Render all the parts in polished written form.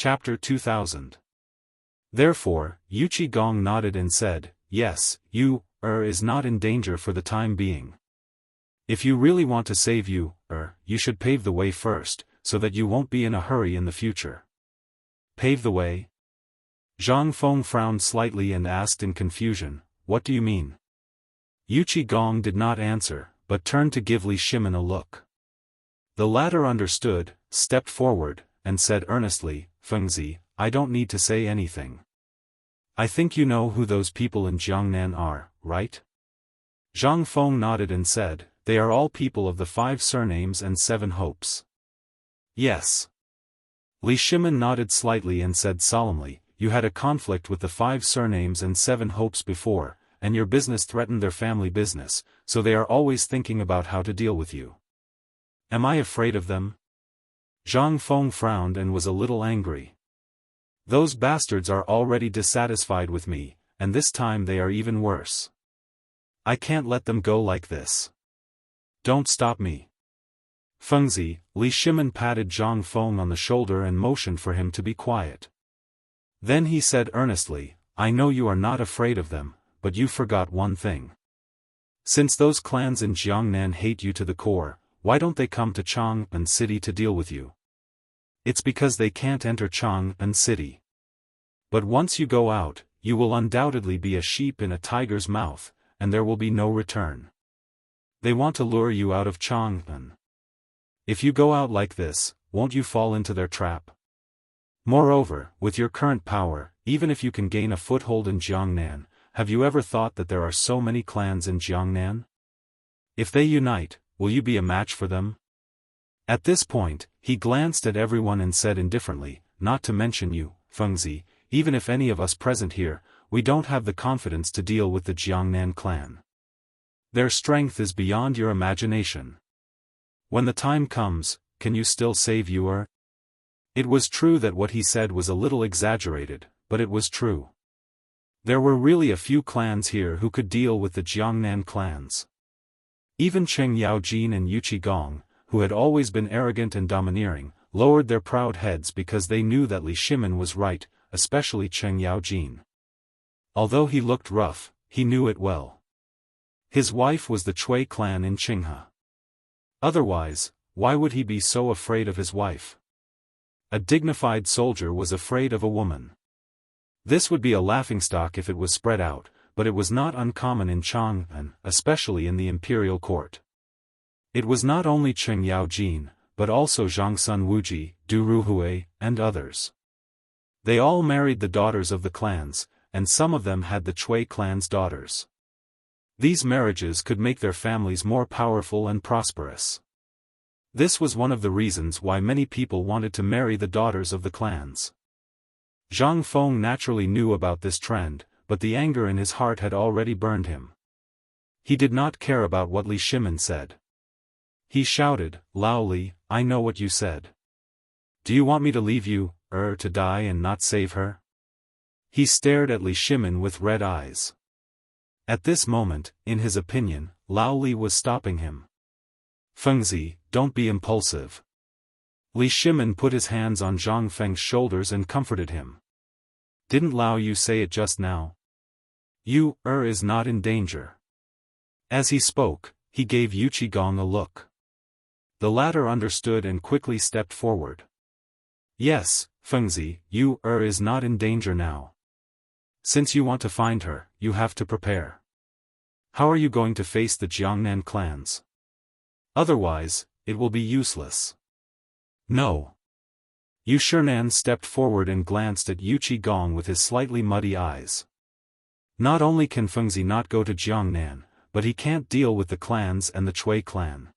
Chapter 2000. Therefore, Yuchi Gong nodded and said, yes, you, is not in danger for the time being. If you really want to save you, you should pave the way first, so that you won't be in a hurry in the future. Pave the way? Zhang Feng frowned slightly and asked in confusion, what do you mean? Yuchi Gong did not answer, but turned to give Li Shimin a look. The latter understood, stepped forward, and said earnestly, Fengzi, I don't need to say anything. I think you know who those people in Jiangnan are, right? Zhang Feng nodded and said, they are all people of the 5 surnames and 7 hopes. Yes. Li Shimin nodded slightly and said solemnly, you had a conflict with the 5 surnames and 7 hopes before, and your business threatened their family business, so they are always thinking about how to deal with you. Am I afraid of them? Zhang Feng frowned and was a little angry. Those bastards are already dissatisfied with me, and this time they are even worse. I can't let them go like this. Don't stop me. Fengzi, Li Shimin patted Zhang Feng on the shoulder and motioned for him to be quiet. Then he said earnestly, I know you are not afraid of them, but you forgot one thing. Since those clans in Jiangnan hate you to the core, why don't they come to Chang'an City to deal with you? It's because they can't enter Chang'an City. But once you go out, you will undoubtedly be a sheep in a tiger's mouth, and there will be no return. They want to lure you out of Chang'an. If you go out like this, won't you fall into their trap? Moreover, with your current power, even if you can gain a foothold in Jiangnan, have you ever thought that there are so many clans in Jiangnan? If they unite, will you be a match for them? At this point, he glanced at everyone and said indifferently, not to mention you, Fengzi, even if any of us present here, we don't have the confidence to deal with the Jiangnan clan. Their strength is beyond your imagination. When the time comes, can you still save you? It was true that what he said was a little exaggerated, but it was true. There were really a few clans here who could deal with the Jiangnan clans. Even Cheng Yaojin and Yuchi Gong, who had always been arrogant and domineering, lowered their proud heads because they knew that Li Shimin was right, especially Cheng Yaojin. Although he looked rough, he knew it well. His wife was the Chui clan in Qinghe. Otherwise, why would he be so afraid of his wife? A dignified soldier was afraid of a woman. This would be a laughingstock if it was spread out, but it was not uncommon in Chang'an, especially in the imperial court. It was not only Cheng Yaojin, but also Zhangsun Wuji, Du Ruhui, and others. They all married the daughters of the clans, and some of them had the Chui clan's daughters. These marriages could make their families more powerful and prosperous. This was one of the reasons why many people wanted to marry the daughters of the clans. Zhang Feng naturally knew about this trend, but the anger in his heart had already burned him. He did not care about what Li Shimin said. He shouted, Lao Li, I know what you said. Do you want me to leave you, to die and not save her? He stared at Li Shimin with red eyes. At this moment, in his opinion, Lao Li was stopping him. Fengzi, don't be impulsive. Li Shimin put his hands on Zhang Feng's shoulders and comforted him. Didn't Lao Yu say it just now? You, is not in danger. As he spoke, he gave Yuchi Gong a look. The latter understood and quickly stepped forward. Yes, Fengzi, you, is not in danger now. Since you want to find her, you have to prepare. How are you going to face the Jiangnan clans? Otherwise, it will be useless. No. Yu Shinan stepped forward and glanced at Yuchi Gong with his slightly muddy eyes. Not only can Fengzi not go to Jiangnan, but he can't deal with the clans and the Chui clan.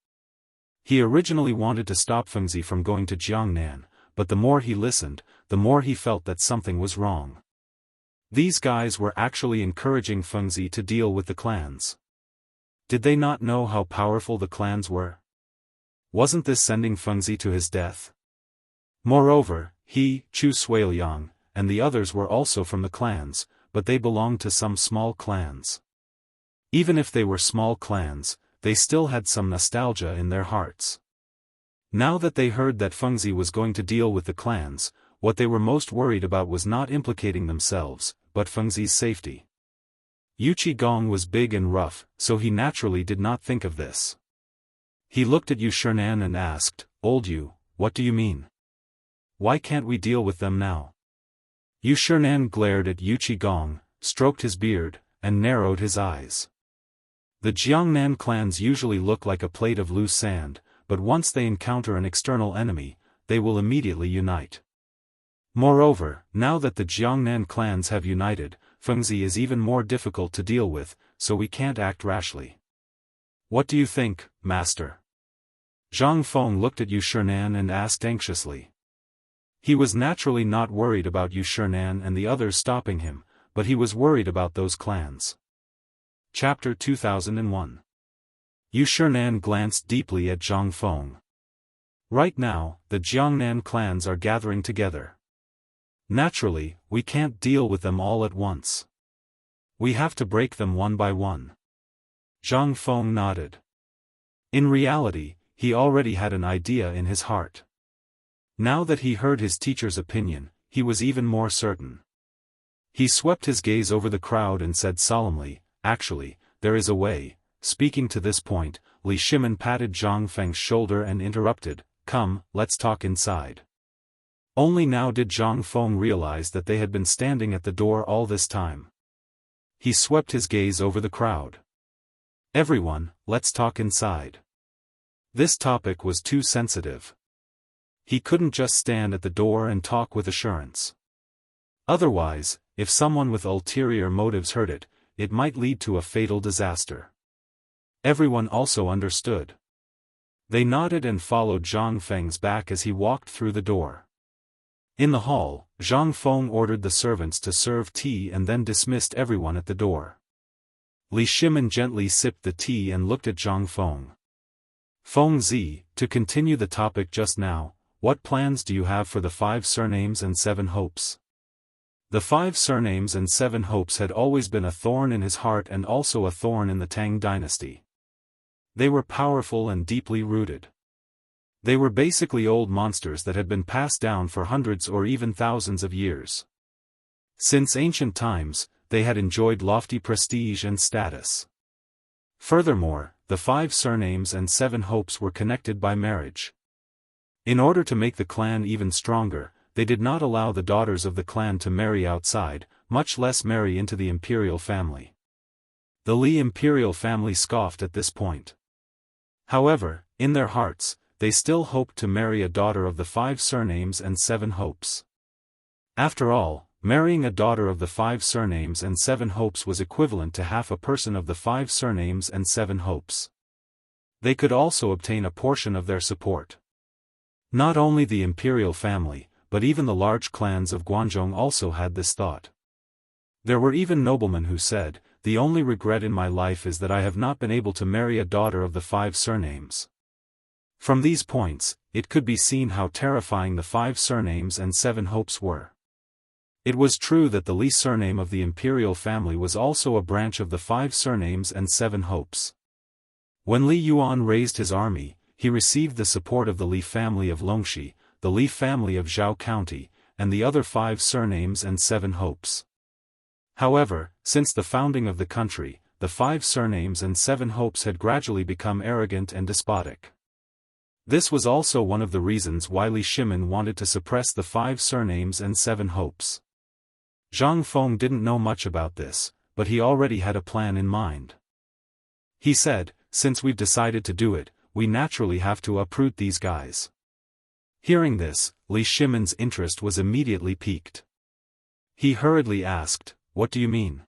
He originally wanted to stop Fengzi from going to Jiangnan, but the more he listened, the more he felt that something was wrong. These guys were actually encouraging Fengzi to deal with the clans. Did they not know how powerful the clans were? Wasn't this sending Fengzi to his death? Moreover, he, Chu Suiliang, and the others were also from the clans, but they belonged to some small clans. Even if they were small clans, they still had some nostalgia in their hearts. Now that they heard that Fengzi was going to deal with the clans, what they were most worried about was not implicating themselves, but Fengzi's safety. Yuqi Gong was big and rough, so he naturally did not think of this. He looked at Yu Shinan and asked, "Old Yu, what do you mean? Why can't we deal with them now?" Yu Shinan glared at Yuqi Gong, stroked his beard, and narrowed his eyes. The Jiangnan clans usually look like a plate of loose sand, but once they encounter an external enemy, they will immediately unite. Moreover, now that the Jiangnan clans have united, Fengzi is even more difficult to deal with, so we can't act rashly. What do you think, Master? Zhang Feng looked at Yu Shinan and asked anxiously. He was naturally not worried about Yu Shinan and the others stopping him, but he was worried about those clans. Chapter 2001. Yu Shinan glanced deeply at Zhang Feng. Right now, the Jiangnan clans are gathering together. Naturally, we can't deal with them all at once. We have to break them one by one. Zhang Feng nodded. In reality, he already had an idea in his heart. Now that he heard his teacher's opinion, he was even more certain. He swept his gaze over the crowd and said solemnly, "Actually, there is a way." Speaking to this point, Li Shimin patted Zhang Feng's shoulder and interrupted, "Come, let's talk inside." Only now did Zhang Feng realize that they had been standing at the door all this time. He swept his gaze over the crowd. "Everyone, let's talk inside." This topic was too sensitive. He couldn't just stand at the door and talk with assurance. Otherwise, if someone with ulterior motives heard it, it might lead to a fatal disaster. Everyone also understood. They nodded and followed Zhang Feng's back as he walked through the door. In the hall, Zhang Feng ordered the servants to serve tea and then dismissed everyone at the door. Li Shimin gently sipped the tea and looked at Zhang Feng. "Feng Zi, to continue the topic just now, what plans do you have for the 5 surnames and 7 hopes?" The 5 surnames and 7 hopes had always been a thorn in his heart and also a thorn in the Tang dynasty. They were powerful and deeply rooted. They were basically old monsters that had been passed down for hundreds or even thousands of years. Since ancient times, they had enjoyed lofty prestige and status. Furthermore, the 5 surnames and 7 hopes were connected by marriage. In order to make the clan even stronger, they did not allow the daughters of the clan to marry outside, much less marry into the imperial family. The Li imperial family scoffed at this point. However, in their hearts, they still hoped to marry a daughter of the 5 surnames and 7 hopes. After all, marrying a daughter of the 5 surnames and 7 hopes was equivalent to half a person of the 5 surnames and 7 hopes. They could also obtain a portion of their support. Not only the imperial family, but even the large clans of Guanzhong also had this thought. There were even noblemen who said, "The only regret in my life is that I have not been able to marry a daughter of the 5 surnames." From these points, it could be seen how terrifying the 5 surnames and 7 hopes were. It was true that the Li surname of the imperial family was also a branch of the 5 surnames and 7 hopes. When Li Yuan raised his army, he received the support of the Li family of Longxi, the Li family of Zhao County, and the other 5 surnames and 7 hopes. However, since the founding of the country, the 5 surnames and 7 hopes had gradually become arrogant and despotic. This was also one of the reasons why Li Shimin wanted to suppress the 5 surnames and 7 hopes. Zhang Feng didn't know much about this, but he already had a plan in mind. He said, "Since we've decided to do it, we naturally have to uproot these guys." Hearing this, Li Shimin's interest was immediately piqued. He hurriedly asked, "What do you mean?"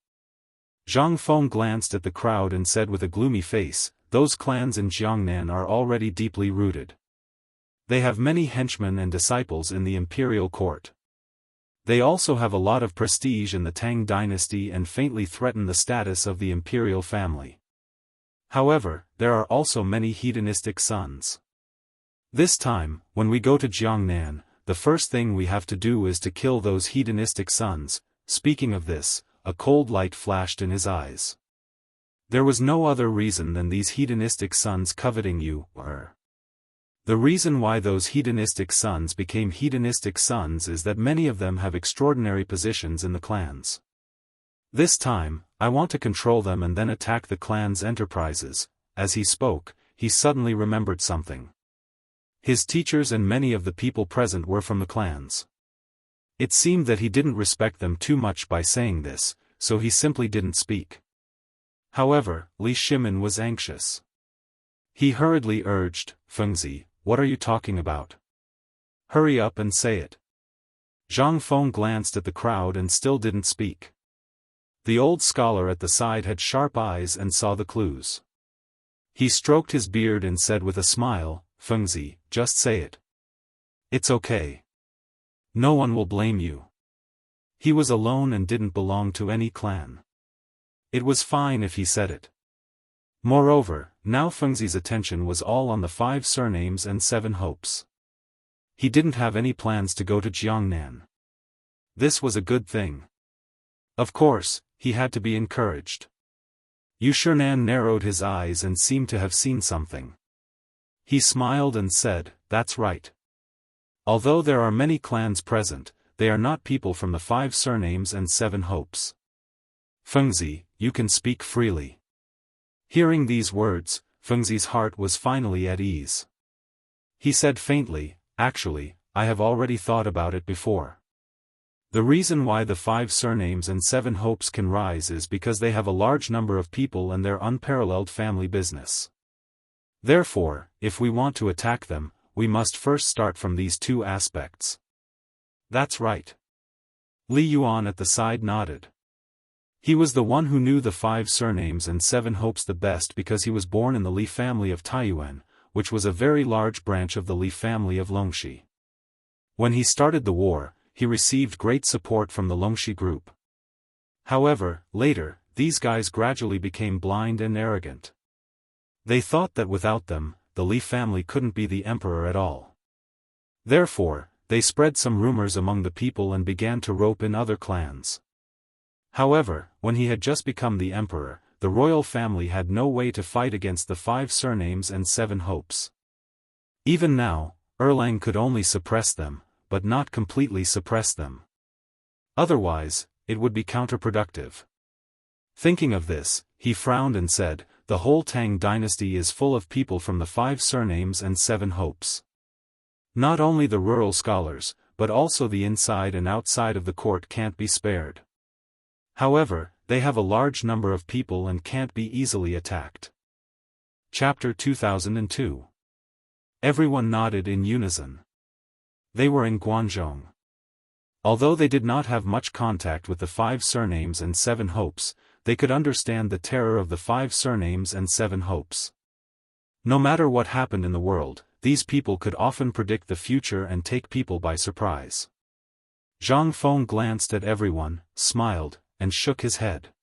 Zhang Feng glanced at the crowd and said with a gloomy face, "Those clans in Jiangnan are already deeply rooted. They have many henchmen and disciples in the imperial court. They also have a lot of prestige in the Tang dynasty and faintly threaten the status of the imperial family. However, there are also many hedonistic sons. This time, when we go to Jiangnan, the first thing we have to do is to kill those hedonistic sons." Speaking of this, a cold light flashed in his eyes. There was no other reason than these hedonistic sons coveting you, The reason why those hedonistic sons became hedonistic sons is that many of them have extraordinary positions in the clans. This time, I want to control them and then attack the clan's enterprises." As he spoke, he suddenly remembered something. His teachers and many of the people present were from the clans. It seemed that he didn't respect them too much by saying this, so he simply didn't speak. However, Li Shimin was anxious. He hurriedly urged, "Fengzi, what are you talking about? Hurry up and say it." Zhang Feng glanced at the crowd and still didn't speak. The old scholar at the side had sharp eyes and saw the clues. He stroked his beard and said with a smile, "Fengzi, just say it. It's okay. No one will blame you." He was alone and didn't belong to any clan. It was fine if he said it. Moreover, now Fengzi's attention was all on the 5 surnames and 7 hopes. He didn't have any plans to go to Jiangnan. This was a good thing. Of course, he had to be encouraged. Yu Shernan narrowed his eyes and seemed to have seen something. He smiled and said, "That's right. Although there are many clans present, they are not people from the 5 surnames and 7 hopes. Fengzi, you can speak freely." Hearing these words, Fengzi's heart was finally at ease. He said faintly, "Actually, I have already thought about it before. The reason why the 5 surnames and 7 hopes can rise is because they have a large number of people and their unparalleled family business. Therefore, if we want to attack them, we must first start from these 2 aspects." "That's right." Li Yuan at the side nodded. He was the one who knew the 5 surnames and 7 hopes the best because he was born in the Li family of Taiyuan, which was a very large branch of the Li family of Longxi. When he started the war, he received great support from the Longxi group. However, later, these guys gradually became blind and arrogant. They thought that without them, the Li family couldn't be the emperor at all. Therefore, they spread some rumors among the people and began to rope in other clans. However, when he had just become the emperor, the royal family had no way to fight against the 5 surnames and 7 hopes. Even now, Erlang could only suppress them, but not completely suppress them. Otherwise, it would be counterproductive. Thinking of this, he frowned and said, "The whole Tang dynasty is full of people from the 5 surnames and 7 hopes. Not only the rural scholars, but also the inside and outside of the court can't be spared. However, they have a large number of people and can't be easily attacked." Chapter 2002. Everyone nodded in unison. They were in Guangzhong. Although they did not have much contact with the 5 surnames and 7 hopes, they could understand the terror of the 5 surnames and 7 hopes. No matter what happened in the world, these people could often predict the future and take people by surprise. Zhang Feng glanced at everyone, smiled, and shook his head.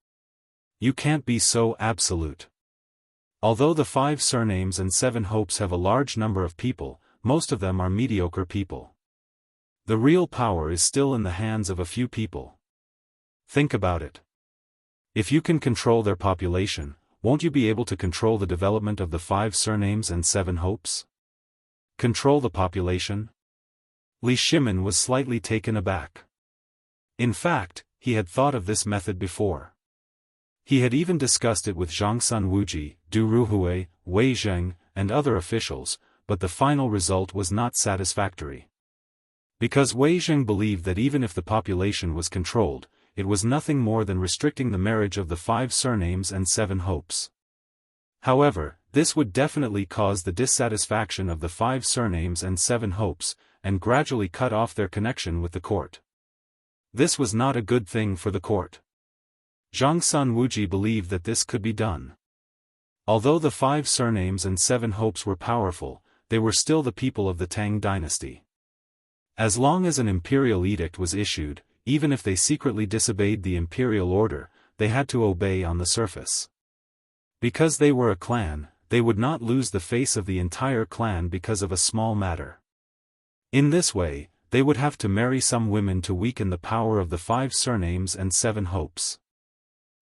"You can't be so absolute. Although the 5 surnames and 7 hopes have a large number of people, most of them are mediocre people. The real power is still in the hands of a few people. Think about it. If you can control their population, won't you be able to control the development of the 5 surnames and 7 hopes? Control the population?" Li Shimin was slightly taken aback. In fact, he had thought of this method before. He had even discussed it with Zhangsun Wuji, Du Ruhui, Wei Zheng, and other officials, but the final result was not satisfactory. Because Wei Zheng believed that even if the population was controlled, it was nothing more than restricting the marriage of the 5 surnames and 7 hopes. However, this would definitely cause the dissatisfaction of the 5 surnames and 7 hopes, and gradually cut off their connection with the court. This was not a good thing for the court. Zhangsun Wuji believed that this could be done. Although the 5 surnames and 7 hopes were powerful, they were still the people of the Tang dynasty. As long as an imperial edict was issued, even if they secretly disobeyed the imperial order, they had to obey on the surface. Because they were a clan, they would not lose the face of the entire clan because of a small matter. In this way, they would have to marry some women to weaken the power of the 5 surnames and 7 hopes.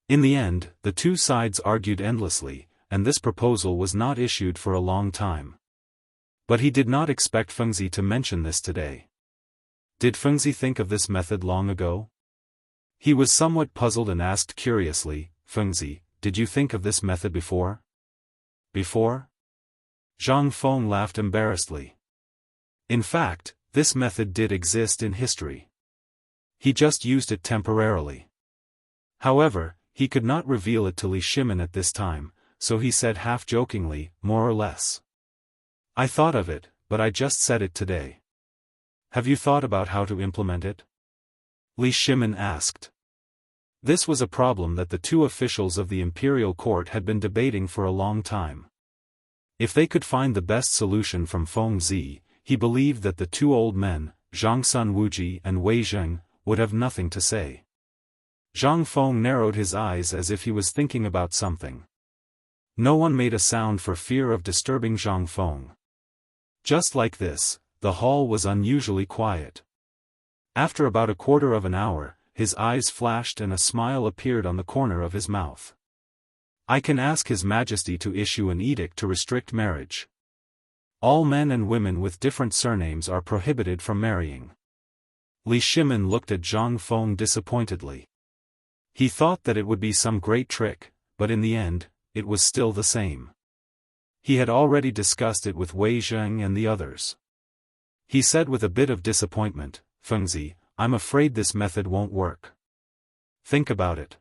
In the end, the 2 sides argued endlessly, and this proposal was not issued for a long time. But he did not expect Fengzi to mention this today. Did Fengzi think of this method long ago? He was somewhat puzzled and asked curiously, Fengzi, did you think of this method before? Before? Zhang Feng laughed embarrassedly. In fact, this method did exist in history. He just used it temporarily. However, he could not reveal it to Li Shimin at this time, so he said half-jokingly, more or less. I thought of it, but I just said it today. Have you thought about how to implement it? Li Shimin asked. This was a problem that the two officials of the imperial court had been debating for a long time. If they could find the best solution from Feng Zi, he believed that the two old men, Zhang Sun Wuji and Wei Zheng, would have nothing to say. Zhang Feng narrowed his eyes as if he was thinking about something. No one made a sound for fear of disturbing Zhang Feng. Just like this, the hall was unusually quiet. After about a quarter of an hour, his eyes flashed and a smile appeared on the corner of his mouth. I can ask His Majesty to issue an edict to restrict marriage. All men and women with different surnames are prohibited from marrying. Li Shimin looked at Zhang Feng disappointedly. He thought that it would be some great trick, but in the end, it was still the same. He had already discussed it with Wei Zheng and the others. He said with a bit of disappointment, Fengzi, I'm afraid this method won't work. Think about it.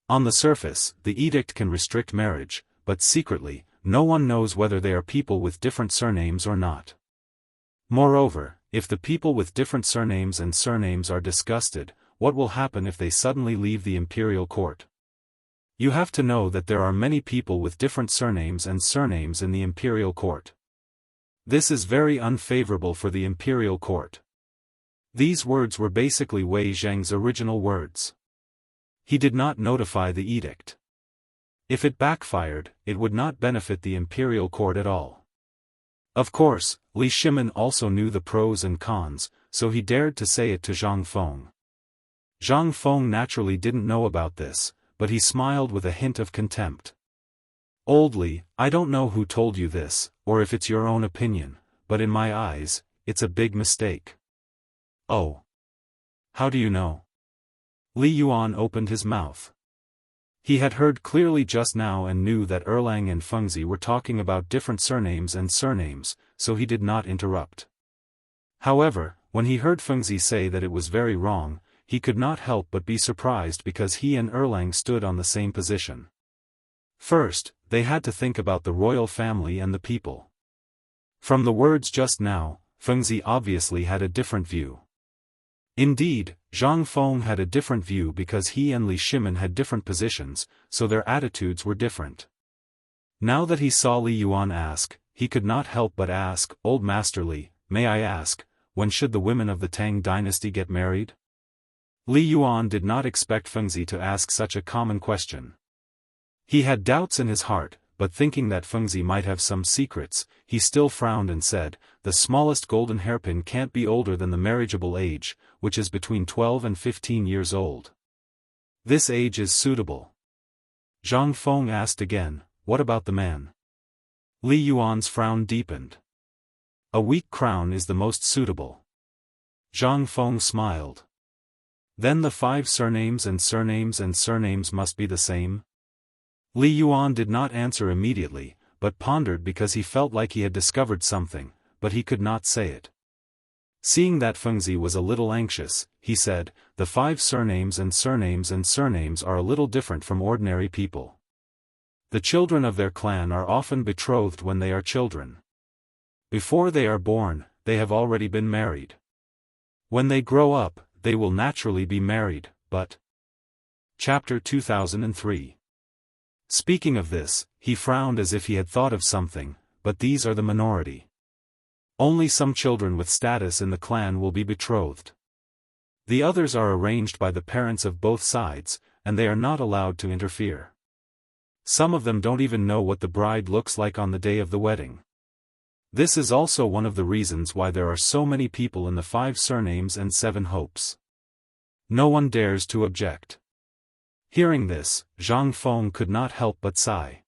On the surface, the edict can restrict marriage, but secretly, no one knows whether they are people with different surnames or not. Moreover, if the people with different surnames and surnames are disgusted, what will happen if they suddenly leave the imperial court? You have to know that there are many people with different surnames and surnames in the imperial court. This is very unfavorable for the imperial court. These words were basically Wei Zheng's original words. He did not notify the edict. If it backfired, it would not benefit the imperial court at all. Of course, Li Shimin also knew the pros and cons, so he dared to say it to Zhang Feng. Zhang Feng naturally didn't know about this, but he smiled with a hint of contempt. Old Li, I don't know who told you this, or if it's your own opinion, but in my eyes, it's a big mistake. Oh. How do you know? Li Yuan opened his mouth. He had heard clearly just now and knew that Erlang and Fengzi were talking about different surnames and surnames, so he did not interrupt. However, when he heard Fengzi say that it was very wrong, he could not help but be surprised because he and Erlang stood on the same position. First, they had to think about the royal family and the people. From the words just now, Fengzi obviously had a different view. Indeed, Zhang Feng had a different view because he and Li Shimin had different positions, so their attitudes were different. Now that he saw Li Yuan ask, he could not help but ask, Old Master Li, may I ask, when should the women of the Tang dynasty get married? Li Yuan did not expect Fengzi to ask such a common question. He had doubts in his heart, but thinking that Fengzi might have some secrets, he still frowned and said, the smallest golden hairpin can't be older than the marriageable age, which is between 12 and 15 years old. This age is suitable. Zhang Feng asked again, what about the man? Li Yuan's frown deepened. A weak crown is the most suitable. Zhang Feng smiled. Then the 5 surnames and surnames and surnames must be the same? Li Yuan did not answer immediately, but pondered because he felt like he had discovered something, but he could not say it. Seeing that Fengzi was a little anxious, he said, the 5 surnames and surnames and surnames are a little different from ordinary people. The children of their clan are often betrothed when they are children. Before they are born, they have already been married. When they grow up, they will naturally be married, but... Chapter 2003. Speaking of this, he frowned as if he had thought of something, but these are the minority. Only some children with status in the clan will be betrothed. The others are arranged by the parents of both sides, and they are not allowed to interfere. Some of them don't even know what the bride looks like on the day of the wedding. This is also one of the reasons why there are so many people in the 5 surnames and 7 hopes. No one dares to object. Hearing this, Zhang Feng could not help but sigh.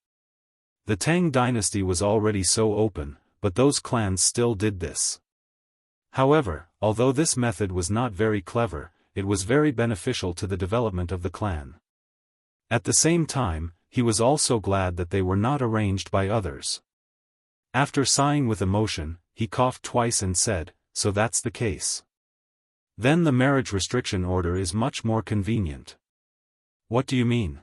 The Tang dynasty was already so open, but those clans still did this. However, although this method was not very clever, it was very beneficial to the development of the clan. At the same time, he was also glad that they were not arranged by others. After sighing with emotion, he coughed twice and said, "So that's the case. Then the marriage restriction order is much more convenient." "What do you mean?"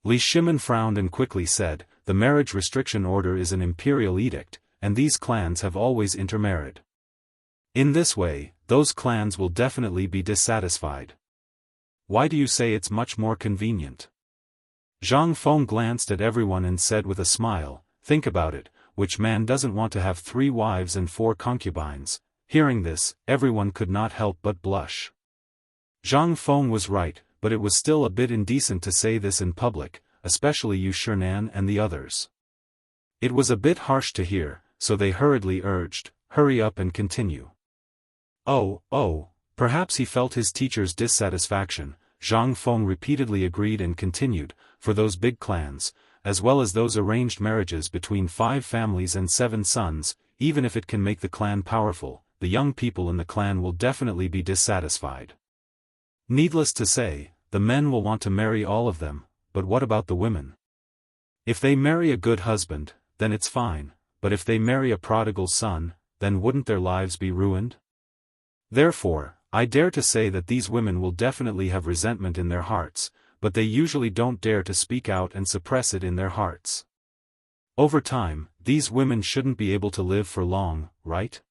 Li Shimin frowned and quickly said, "The marriage restriction order is an imperial edict, and these clans have always intermarried. In this way, those clans will definitely be dissatisfied." "Why do you say it's much more convenient?" Zhang Feng glanced at everyone and said with a smile, "Think about it, which man doesn't want to have 3 wives and 4 concubines?" Hearing this, everyone could not help but blush. Zhang Feng was right, but it was still a bit indecent to say this in public, especially Yu Shinan and the others. It was a bit harsh to hear, so they hurriedly urged, "Hurry up and continue." Oh, perhaps he felt his teacher's dissatisfaction. Zhang Feng repeatedly agreed and continued, "For those big clans, as well as those arranged marriages between 5 families and 7 sons, even if it can make the clan powerful, the young people in the clan will definitely be dissatisfied. Needless to say, the men will want to marry all of them, but what about the women? If they marry a good husband, then it's fine, but if they marry a prodigal son, then wouldn't their lives be ruined? Therefore, I dare to say that these women will definitely have resentment in their hearts, but they usually don't dare to speak out and suppress it in their hearts. Over time, these women shouldn't be able to live for long, right?"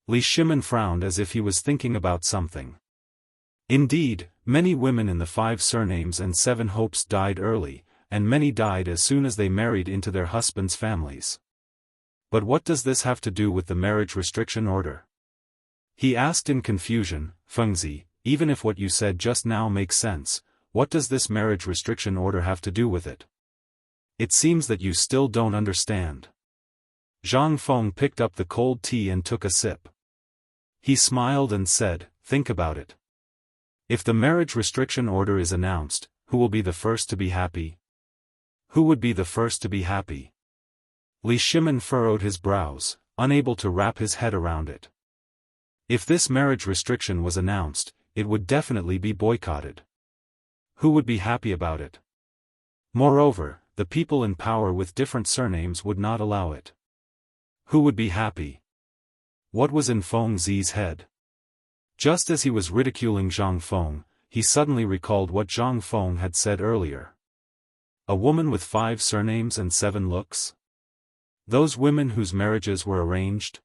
Li Shimin frowned as if he was thinking about something. Indeed, many women in the 5 surnames and 7 hopes died early, and many died as soon as they married into their husbands' families. But what does this have to do with the marriage restriction order? He asked in confusion. "Fengzi, even if what you said just now makes sense, what does this marriage restriction order have to do with it? It seems that you still don't understand." Zhang Feng picked up the cold tea and took a sip. He smiled and said, "Think about it. If the marriage restriction order is announced, who will be the first to be happy? Who would be the first to be happy?" Li Shimin furrowed his brows, unable to wrap his head around it. If this marriage restriction was announced, it would definitely be boycotted. Who would be happy about it? Moreover, the people in power with different surnames would not allow it. Who would be happy? What was in Feng Zi's head? Just as he was ridiculing Zhang Feng, he suddenly recalled what Zhang Feng had said earlier. A woman with 5 surnames and 7 looks? Those women whose marriages were arranged?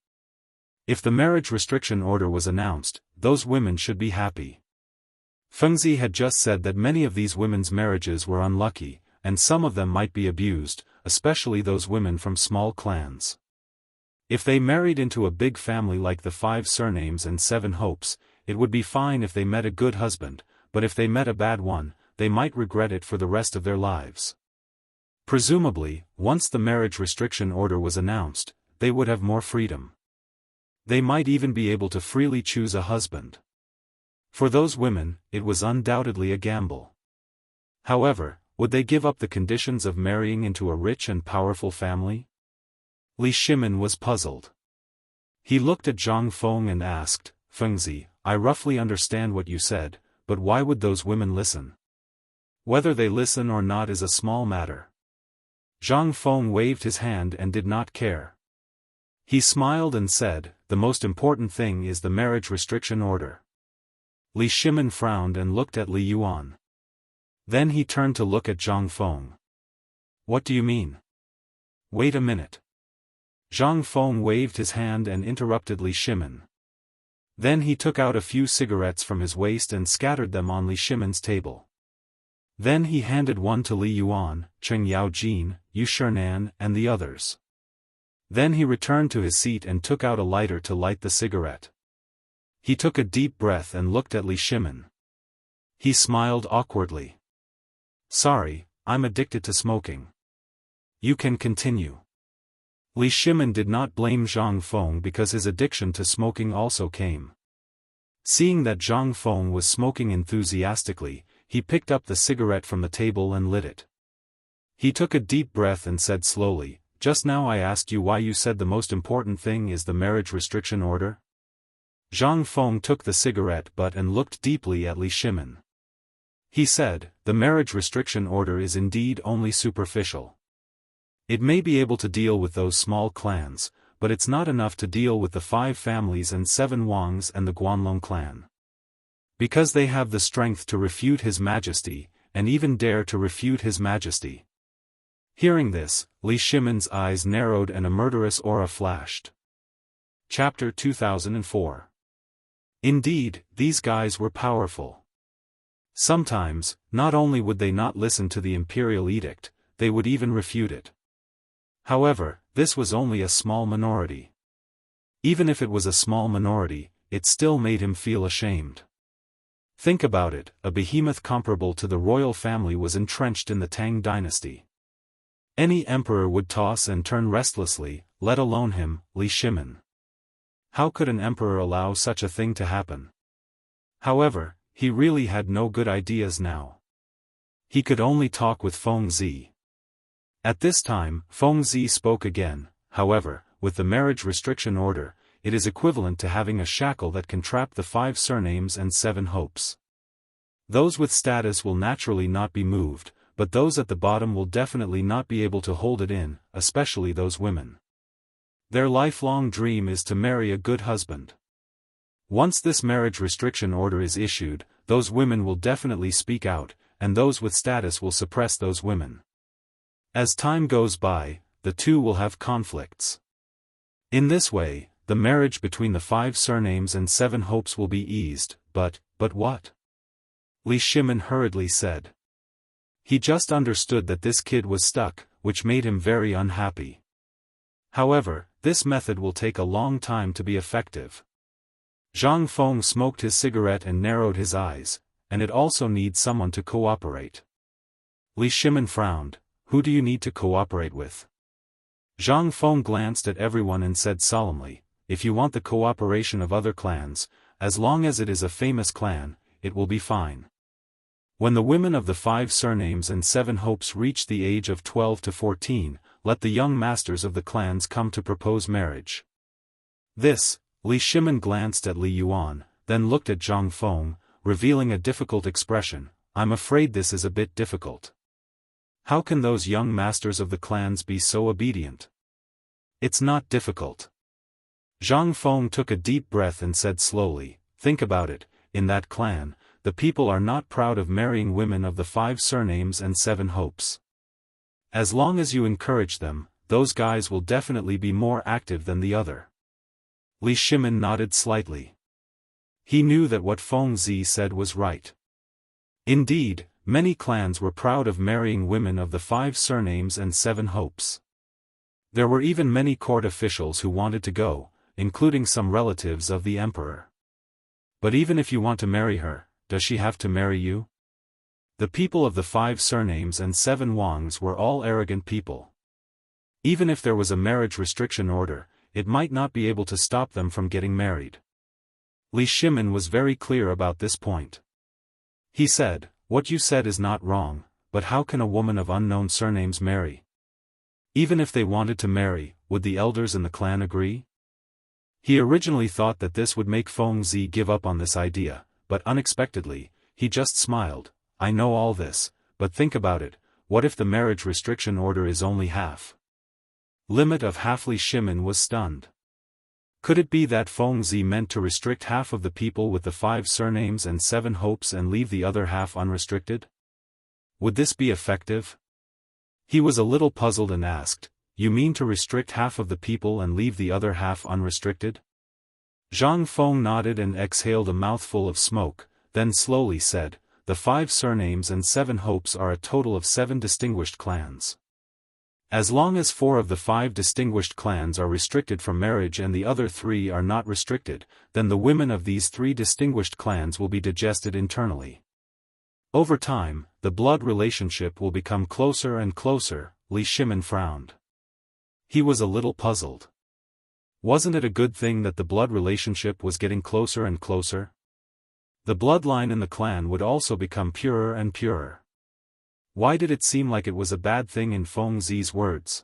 If the marriage restriction order was announced, those women should be happy. Fengzi had just said that many of these women's marriages were unlucky, and some of them might be abused, especially those women from small clans. If they married into a big family like the 5 surnames and 7 hopes, it would be fine if they met a good husband, but if they met a bad one, they might regret it for the rest of their lives. Presumably, once the marriage restriction order was announced, they would have more freedom. They might even be able to freely choose a husband. For those women, it was undoubtedly a gamble. However, would they give up the conditions of marrying into a rich and powerful family? Li Shimin was puzzled. He looked at Zhang Feng and asked, "Fengzi, I roughly understand what you said, but why would those women listen? Whether they listen or not is a small matter." Zhang Feng waved his hand and did not care. He smiled and said, "The most important thing is the marriage restriction order." Li Shimin frowned and looked at Li Yuan. Then he turned to look at Zhang Feng. "What do you mean?" "Wait a minute." Zhang Feng waved his hand and interrupted Li Shimin. Then he took out a few cigarettes from his waist and scattered them on Li Shimin's table. Then he handed one to Li Yuan, Cheng Yaojin, Yu Shinan and the others. Then he returned to his seat and took out a lighter to light the cigarette. He took a deep breath and looked at Li Shimin. He smiled awkwardly. "Sorry, I'm addicted to smoking. You can continue." Li Shimin did not blame Zhang Feng because his addiction to smoking also came. Seeing that Zhang Feng was smoking enthusiastically, he picked up the cigarette from the table and lit it. He took a deep breath and said slowly, just now I asked you why you said the most important thing is the marriage restriction order? Zhang Feng took the cigarette butt and looked deeply at Li Shimin. He said, the marriage restriction order is indeed only superficial. It may be able to deal with those small clans, but it's not enough to deal with the 5 families and 7 Wangs and the Guanlong clan. Because they have the strength to refute His Majesty, and even dare to refute His Majesty. Hearing this, Li Shimin's eyes narrowed and a murderous aura flashed. Chapter 2004. Indeed, these guys were powerful. Sometimes, not only would they not listen to the imperial edict, they would even refute it. However, this was only a small minority. Even if it was a small minority, it still made him feel ashamed. Think about it, a behemoth comparable to the royal family was entrenched in the Tang dynasty. Any emperor would toss and turn restlessly, let alone him, Li Shimin. How could an emperor allow such a thing to happen? However, he really had no good ideas now. He could only talk with Feng Zi. At this time, Feng Zi spoke again. However, with the marriage restriction order, it is equivalent to having a shackle that can trap the 5 surnames and 7 hopes. Those with status will naturally not be moved, but those at the bottom will definitely not be able to hold it in, especially those women. Their lifelong dream is to marry a good husband. Once this marriage restriction order is issued, those women will definitely speak out, and those with status will suppress those women. As time goes by, the two will have conflicts. In this way, the marriage between the 5 surnames and 7 hopes will be eased, but what? Li Shimin hurriedly said. He just understood that this kid was stuck, which made him very unhappy. However, this method will take a long time to be effective. Zhang Feng smoked his cigarette and narrowed his eyes, and it also needs someone to cooperate. Li Shimin frowned. Who do you need to cooperate with? Zhang Feng glanced at everyone and said solemnly, if you want the cooperation of other clans, as long as it is a famous clan, it will be fine. When the women of the 5 surnames and 7 hopes reach the age of 12 to 14, let the young masters of the clans come to propose marriage. This, Li Shimin glanced at Li Yuan, then looked at Zhang Feng, revealing a difficult expression. I'm afraid this is a bit difficult. How can those young masters of the clans be so obedient? It's not difficult. Zhang Feng took a deep breath and said slowly, think about it, in that clan, the people are not proud of marrying women of the 5 surnames and 7 hopes. As long as you encourage them, those guys will definitely be more active than the other. Li Shimin nodded slightly. He knew that what Feng Zi said was right. Indeed, many clans were proud of marrying women of the 5 surnames and 7 hopes. There were even many court officials who wanted to go, including some relatives of the emperor. But even if you want to marry her, does she have to marry you? The people of the 5 surnames and 7 Wangs were all arrogant people. Even if there was a marriage restriction order, it might not be able to stop them from getting married. Li Shimin was very clear about this point. He said, what you said is not wrong, but how can a woman of unknown surnames marry? Even if they wanted to marry, would the elders in the clan agree? He originally thought that this would make Feng Zi give up on this idea, but unexpectedly, he just smiled. I know all this, but think about it, what if the marriage restriction order is only half? Limit of half. Li Shimin was stunned. Could it be that Feng Zi meant to restrict half of the people with the 5 surnames and 7 hopes and leave the other half unrestricted? Would this be effective? He was a little puzzled and asked, you mean to restrict half of the people and leave the other half unrestricted? Zhang Feng nodded and exhaled a mouthful of smoke, then slowly said, the 5 surnames and 7 hopes are a total of 7 distinguished clans. As long as 4 of the 5 distinguished clans are restricted from marriage and the other 3 are not restricted, then the women of these 3 distinguished clans will be digested internally. Over time, the blood relationship will become closer and closer. Li Shimin frowned. He was a little puzzled. Wasn't it a good thing that the blood relationship was getting closer and closer? The bloodline in the clan would also become purer and purer. Why did it seem like it was a bad thing in Feng Zi's words?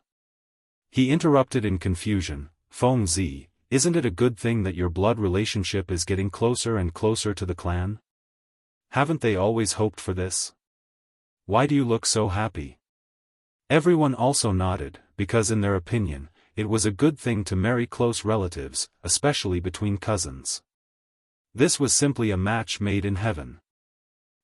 He interrupted in confusion, Feng Zi, isn't it a good thing that your blood relationship is getting closer and closer to the clan? Haven't they always hoped for this? Why do you look so happy? Everyone also nodded, because in their opinion, it was a good thing to marry close relatives, especially between cousins. This was simply a match made in heaven.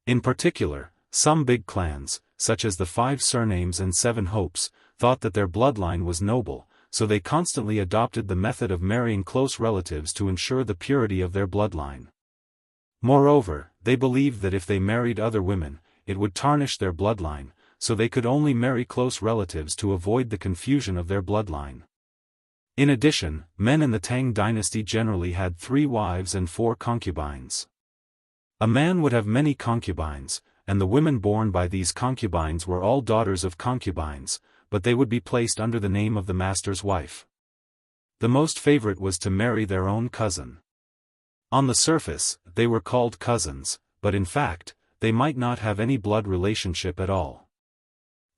In particular, some big clans, such as the 5 Surnames and 7 Hopes, thought that their bloodline was noble, so they constantly adopted the method of marrying close relatives to ensure the purity of their bloodline. Moreover, they believed that if they married other women, it would tarnish their bloodline, so they could only marry close relatives to avoid the confusion of their bloodline. In addition, men in the Tang dynasty generally had 3 wives and 4 concubines. A man would have many concubines, and the women born by these concubines were all daughters of concubines, but they would be placed under the name of the master's wife. The most favorite was to marry their own cousin. On the surface, they were called cousins, but in fact, they might not have any blood relationship at all.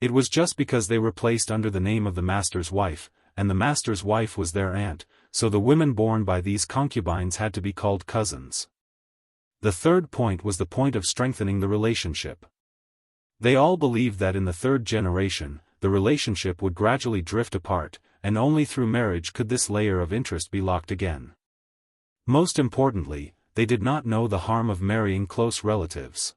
It was just because they were placed under the name of the master's wife, and the master's wife was their aunt, so the women born by these concubines had to be called cousins. The third point was the point of strengthening the relationship. They all believed that in the 3rd generation, the relationship would gradually drift apart, and only through marriage could this layer of interest be locked again. Most importantly, they did not know the harm of marrying close relatives.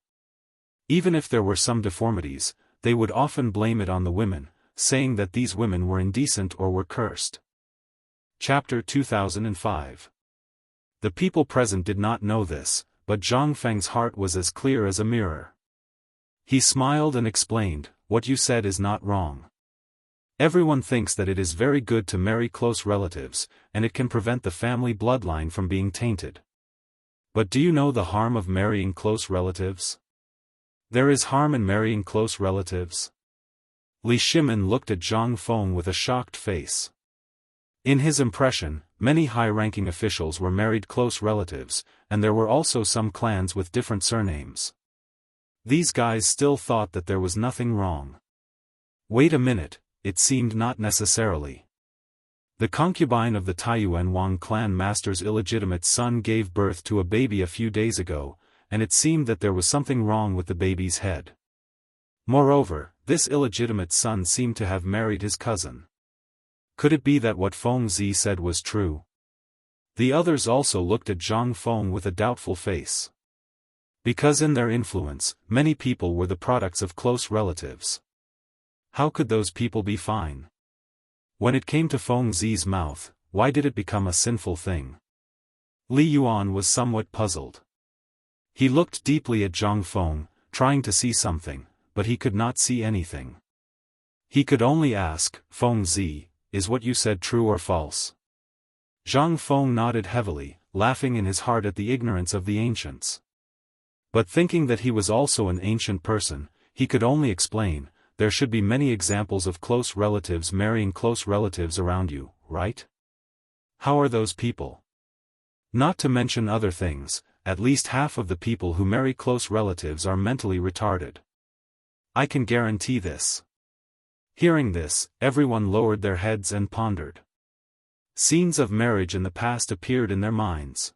Even if there were some deformities, they would often blame it on the women, saying that these women were indecent or were cursed. Chapter 2005. The people present did not know this, but Zhang Feng's heart was as clear as a mirror. He smiled and explained, what you said is not wrong. Everyone thinks that it is very good to marry close relatives, and it can prevent the family bloodline from being tainted. But do you know the harm of marrying close relatives? There is harm in marrying close relatives? Li Shimin looked at Zhang Feng with a shocked face. In his impression, many high-ranking officials were married close relatives, and there were also some clans with different surnames. These guys still thought that there was nothing wrong. Wait a minute, it seemed not necessarily. The concubine of the Taiyuan Wang clan master's illegitimate son gave birth to a baby a few days ago, and it seemed that there was something wrong with the baby's head. Moreover, this illegitimate son seemed to have married his cousin. Could it be that what Feng Zi said was true? The others also looked at Zhang Feng with a doubtful face. Because in their influence, many people were the products of close relatives. How could those people be fine? When it came to Feng Zi's mouth, why did it become a sinful thing? Li Yuan was somewhat puzzled. He looked deeply at Zhang Feng, trying to see something, but he could not see anything. He could only ask, Feng Zi, is what you said true or false? Zhang Feng nodded heavily, laughing in his heart at the ignorance of the ancients. But thinking that he was also an ancient person, he could only explain, there should be many examples of close relatives marrying close relatives around you, right? How are those people? Not to mention other things, at least half of the people who marry close relatives are mentally retarded. I can guarantee this. Hearing this, everyone lowered their heads and pondered. Scenes of marriage in the past appeared in their minds.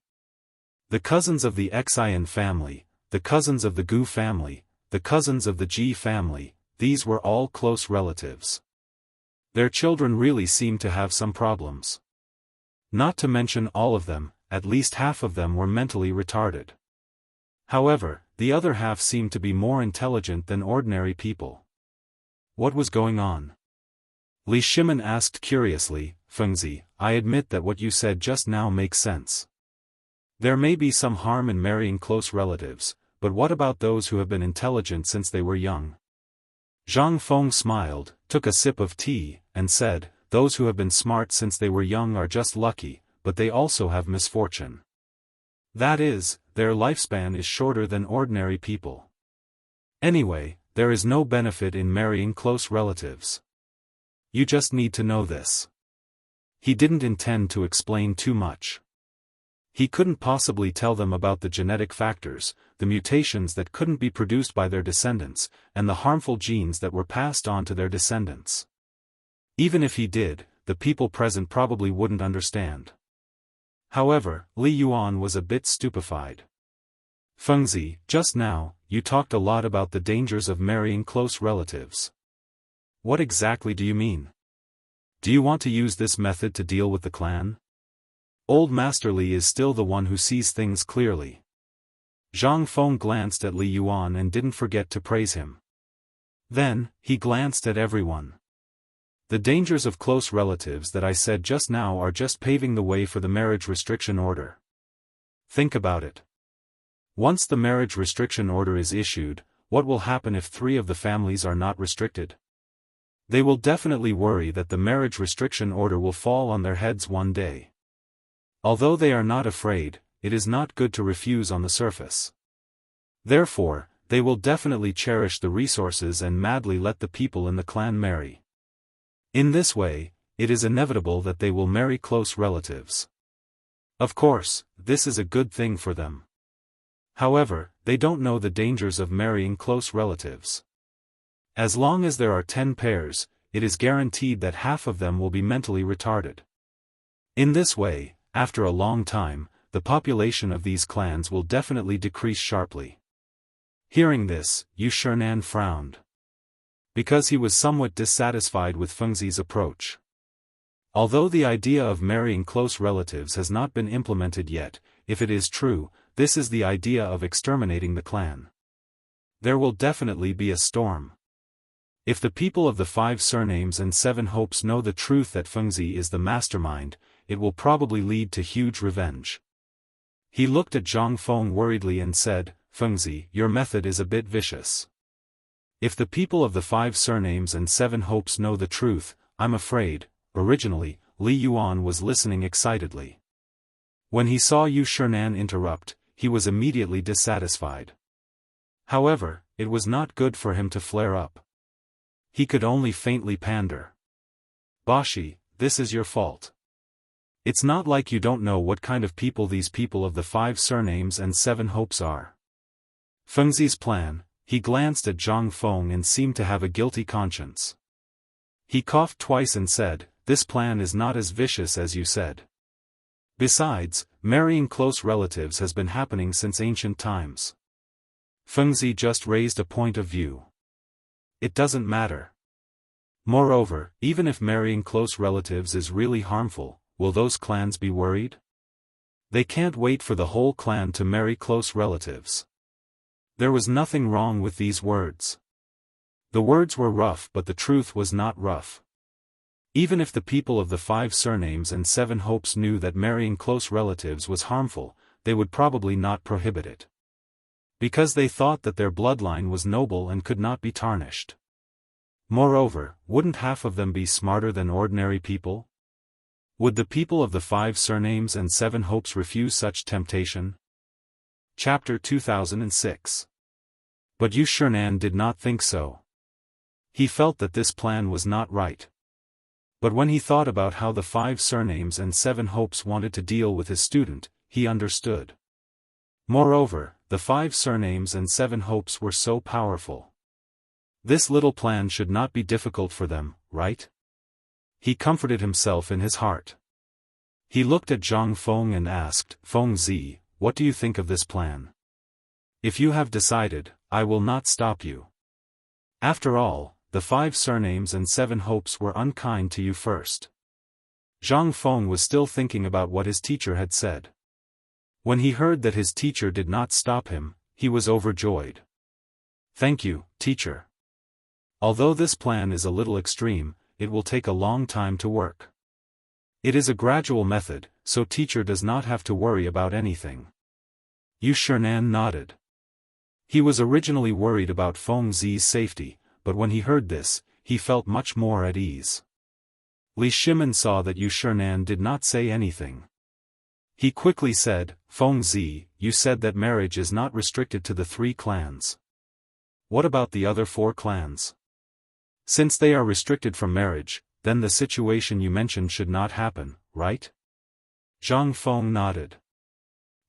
The cousins of the Xian family, the cousins of the Gu family, the cousins of the Ji family, these were all close relatives. Their children really seemed to have some problems. Not to mention all of them, at least half of them were mentally retarded. However, the other half seemed to be more intelligent than ordinary people. What was going on? Li Shimin asked curiously, Fengzi, I admit that what you said just now makes sense. There may be some harm in marrying close relatives, but what about those who have been intelligent since they were young? Zhang Feng smiled, took a sip of tea, and said, those who have been smart since they were young are just lucky, but they also have misfortune. That is, their lifespan is shorter than ordinary people. Anyway, there is no benefit in marrying close relatives. You just need to know this. He didn't intend to explain too much. He couldn't possibly tell them about the genetic factors, the mutations that couldn't be produced by their descendants, and the harmful genes that were passed on to their descendants. Even if he did, the people present probably wouldn't understand. However, Li Yuan was a bit stupefied. Fengzi, just now, you talked a lot about the dangers of marrying close relatives. What exactly do you mean? Do you want to use this method to deal with the clan? Old Master Li is still the one who sees things clearly. Zhang Feng glanced at Li Yuan and didn't forget to praise him. Then, he glanced at everyone. The dangers of close relatives that I said just now are just paving the way for the marriage restriction order. Think about it. Once the marriage restriction order is issued, what will happen if 3 of the families are not restricted? They will definitely worry that the marriage restriction order will fall on their heads one day. Although they are not afraid, it is not good to refuse on the surface. Therefore, they will definitely cherish the resources and madly let the people in the clan marry. In this way, it is inevitable that they will marry close relatives. Of course, this is a good thing for them. However, they don't know the dangers of marrying close relatives. As long as there are 10 pairs, it is guaranteed that half of them will be mentally retarded. In this way, after a long time, the population of these clans will definitely decrease sharply. Hearing this, Yu Shinan frowned. Because he was somewhat dissatisfied with Fengzi's approach. Although the idea of marrying close relatives has not been implemented yet, if it is true, this is the idea of exterminating the clan. There will definitely be a storm. If the people of the 5 surnames and 7 hopes know the truth that Fengzi is the mastermind, it will probably lead to huge revenge. He looked at Zhang Feng worriedly and said, Fengzi, your method is a bit vicious. If the people of the 5 surnames and 7 hopes know the truth, I'm afraid. Originally, Li Yuan was listening excitedly. When he saw Yu Shinan interrupt, he was immediately dissatisfied. However, it was not good for him to flare up. He could only faintly pander. Bashi, this is your fault. It's not like you don't know what kind of people these people of the 5 surnames and 7 hopes are. Fengzi's plan. He glanced at Zhang Feng and seemed to have a guilty conscience. He coughed twice and said, this plan is not as vicious as you said. Besides, marrying close relatives has been happening since ancient times. Fengzi just raised a point of view. It doesn't matter. Moreover, even if marrying close relatives is really harmful, will those clans be worried? They can't wait for the whole clan to marry close relatives. There was nothing wrong with these words. The words were rough, but the truth was not rough. Even if the people of the 5 surnames and 7 hopes knew that marrying close relatives was harmful, they would probably not prohibit it. Because they thought that their bloodline was noble and could not be tarnished. Moreover, wouldn't half of them be smarter than ordinary people? Would the people of the 5 surnames and 7 hopes refuse such temptation? Chapter 2006. But Yu Shinan did not think so. He felt that this plan was not right. But when he thought about how the 5 surnames and 7 hopes wanted to deal with his student, he understood. Moreover, the 5 surnames and 7 hopes were so powerful. This little plan should not be difficult for them, right? He comforted himself in his heart. He looked at Zhang Feng and asked, Fengzi, what do you think of this plan? If you have decided, I will not stop you. After all, the 5 surnames and 7 hopes were unkind to you first. Zhang Feng was still thinking about what his teacher had said. When he heard that his teacher did not stop him, he was overjoyed. Thank you, teacher. Although this plan is a little extreme, it will take a long time to work. It is a gradual method, so teacher does not have to worry about anything. Yu Shinan nodded. He was originally worried about Fengzi's safety, but when he heard this, he felt much more at ease. Li Shimin saw that Yu Shinan did not say anything. He quickly said, Fengzi, you said that marriage is not restricted to the 3 clans. What about the other 4 clans? Since they are restricted from marriage, then the situation you mentioned should not happen, right? Zhang Feng nodded.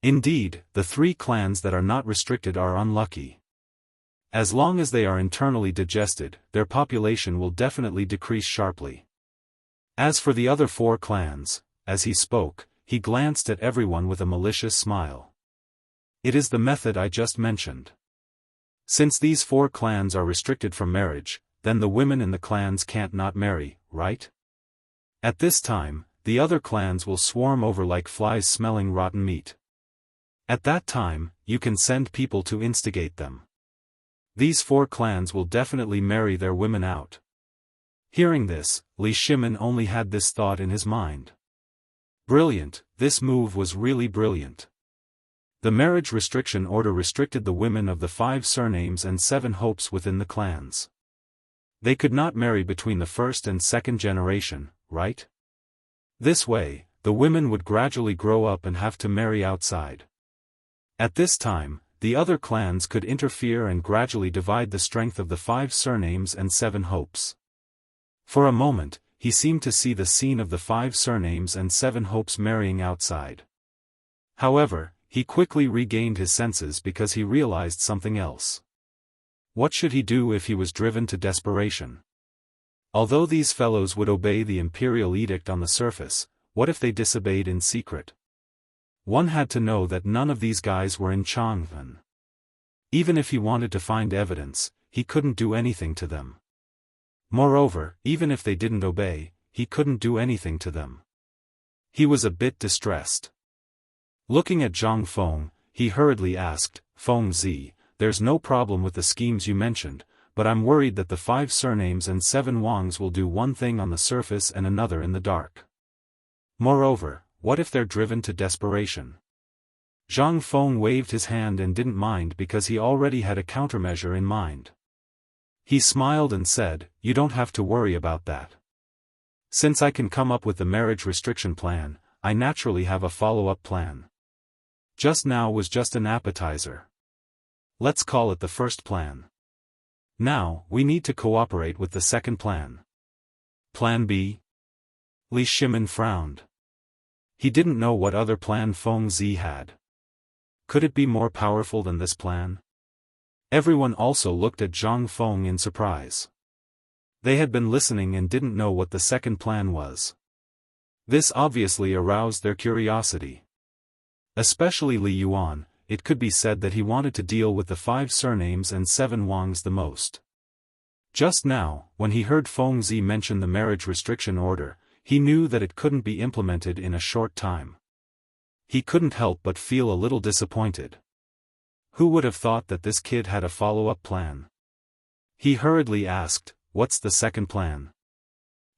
Indeed, the 3 clans that are not restricted are unlucky. As long as they are internally digested, their population will definitely decrease sharply. As for the other 4 clans, as he spoke, he glanced at everyone with a malicious smile. It is the method I just mentioned. Since these 4 clans are restricted from marriage, then the women in the clans can't not marry, right? At this time, the other clans will swarm over like flies smelling rotten meat. At that time, you can send people to instigate them. These 4 clans will definitely marry their women out. Hearing this, Li Shimin only had this thought in his mind. Brilliant, this move was really brilliant. The marriage restriction order restricted the women of the 5 surnames and 7 hopes within the clans. They could not marry between the first and second generation, right? This way, the women would gradually grow up and have to marry outside. At this time, the other clans could interfere and gradually divide the strength of the 5 surnames and 7 hopes. For a moment, he seemed to see the scene of the 5 surnames and 7 hopes marrying outside. However, he quickly regained his senses because he realized something else. What should he do if he was driven to desperation? Although these fellows would obey the imperial edict on the surface, what if they disobeyed in secret? One had to know that none of these guys were in Jianghu. Even if he wanted to find evidence, he couldn't do anything to them. Moreover, even if they didn't obey, he couldn't do anything to them. He was a bit distressed. Looking at Zhang Feng, he hurriedly asked, "Feng Zi, there's no problem with the schemes you mentioned, but I'm worried that the 5 surnames and 7 Wangs will do one thing on the surface and another in the dark. Moreover, what if they're driven to desperation?" Zhang Feng waved his hand and didn't mind because he already had a countermeasure in mind. He smiled and said, "You don't have to worry about that. Since I can come up with the marriage restriction plan, I naturally have a follow-up plan. Just now was just an appetizer. Let's call it the first plan. Now, we need to cooperate with the second plan." Plan B? Li Shimin frowned. He didn't know what other plan Feng Zi had. Could it be more powerful than this plan? Everyone also looked at Zhang Feng in surprise. They had been listening and didn't know what the second plan was. This obviously aroused their curiosity. Especially Li Yuan, it could be said that he wanted to deal with the 5 surnames and 7 Wangs the most. Just now, when he heard Feng Zi mention the marriage restriction order, he knew that it couldn't be implemented in a short time. He couldn't help but feel a little disappointed. Who would have thought that this kid had a follow-up plan? He hurriedly asked, "What's the second plan?"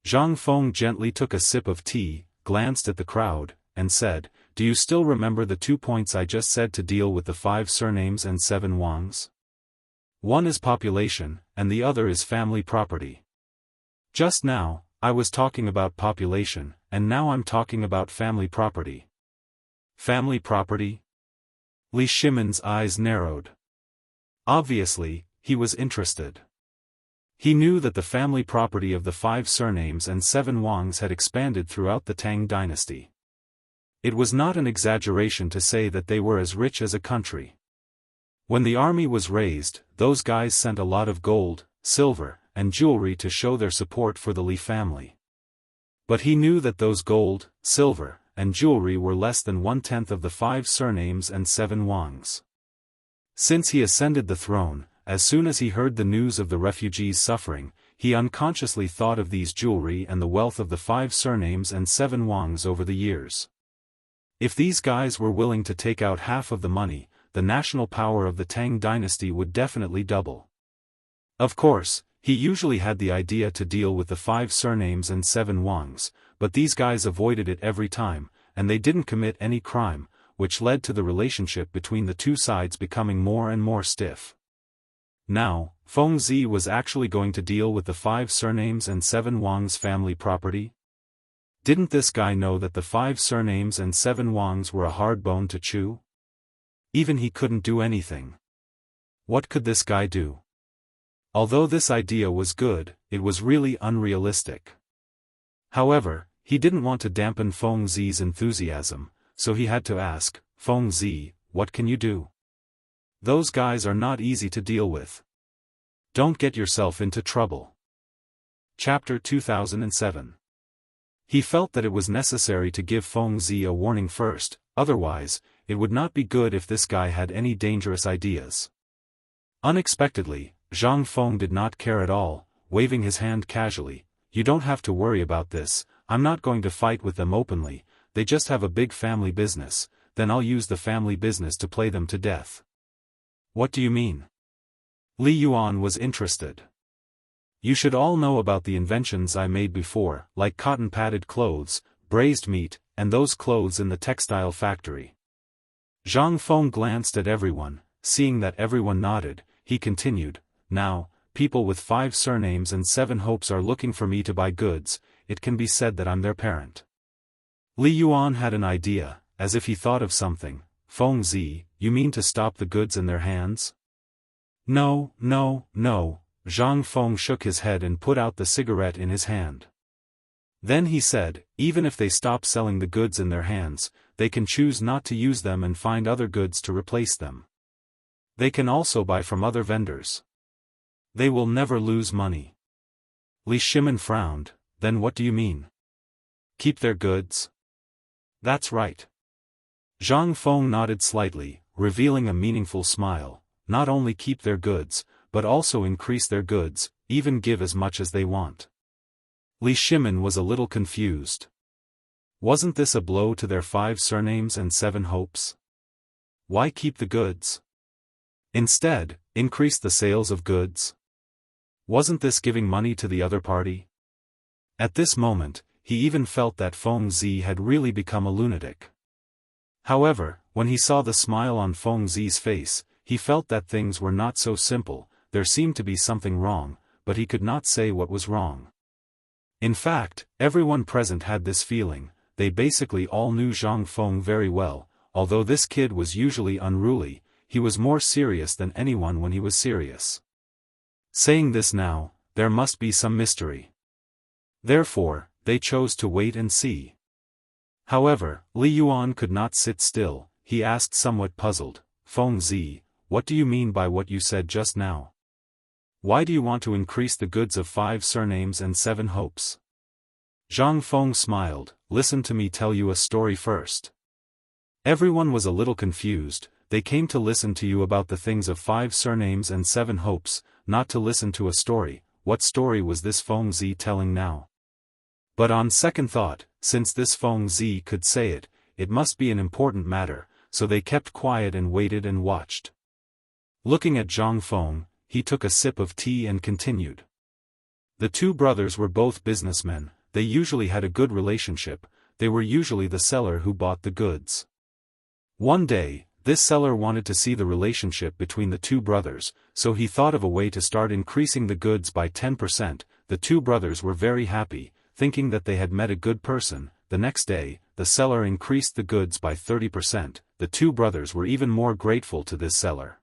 Zhang Feng gently took a sip of tea, glanced at the crowd, and said, "Do you still remember the 2 points I just said to deal with the 5 surnames and 7 Wangs? One is population, and the other is family property. Just now, I was talking about population, and now I'm talking about family property." Family property? Li Shimin's eyes narrowed. Obviously, he was interested. He knew that the family property of the 5 surnames and 7 Wangs had expanded throughout the Tang dynasty. It was not an exaggeration to say that they were as rich as a country. When the army was raised, those guys sent a lot of gold, silver, and jewelry to show their support for the Li family. But he knew that those gold, silver, and jewelry were less than 1/10 of the 5 surnames and 7 Wangs. Since he ascended the throne, as soon as he heard the news of the refugees' suffering, he unconsciously thought of these jewelry and the wealth of the 5 surnames and 7 Wangs over the years. If these guys were willing to take out half of the money, the national power of the Tang dynasty would definitely double. Of course, he usually had the idea to deal with the 5 surnames and 7 Wangs, but these guys avoided it every time, and they didn't commit any crime, which led to the relationship between the two sides becoming more and more stiff. Now, Feng Zi was actually going to deal with the 5 surnames and 7 Wangs family property? Didn't this guy know that the 5 surnames and 7 Wangs were a hard bone to chew? Even he couldn't do anything. What could this guy do? Although this idea was good, it was really unrealistic. However, he didn't want to dampen Feng Zi's enthusiasm, so he had to ask, "Feng Zi, what can you do? Those guys are not easy to deal with. Don't get yourself into trouble." Chapter 2007. He felt that it was necessary to give Feng Zi a warning first, otherwise, it would not be good if this guy had any dangerous ideas. Unexpectedly, Zhang Feng did not care at all, waving his hand casually. You don't have to worry about this, I'm not going to fight with them openly, they just have a big family business, then I'll use the family business to play them to death. What do you mean? Li Yuan was interested. You should all know about the inventions I made before, like cotton-padded clothes, braised meat, and those clothes in the textile factory. Zhang Feng glanced at everyone, seeing that everyone nodded, he continued, now, people with 5 surnames and 7 hopes are looking for me to buy goods, it can be said that I'm their parent. Li Yuan had an idea, as if he thought of something. Feng Zi, you mean to stop the goods in their hands? No, no, no, Zhang Feng shook his head and put out the cigarette in his hand. Then he said, even if they stop selling the goods in their hands, they can choose not to use them and find other goods to replace them. They can also buy from other vendors. They will never lose money. Li Shimin frowned, then what do you mean? Keep their goods? That's right. Zhang Feng nodded slightly, revealing a meaningful smile, not only keep their goods, but also increase their goods, even give as much as they want. Li Shimin was a little confused. Wasn't this a blow to their 5 surnames and 7 hopes? Why keep the goods? Instead, increase the sales of goods? Wasn't this giving money to the other party? At this moment, he even felt that Feng Zi had really become a lunatic. However, when he saw the smile on Feng Zi's face, he felt that things were not so simple, there seemed to be something wrong, but he could not say what was wrong. In fact, everyone present had this feeling, they basically all knew Zhang Feng very well, although this kid was usually unruly, he was more serious than anyone when he was serious. Saying this now, there must be some mystery. Therefore, they chose to wait and see. However, Li Yuan could not sit still, he asked somewhat puzzled, Feng Zi, what do you mean by what you said just now? Why do you want to increase the goods of 5 surnames and 7 hopes? Zhang Feng smiled, listen to me tell you a story first. Everyone was a little confused, they came to listen to you about the things of 5 surnames and 7 hopes, not to listen to a story. What story was this Feng Zi telling now? But on second thought, since this Feng Zi could say it, it must be an important matter, so they kept quiet and waited and watched. Looking at Zhang Feng, he took a sip of tea and continued. The 2 brothers were both businessmen, they usually had a good relationship, they were usually the seller who bought the goods. One day, this seller wanted to see the relationship between the 2 brothers, so he thought of a way to start increasing the goods by 10%, the 2 brothers were very happy, thinking that they had met a good person. The next day, the seller increased the goods by 30%, the 2 brothers were even more grateful to this seller.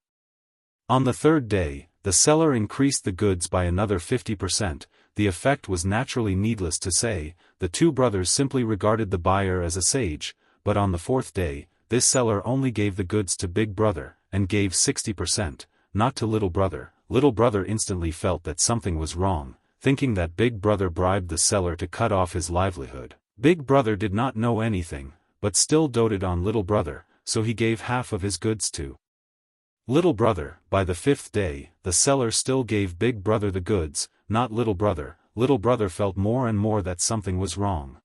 On the 3rd day, the seller increased the goods by another 50%, the effect was naturally needless to say, the 2 brothers simply regarded the buyer as a sage, but on the 4th day, this seller only gave the goods to Big Brother, and gave 60%, not to Little Brother. Little Brother instantly felt that something was wrong, thinking that Big Brother bribed the seller to cut off his livelihood. Big Brother did not know anything, but still doted on Little Brother, so he gave half of his goods to Little Brother. By the 5th day, the seller still gave Big Brother the goods, not Little Brother. Little Brother felt more and more that something was wrong.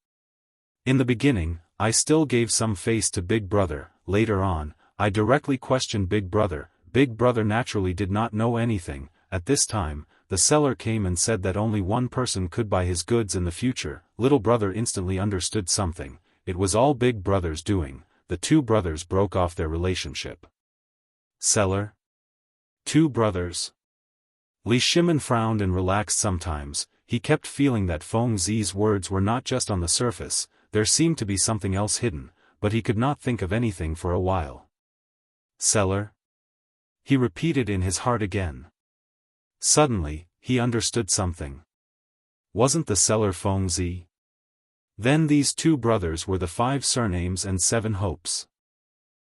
In the beginning, I still gave some face to Big Brother, later on, I directly questioned Big Brother. Big Brother naturally did not know anything. At this time, the seller came and said that only one person could buy his goods in the future. Little Brother instantly understood something, it was all Big Brother's doing, the 2 brothers broke off their relationship. Seller? 2 brothers? Li Shimin frowned and relaxed sometimes, he kept feeling that Feng Zi's words were not just on the surface, there seemed to be something else hidden, but he could not think of anything for a while. Seller? He repeated in his heart again. Suddenly, he understood something. Wasn't the seller Feng Zi? Then these 2 brothers were the 5 surnames and 7 hopes.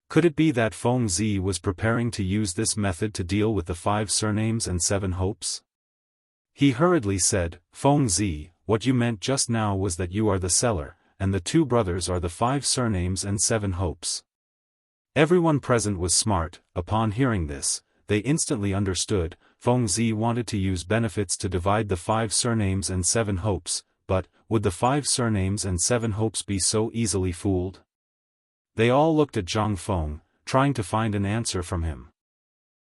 Could it be that Feng Zi was preparing to use this method to deal with the 5 surnames and 7 hopes? He hurriedly said, Feng Zi, what you meant just now was that you are the seller, and the two brothers are the 5 surnames and 7 hopes. Everyone present was smart. Upon hearing this, they instantly understood. Feng Zi wanted to use benefits to divide the 5 surnames and 7 hopes, but, would the 5 surnames and 7 hopes be so easily fooled? They all looked at Zhang Feng, trying to find an answer from him.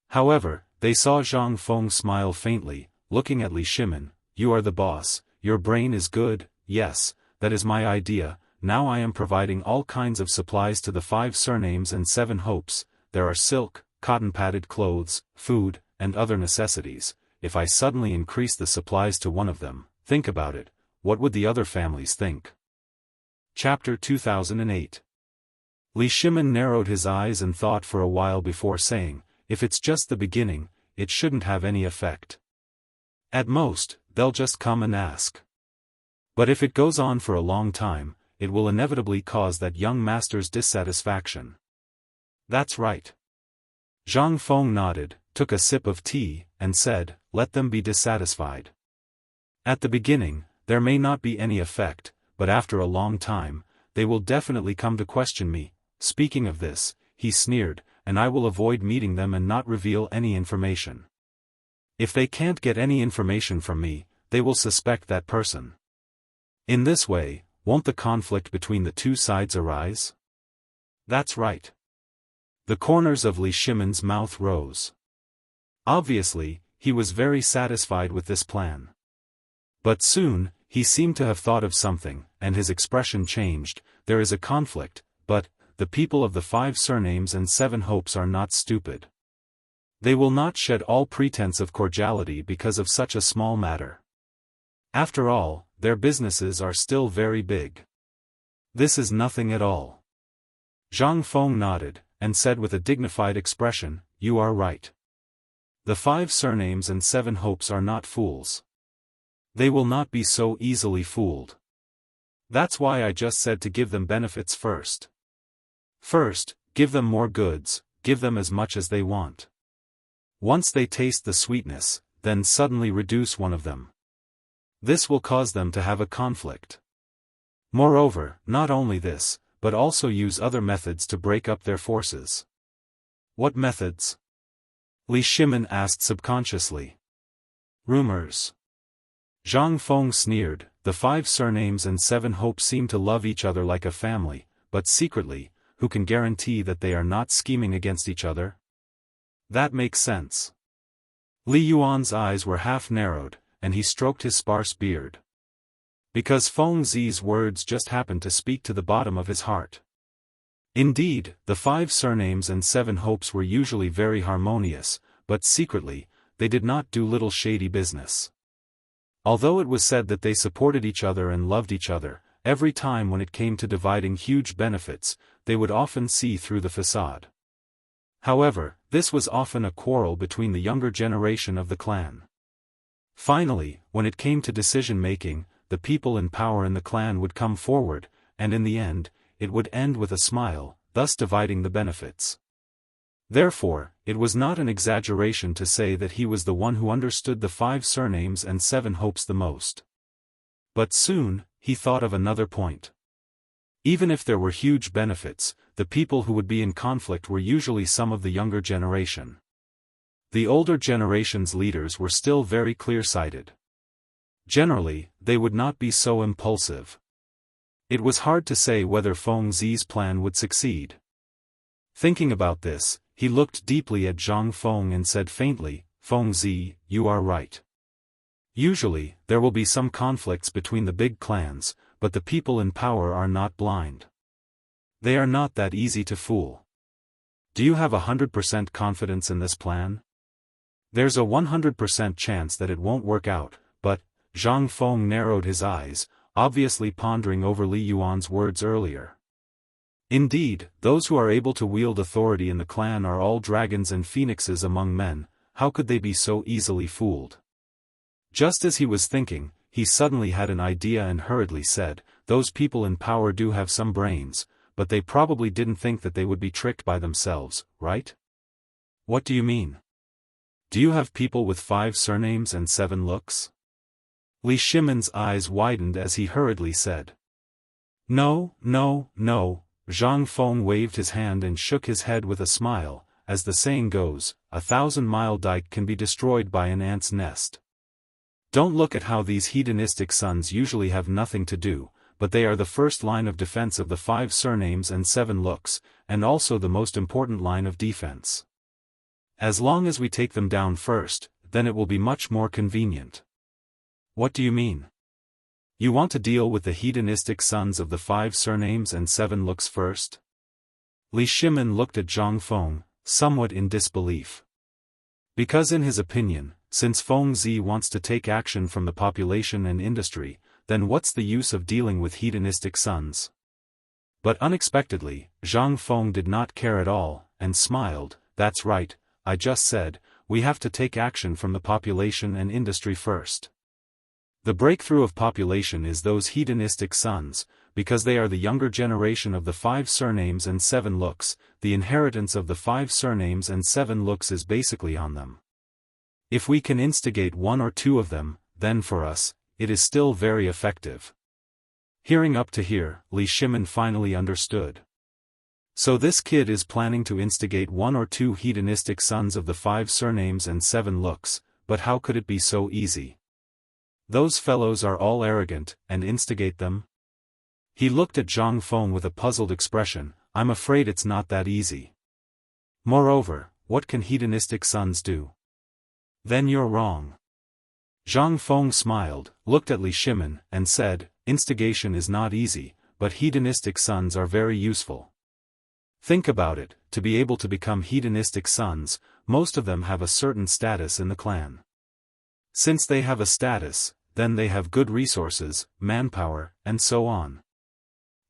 However, they saw Zhang Feng smile faintly, looking at Li Shimin. You are the boss, your brain is good. Yes, that is my idea. Now I am providing all kinds of supplies to the 5 surnames and 7 hopes. There are silk, cotton-padded clothes, food, and other necessities. If I suddenly increase the supplies to one of them, think about it, what would the other families think? Chapter 2008. Li Shimin narrowed his eyes and thought for a while before saying, if it's just the beginning, it shouldn't have any effect. At most, they'll just come and ask. But if it goes on for a long time, it will inevitably cause that young master's dissatisfaction. That's right. Zhang Feng nodded, took a sip of tea, and said, let them be dissatisfied. At the beginning, there may not be any effect, but after a long time, they will definitely come to question me. Speaking of this, he sneered, and I will avoid meeting them and not reveal any information. If they can't get any information from me, they will suspect that person. In this way, won't the conflict between the two sides arise? That's right. The corners of Li Shimin's mouth rose. Obviously, he was very satisfied with this plan. But soon, he seemed to have thought of something, and his expression changed. There is a conflict, but the people of the 5 surnames and 7 hopes are not stupid. They will not shed all pretense of cordiality because of such a small matter. After all, their businesses are still very big. This is nothing at all. Zhang Feng nodded, and said with a dignified expression, you are right. The 5 surnames and 7 hopes are not fools. They will not be so easily fooled. That's why I just said to give them benefits first. First, give them more goods, give them as much as they want. Once they taste the sweetness, then suddenly reduce one of them. This will cause them to have a conflict. Moreover, not only this, but also use other methods to break up their forces. What methods? Li Shimin asked subconsciously. Rumors. Zhang Feng sneered. The 5 surnames and 7 hopes seem to love each other like a family, but secretly, who can guarantee that they are not scheming against each other? That makes sense. Li Yuan's eyes were half narrowed, and he stroked his sparse beard. Because Feng Zi's words just happened to speak to the bottom of his heart. Indeed, the 5 surnames and 7 hopes were usually very harmonious, but secretly, they did not do little shady business. Although it was said that they supported each other and loved each other, every time when it came to dividing huge benefits, they would often see through the facade. However, this was often a quarrel between the younger generation of the clan. Finally, when it came to decision-making, the people in power in the clan would come forward, and in the end, it would end with a smile, thus dividing the benefits. Therefore, it was not an exaggeration to say that he was the one who understood the 5 surnames and 7 hopes the most. But soon, he thought of another point. Even if there were huge benefits, the people who would be in conflict were usually some of the younger generation. The older generation's leaders were still very clear-sighted. Generally, they would not be so impulsive. It was hard to say whether Feng Zi's plan would succeed. Thinking about this, he looked deeply at Zhang Feng and said faintly, Feng Zi, you are right. Usually, there will be some conflicts between the big clans, but the people in power are not blind. They are not that easy to fool. Do you have 100% confidence in this plan? There's a 100% chance that it won't work out, but, Zhang Feng narrowed his eyes, obviously pondering over Li Yuan's words earlier. Indeed, those who are able to wield authority in the clan are all dragons and phoenixes among men. How could they be so easily fooled? Just as he was thinking, he suddenly had an idea and hurriedly said, those people in power do have some brains, but they probably didn't think that they would be tricked by themselves, right? What do you mean? Do you have people with 5 surnames and 7 looks? Li Shimon's eyes widened as he hurriedly said. No, no, no. Zhang Feng waved his hand and shook his head with a smile. As the saying goes, 1,000-mile dike can be destroyed by an ant's nest. Don't look at how these hedonistic sons usually have nothing to do, but they are the first line of defense of the 5 surnames and 7 looks, and also the most important line of defense. As long as we take them down first, then it will be much more convenient. What do you mean? You want to deal with the hedonistic sons of the 5 surnames and 7 looks first? Li Shimon looked at Zhang Feng, somewhat in disbelief. Because in his opinion, since Feng Zi wants to take action from the population and industry, then what's the use of dealing with hedonistic sons? But unexpectedly, Zhang Feng did not care at all, and smiled. That's right, I just said, we have to take action from the population and industry first. The breakthrough of population is those hedonistic sons, because they are the younger generation of the 5 surnames and 7 looks. The inheritance of the 5 surnames and 7 looks is basically on them. If we can instigate 1 or 2 of them, then for us, it is still very effective. Hearing up to here, Li Shimon finally understood. So this kid is planning to instigate 1 or 2 hedonistic sons of the 5 surnames and 7 looks, but how could it be so easy? Those fellows are all arrogant, and instigate them? He looked at Zhang Feng with a puzzled expression. I'm afraid it's not that easy. Moreover, what can hedonistic sons do? Then you're wrong. Zhang Feng smiled, looked at Li Shimon, and said, instigation is not easy, but hedonistic sons are very useful. Think about it, to be able to become hedonistic sons, most of them have a certain status in the clan. Since they have a status, then they have good resources, manpower, and so on.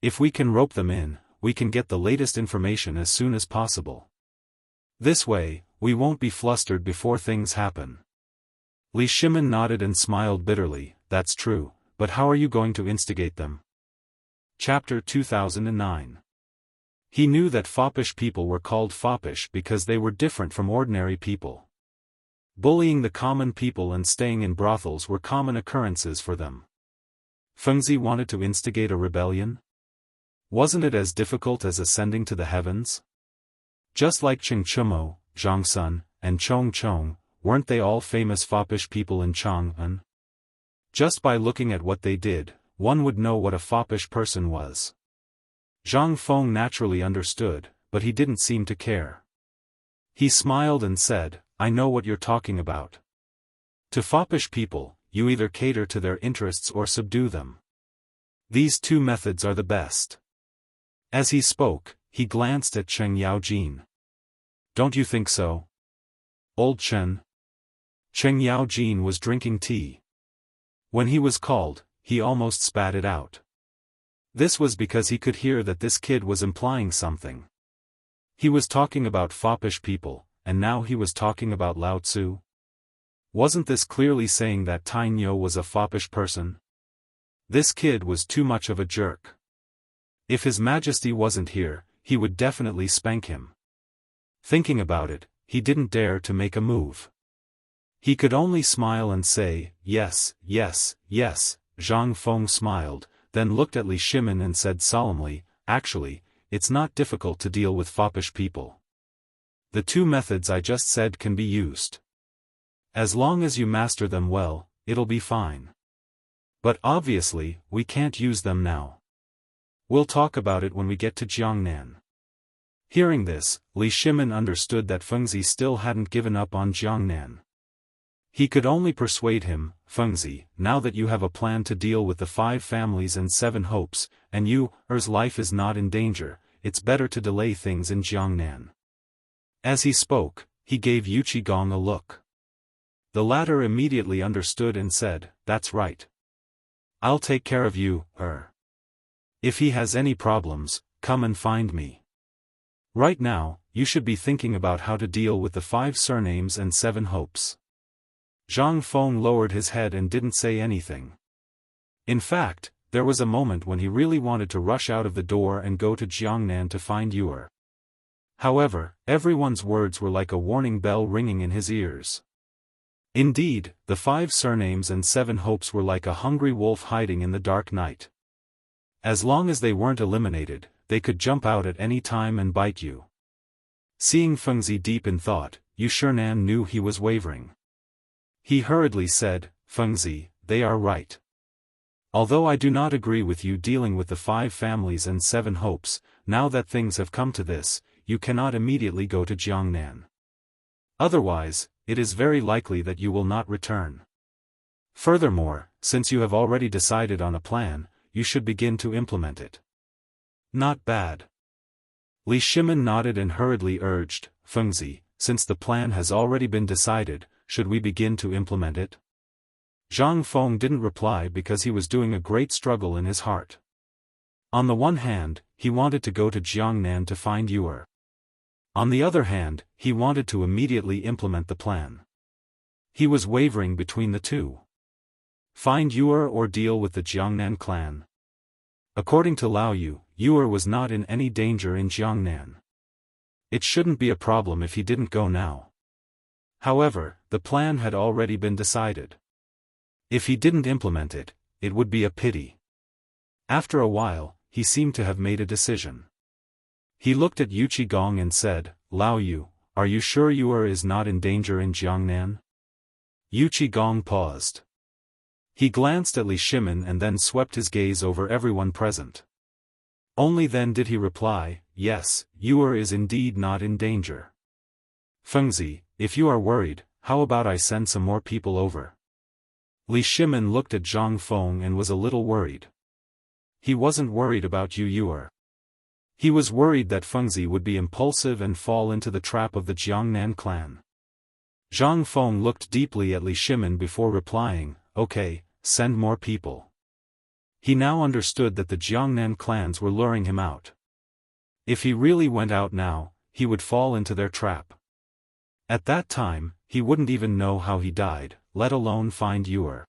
If we can rope them in, we can get the latest information as soon as possible. This way, we won't be flustered before things happen. Li Shimon nodded and smiled bitterly. That's true, but how are you going to instigate them? Chapter 2009. He knew that foppish people were called foppish because they were different from ordinary people. Bullying the common people and staying in brothels were common occurrences for them. Fengzi wanted to instigate a rebellion? Wasn't it as difficult as ascending to the heavens? Just like Cheng Chumo, Zhang Sun, and Chong Chong, weren't they all famous foppish people in Chang'an? Just by looking at what they did, one would know what a foppish person was. Zhang Feng naturally understood, but he didn't seem to care. He smiled and said, I know what you're talking about. To foppish people, you either cater to their interests or subdue them. These 2 methods are the best. As he spoke, he glanced at Cheng Yaojin. Don't you think so? Old Chen? Cheng Yaojin was drinking tea. When he was called, he almost spat it out. This was because he could hear that this kid was implying something. He was talking about foppish people, and now he was talking about Lao Tzu. Wasn't this clearly saying that Tainyo was a foppish person? This kid was too much of a jerk. If His Majesty wasn't here, he would definitely spank him. Thinking about it, he didn't dare to make a move. He could only smile and say, yes, yes, yes. Zhang Feng smiled, then looked at Li Shimon and said solemnly, actually, it's not difficult to deal with foppish people. The 2 methods I just said can be used. As long as you master them well, it'll be fine. But obviously, we can't use them now. We'll talk about it when we get to Jiangnan. Hearing this, Li Shimon understood that Fengzi still hadn't given up on Jiangnan. He could only persuade him, Fengzi, now that you have a plan to deal with the 5 families and 7 hopes, and yours life is not in danger, it's better to delay things in Jiangnan. As he spoke, he gave Yu Qigong a look. The latter immediately understood and said, that's right. I'll take care of you, If he has any problems, come and find me. Right now, you should be thinking about how to deal with the 5 surnames and 7 hopes. Zhang Feng lowered his head and didn't say anything. In fact, there was a moment when he really wanted to rush out of the door and go to Jiangnan to find Yuer. However, everyone's words were like a warning bell ringing in his ears. Indeed, the 5 surnames and 7 hopes were like a hungry wolf hiding in the dark night. As long as they weren't eliminated, they could jump out at any time and bite you. Seeing Fengzi deep in thought, Yu Shinan knew he was wavering. He hurriedly said, Fengzi, they are right. Although I do not agree with you dealing with the 5 families and 7 hopes, now that things have come to this, you cannot immediately go to Jiangnan. Otherwise, it is very likely that you will not return. Furthermore, since you have already decided on a plan, you should begin to implement it. Not bad. Li Shimin nodded and hurriedly urged, Fengzi, since the plan has already been decided, should we begin to implement it? Zhang Feng didn't reply because he was doing a great struggle in his heart. On the one hand, he wanted to go to Jiangnan to find Yuer. On the other hand, he wanted to immediately implement the plan. He was wavering between the two. Find Yuer or deal with the Jiangnan clan. According to Lao Yu, Yuer was not in any danger in Jiangnan. It shouldn't be a problem if he didn't go now. However, the plan had already been decided. If he didn't implement it, it would be a pity. After a while, he seemed to have made a decision. He looked at Yu Qigong and said, Lao Yu, are you sure Yuer is not in danger in Jiangnan? Yu Qigong paused. He glanced at Li Shimin and then swept his gaze over everyone present. Only then did he reply, yes, Yuer is indeed not in danger. Fengzi, if you are worried, how about I send some more people over? Li Shimin looked at Zhang Feng and was a little worried. He wasn't worried about Yuer. He was worried that Fengzi would be impulsive and fall into the trap of the Jiangnan clan. Zhang Feng looked deeply at Li Shimin before replying, okay, send more people. He now understood that the Jiangnan clans were luring him out. If he really went out now, he would fall into their trap. At that time, he wouldn't even know how he died, let alone find Yuer.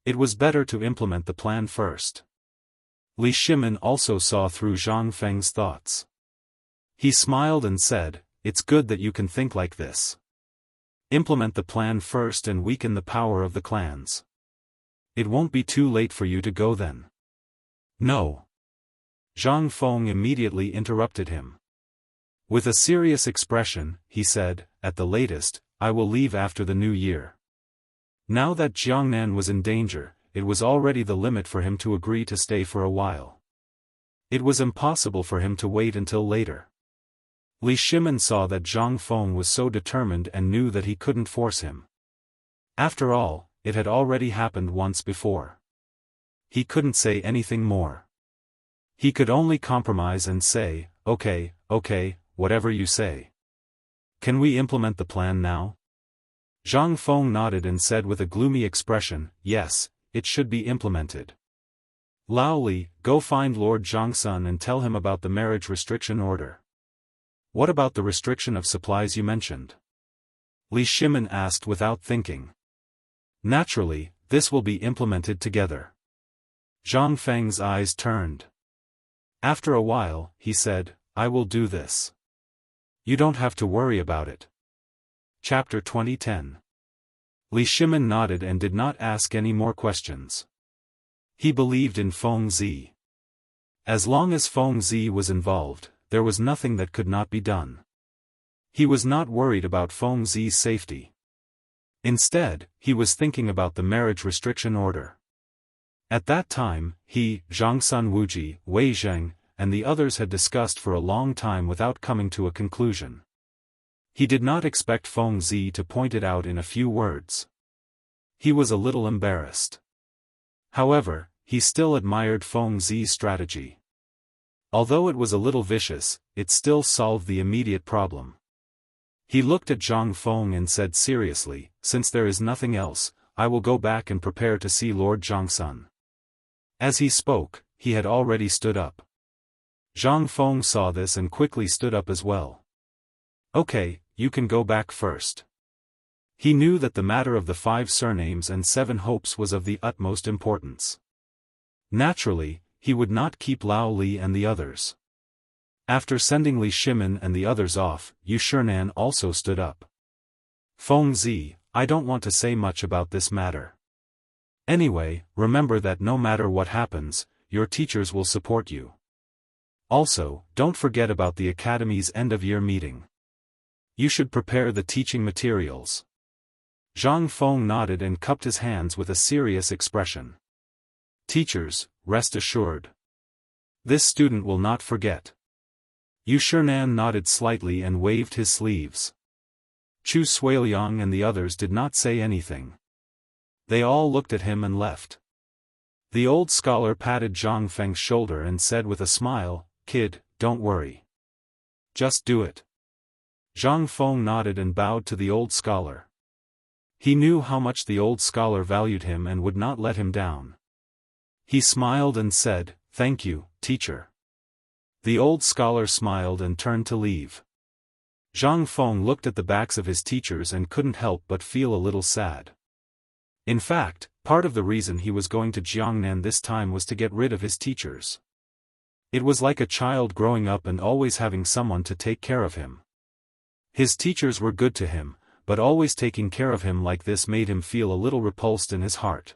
It was better to implement the plan first. Li Shimin also saw through Zhang Feng's thoughts. He smiled and said, it's good that you can think like this. Implement the plan first and weaken the power of the clans. It won't be too late for you to go then. No. Zhang Feng immediately interrupted him. With a serious expression, he said, at the latest, I will leave after the new year. Now that Jiangnan was in danger, it was already the limit for him to agree to stay for a while. It was impossible for him to wait until later. Li Shimin saw that Zhang Feng was so determined and knew that he couldn't force him. After all, it had already happened once before. He couldn't say anything more. He could only compromise and say, okay, whatever you say. Can we implement the plan now? Zhang Feng nodded and said with a gloomy expression, yes, it should be implemented. Lao Li, go find Lord Zhangsun and tell him about the marriage restriction order. What about the restriction of supplies you mentioned? Li Shimin asked without thinking. Naturally, this will be implemented together. Zhang Feng's eyes turned. After a while, he said, I will do this. You don't have to worry about it. Chapter 2010. Li Shimin nodded and did not ask any more questions. He believed in Fengzi. As long as Fengzi was involved, there was nothing that could not be done. He was not worried about Fengzi's safety. Instead, he was thinking about the marriage restriction order. At that time, he, Zhangsun Wuji, Wei Zheng, and the others had discussed for a long time without coming to a conclusion. He did not expect Fengzi to point it out in a few words. He was a little embarrassed. However, he still admired Fengzi's strategy. Although it was a little vicious, it still solved the immediate problem. He looked at Zhang Feng and said seriously, since there is nothing else, I will go back and prepare to see Lord Zhangsun. As he spoke, he had already stood up. Zhang Feng saw this and quickly stood up as well. Okay, you can go back first. He knew that the matter of the 5 surnames and 7 hopes was of the utmost importance. Naturally, he would not keep Lao Li and the others. After sending Li Shimin and the others off, Yu Shinan also stood up. Fengzi, I don't want to say much about this matter. Anyway, remember that no matter what happens, your teachers will support you. Also, don't forget about the Academy's end-of-year meeting. You should prepare the teaching materials. Zhang Feng nodded and cupped his hands with a serious expression. Teachers, rest assured. This student will not forget. Yu Shinan nodded slightly and waved his sleeves. Chu Suiliang and the others did not say anything. They all looked at him and left. The old scholar patted Zhang Feng's shoulder and said with a smile, "Kid, don't worry. Just do it." Zhang Feng nodded and bowed to the old scholar. He knew how much the old scholar valued him and would not let him down. He smiled and said, "Thank you, teacher." The old scholar smiled and turned to leave. Zhang Feng looked at the backs of his teachers and couldn't help but feel a little sad. In fact, part of the reason he was going to Jiangnan this time was to get rid of his teachers. It was like a child growing up and always having someone to take care of him. His teachers were good to him, but always taking care of him like this made him feel a little repulsed in his heart.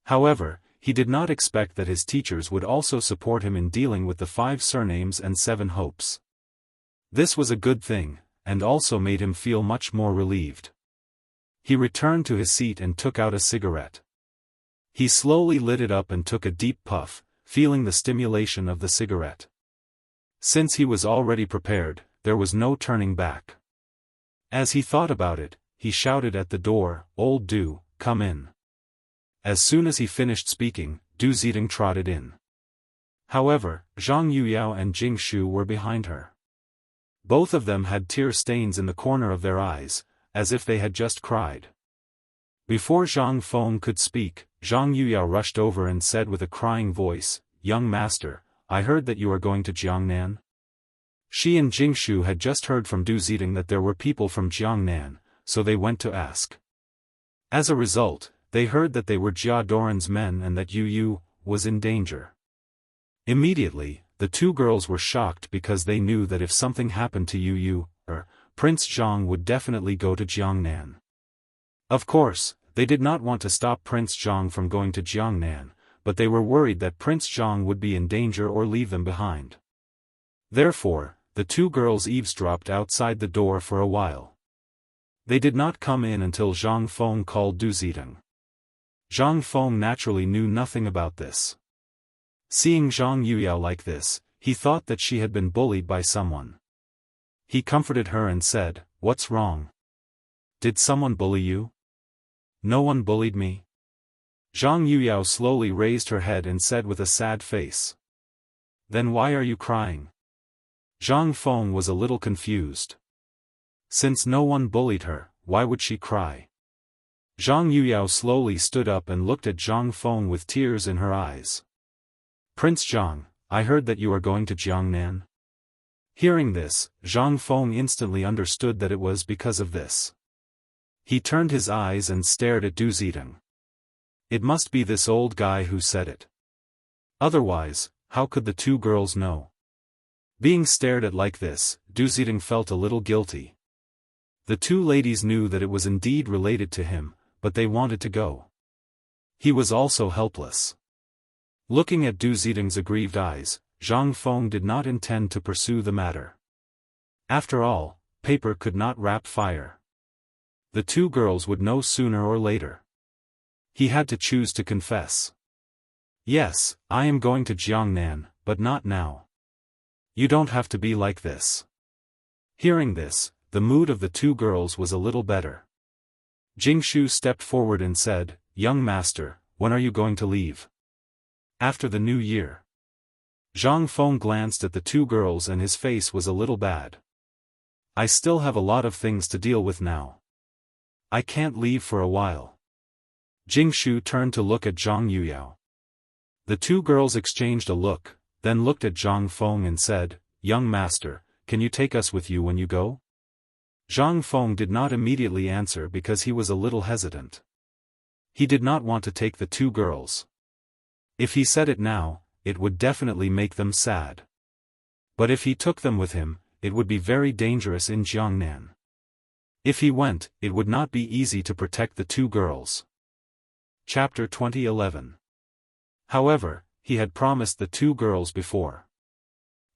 However, he did not expect that his teachers would also support him in dealing with the 5 surnames and 7 hopes. This was a good thing, and also made him feel much more relieved. He returned to his seat and took out a cigarette. He slowly lit it up and took a deep puff, feeling the stimulation of the cigarette. Since he was already prepared, there was no turning back. As he thought about it, he shouted at the door, "Old Du, come in." As soon as he finished speaking, Du Zidong trotted in. However, Zhang Yuyao and Jing Shu were behind her. Both of them had tear stains in the corner of their eyes, as if they had just cried. Before Zhang Feng could speak, Zhang Yuyao rushed over and said with a crying voice, "Young master, I heard that you are going to Jiangnan." She and Jing Shu had just heard from Du Zidong that there were people from Jiangnan, so they went to ask. As a result, they heard that they were Jia Doran's men and that Yu Yu was in danger. Immediately, the 2 girls were shocked because they knew that if something happened to Yu Yu, Prince Zhang would definitely go to Jiangnan. Of course, they did not want to stop Prince Zhang from going to Jiangnan, but they were worried that Prince Zhang would be in danger or leave them behind. Therefore, the 2 girls eavesdropped outside the door for a while. They did not come in until Zhang Feng called Du Zidong. Zhang Feng naturally knew nothing about this. Seeing Zhang Yuyao like this, he thought that she had been bullied by someone. He comforted her and said, "What's wrong? Did someone bully you?" "No one bullied me." Zhang Yuyao slowly raised her head and said with a sad face. "Then why are you crying?" Zhang Feng was a little confused. Since no one bullied her, why would she cry? Zhang Yuyao slowly stood up and looked at Zhang Feng with tears in her eyes. "Prince Zhang, I heard that you are going to Jiangnan." Hearing this, Zhang Feng instantly understood that it was because of this. He turned his eyes and stared at Du Zidong. It must be this old guy who said it. Otherwise, how could the 2 girls know? Being stared at like this, Du Zidong felt a little guilty. The 2 ladies knew that it was indeed related to him, but they wanted to go. He was also helpless. Looking at Du Zidong's aggrieved eyes, Zhang Feng did not intend to pursue the matter. After all, paper could not wrap fire. The 2 girls would know sooner or later. He had to choose to confess. "Yes, I am going to Jiangnan, but not now. You don't have to be like this." Hearing this, the mood of the 2 girls was a little better. Jing Shu stepped forward and said, "Young master, when are you going to leave?" "After the new year." Zhang Feng glanced at the 2 girls and his face was a little bad. "I still have a lot of things to deal with now. I can't leave for a while." Jing Shu turned to look at Zhang Yuyao. The 2 girls exchanged a look, then looked at Zhang Feng and said, "Young master, can you take us with you when you go?" Zhang Feng did not immediately answer because he was a little hesitant. He did not want to take the 2 girls. If he said it now, it would definitely make them sad. But if he took them with him, it would be very dangerous in Jiangnan. If he went, it would not be easy to protect the two girls. Chapter 2011. However, he had promised the two girls before.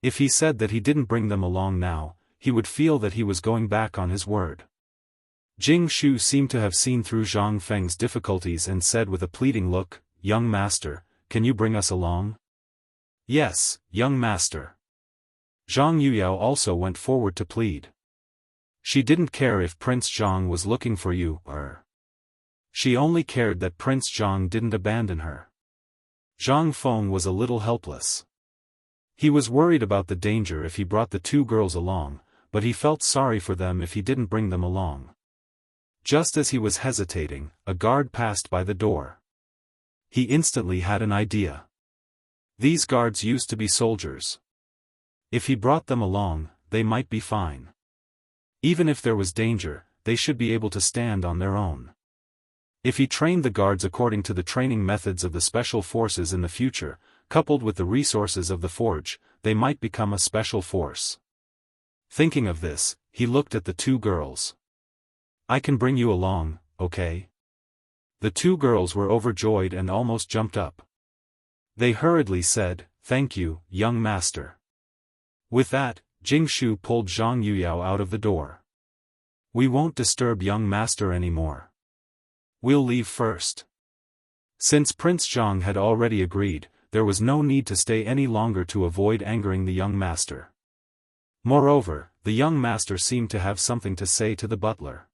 If he said that he didn't bring them along now, he would feel that he was going back on his word. Jianghu seemed to have seen through Zhang Feng's difficulties and said with a pleading look, "Young master, can you bring us along?" "Yes, young master." Zhang Yuyao also went forward to plead. She didn't care if Prince Zhang was looking for you, she only cared that Prince Zhang didn't abandon her. Zhang Feng was a little helpless. He was worried about the danger if he brought the two girls along, but he felt sorry for them if he didn't bring them along. Just as he was hesitating, a guard passed by the door. He instantly had an idea. These guards used to be soldiers. If he brought them along, they might be fine. Even if there was danger, they should be able to stand on their own. If he trained the guards according to the training methods of the special forces in the future, coupled with the resources of the forge, they might become a special force. Thinking of this, he looked at the two girls. "I can bring you along, okay?" The two girls were overjoyed and almost jumped up. They hurriedly said, "Thank you, young master." With that, Jingshu pulled Zhang Yuyao out of the door. "We won't disturb young master anymore. We'll leave first." Since Prince Zhang had already agreed, there was no need to stay any longer to avoid angering the young master. Moreover, the young master seemed to have something to say to the butler.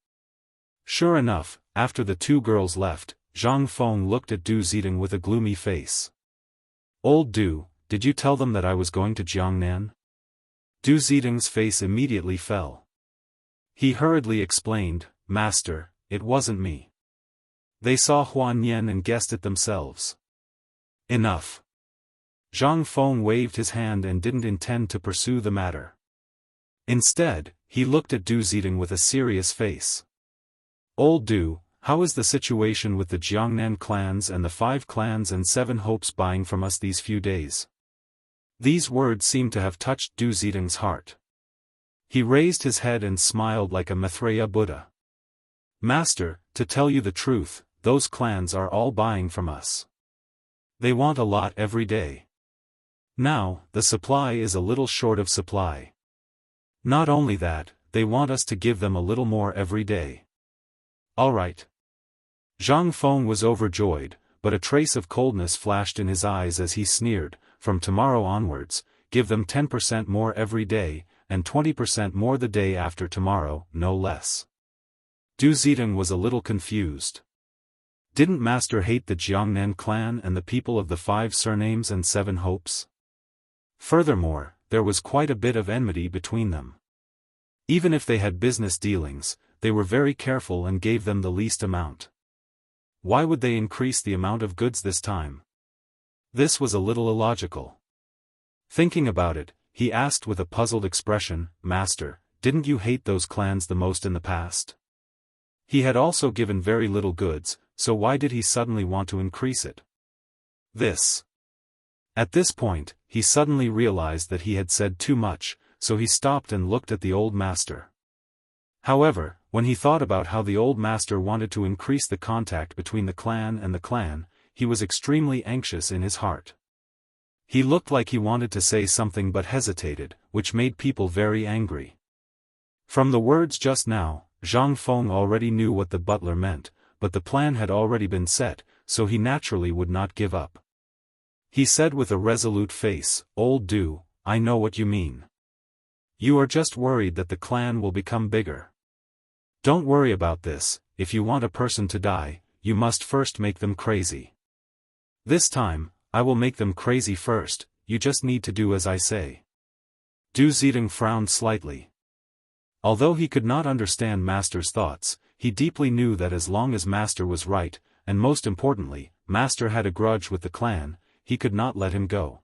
Sure enough, after the two girls left, Zhang Feng looked at Du Zidong with a gloomy face. "Old Du, did you tell them that I was going to Jiangnan?" Du Zidong's face immediately fell. He hurriedly explained, "Master, it wasn't me. They saw Huan Yan and guessed it themselves." "Enough." Zhang Feng waved his hand and didn't intend to pursue the matter. Instead, he looked at Du Zidong with a serious face. "Old Du, how is the situation with the Jiangnan clans and the 5 clans and 7 hopes buying from us these few days?" These words seemed to have touched Du Zidong's heart. He raised his head and smiled like a Maitreya Buddha. "Master, to tell you the truth, those clans are all buying from us. They want a lot every day. Now, the supply is a little short of supply. Not only that, they want us to give them a little more every day." "All right." Zhang Feng was overjoyed, but a trace of coldness flashed in his eyes as he sneered, "From tomorrow onwards, give them 10% more every day, and 20% more the day after tomorrow, no less." Du Zidong was a little confused. Didn't Master hate the Jiangnan clan and the people of the 5 surnames and 7 hopes? Furthermore, there was quite a bit of enmity between them. Even if they had business dealings, they were very careful and gave them the least amount. Why would they increase the amount of goods this time? This was a little illogical. Thinking about it, he asked with a puzzled expression, "Master, didn't you hate those clans the most in the past? He had also given very little goods, so why did he suddenly want to increase it?" At this point, he suddenly realized that he had said too much, so he stopped and looked at the old master. However, when he thought about how the old master wanted to increase the contact between the clan and the clan, he was extremely anxious in his heart. He looked like he wanted to say something but hesitated, which made people very angry. From the words just now, Zhang Feng already knew what the butler meant, but the plan had already been set, so he naturally would not give up. He said with a resolute face, "Old Du, I know what you mean. You are just worried that the clan will become bigger. Don't worry about this. If you want a person to die, you must first make them crazy. This time, I will make them crazy first, you just need to do as I say." Du Zidong frowned slightly. Although he could not understand Master's thoughts, he deeply knew that as long as Master was right, and most importantly, Master had a grudge with the clan, he could not let him go.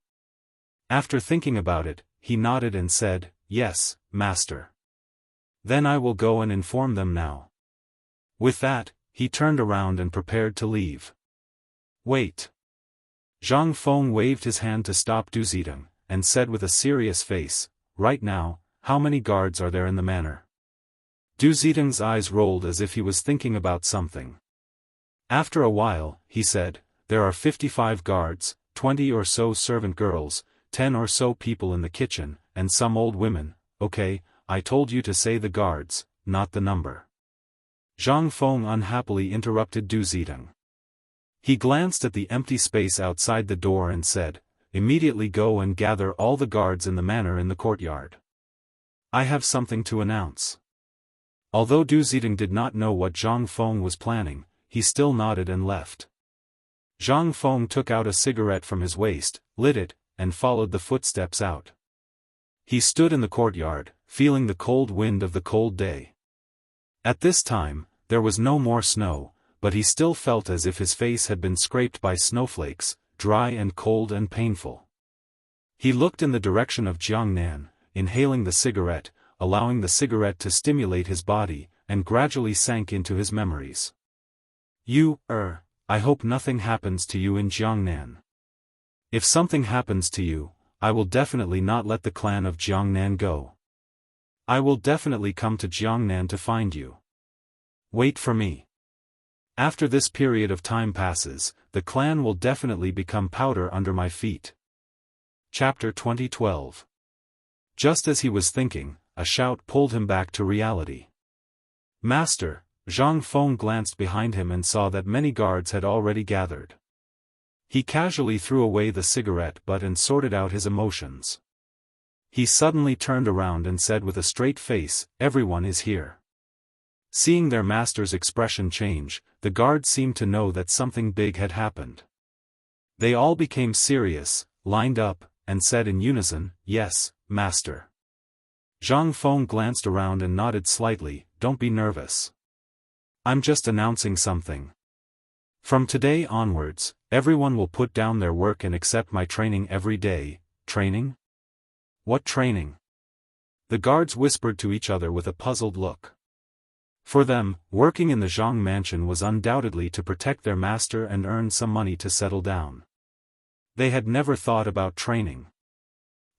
After thinking about it, he nodded and said, "Yes, Master. Then I will go and inform them now." With that, he turned around and prepared to leave. "Wait." Zhang Feng waved his hand to stop Du Zidong, and said with a serious face, "Right now, how many guards are there in the manor?" Du Zitang's eyes rolled as if he was thinking about something. After a while, he said, "There are 55 guards, 20 or so servant girls, 10 or so people in the kitchen, and some old women." "Okay, I told you to say the guards, not the number." Zhang Feng unhappily interrupted Du Zitang. He glanced at the empty space outside the door and said, "Immediately go and gather all the guards in the manor in the courtyard. I have something to announce." Although Du Zitang did not know what Zhang Feng was planning, he still nodded and left. Zhang Feng took out a cigarette from his waist, lit it, and followed the footsteps out. He stood in the courtyard, feeling the cold wind of the cold day. At this time, there was no more snow, but he still felt as if his face had been scraped by snowflakes, dry and cold and painful. He looked in the direction of Jiangnan, inhaling the cigarette, allowing the cigarette to stimulate his body, and gradually sank into his memories. I hope nothing happens to you in Jiangnan. If something happens to you, I will definitely not let the clan of Jiangnan go. I will definitely come to Jiangnan to find you. Wait for me. After this period of time passes, the clan will definitely become powder under my feet. Chapter 2012. Just as he was thinking, a shout pulled him back to reality. "Master!" Zhang Feng glanced behind him and saw that many guards had already gathered. He casually threw away the cigarette butt and sorted out his emotions. He suddenly turned around and said with a straight face, "Everyone is here." Seeing their master's expression change, the guards seemed to know that something big had happened. They all became serious, lined up, and said in unison, "Yes, master." Zhang Feng glanced around and nodded slightly, "Don't be nervous. I'm just announcing something. From today onwards, everyone will put down their work and accept my training every day." "Training? What training?" The guards whispered to each other with a puzzled look. For them, working in the Zhang mansion was undoubtedly to protect their master and earn some money to settle down. They had never thought about training.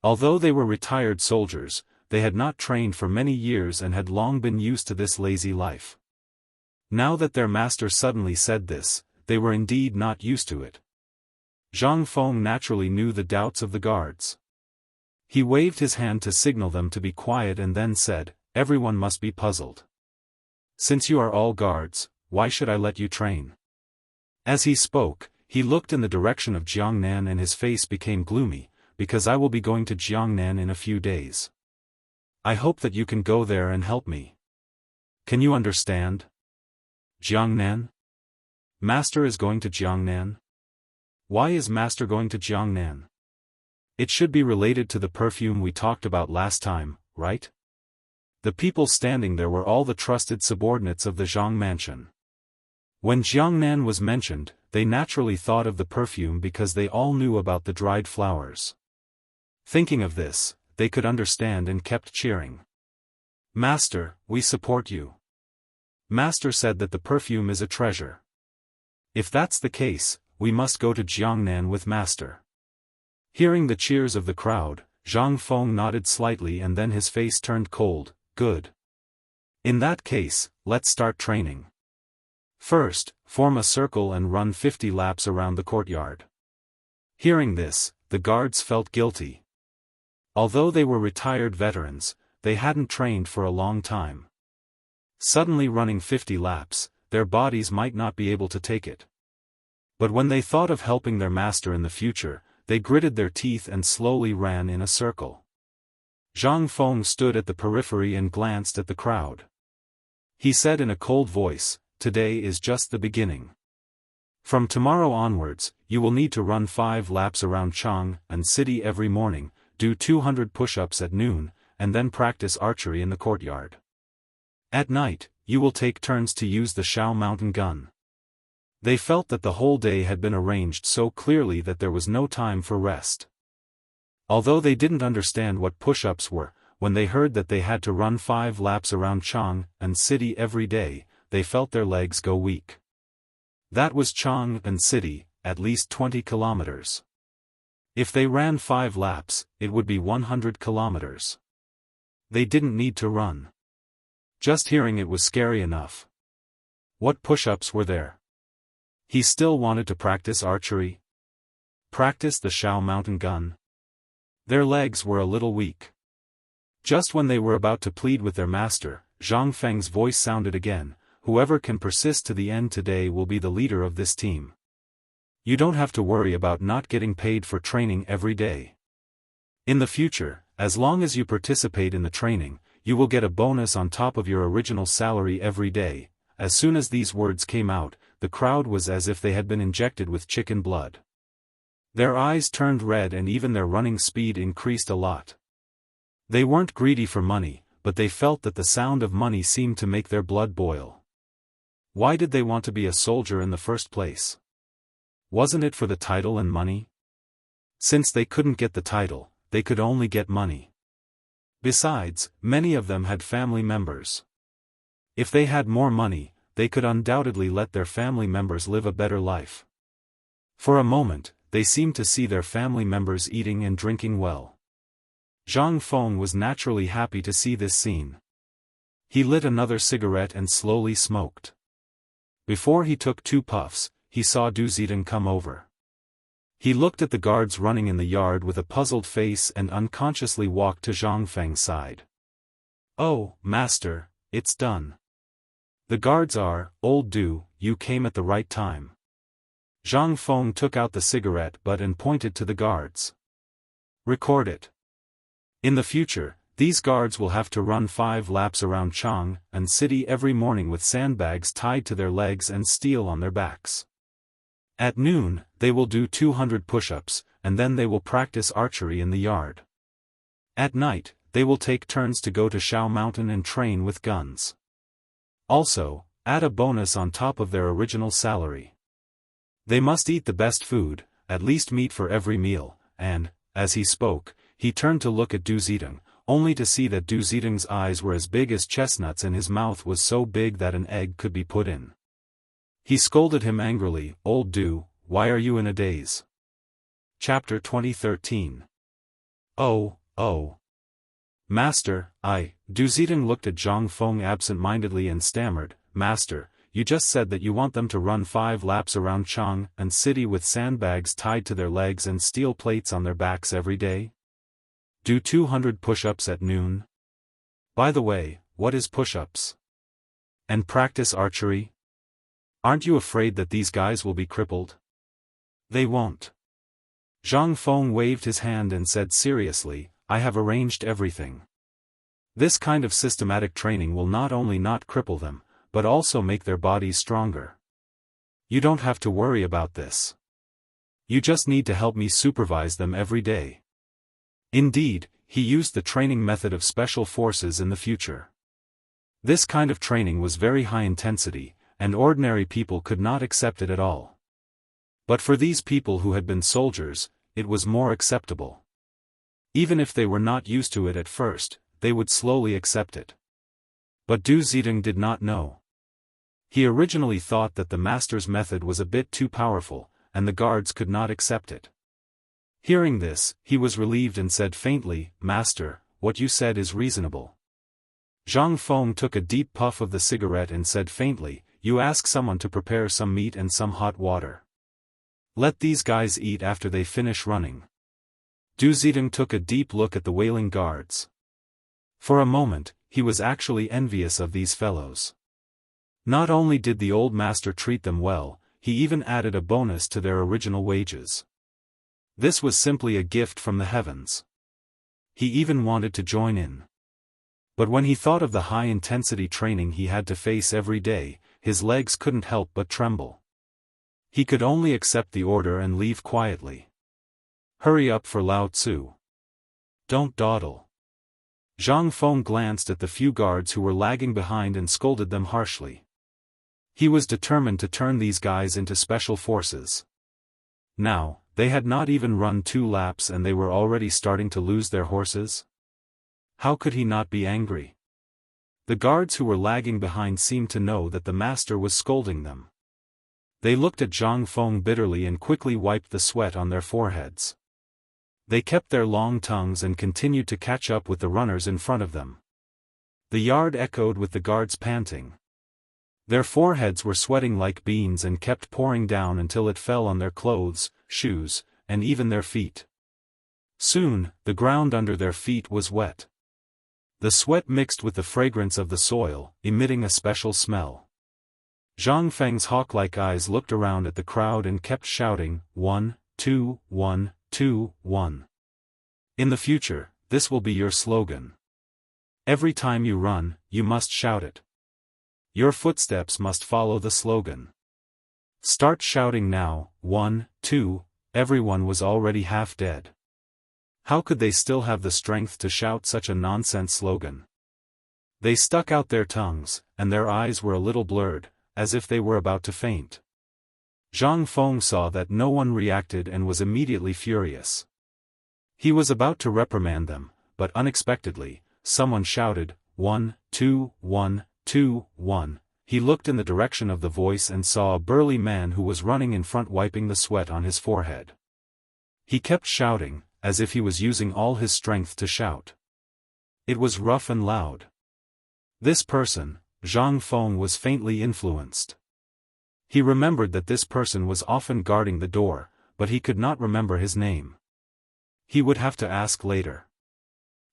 Although they were retired soldiers, they had not trained for many years and had long been used to this lazy life. Now that their master suddenly said this, they were indeed not used to it. Zhang Feng naturally knew the doubts of the guards. He waved his hand to signal them to be quiet and then said, "Everyone must be puzzled. Since you are all guards, why should I let you train?" As he spoke, he looked in the direction of Jiangnan and his face became gloomy, "Because I will be going to Jiangnan in a few days. I hope that you can go there and help me. Can you understand?" "Jiangnan? Master is going to Jiangnan? Why is Master going to Jiangnan? It should be related to the perfume we talked about last time, right?" The people standing there were all the trusted subordinates of the Zhang mansion. When Jiangnan was mentioned, they naturally thought of the perfume because they all knew about the dried flowers. Thinking of this, they could understand and kept cheering. "Master, we support you. Master said that the perfume is a treasure. If that's the case, we must go to Jiangnan with Master." Hearing the cheers of the crowd, Zhang Feng nodded slightly and then his face turned cold. "Good. In that case, let's start training. First, form a circle and run 50 laps around the courtyard." Hearing this, the guards felt guilty. Although they were retired veterans, they hadn't trained for a long time. Suddenly running 50 laps, their bodies might not be able to take it. But when they thought of helping their master in the future, they gritted their teeth and slowly ran in a circle. Zhang Feng stood at the periphery and glanced at the crowd. He said in a cold voice, "Today is just the beginning. From tomorrow onwards, you will need to run 5 laps around Chang'an City every morning, do 200 push-ups at noon, and then practice archery in the courtyard. At night, you will take turns to use the Shao mountain gun." They felt that the whole day had been arranged so clearly that there was no time for rest. Although they didn't understand what push-ups were, when they heard that they had to run 5 laps around Chang'an City every day, they felt their legs go weak. That was Chang'an City, at least 20 kilometers. If they ran 5 laps, it would be 100 kilometers. They didn't need to run. Just hearing it was scary enough. What push-ups were there? He still wanted to practice archery? Practice the Shao mountain gun? Their legs were a little weak. Just when they were about to plead with their master, Zhang Feng's voice sounded again, "Whoever can persist to the end today will be the leader of this team. You don't have to worry about not getting paid for training every day. In the future, as long as you participate in the training, you will get a bonus on top of your original salary every day." As soon as these words came out, the crowd was as if they had been injected with chicken blood. Their eyes turned red and even their running speed increased a lot. They weren't greedy for money, but they felt that the sound of money seemed to make their blood boil. Why did they want to be a soldier in the first place? Wasn't it for the title and money? Since they couldn't get the title, they could only get money. Besides, many of them had family members. If they had more money, they could undoubtedly let their family members live a better life. For a moment, they seemed to see their family members eating and drinking well. Zhang Feng was naturally happy to see this scene. He lit another cigarette and slowly smoked. Before he took 2 puffs, he saw Du Zidong come over. He looked at the guards running in the yard with a puzzled face and unconsciously walked to Zhang Feng's side. "Oh, master, it's done. The guards are, old Du, you came at the right time." Zhang Feng took out the cigarette butt and pointed to the guards. "Record it. In the future, these guards will have to run 5 laps around Chang'an City every morning with sandbags tied to their legs and steel on their backs. At noon, they will do 200 push-ups, and then they will practice archery in the yard. At night, they will take turns to go to Shao Mountain and train with guns. Also, add a bonus on top of their original salary. They must eat the best food, at least meat for every meal," and, as he spoke, he turned to look at Du Zidong, only to see that Du Zidong's eyes were as big as chestnuts and his mouth was so big that an egg could be put in. He scolded him angrily, "Old Du, why are you in a daze?" Chapter 2013. Oh. Master, Du Zidong looked at Zhang Feng absent-mindedly and stammered, "Master, you just said that you want them to run 5 laps around Chang'an City with sandbags tied to their legs and steel plates on their backs every day? Do 200 push-ups at noon? By the way, what is push-ups? And practice archery? Aren't you afraid that these guys will be crippled?" "They won't." Zhang Feng waved his hand and said seriously, "I have arranged everything. This kind of systematic training will not only not cripple them, but also make their bodies stronger. You don't have to worry about this. You just need to help me supervise them every day." Indeed, he used the training method of special forces in the future. This kind of training was very high intensity, and ordinary people could not accept it at all. But for these people who had been soldiers, it was more acceptable. Even if they were not used to it at first, they would slowly accept it. But Du Zidong did not know. He originally thought that the master's method was a bit too powerful, and the guards could not accept it. Hearing this, he was relieved and said faintly, "Master, what you said is reasonable." Zhang Feng took a deep puff of the cigarette and said faintly, "You ask someone to prepare some meat and some hot water. Let these guys eat after they finish running." Du Zidong took a deep look at the wailing guards. For a moment, he was actually envious of these fellows. Not only did the old master treat them well, he even added a bonus to their original wages. This was simply a gift from the heavens. He even wanted to join in. But when he thought of the high-intensity training he had to face every day, his legs couldn't help but tremble. He could only accept the order and leave quietly. "Hurry up for Lao Tzu. Don't dawdle." Zhang Feng glanced at the few guards who were lagging behind and scolded them harshly. He was determined to turn these guys into special forces. Now, they had not even run 2 laps and they were already starting to lose their horses? How could he not be angry? The guards who were lagging behind seemed to know that the master was scolding them. They looked at Zhang Feng bitterly and quickly wiped the sweat on their foreheads. They kept their long tongues and continued to catch up with the runners in front of them. The yard echoed with the guards panting. Their foreheads were sweating like beans and kept pouring down until it fell on their clothes, shoes, and even their feet. Soon, the ground under their feet was wet. The sweat mixed with the fragrance of the soil, emitting a special smell. Zhang Feng's hawk-like eyes looked around at the crowd and kept shouting, 1, 2, 1, 2, 1. In the future, this will be your slogan. Every time you run, you must shout it. Your footsteps must follow the slogan. Start shouting now, 1, 2, everyone was already half dead. How could they still have the strength to shout such a nonsense slogan? They stuck out their tongues, and their eyes were a little blurred, as if they were about to faint. Zhang Feng saw that no one reacted and was immediately furious. He was about to reprimand them, but unexpectedly, someone shouted, 1, 2, 1, 2, 1. He looked in the direction of the voice and saw a burly man who was running in front wiping the sweat on his forehead. He kept shouting, as if he was using all his strength to shout. It was rough and loud. This person, Zhang Feng, was faintly influenced. He remembered that this person was often guarding the door, but he could not remember his name. He would have to ask later.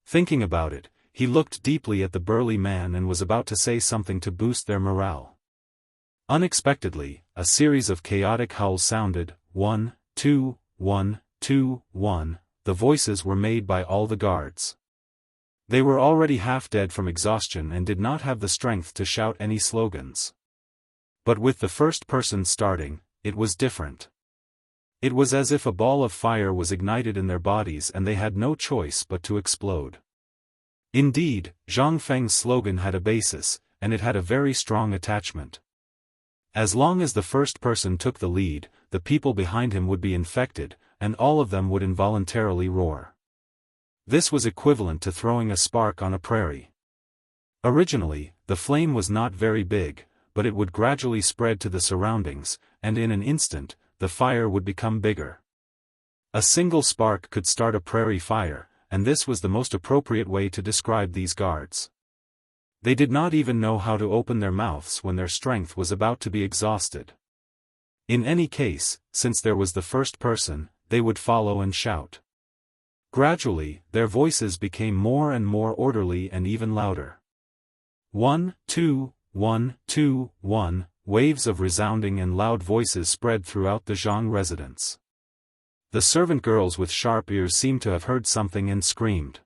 Thinking about it, he looked deeply at the burly man and was about to say something to boost their morale. Unexpectedly, a series of chaotic howls sounded, 1, 2, 1, 2, 1. The voices were made by all the guards. They were already half dead from exhaustion and did not have the strength to shout any slogans. But with the first person starting, it was different. It was as if a ball of fire was ignited in their bodies and they had no choice but to explode. Indeed, Zhang Feng's slogan had a basis, and it had a very strong attachment. As long as the first person took the lead, the people behind him would be infected, and all of them would involuntarily roar. This was equivalent to throwing a spark on a prairie. Originally, the flame was not very big, but it would gradually spread to the surroundings, and in an instant, the fire would become bigger. A single spark could start a prairie fire, and this was the most appropriate way to describe these guards. They did not even know how to open their mouths when their strength was about to be exhausted. In any case, since there was the first person, they would follow and shout. Gradually, their voices became more and more orderly and even louder. 1, 2, 1, 2, 1, waves of resounding and loud voices spread throughout the Zhang residence. The servant girls with sharp ears seemed to have heard something and screamed.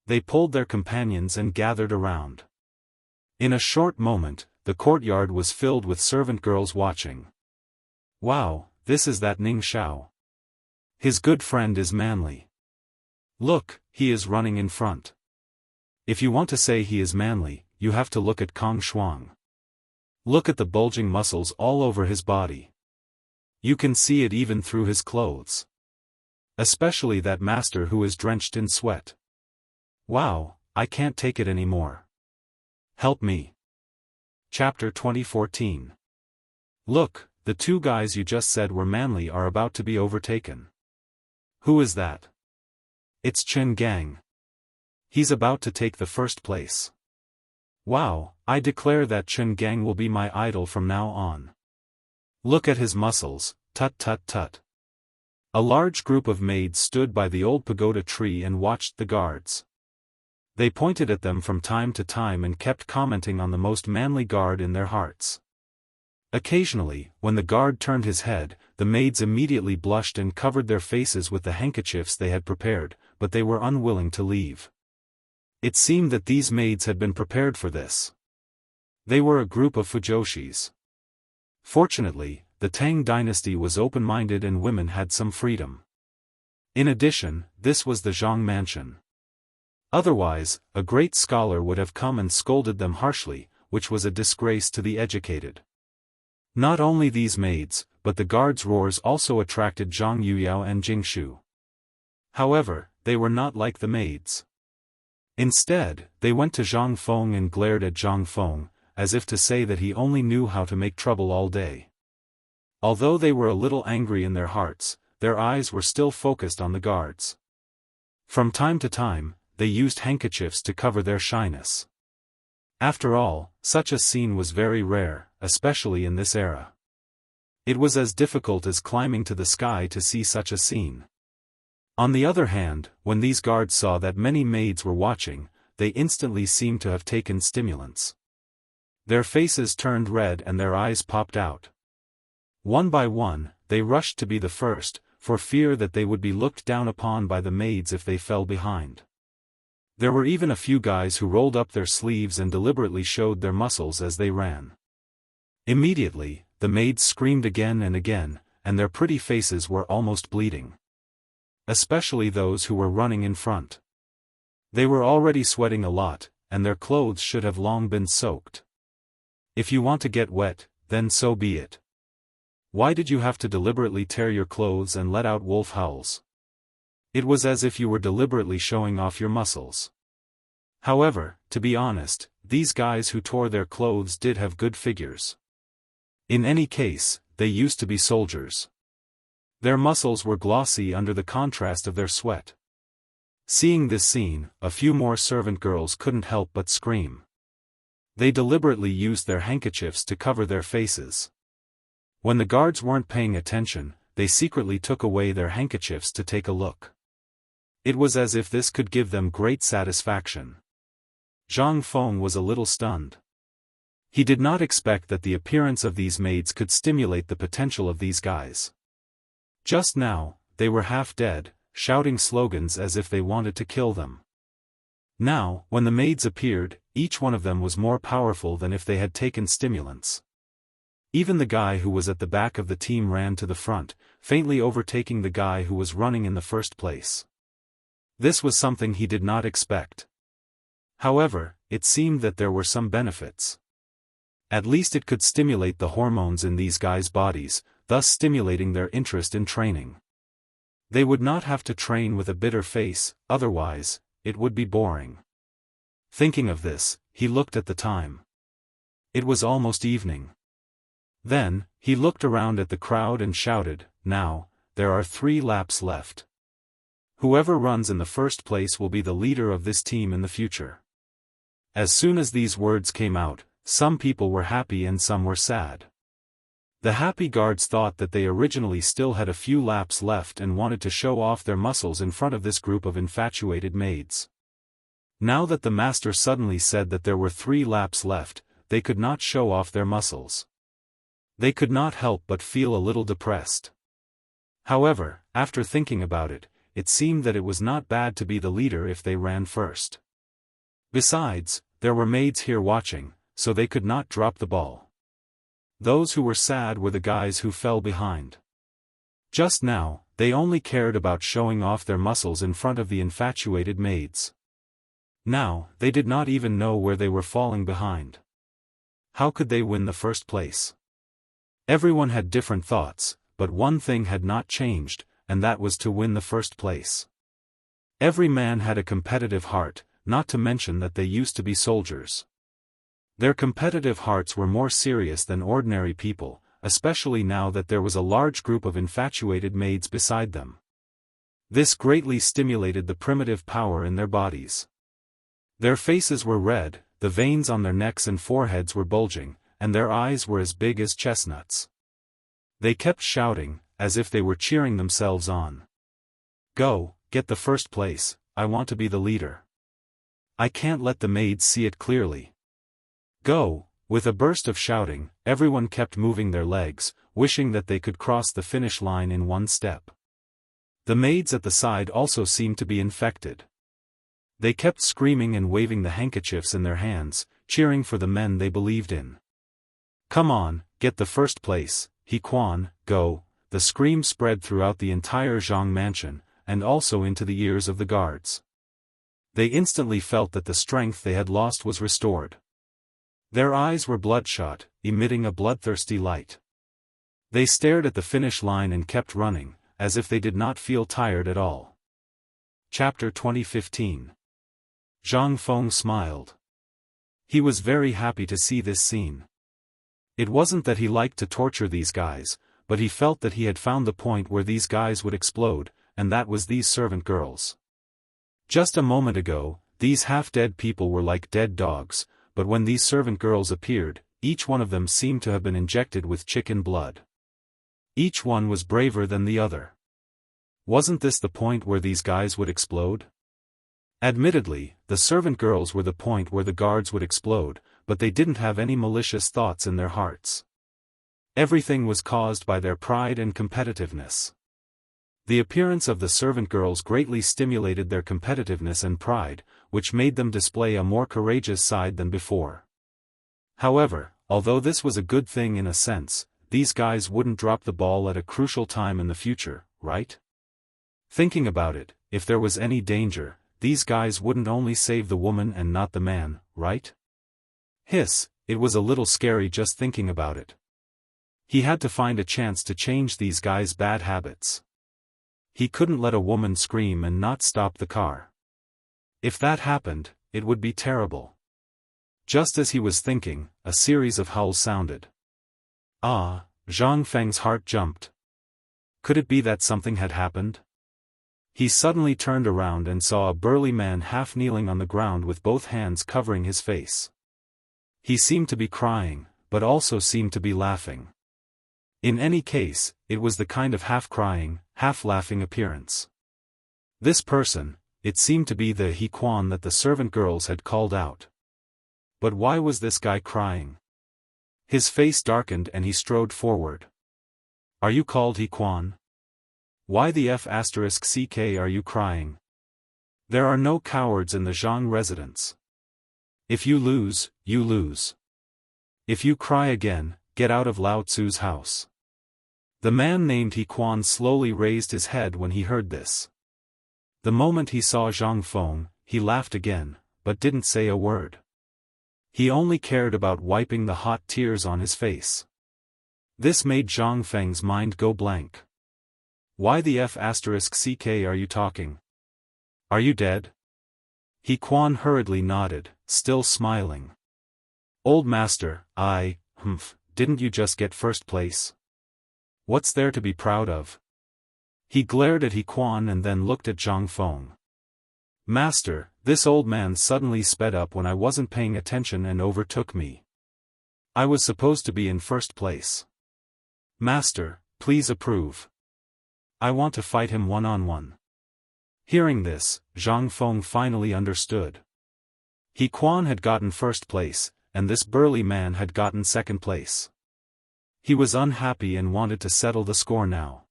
They pulled their companions and gathered around. In a short moment, the courtyard was filled with servant girls watching. Wow, this is that Ning Xiao. His good friend is manly. Look, he is running in front. If you want to say he is manly, you have to look at Kong Shuang. Look at the bulging muscles all over his body. You can see it even through his clothes. Especially that master who is drenched in sweat. Wow, I can't take it anymore. Help me. Chapter 2014. Look, the two guys you just said were manly are about to be overtaken. Who is that? It's Chen Gang. He's about to take the first place. Wow, I declare that Chen Gang will be my idol from now on. Look at his muscles, tut tut tut. A large group of maids stood by the old pagoda tree and watched the guards. They pointed at them from time to time and kept commenting on the most manly guard in their hearts. Occasionally, when the guard turned his head, the maids immediately blushed and covered their faces with the handkerchiefs they had prepared, but they were unwilling to leave. It seemed that these maids had been prepared for this. They were a group of fujoshis. Fortunately, the Tang dynasty was open-minded and women had some freedom. In addition, this was the Zhang mansion. Otherwise, a great scholar would have come and scolded them harshly, which was a disgrace to the educated. Not only these maids, but the guards' roars also attracted Zhang Yuyao and Jingshu. However, they were not like the maids. Instead, they went to Zhang Feng and glared at Zhang Feng, as if to say that he only knew how to make trouble all day. Although they were a little angry in their hearts, their eyes were still focused on the guards. From time to time, they used handkerchiefs to cover their shyness. After all, such a scene was very rare, especially in this era. It was as difficult as climbing to the sky to see such a scene. On the other hand, when these guards saw that many maids were watching, they instantly seemed to have taken stimulants. Their faces turned red and their eyes popped out. One by one, they rushed to be the first, for fear that they would be looked down upon by the maids if they fell behind. There were even a few guys who rolled up their sleeves and deliberately showed their muscles as they ran. Immediately, the maids screamed again and again, and their pretty faces were almost bleeding. Especially those who were running in front. They were already sweating a lot, and their clothes should have long been soaked. If you want to get wet, then so be it. Why did you have to deliberately tear your clothes and let out wolf howls? It was as if you were deliberately showing off your muscles. However, to be honest, these guys who tore their clothes did have good figures. In any case, they used to be soldiers. Their muscles were glossy under the contrast of their sweat. Seeing this scene, a few more servant girls couldn't help but scream. They deliberately used their handkerchiefs to cover their faces. When the guards weren't paying attention, they secretly took away their handkerchiefs to take a look. It was as if this could give them great satisfaction. Zhang Feng was a little stunned. He did not expect that the appearance of these maids could stimulate the potential of these guys. Just now, they were half dead, shouting slogans as if they wanted to kill them. Now, when the maids appeared, each one of them was more powerful than if they had taken stimulants. Even the guy who was at the back of the team ran to the front, faintly overtaking the guy who was running in the first place. This was something he did not expect. However, it seemed that there were some benefits. At least it could stimulate the hormones in these guys' bodies, thus stimulating their interest in training. They would not have to train with a bitter face, otherwise, it would be boring. Thinking of this, he looked at the time. It was almost evening. Then, he looked around at the crowd and shouted, "Now, there are 3 laps left. Whoever runs in the first place will be the leader of this team in the future." As soon as these words came out, some people were happy and some were sad. The happy guards thought that they originally still had a few laps left and wanted to show off their muscles in front of this group of infatuated maids. Now that the master suddenly said that there were 3 laps left, they could not show off their muscles. They could not help but feel a little depressed. However, after thinking about it, it seemed that it was not bad to be the leader if they ran first. Besides, there were maids here watching, so they could not drop the ball. Those who were sad were the guys who fell behind. Just now, they only cared about showing off their muscles in front of the infatuated maids. Now, they did not even know where they were falling behind. How could they win the first place? Everyone had different thoughts, but one thing had not changed, and that was to win the first place. Every man had a competitive heart, not to mention that they used to be soldiers. Their competitive hearts were more serious than ordinary people, especially now that there was a large group of infatuated maids beside them. This greatly stimulated the primitive power in their bodies. Their faces were red, the veins on their necks and foreheads were bulging, and their eyes were as big as chestnuts. They kept shouting, as if they were cheering themselves on. "Go, get the first place, I want to be the leader. I can't let the maids see it clearly. Go!" With a burst of shouting, everyone kept moving their legs, wishing that they could cross the finish line in one step. The maids at the side also seemed to be infected. They kept screaming and waving the handkerchiefs in their hands, cheering for the men they believed in. "Come on, get the first place, He Quan, go!" The scream spread throughout the entire Zhang mansion, and also into the ears of the guards. They instantly felt that the strength they had lost was restored. Their eyes were bloodshot, emitting a bloodthirsty light. They stared at the finish line and kept running, as if they did not feel tired at all. Chapter 2015. Zhang Feng smiled. He was very happy to see this scene. It wasn't that he liked to torture these guys, but he felt that he had found the point where these guys would explode, and that was these servant girls. Just a moment ago, these half-dead people were like dead dogs, but when these servant girls appeared, each one of them seemed to have been injected with chicken blood. Each one was braver than the other. Wasn't this the point where these guys would explode? Admittedly, the servant girls were the point where the guards would explode, but they didn't have any malicious thoughts in their hearts. Everything was caused by their pride and competitiveness. The appearance of the servant girls greatly stimulated their competitiveness and pride, which made them display a more courageous side than before. However, although this was a good thing in a sense, these guys wouldn't drop the ball at a crucial time in the future, right? Thinking about it, if there was any danger, these guys wouldn't only save the woman and not the man, right? Hiss, it was a little scary just thinking about it. He had to find a chance to change these guys' bad habits. He couldn't let a woman scream and not stop the car. If that happened, it would be terrible. Just as he was thinking, a series of howls sounded. Ah, Zhang Feng's heart jumped. Could it be that something had happened? He suddenly turned around and saw a burly man half kneeling on the ground with both hands covering his face. He seemed to be crying, but also seemed to be laughing. In any case, it was the kind of half-crying, half-laughing appearance. This person, it seemed to be the He Quan that the servant girls had called out. But why was this guy crying? His face darkened and he strode forward. Are you called He Quan? Why the F***ck are you crying? There are no cowards in the Zhang residence. If you lose, you lose. If you cry again, get out of Lao Tzu's house. The man named He Quan slowly raised his head when he heard this. The moment he saw Zhang Feng, he laughed again, but didn't say a word. He only cared about wiping the hot tears on his face. This made Zhang Feng's mind go blank. Why the F***ck are you talking? Are you dead? He Quan hurriedly nodded, still smiling. Old master, didn't you just get first place? What's there to be proud of? He glared at He Quan and then looked at Zhang Feng. Master, this old man suddenly sped up when I wasn't paying attention and overtook me. I was supposed to be in first place. Master, please approve. I want to fight him one-on-one. Hearing this, Zhang Feng finally understood. He Quan had gotten first place, and this burly man had gotten second place. He was unhappy and wanted to settle the score now.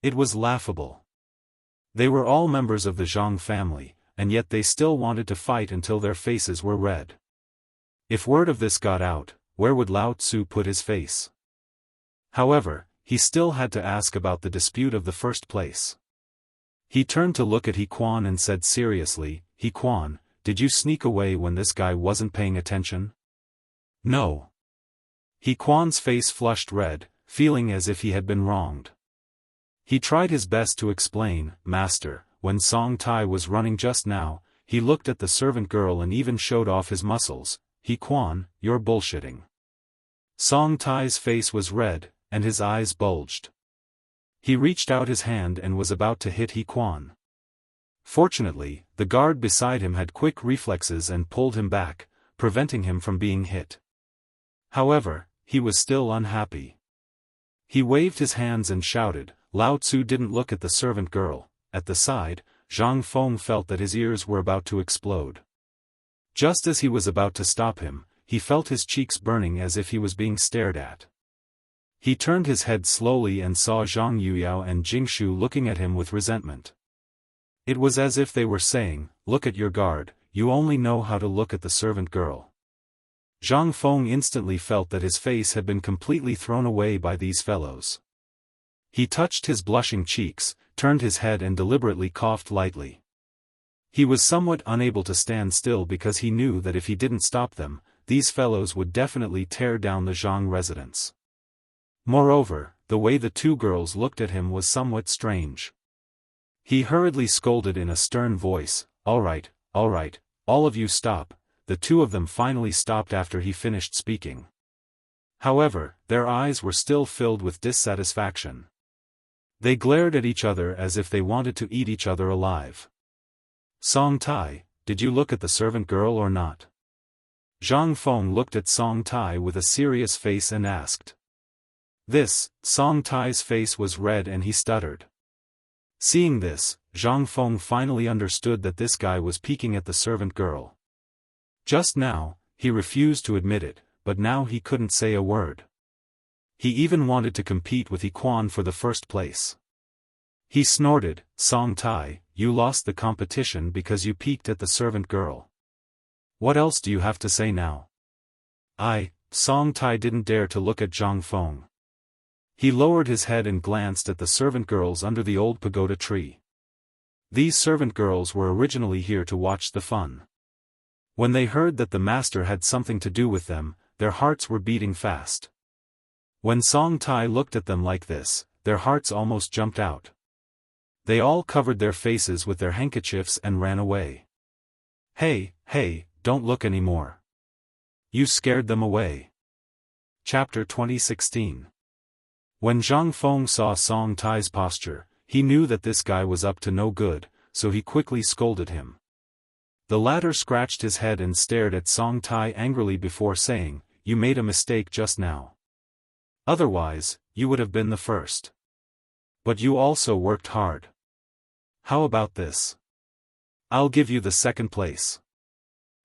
It was laughable. They were all members of the Zhang family, and yet they still wanted to fight until their faces were red. If word of this got out, where would Lao Tzu put his face? However, he still had to ask about the dispute of the first place. He turned to look at He Quan and said seriously, He Quan, did you sneak away when this guy wasn't paying attention? No. He Quan's face flushed red, feeling as if he had been wronged. He tried his best to explain, Master, when Song Tai was running just now, he looked at the servant girl and even showed off his muscles. He Quan, you're bullshitting. Song Tai's face was red, and his eyes bulged. He reached out his hand and was about to hit He Quan. Fortunately, the guard beside him had quick reflexes and pulled him back, preventing him from being hit. However, he was still unhappy. He waved his hands and shouted. Lao Tzu didn't look at the servant girl. At the side, Zhang Feng felt that his ears were about to explode. Just as he was about to stop him, he felt his cheeks burning as if he was being stared at. He turned his head slowly and saw Zhang Yuyao and Jingshu looking at him with resentment. It was as if they were saying, look at your guard, you only know how to look at the servant girl. Zhang Feng instantly felt that his face had been completely thrown away by these fellows. He touched his blushing cheeks, turned his head and deliberately coughed lightly. He was somewhat unable to stand still because he knew that if he didn't stop them, these fellows would definitely tear down the Zhang residence. Moreover, the way the two girls looked at him was somewhat strange. He hurriedly scolded in a stern voice, all right, all of you stop. The two of them finally stopped after he finished speaking. However, their eyes were still filled with dissatisfaction. They glared at each other as if they wanted to eat each other alive. Song Tai, did you look at the servant girl or not? Zhang Feng looked at Song Tai with a serious face and asked. Song Tai's face was red and he stuttered. Seeing this, Zhang Feng finally understood that this guy was peeking at the servant girl. Just now, he refused to admit it, but now he couldn't say a word. He even wanted to compete with He Quan for the first place. He snorted, Song Tai, you lost the competition because you peeked at the servant girl. What else do you have to say now? Song Tai didn't dare to look at Zhang Feng. He lowered his head and glanced at the servant girls under the old pagoda tree. These servant girls were originally here to watch the fun. When they heard that the master had something to do with them, their hearts were beating fast. When Song Tai looked at them like this, their hearts almost jumped out. They all covered their faces with their handkerchiefs and ran away. Hey, don't look anymore. You scared them away. Chapter 2016. When Zhang Feng saw Song Tai's posture, he knew that this guy was up to no good, so he quickly scolded him. The latter scratched his head and stared at Song Tai angrily before saying, "You made a mistake just now. Otherwise, you would have been the first. But you also worked hard. How about this? I'll give you the second place.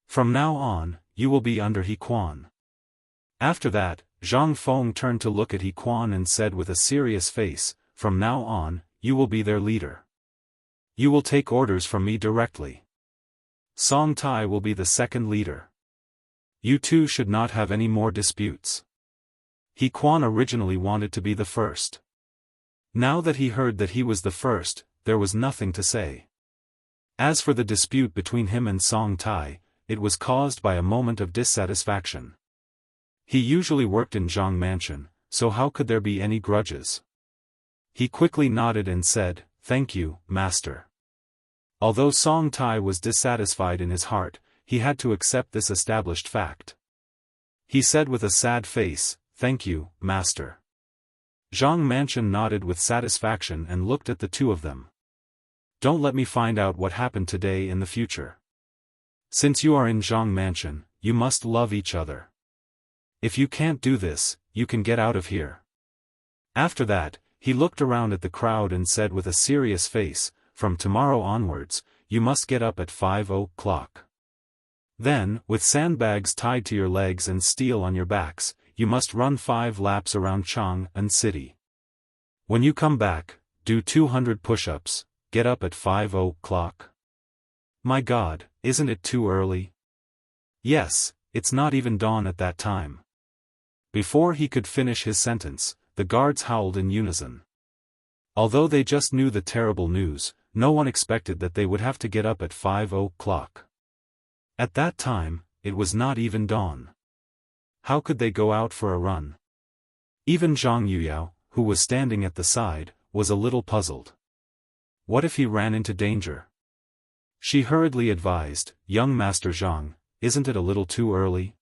From now on, you will be under He Quan." After that, Zhang Feng turned to look at He Quan and said with a serious face, "From now on, you will be their leader. You will take orders from me directly. Song Tai will be the second leader. You two should not have any more disputes." He Quan originally wanted to be the first. Now that he heard that he was the first, there was nothing to say. As for the dispute between him and Song Tai, it was caused by a moment of dissatisfaction. He usually worked in Zhang Mansion, so how could there be any grudges? He quickly nodded and said, "Thank you, master." Although Song Tai was dissatisfied in his heart, he had to accept this established fact. He said with a sad face, "Thank you, master." Zhang Mansion nodded with satisfaction and looked at the two of them. "Don't let me find out what happened today in the future. Since you are in Zhang Mansion, you must love each other. If you can't do this, you can get out of here." After that, he looked around at the crowd and said with a serious face, "From tomorrow onwards, you must get up at 5 o'clock. Then, with sandbags tied to your legs and steel on your backs, you must run 5 laps around Chang'an City. When you come back, do 200 push-ups, get up at 5 o'clock. My God, isn't it too early? Yes, it's not even dawn at that time." Before he could finish his sentence, the guards howled in unison. Although they just knew the terrible news, no one expected that they would have to get up at 5 o'clock. At that time, it was not even dawn. How could they go out for a run? Even Zhang Yuyao, who was standing at the side, was a little puzzled. What if he ran into danger? She hurriedly advised, "Young Master Zhang, isn't it a little too early?"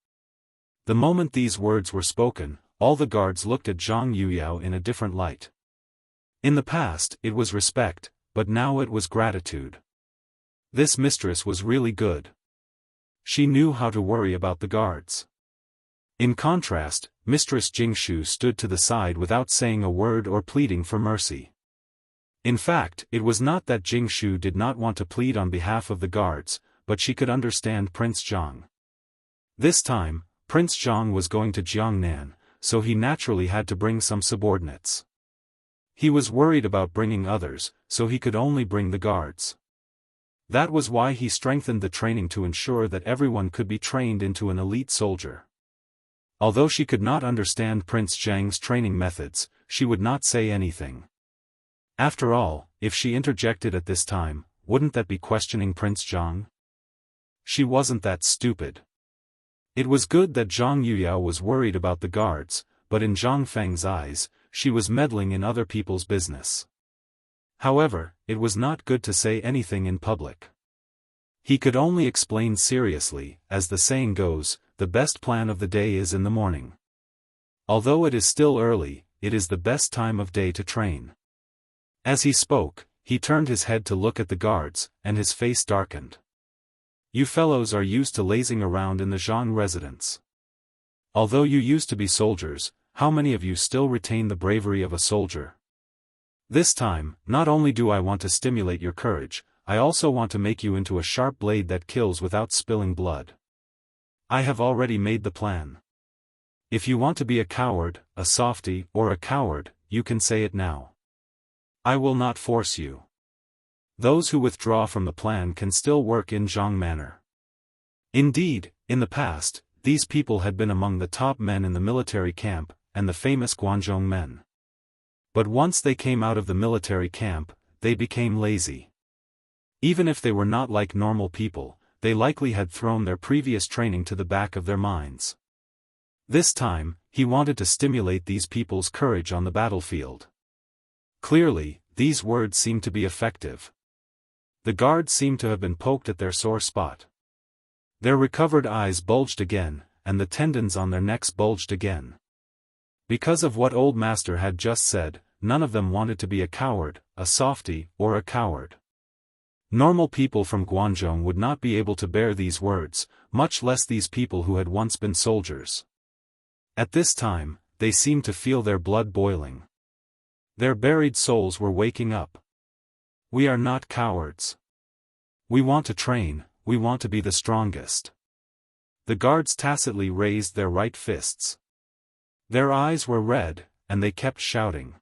The moment these words were spoken, all the guards looked at Zhang Yuyao in a different light. In the past, it was respect, but now it was gratitude. This mistress was really good. She knew how to worry about the guards. In contrast, Mistress Jingshu stood to the side without saying a word or pleading for mercy. In fact, it was not that Jingshu did not want to plead on behalf of the guards, but she could understand Prince Zhang. This time, Prince Zhang was going to Jiangnan, so he naturally had to bring some subordinates. He was worried about bringing others, so he could only bring the guards. That was why he strengthened the training to ensure that everyone could be trained into an elite soldier. Although she could not understand Prince Zhang's training methods, she would not say anything. After all, if she interjected at this time, wouldn't that be questioning Prince Zhang? She wasn't that stupid. It was good that Zhang Yuyao was worried about the guards, but in Zhang Feng's eyes, she was meddling in other people's business. However, it was not good to say anything in public. He could only explain seriously, as the saying goes, the best plan of the day is in the morning. Although it is still early, it is the best time of day to train. As he spoke, he turned his head to look at the guards, and his face darkened. You fellows are used to lazing around in the Zhang residence. Although you used to be soldiers, how many of you still retain the bravery of a soldier? This time, not only do I want to stimulate your courage, I also want to make you into a sharp blade that kills without spilling blood. I have already made the plan. If you want to be a coward, a softy, or a coward, you can say it now. I will not force you. Those who withdraw from the plan can still work in Zhang manner. Indeed, in the past, these people had been among the top men in the military camp, and the famous Guanzhong men. But once they came out of the military camp, they became lazy. Even if they were not like normal people, they likely had thrown their previous training to the back of their minds. This time, he wanted to stimulate these people's courage on the battlefield. Clearly, these words seemed to be effective. The guards seemed to have been poked at their sore spot. Their recovered eyes bulged again, and the tendons on their necks bulged again. Because of what Old Master had just said, none of them wanted to be a coward, a softy, or a coward. Normal people from Guangzhou would not be able to bear these words, much less these people who had once been soldiers. At this time, they seemed to feel their blood boiling. Their buried souls were waking up. We are not cowards. We want to train, we want to be the strongest. The guards tacitly raised their right fists. Their eyes were red, and they kept shouting.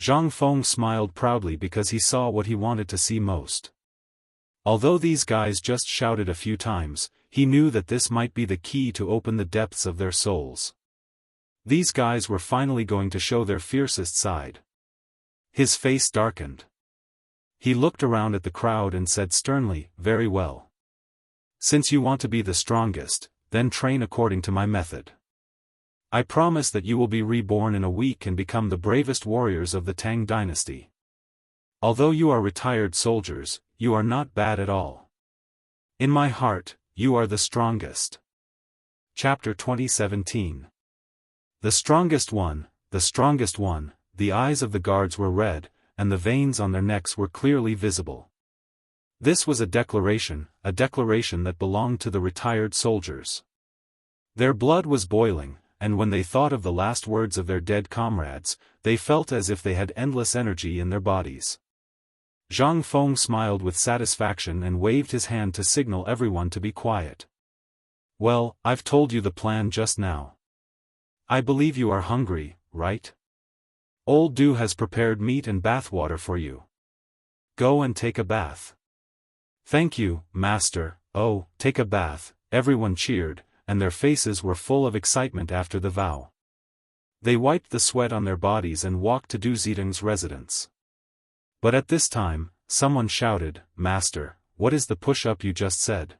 Zhang Feng smiled proudly because he saw what he wanted to see most. Although these guys just shouted a few times, he knew that this might be the key to open the depths of their souls. These guys were finally going to show their fiercest side. His face darkened. He looked around at the crowd and said sternly, "Very well. Since you want to be the strongest, then train according to my method. I promise that you will be reborn in a week and become the bravest warriors of the Tang dynasty. Although you are retired soldiers, you are not bad at all. In my heart, you are the strongest." Chapter 2017. The strongest one, the eyes of the guards were red, and the veins on their necks were clearly visible. This was a declaration that belonged to the retired soldiers. Their blood was boiling, and when they thought of the last words of their dead comrades, they felt as if they had endless energy in their bodies. Zhang Feng smiled with satisfaction and waved his hand to signal everyone to be quiet. "Well, I've told you the plan just now. I believe you are hungry, right? Old Du has prepared meat and bathwater for you. Go and take a bath." "Thank you, Master." "Oh, take a bath," everyone cheered, and their faces were full of excitement after the vow. They wiped the sweat on their bodies and walked to Du Zitung's residence. But at this time, someone shouted, "Master, what is the push-up you just said?"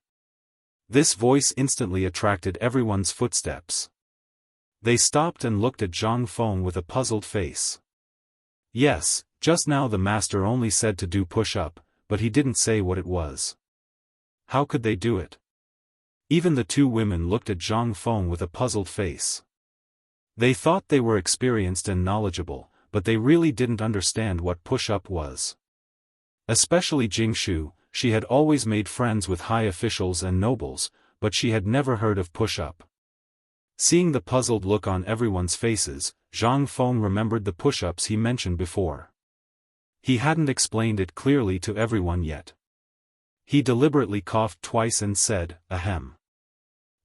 This voice instantly attracted everyone's footsteps. They stopped and looked at Zhang Feng with a puzzled face. Yes, just now the master only said to do push-up, but he didn't say what it was. How could they do it? Even the two women looked at Zhang Feng with a puzzled face. They thought they were experienced and knowledgeable, but they really didn't understand what push-up was. Especially Jingshu, she had always made friends with high officials and nobles, but she had never heard of push-up. Seeing the puzzled look on everyone's faces, Zhang Feng remembered the push-ups he mentioned before. He hadn't explained it clearly to everyone yet. He deliberately coughed twice and said, "Ahem.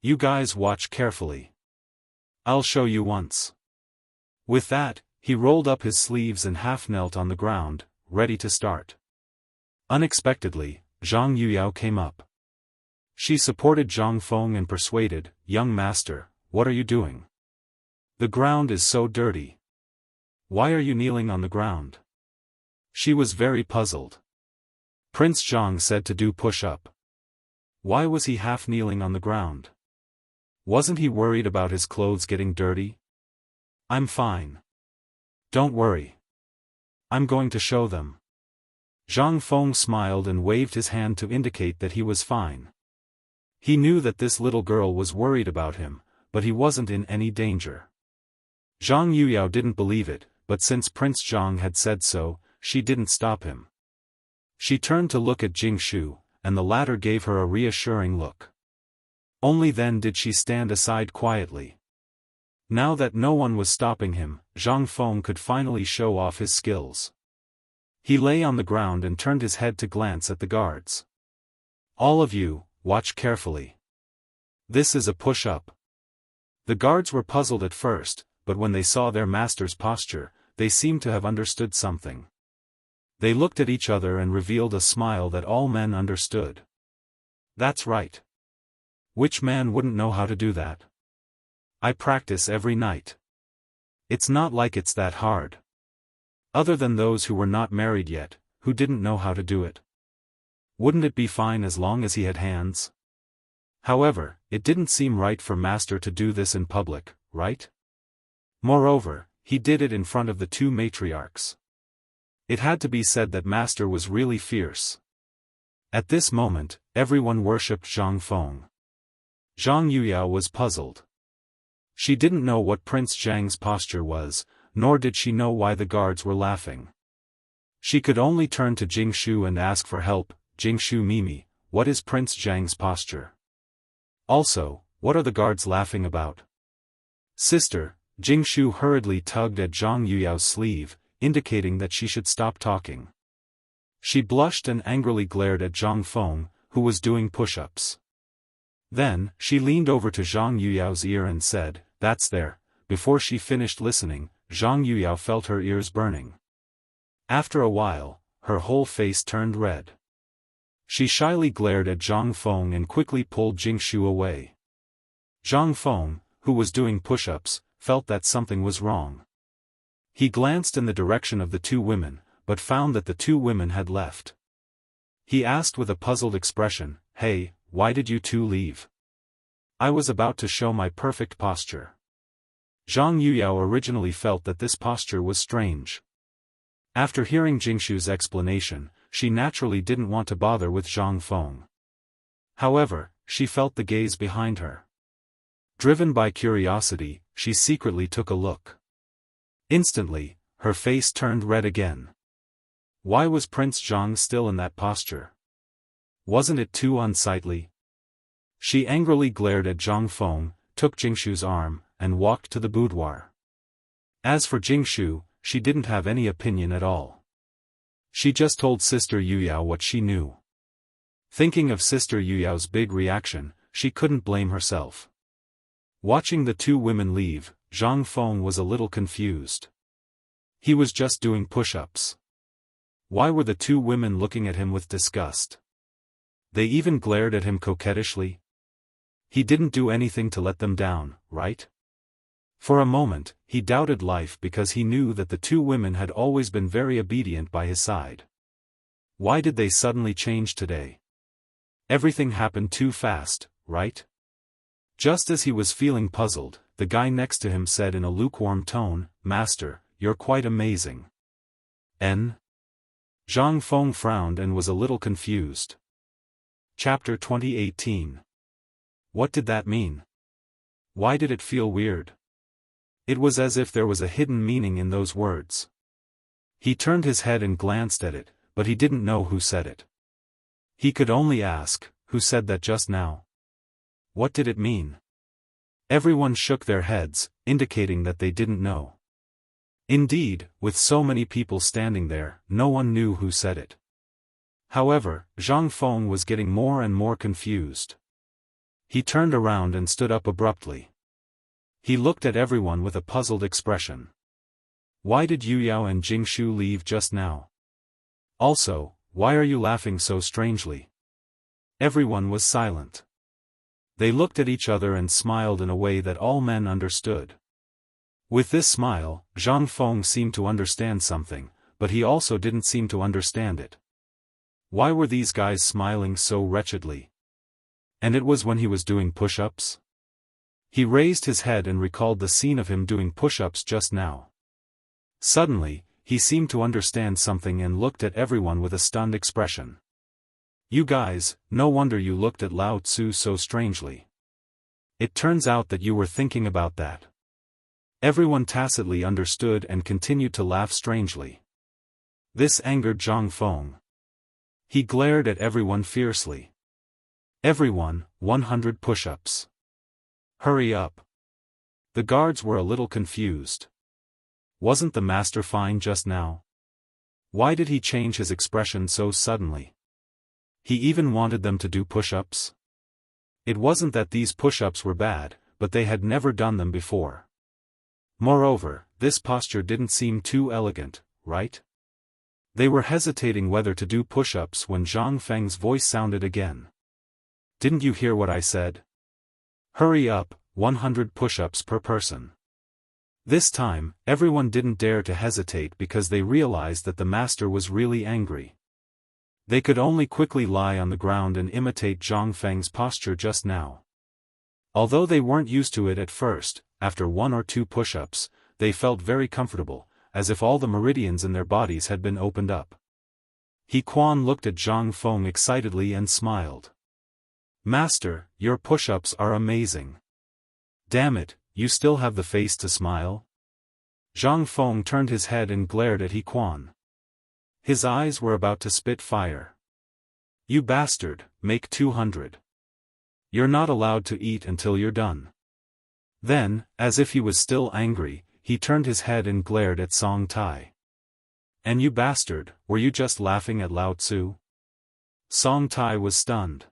You guys watch carefully. I'll show you once." With that, he rolled up his sleeves and half knelt on the ground, ready to start. Unexpectedly, Zhang Yuyao came up. She supported Zhang Feng and persuaded, "Young master, what are you doing? The ground is so dirty. Why are you kneeling on the ground?" She was very puzzled. Prince Zhang said to do push-up. Why was he half kneeling on the ground? Wasn't he worried about his clothes getting dirty? "I'm fine. Don't worry. I'm going to show them." Zhang Feng smiled and waved his hand to indicate that he was fine. He knew that this little girl was worried about him, but he wasn't in any danger. Zhang Yuyao didn't believe it, but since Prince Zhang had said so, she didn't stop him. She turned to look at Jingshu, and the latter gave her a reassuring look. Only then did she stand aside quietly. Now that no one was stopping him, Zhang Feng could finally show off his skills. He lay on the ground and turned his head to glance at the guards. "All of you, watch carefully. This is a push-up." The guards were puzzled at first, but when they saw their master's posture, they seemed to have understood something. They looked at each other and revealed a smile that all men understood. "That's right. Which man wouldn't know how to do that? I practice every night. It's not like it's that hard. Other than those who were not married yet, who didn't know how to do it. Wouldn't it be fine as long as he had hands?" However, it didn't seem right for Master to do this in public, right? Moreover, he did it in front of the two matriarchs. It had to be said that Master was really fierce. At this moment, everyone worshipped Zhang Feng. Zhang Yuyao was puzzled. She didn't know what Prince Zhang's posture was, nor did she know why the guards were laughing. She could only turn to Jingshu and ask for help. "Jingshu Mimi, what is Prince Zhang's posture? Also, what are the guards laughing about?" "Sister," Jingshu hurriedly tugged at Zhang Yuyao's sleeve, indicating that she should stop talking. She blushed and angrily glared at Zhang Feng, who was doing push-ups. Then, she leaned over to Zhang Yuyao's ear and said, "That's there." Before she finished listening, Zhang Yuyao felt her ears burning. After a while, her whole face turned red. She shyly glared at Zhang Feng and quickly pulled Jingshu away. Zhang Feng, who was doing push-ups, felt that something was wrong. He glanced in the direction of the two women, but found that the two women had left. He asked with a puzzled expression, "Hey, why did you two leave? I was about to show my perfect posture." Zhang Yuyao originally felt that this posture was strange. After hearing Jingshu's explanation, she naturally didn't want to bother with Zhang Feng. However, she felt the gaze behind her. Driven by curiosity, she secretly took a look. Instantly, her face turned red again. Why was Prince Zhang still in that posture? Wasn't it too unsightly? She angrily glared at Zhang Feng, took Jingshu's arm, and walked to the boudoir. As for Jingshu, she didn't have any opinion at all. She just told Sister Yuyao what she knew. Thinking of Sister Yuyao's big reaction, she couldn't blame herself. Watching the two women leave, Zhang Feng was a little confused. He was just doing push-ups. Why were the two women looking at him with disgust? They even glared at him coquettishly. He didn't do anything to let them down, right? For a moment, he doubted life because he knew that the two women had always been very obedient by his side. Why did they suddenly change today? Everything happened too fast, right? Just as he was feeling puzzled, the guy next to him said in a lukewarm tone, "Master, you're quite amazing." N. Zhang Feng frowned and was a little confused. Chapter 2018. What did that mean? Why did it feel weird? It was as if there was a hidden meaning in those words. He turned his head and glanced at it, but he didn't know who said it. He could only ask, "Who said that just now? What did it mean?" Everyone shook their heads, indicating that they didn't know. Indeed, with so many people standing there, no one knew who said it. However, Zhang Feng was getting more and more confused. He turned around and stood up abruptly. He looked at everyone with a puzzled expression. Why did Yuyao and Jingshu leave just now? Also, why are you laughing so strangely? Everyone was silent. They looked at each other and smiled in a way that all men understood. With this smile, Zhang Feng seemed to understand something, but he also didn't seem to understand it. Why were these guys smiling so wretchedly? And it was when he was doing push-ups? He raised his head and recalled the scene of him doing push-ups just now. Suddenly, he seemed to understand something and looked at everyone with a stunned expression. "You guys, no wonder you looked at Lao Tzu so strangely. It turns out that you were thinking about that." Everyone tacitly understood and continued to laugh strangely. This angered Zhang Feng. He glared at everyone fiercely. Everyone, 100 push-ups. Hurry up. The guards were a little confused. Wasn't the master fine just now? Why did he change his expression so suddenly? He even wanted them to do push-ups? It wasn't that these push-ups were bad, but they had never done them before. Moreover, this posture didn't seem too elegant, right? They were hesitating whether to do push-ups when Zhang Feng's voice sounded again. Didn't you hear what I said? Hurry up, 100 push-ups per person. This time, everyone didn't dare to hesitate because they realized that the master was really angry. They could only quickly lie on the ground and imitate Zhang Feng's posture just now. Although they weren't used to it at first, after 1 or 2 push-ups, they felt very comfortable, as if all the meridians in their bodies had been opened up. He Quan looked at Zhang Feng excitedly and smiled. Master, your push-ups are amazing. Damn it, you still have the face to smile? Zhang Feng turned his head and glared at He Quan. His eyes were about to spit fire. You bastard, make 200. You're not allowed to eat until you're done. Then, as if he was still angry, he turned his head and glared at Song Tai. And you bastard, were you just laughing at Lao Tzu? Song Tai was stunned.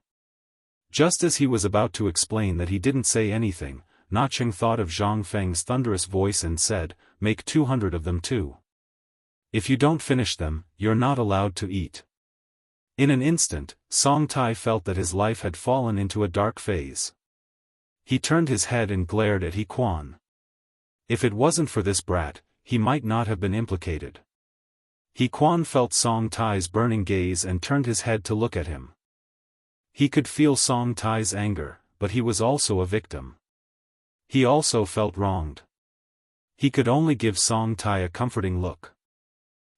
Just as he was about to explain that he didn't say anything, Na Cheng thought of Zhang Feng's thunderous voice and said, make 200 of them too. If you don't finish them, you're not allowed to eat. In an instant, Song Tai felt that his life had fallen into a dark phase. He turned his head and glared at He Quan. If it wasn't for this brat, he might not have been implicated. He Quan felt Song Tai's burning gaze and turned his head to look at him. He could feel Song Tai's anger, but he was also a victim. He also felt wronged. He could only give Song Tai a comforting look.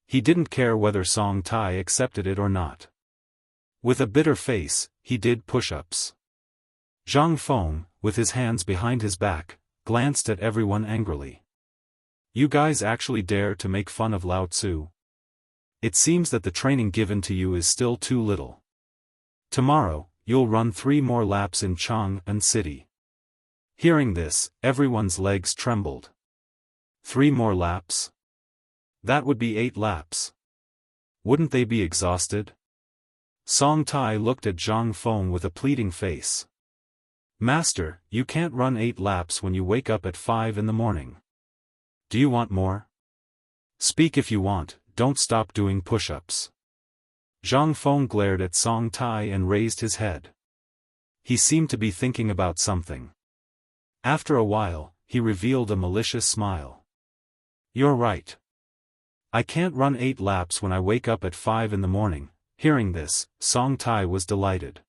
He didn't care whether Song Tai accepted it or not. With a bitter face, he did push-ups. Zhang Feng, with his hands behind his back, glanced at everyone angrily. You guys actually dare to make fun of Lao Tzu? It seems that the training given to you is still too little. Tomorrow, you'll run 3 more laps in Chang'an City. Hearing this, everyone's legs trembled. 3 more laps? That would be 8 laps. Wouldn't they be exhausted? Song Tai looked at Zhang Feng with a pleading face. Master, you can't run 8 laps when you wake up at 5 in the morning. Do you want more? Speak if you want, don't stop doing push-ups. Zhang Feng glared at Song Tai and raised his head. He seemed to be thinking about something. After a while, he revealed a malicious smile. You're right. I can't run 8 laps when I wake up at 5 in the morning. Hearing this, Song Tai was delighted.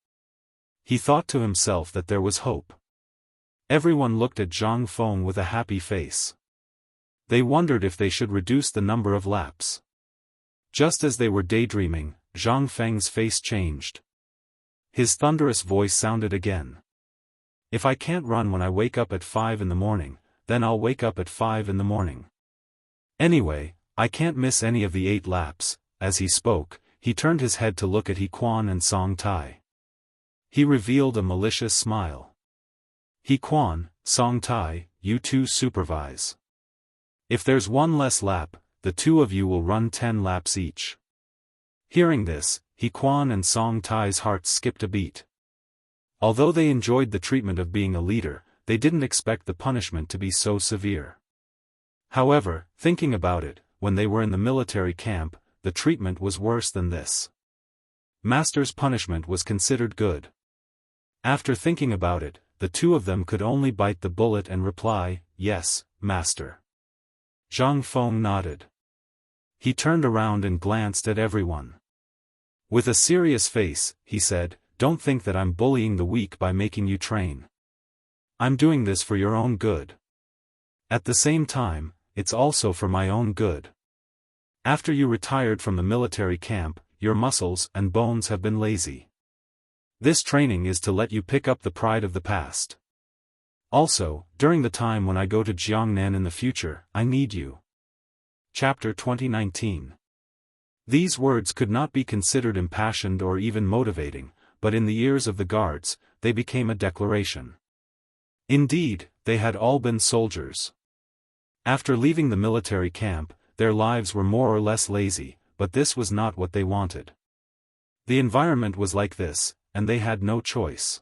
He thought to himself that there was hope. Everyone looked at Zhang Feng with a happy face. They wondered if they should reduce the number of laps. Just as they were daydreaming, Zhang Feng's face changed. His thunderous voice sounded again. If I can't run when I wake up at 5 in the morning, then I'll wake up at 5 in the morning. Anyway, I can't miss any of the 8 laps. As he spoke, he turned his head to look at He Quan and Song Tai. He revealed a malicious smile. He Quan, Song Tai, you two supervise. If there's 1 less lap, the 2 of you will run 10 laps each. Hearing this, He Quan and Song Tai's hearts skipped a beat. Although they enjoyed the treatment of being a leader, they didn't expect the punishment to be so severe. However, thinking about it, when they were in the military camp, the treatment was worse than this. Master's punishment was considered good. After thinking about it, the 2 of them could only bite the bullet and reply, yes, Master. Zhang Feng nodded. He turned around and glanced at everyone. With a serious face, he said, don't think that I'm bullying the weak by making you train. I'm doing this for your own good. At the same time, it's also for my own good. After you retired from the military camp, your muscles and bones have been lazy. This training is to let you pick up the pride of the past. Also, during the time when I go to Jiangnan in the future, I need you. Chapter 2019. These words could not be considered impassioned or even motivating, but in the ears of the guards, they became a declaration. Indeed, they had all been soldiers. After leaving the military camp, their lives were more or less lazy, but this was not what they wanted. The environment was like this, and they had no choice.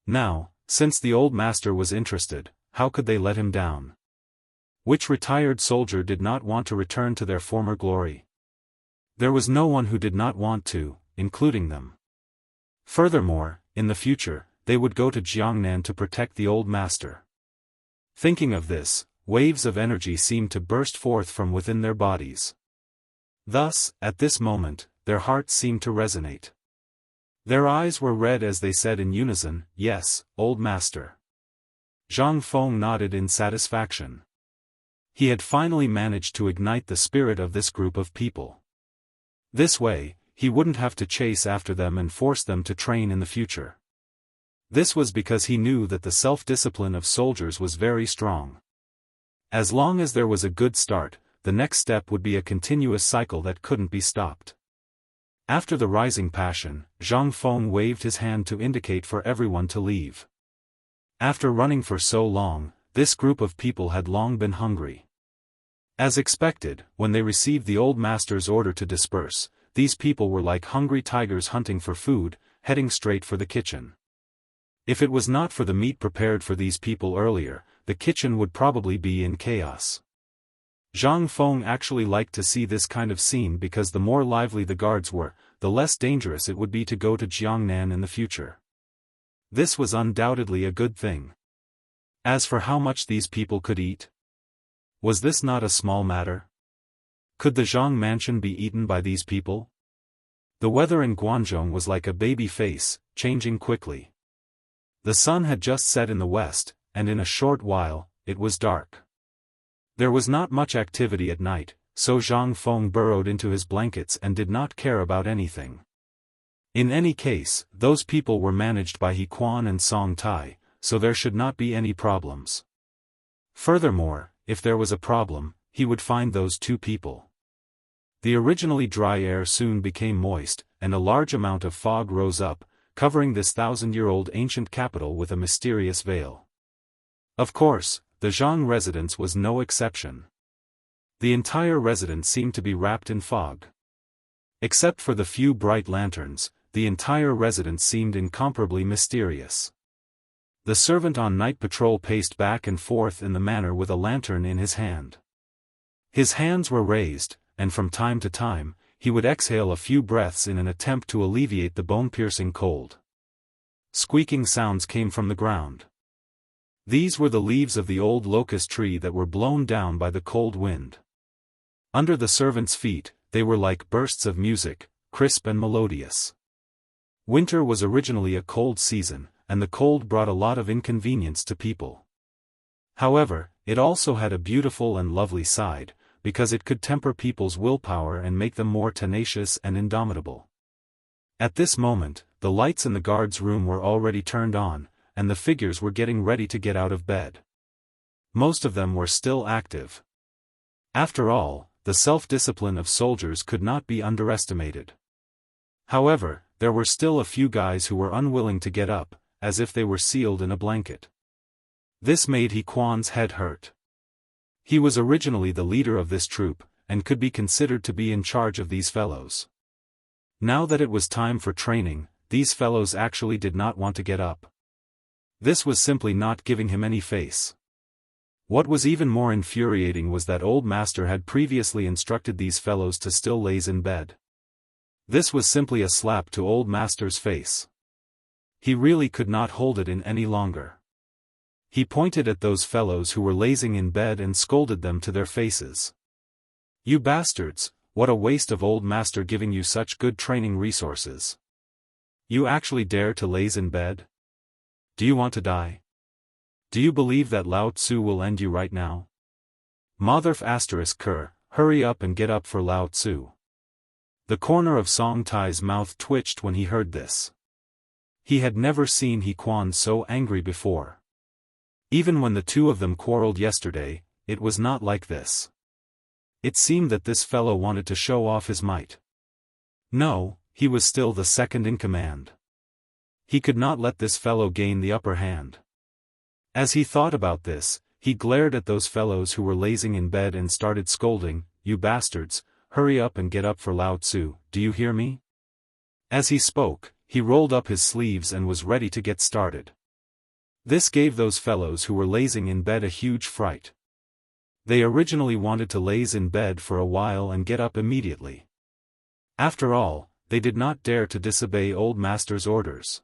Now, since the old master was interested, how could they let him down? Which retired soldier did not want to return to their former glory? There was no one who did not want to, including them. Furthermore, in the future, they would go to Jiangnan to protect the old master. Thinking of this, waves of energy seemed to burst forth from within their bodies. Thus, at this moment, their hearts seemed to resonate. Their eyes were red as they said in unison, "Yes, old master." Zhang Feng nodded in satisfaction. He had finally managed to ignite the spirit of this group of people. This way, he wouldn't have to chase after them and force them to train in the future. This was because he knew that the self-discipline of soldiers was very strong. As long as there was a good start, the next step would be a continuous cycle that couldn't be stopped. After the rising passion, Zhang Feng waved his hand to indicate for everyone to leave. After running for so long, this group of people had long been hungry. As expected, when they received the old master's order to disperse, these people were like hungry tigers hunting for food, heading straight for the kitchen. If it was not for the meat prepared for these people earlier, the kitchen would probably be in chaos. Zhang Feng actually liked to see this kind of scene because the more lively the guards were, the less dangerous it would be to go to Jiangnan in the future. This was undoubtedly a good thing. As for how much these people could eat, was this not a small matter? Could the Zhang mansion be eaten by these people? The weather in Guangzhou was like a baby face, changing quickly. The sun had just set in the west, and in a short while, it was dark. There was not much activity at night, so Zhang Feng burrowed into his blankets and did not care about anything. In any case, those people were managed by He Quan and Song Tai, so there should not be any problems. Furthermore, if there was a problem, he would find those two people. The originally dry air soon became moist, and a large amount of fog rose up, covering this 1,000-year-old ancient capital with a mysterious veil. Of course, the Zhang residence was no exception. The entire residence seemed to be wrapped in fog. Except for the few bright lanterns, the entire residence seemed incomparably mysterious. The servant on night patrol paced back and forth in the manor with a lantern in his hand. His hands were raised, and from time to time, he would exhale a few breaths in an attempt to alleviate the bone-piercing cold. Squeaking sounds came from the ground. These were the leaves of the old locust tree that were blown down by the cold wind. Under the servant's feet, they were like bursts of music, crisp and melodious. Winter was originally a cold season, and the cold brought a lot of inconvenience to people. However, it also had a beautiful and lovely side, because it could temper people's willpower and make them more tenacious and indomitable. At this moment, the lights in the guard's room were already turned on, and the figures were getting ready to get out of bed. Most of them were still active. After all, the self-discipline of soldiers could not be underestimated. However, there were still a few guys who were unwilling to get up, as if they were sealed in a blanket. This made He Quan's head hurt. He was originally the leader of this troop, and could be considered to be in charge of these fellows. Now that it was time for training, these fellows actually did not want to get up. This was simply not giving him any face. What was even more infuriating was that old master had previously instructed these fellows to still laze in bed. This was simply a slap to old master's face. He really could not hold it in any longer. He pointed at those fellows who were lazing in bed and scolded them to their faces. "You bastards, what a waste of old master giving you such good training resources. You actually dare to laze in bed? Do you want to die? Do you believe that Lao Tzu will end you right now? Motherf asterisk Ker, hurry up and get up for Lao Tzu." The corner of Song Tai's mouth twitched when he heard this. He had never seen He Quan so angry before. Even when the two of them quarreled yesterday, it was not like this. It seemed that this fellow wanted to show off his might. No, he was still the second in command. He could not let this fellow gain the upper hand. As he thought about this, he glared at those fellows who were lazing in bed and started scolding, "You bastards, hurry up and get up for Lao Tzu, do you hear me?" As he spoke, he rolled up his sleeves and was ready to get started. This gave those fellows who were lazing in bed a huge fright. They originally wanted to laze in bed for a while and get up immediately. After all, they did not dare to disobey Old Master's orders.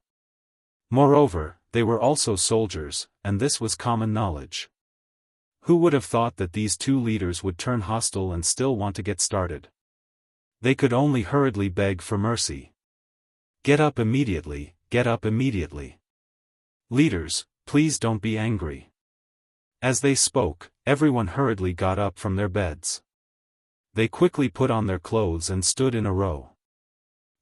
Moreover, they were also soldiers, and this was common knowledge. Who would have thought that these two leaders would turn hostile and still want to get started? They could only hurriedly beg for mercy. "Get up immediately, get up immediately. Leaders, please don't be angry." As they spoke, everyone hurriedly got up from their beds. They quickly put on their clothes and stood in a row.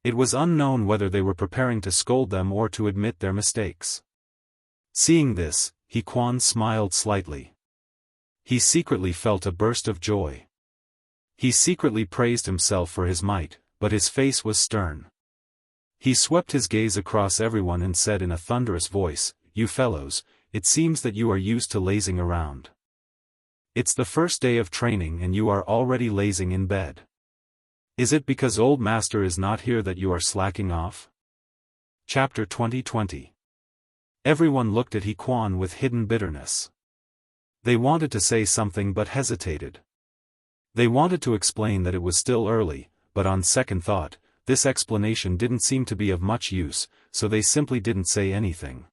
It was unknown whether they were preparing to scold them or to admit their mistakes. Seeing this, He Quan smiled slightly. He secretly felt a burst of joy. He secretly praised himself for his might, but his face was stern. He swept his gaze across everyone and said in a thunderous voice, "You fellows, it seems that you are used to lazing around. It's the first day of training and you are already lazing in bed. Is it because Old Master is not here that you are slacking off?" Chapter 2020. Everyone looked at He Quan with hidden bitterness. They wanted to say something but hesitated. They wanted to explain that it was still early, but on second thought, this explanation didn't seem to be of much use, so they simply didn't say anything.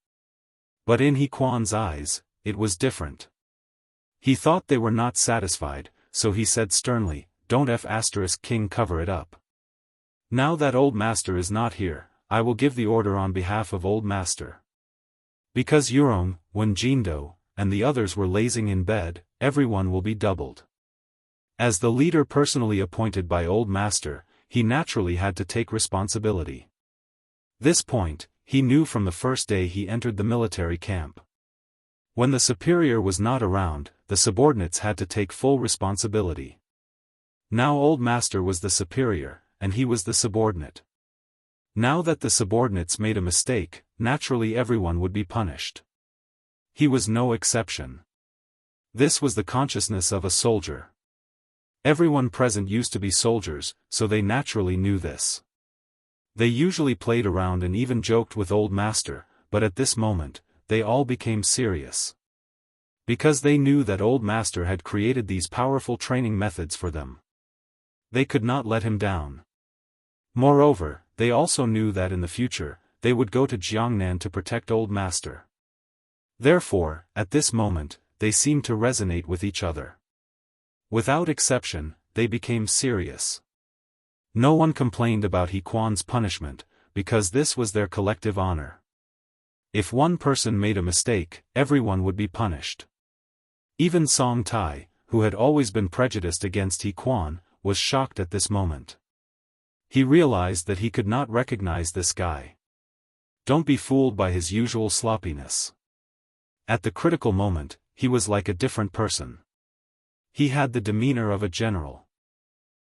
But in He Quan's eyes, it was different. He thought they were not satisfied, so he said sternly, "Don't King cover it up. Now that Old Master is not here, I will give the order on behalf of Old Master. Because Yurong, Wen Jindo, and the others were lazing in bed, everyone will be doubled." As the leader personally appointed by Old Master, he naturally had to take responsibility. This point, he knew from the first day he entered the military camp. When the superior was not around, the subordinates had to take full responsibility. Now Old Master was the superior, and he was the subordinate. Now that the subordinates made a mistake, naturally everyone would be punished. He was no exception. This was the consciousness of a soldier. Everyone present used to be soldiers, so they naturally knew this. They usually played around and even joked with Old Master, but at this moment, they all became serious. Because they knew that Old Master had created these powerful training methods for them. They could not let him down. Moreover, they also knew that in the future, they would go to Jiangnan to protect Old Master. Therefore, at this moment, they seemed to resonate with each other. Without exception, they became serious. No one complained about He Quan's punishment, because this was their collective honor. If one person made a mistake, everyone would be punished. Even Song Tai, who had always been prejudiced against He Quan, was shocked at this moment. He realized that he could not recognize this guy. Don't be fooled by his usual sloppiness. At the critical moment, he was like a different person. He had the demeanor of a general.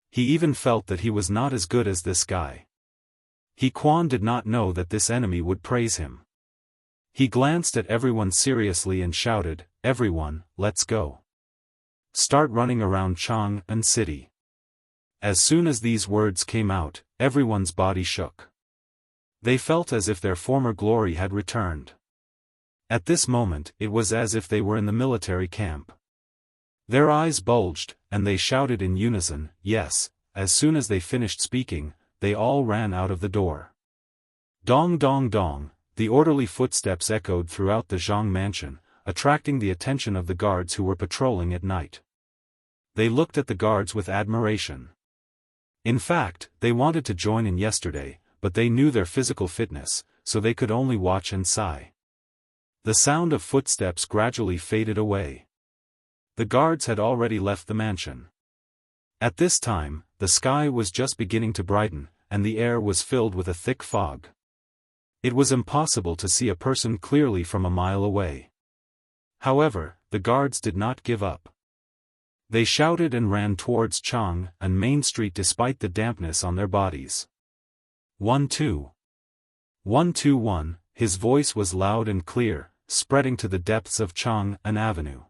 He even felt that he was not as good as this guy. He Quan did not know that this enemy would praise him. He glanced at everyone seriously and shouted, "Everyone, let's go. Start running around Chang'an City." As soon as these words came out, everyone's body shook. They felt as if their former glory had returned. At this moment, it was as if they were in the military camp. Their eyes bulged, and they shouted in unison, "Yes." As soon as they finished speaking, they all ran out of the door. Dong dong dong, the orderly footsteps echoed throughout the Zhang mansion, attracting the attention of the guards who were patrolling at night. They looked at the guards with admiration. In fact, they wanted to join in yesterday, but they knew their physical fitness, so they could only watch and sigh. The sound of footsteps gradually faded away. The guards had already left the mansion. At this time, the sky was just beginning to brighten, and the air was filled with a thick fog. It was impossible to see a person clearly from a mile away. However, the guards did not give up. They shouted and ran towards Chang and Main Street despite the dampness on their bodies. 1-2. 1-2-1, his voice was loud and clear, spreading to the depths of Chang An Avenue.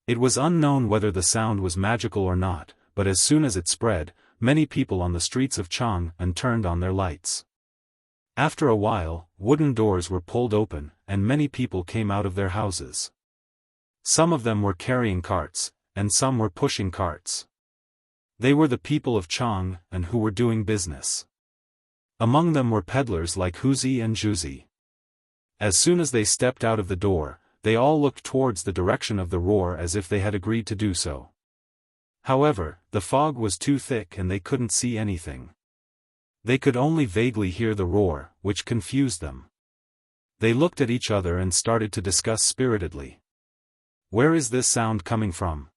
It was unknown whether the sound was magical or not, but as soon as it spread, many people on the streets of Chang An turned on their lights. After a while, wooden doors were pulled open, and many people came out of their houses. Some of them were carrying carts, and some were pushing carts. They were the people of Chang An who were doing business. Among them were peddlers like Huzi and Juzi. As soon as they stepped out of the door, they all looked towards the direction of the roar as if they had agreed to do so. However, the fog was too thick and they couldn't see anything. They could only vaguely hear the roar, which confused them. They looked at each other and started to discuss spiritedly. Where is this sound coming from?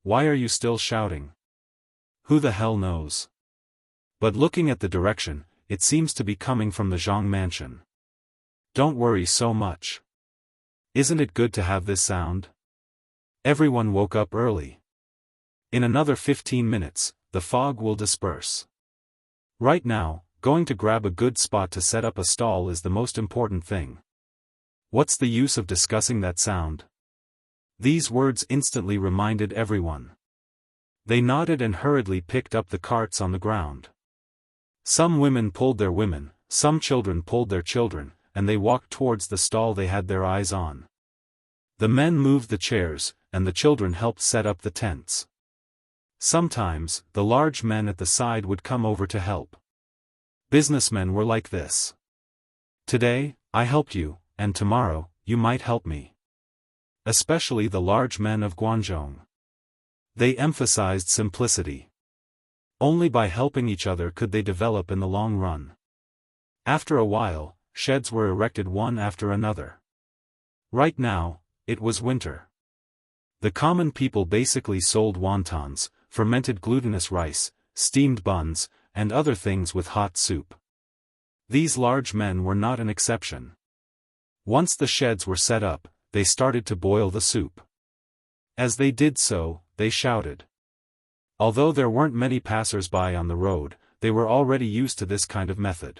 Why are you still shouting? Who the hell knows? But looking at the direction, it seems to be coming from the Zhang mansion. Don't worry so much. Isn't it good to have this sound? Everyone woke up early. In another 15 minutes, the fog will disperse. Right now, going to grab a good spot to set up a stall is the most important thing. What's the use of discussing that sound? These words instantly reminded everyone. They nodded and hurriedly picked up the carts on the ground. Some women pulled their women, some children pulled their children, and they walked towards the stall they had their eyes on. The men moved the chairs, and the children helped set up the tents. Sometimes, the large men at the side would come over to help. Businessmen were like this. Today, I helped you, and tomorrow, you might help me. Especially the large men of Guangzhou. They emphasized simplicity. Only by helping each other could they develop in the long run. After a while, sheds were erected one after another. Right now, it was winter. The common people basically sold wontons, fermented glutinous rice, steamed buns, and other things with hot soup. These large men were not an exception. Once the sheds were set up, they started to boil the soup. As they did so, they shouted. Although there weren't many passers-by on the road, they were already used to this kind of method.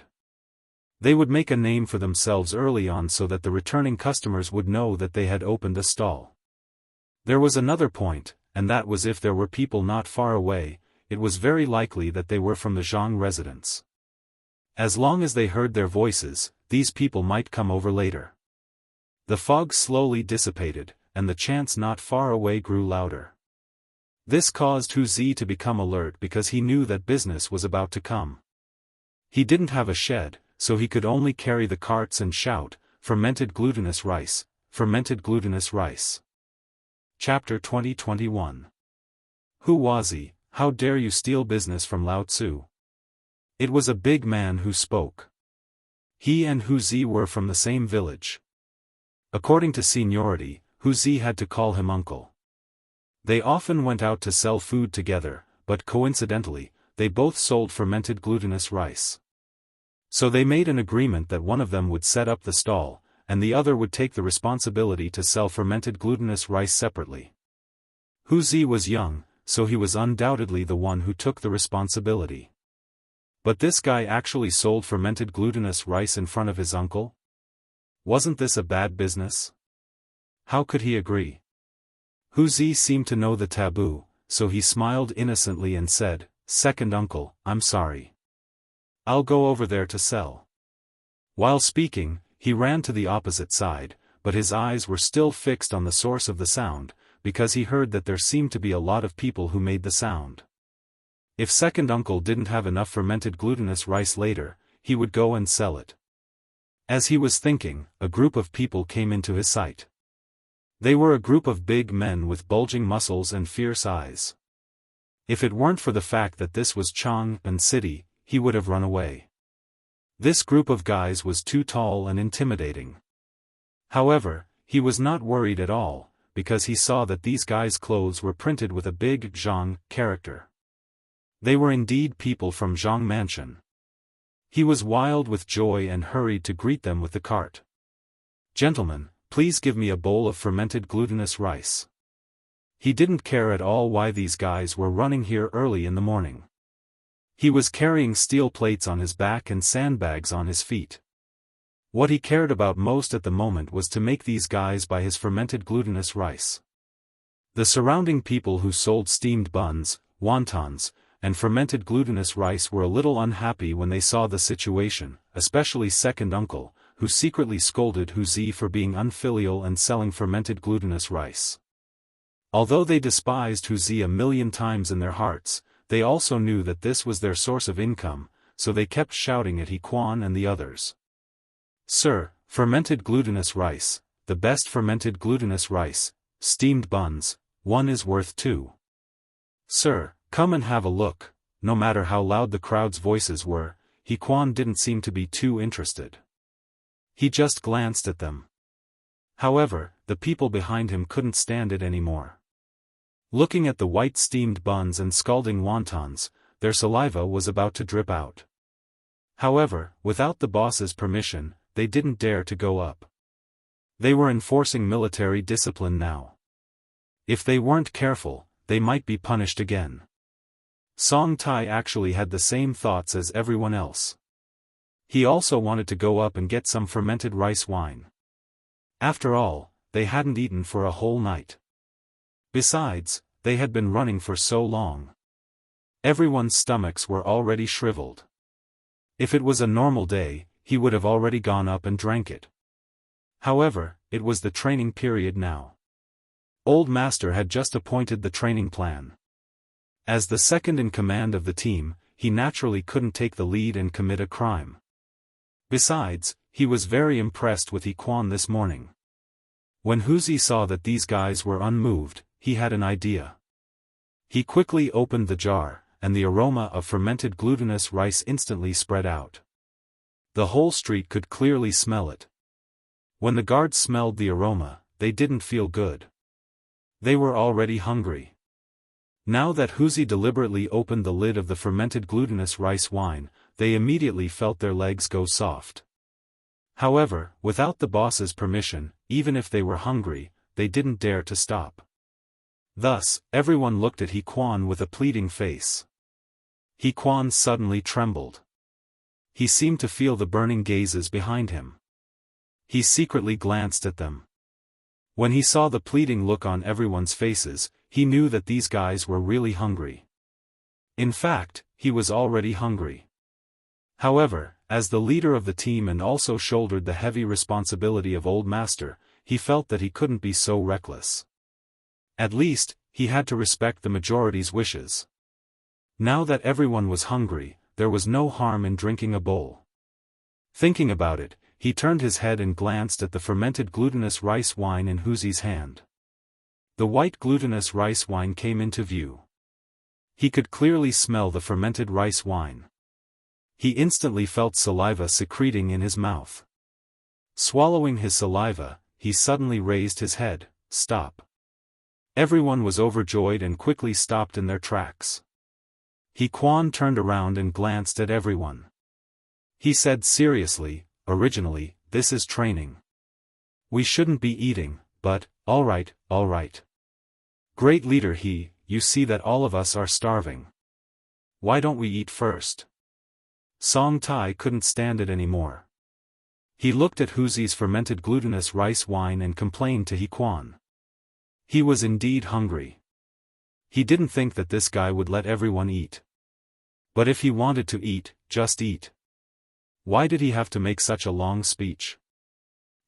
They would make a name for themselves early on so that the returning customers would know that they had opened a stall. There was another point, and that was if there were people not far away, it was very likely that they were from the Zhang residence. As long as they heard their voices, these people might come over later. The fog slowly dissipated, and the chants not far away grew louder. This caused Huzi to become alert because he knew that business was about to come. He didn't have a shed, so he could only carry the carts and shout, fermented glutinous rice, fermented glutinous rice. Chapter 2021. Who was he? How dare you steal business from Lao Tzu? It was a big man who spoke. He and Huzi were from the same village. According to seniority, Huzi had to call him uncle. They often went out to sell food together, but coincidentally, they both sold fermented glutinous rice. So they made an agreement that one of them would set up the stall, and the other would take the responsibility to sell fermented glutinous rice separately. Huzi was young, so he was undoubtedly the one who took the responsibility. But this guy actually sold fermented glutinous rice in front of his uncle? Wasn't this a bad business? How could he agree? Huzi seemed to know the taboo, so he smiled innocently and said, "Second uncle, I'm sorry. I'll go over there to sell." While speaking, he ran to the opposite side, but his eyes were still fixed on the source of the sound, because he heard that there seemed to be a lot of people who made the sound. If second uncle didn't have enough fermented glutinous rice later, he would go and sell it. As he was thinking, a group of people came into his sight. They were a group of big men with bulging muscles and fierce eyes. If it weren't for the fact that this was Chang'an City, he would have run away. This group of guys was too tall and intimidating. However, he was not worried at all, because he saw that these guys' clothes were printed with a big Zhang character. They were indeed people from Zhang Mansion. He was wild with joy and hurried to greet them with the cart. "Gentlemen, please give me a bowl of fermented glutinous rice." He didn't care at all why these guys were running here early in the morning. He was carrying steel plates on his back and sandbags on his feet. What he cared about most at the moment was to make these guys buy his fermented glutinous rice. The surrounding people who sold steamed buns, wontons, and fermented glutinous rice were a little unhappy when they saw the situation, especially second uncle, who secretly scolded Wuxia for being unfilial and selling fermented glutinous rice. Although they despised Wuxia a million times in their hearts, they also knew that this was their source of income, so they kept shouting at Quan and the others. "Sir, fermented glutinous rice, the best fermented glutinous rice, steamed buns, one is worth two. Sir, come and have a look." No matter how loud the crowd's voices were, Quan didn't seem to be too interested. He just glanced at them. However, the people behind him couldn't stand it anymore. Looking at the white steamed buns and scalding wontons, their saliva was about to drip out. However, without the boss's permission, they didn't dare to go up. They were enforcing military discipline now. If they weren't careful, they might be punished again. Song Tai actually had the same thoughts as everyone else. He also wanted to go up and get some fermented rice wine. After all, they hadn't eaten for a whole night. Besides, they had been running for so long. Everyone's stomachs were already shriveled. If it was a normal day, he would have already gone up and drank it. However, it was the training period now. Old Master had just appointed the training plan. As the second in command of the team, he naturally couldn't take the lead and commit a crime. Besides, he was very impressed with Quan this morning. When Wuxia saw that these guys were unmoved, he had an idea. He quickly opened the jar, and the aroma of fermented glutinous rice instantly spread out. The whole street could clearly smell it. When the guards smelled the aroma, they didn't feel good. They were already hungry. Now that Wuxia deliberately opened the lid of the fermented glutinous rice wine, they immediately felt their legs go soft. However, without the boss's permission, even if they were hungry, they didn't dare to stop. Thus, everyone looked at Quan with a pleading face. Quan suddenly trembled. He seemed to feel the burning gazes behind him. He secretly glanced at them. When he saw the pleading look on everyone's faces, he knew that these guys were really hungry. In fact, he was already hungry. However, as the leader of the team and also shouldered the heavy responsibility of Old Master, he felt that he couldn't be so reckless. At least, he had to respect the majority's wishes. Now that everyone was hungry, there was no harm in drinking a bowl. Thinking about it, he turned his head and glanced at the fermented glutinous rice wine in Wuxia's hand. The white glutinous rice wine came into view. He could clearly smell the fermented rice wine. He instantly felt saliva secreting in his mouth. Swallowing his saliva, he suddenly raised his head. "Stop." Everyone was overjoyed and quickly stopped in their tracks. Quan turned around and glanced at everyone. He said seriously, "Originally, this is training. We shouldn't be eating, but, all right. Great leader you see that all of us are starving. Why don't we eat first?" Song Tai couldn't stand it anymore. He looked at Wuxia's fermented glutinous rice wine and complained to Quan. He was indeed hungry. He didn't think that this guy would let everyone eat. But if he wanted to eat, just eat. Why did he have to make such a long speech?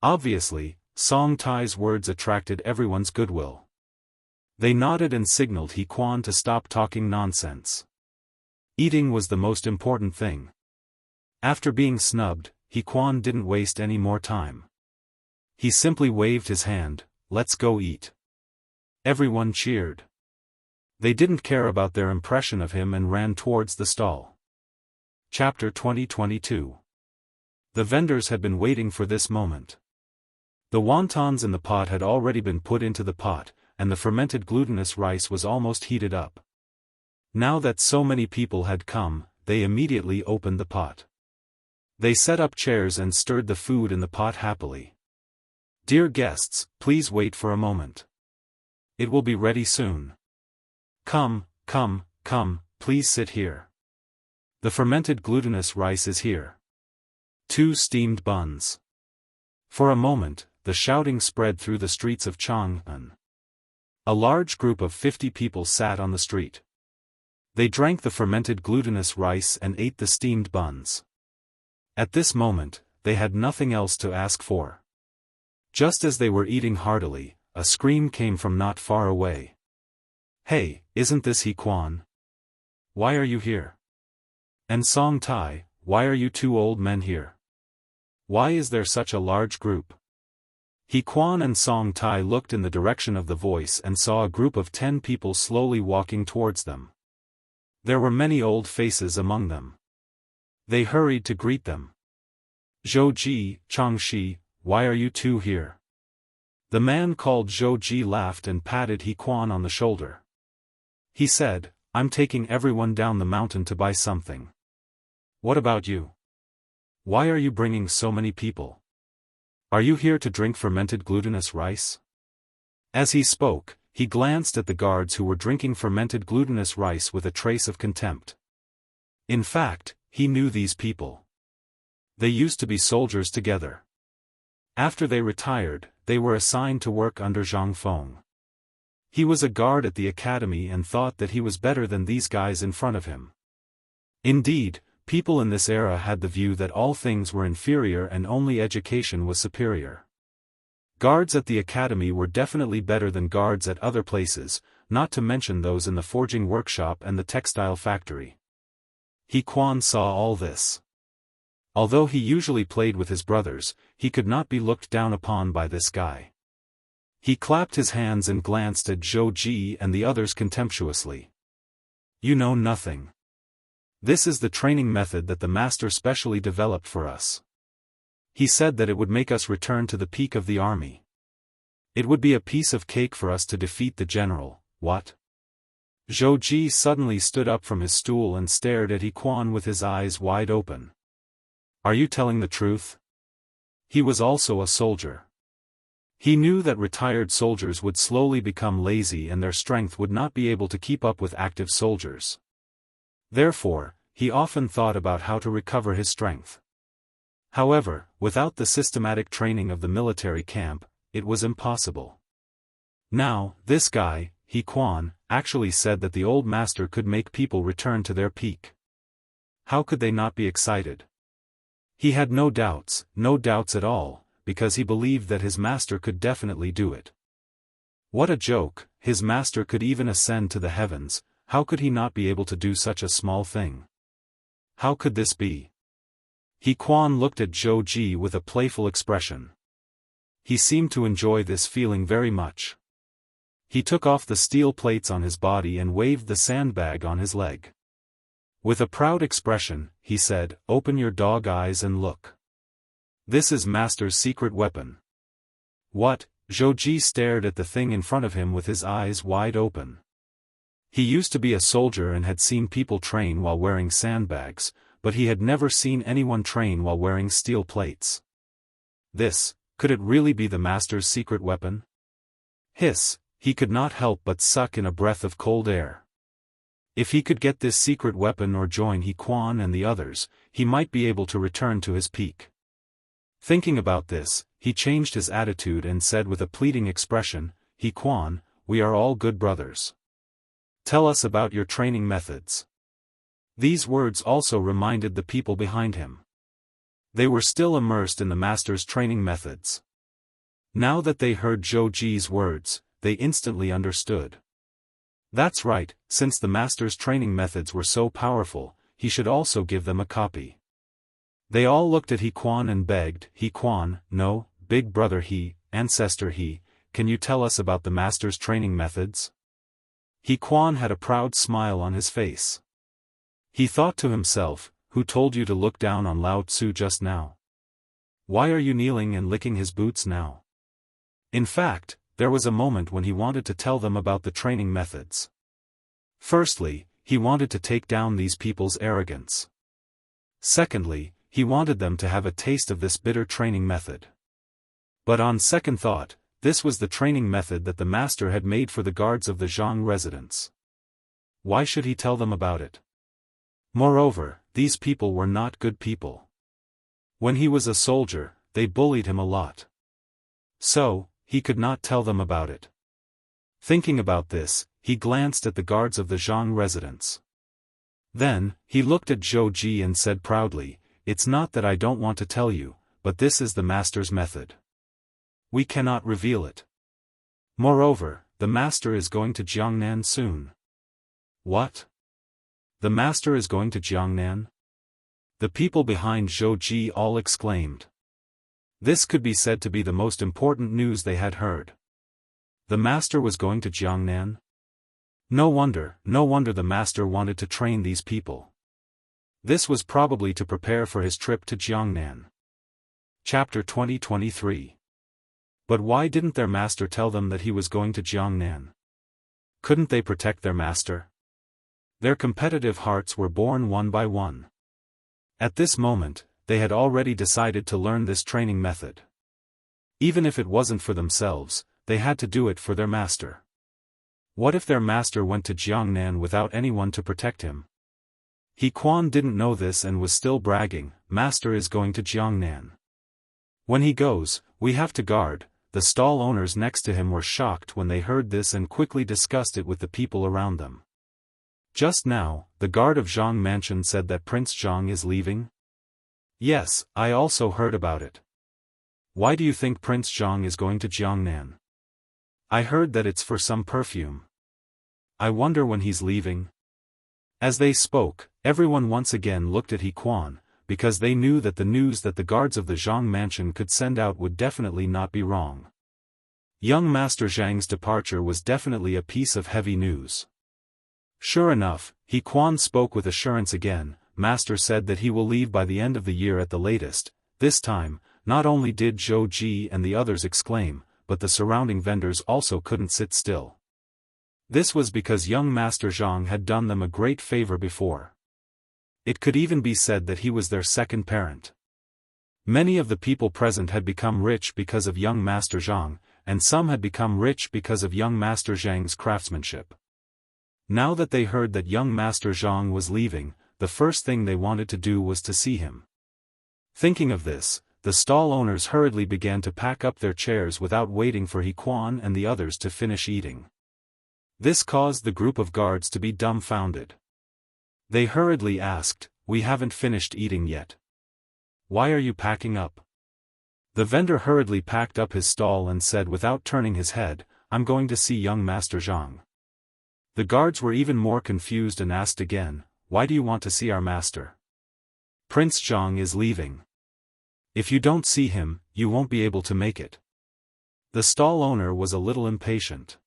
Obviously, Song Tai's words attracted everyone's goodwill. They nodded and signaled Quan to stop talking nonsense. Eating was the most important thing. After being snubbed, Quan didn't waste any more time. He simply waved his hand, "Let's go eat." Everyone cheered. They didn't care about their impression of him and ran towards the stall. Chapter 2022. The vendors had been waiting for this moment. The wontons in the pot had already been put into the pot, and the fermented glutinous rice was almost heated up. Now that so many people had come, they immediately opened the pot. They set up chairs and stirred the food in the pot happily. "Dear guests, please wait for a moment. It will be ready soon. Come, come, come, please sit here. The fermented glutinous rice is here. 2 steamed buns. For a moment, the shouting spread through the streets of Jianghu. A large group of 50 people sat on the street. They drank the fermented glutinous rice and ate the steamed buns. At this moment, they had nothing else to ask for. Just as they were eating heartily, a scream came from not far away. Hey, isn't this He Quan? Why are you here? And Song Tai, why are you 2 old men here? Why is there such a large group? He Quan and Song Tai looked in the direction of the voice and saw a group of 10 people slowly walking towards them. There were many old faces among them. They hurried to greet them. Zhou Ji, Changxi, why are you 2 here? The man called Zhou Ji laughed and patted He Quan on the shoulder. He said, I'm taking everyone down the mountain to buy something. What about you? Why are you bringing so many people? Are you here to drink fermented glutinous rice? As he spoke, he glanced at the guards who were drinking fermented glutinous rice with a trace of contempt. In fact, he knew these people. They used to be soldiers together. After they retired, they were assigned to work under Zhang Feng. He was a guard at the academy and thought that he was better than these guys in front of him. Indeed, people in this era had the view that all things were inferior and only education was superior. Guards at the academy were definitely better than guards at other places, not to mention those in the forging workshop and the textile factory. He Quan saw all this. Although he usually played with his brothers, he could not be looked down upon by this guy. He clapped his hands and glanced at Zhou Ji and the others contemptuously. You know nothing. This is the training method that the master specially developed for us. He said that it would make us return to the peak of the army. It would be a piece of cake for us to defeat the general. What? Zhou Ji suddenly stood up from his stool and stared at He Quan with his eyes wide open. Are you telling the truth? He was also a soldier. He knew that retired soldiers would slowly become lazy and their strength would not be able to keep up with active soldiers. Therefore, he often thought about how to recover his strength. However, without the systematic training of the military camp, it was impossible. Now, this guy, He Quan, actually said that the old master could make people return to their peak. How could they not be excited? He had no doubts at all, because he believed that his master could definitely do it. What a joke, his master could even ascend to the heavens, how could he not be able to do such a small thing? How could this be? He Quan looked at Zhou Ji with a playful expression. He seemed to enjoy this feeling very much. He took off the steel plates on his body and waved the sandbag on his leg. With a proud expression, he said, "Open your dog eyes and look. This is Master's secret weapon." What? Zhou Ji stared at the thing in front of him with his eyes wide open. He used to be a soldier and had seen people train while wearing sandbags, but he had never seen anyone train while wearing steel plates. Could it really be the Master's secret weapon? Hiss, he could not help but suck in a breath of cold air. If he could get this secret weapon or join He Quan and the others, he might be able to return to his peak. Thinking about this, he changed his attitude and said with a pleading expression, "He Quan, we are all good brothers. Tell us about your training methods." These words also reminded the people behind him. They were still immersed in the master's training methods. Now that they heard Zhou Ji's words, they instantly understood. That's right, since the master's training methods were so powerful, he should also give them a copy. They all looked at He Quan and begged, "He Quan, no, big brother He, ancestor He, can you tell us about the master's training methods?" He Quan had a proud smile on his face. He thought to himself, "Who told you to look down on Lao Tzu just now? Why are you kneeling and licking his boots now?" In fact, there was a moment when he wanted to tell them about the training methods. Firstly, he wanted to take down these people's arrogance. Secondly, he wanted them to have a taste of this bitter training method. But on second thought, this was the training method that the master had made for the guards of the Jianghu residence. Why should he tell them about it? Moreover, these people were not good people. When he was a soldier, they bullied him a lot. So, he could not tell them about it. Thinking about this, he glanced at the guards of the Jianghu residence. Then, he looked at Zhou Ji and said proudly, "It's not that I don't want to tell you, but this is the master's method. We cannot reveal it. Moreover, the master is going to Jiangnan soon." What? The master is going to Jiangnan? The people behind Zhou Ji all exclaimed. This could be said to be the most important news they had heard. The master was going to Jiangnan? No wonder the master wanted to train these people. This was probably to prepare for his trip to Jiangnan. Chapter 2023. But why didn't their master tell them that he was going to Jiangnan? Couldn't they protect their master? Their competitive hearts were born one by one. At this moment, they had already decided to learn this training method. Even if it wasn't for themselves, they had to do it for their master. What if their master went to Jiangnan without anyone to protect him? He Quan didn't know this and was still bragging, "Master is going to Jiangnan. When he goes, we have to guard." The stall owners next to him were shocked when they heard this and quickly discussed it with the people around them. Just now, the guard of Zhang Mansion said that Prince Zhang is leaving? Yes, I also heard about it. Why do you think Prince Zhang is going to Jiangnan? I heard that it's for some perfume. I wonder when he's leaving. As they spoke, everyone once again looked at He Quan, because they knew that the news that the guards of the Zhang Mansion could send out would definitely not be wrong. Young Master Zhang's departure was definitely a piece of heavy news. Sure enough, He Quan spoke with assurance again. Master said that he will leave by the end of the year at the latest. This time, not only did Zhou Ji and the others exclaim, but the surrounding vendors also couldn't sit still. This was because young Master Zhang had done them a great favor before. It could even be said that he was their second parent. Many of the people present had become rich because of young Master Zhang, and some had become rich because of young Master Zhang's craftsmanship. Now that they heard that young Master Zhang was leaving, the first thing they wanted to do was to see him. Thinking of this, the stall owners hurriedly began to pack up their chairs without waiting for He Quan and the others to finish eating. This caused the group of guards to be dumbfounded. They hurriedly asked, "We haven't finished eating yet. Why are you packing up?" The vendor hurriedly packed up his stall and said without turning his head, "I'm going to see young Master Zhang." The guards were even more confused and asked again, "Why do you want to see our master?" "Prince Zhang is leaving. If you don't see him, you won't be able to make it." The stall owner was a little impatient.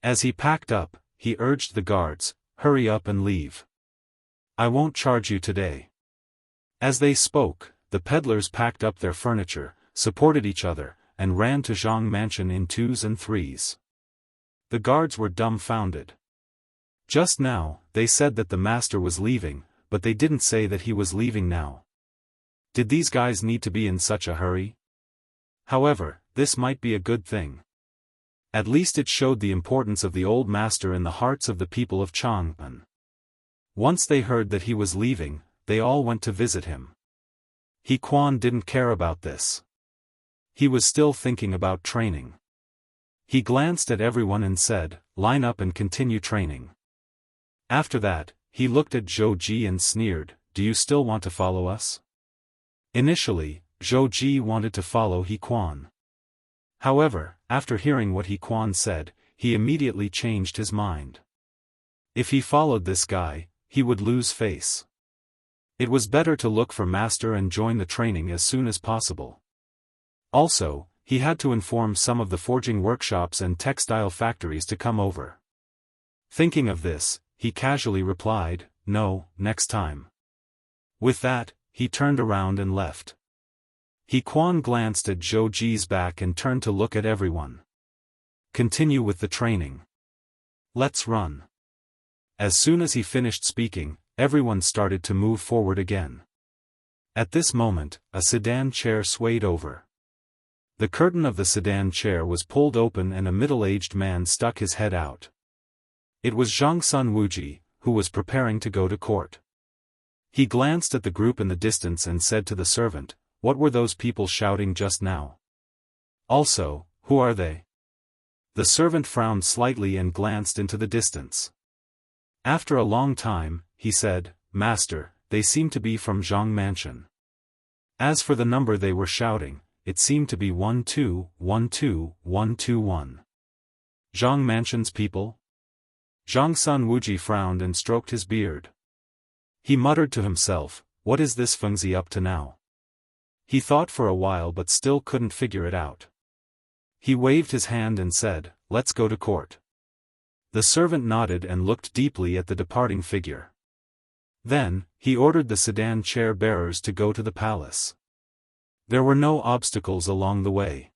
As he packed up, he urged the guards, "Hurry up and leave. I won't charge you today." As they spoke, the peddlers packed up their furniture, supported each other, and ran to Zhang Mansion in twos and threes. The guards were dumbfounded. Just now, they said that the master was leaving, but they didn't say that he was leaving now. Did these guys need to be in such a hurry? However, this might be a good thing. At least it showed the importance of the old master in the hearts of the people of Chang'an. Once they heard that he was leaving, they all went to visit him. He Quan didn't care about this. He was still thinking about training. He glanced at everyone and said, "Line up and continue training." After that, he looked at Zhou Ji and sneered, "Do you still want to follow us?" Initially, Zhou Ji wanted to follow He Quan. However, after hearing what He Quan said, he immediately changed his mind. If he followed this guy, he would lose face. It was better to look for master and join the training as soon as possible. Also, he had to inform some of the forging workshops and textile factories to come over. Thinking of this, he casually replied, "No, next time." With that, he turned around and left. He Quan glanced at Zhou Ji's back and turned to look at everyone. "Continue with the training. Let's run." As soon as he finished speaking, everyone started to move forward again. At this moment, a sedan chair swayed over. The curtain of the sedan chair was pulled open and a middle-aged man stuck his head out. It was Zhang Sun Wuji, who was preparing to go to court. He glanced at the group in the distance and said to the servant, "What were those people shouting just now? Also, who are they?" The servant frowned slightly and glanced into the distance. After a long time, he said, "Master, they seem to be from Zhang Mansion. As for the number they were shouting, it seemed to be 12121. Zhang Mansion's people?" Zhang Sun Wuji frowned and stroked his beard. He muttered to himself, "What is this Fengzi up to now?" He thought for a while but still couldn't figure it out. He waved his hand and said, "Let's go to court." The servant nodded and looked deeply at the departing figure. Then, he ordered the sedan chair bearers to go to the palace. There were no obstacles along the way.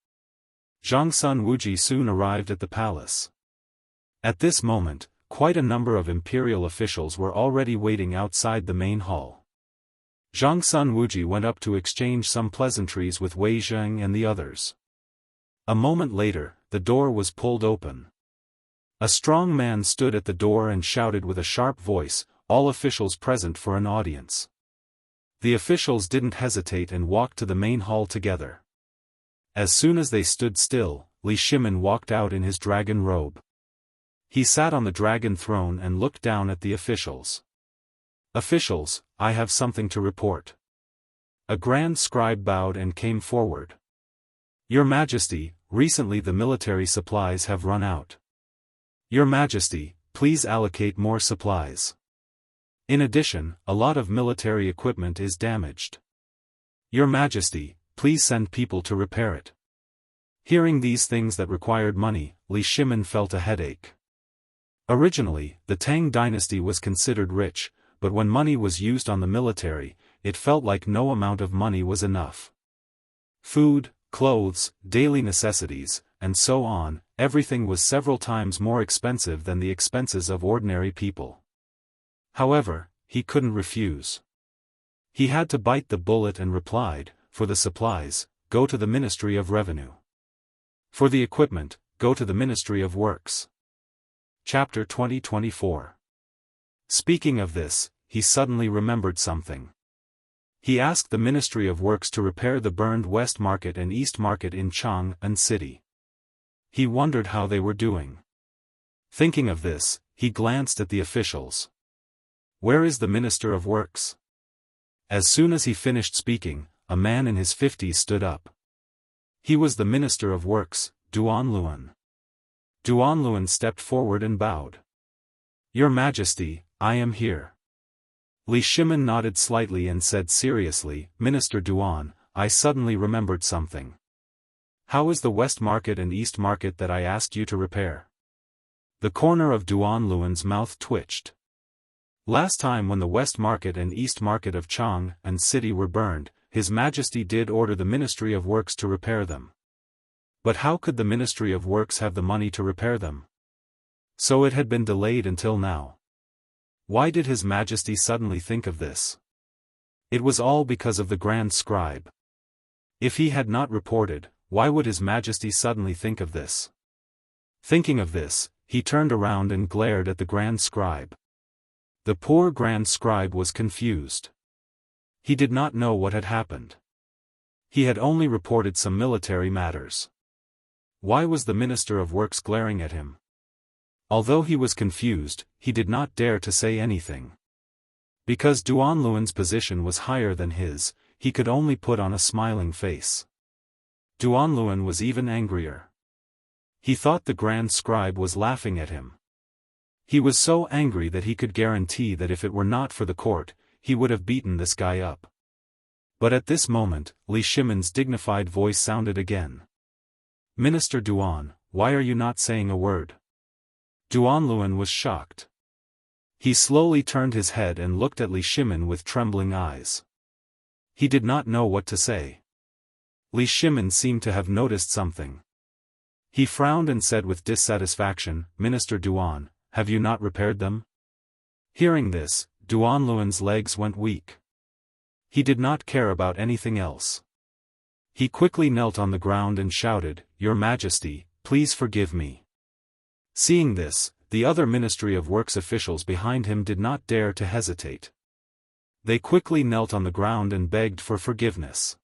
Zhang Sun Wuji soon arrived at the palace. At this moment, quite a number of imperial officials were already waiting outside the main hall. Zhang Sun Wuji went up to exchange some pleasantries with Wei Zheng and the others. A moment later, the door was pulled open. A strong man stood at the door and shouted with a sharp voice, "All officials present for an audience." The officials didn't hesitate and walked to the main hall together. As soon as they stood still, Li Shimin walked out in his dragon robe. He sat on the dragon throne and looked down at the officials. "Officials, I have something to report." A grand scribe bowed and came forward. "Your Majesty, recently the military supplies have run out. Your Majesty, please allocate more supplies. In addition, a lot of military equipment is damaged. Your Majesty, please send people to repair it." Hearing these things that required money, Li Shimin felt a headache. Originally, the Tang dynasty was considered rich, but when money was used on the military, it felt like no amount of money was enough. Food, clothes, daily necessities, and so on, everything was several times more expensive than the expenses of ordinary people. However, he couldn't refuse. He had to bite the bullet and replied, "For the supplies, go to the Ministry of Revenue. For the equipment, go to the Ministry of Works." Chapter 2024. Speaking of this, he suddenly remembered something. He asked the Ministry of Works to repair the burned West Market and East Market in Jianghu City. He wondered how they were doing. Thinking of this, he glanced at the officials. "Where is the Minister of Works?" As soon as he finished speaking, a man in his 50s stood up. He was the Minister of Works, Duanluan. Duanluan stepped forward and bowed. "Your Majesty, I am here." Li Shimin nodded slightly and said seriously, "Minister Duan, I suddenly remembered something. How is the West Market and East Market that I asked you to repair?" The corner of Duanluan's mouth twitched. Last time when the West Market and East Market of Jianghu City were burned, His Majesty did order the Ministry of Works to repair them. But how could the Ministry of Works have the money to repair them? So it had been delayed until now. Why did His Majesty suddenly think of this? It was all because of the Grand Scribe. If he had not reported, why would His Majesty suddenly think of this? Thinking of this, he turned around and glared at the Grand Scribe. The poor Grand Scribe was confused. He did not know what had happened. He had only reported some military matters. Why was the Minister of Works glaring at him? Although he was confused, he did not dare to say anything. Because Duanluan's position was higher than his, he could only put on a smiling face. Duanluan was even angrier. He thought the Grand Scribe was laughing at him. He was so angry that he could guarantee that if it were not for the court, he would have beaten this guy up. But at this moment, Li Shimin's dignified voice sounded again. "Minister Duan, why are you not saying a word?" Duanluan was shocked. He slowly turned his head and looked at Li Shimin with trembling eyes. He did not know what to say. Li Shimin seemed to have noticed something. He frowned and said with dissatisfaction, "Minister Duan, have you not repaired them?" Hearing this, Duanluan's legs went weak. He did not care about anything else. He quickly knelt on the ground and shouted, "Your Majesty, please forgive me." Seeing this, the other Ministry of Works officials behind him did not dare to hesitate. They quickly knelt on the ground and begged for forgiveness.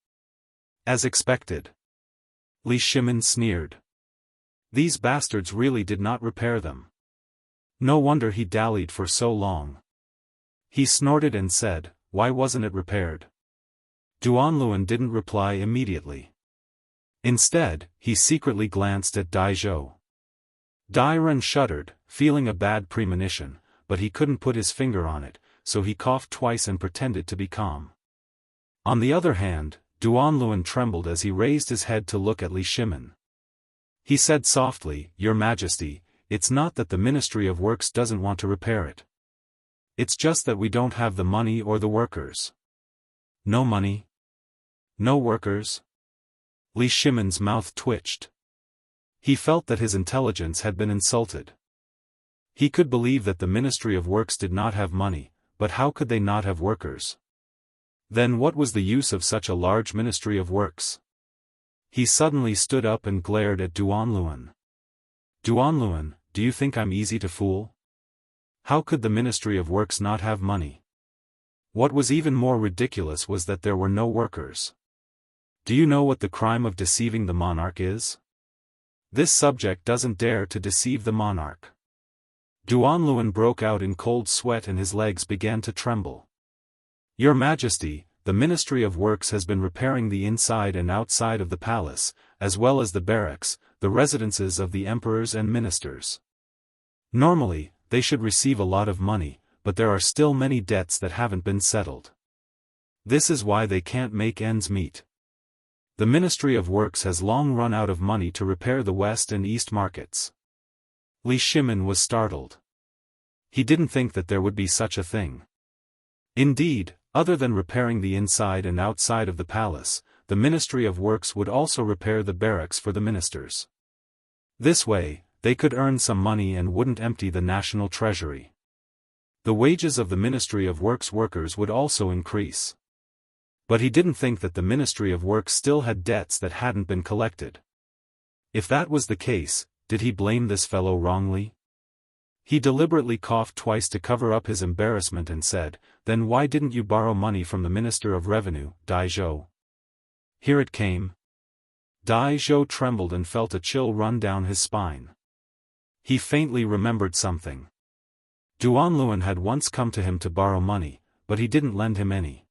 As expected, Li Shimin sneered. These bastards really did not repair them. No wonder he dallied for so long. He snorted and said, "Why wasn't it repaired?" Duanluan didn't reply immediately. Instead, he secretly glanced at Dai Zhou. Dai Ren shuddered, feeling a bad premonition, but he couldn't put his finger on it, so he coughed twice and pretended to be calm. On the other hand, Duanluan trembled as he raised his head to look at Li Shimin. He said softly, "Your Majesty, it's not that the Ministry of Works doesn't want to repair it. It's just that we don't have the money or the workers." No money? No workers? Li Shimin's mouth twitched. He felt that his intelligence had been insulted. He could believe that the Ministry of Works did not have money, but how could they not have workers? Then what was the use of such a large Ministry of Works? He suddenly stood up and glared at Duanluan. "Duanluan, do you think I'm easy to fool? How could the Ministry of Works not have money?" What was even more ridiculous was that there were no workers. Do you know what the crime of deceiving the monarch is? This subject doesn't dare to deceive the monarch. Duanluan broke out in cold sweat and his legs began to tremble. "Your Majesty, the Ministry of Works has been repairing the inside and outside of the palace, as well as the barracks, the residences of the emperors and ministers. Normally, they should receive a lot of money, but there are still many debts that haven't been settled. This is why they can't make ends meet. The Ministry of Works has long run out of money to repair the West and East markets." Li Shimin was startled. He didn't think that there would be such a thing. Indeed, other than repairing the inside and outside of the palace, the Ministry of Works would also repair the barracks for the ministers. This way, they could earn some money and wouldn't empty the national treasury. The wages of the Ministry of Works workers would also increase. But he didn't think that the Ministry of Works still had debts that hadn't been collected. If that was the case, did he blame this fellow wrongly? He deliberately coughed twice to cover up his embarrassment and said, "Then why didn't you borrow money from the Minister of Revenue, Dai Zhou?" Here it came. Dai Zhou trembled and felt a chill run down his spine. He faintly remembered something. Duanluan had once come to him to borrow money, but he didn't lend him any.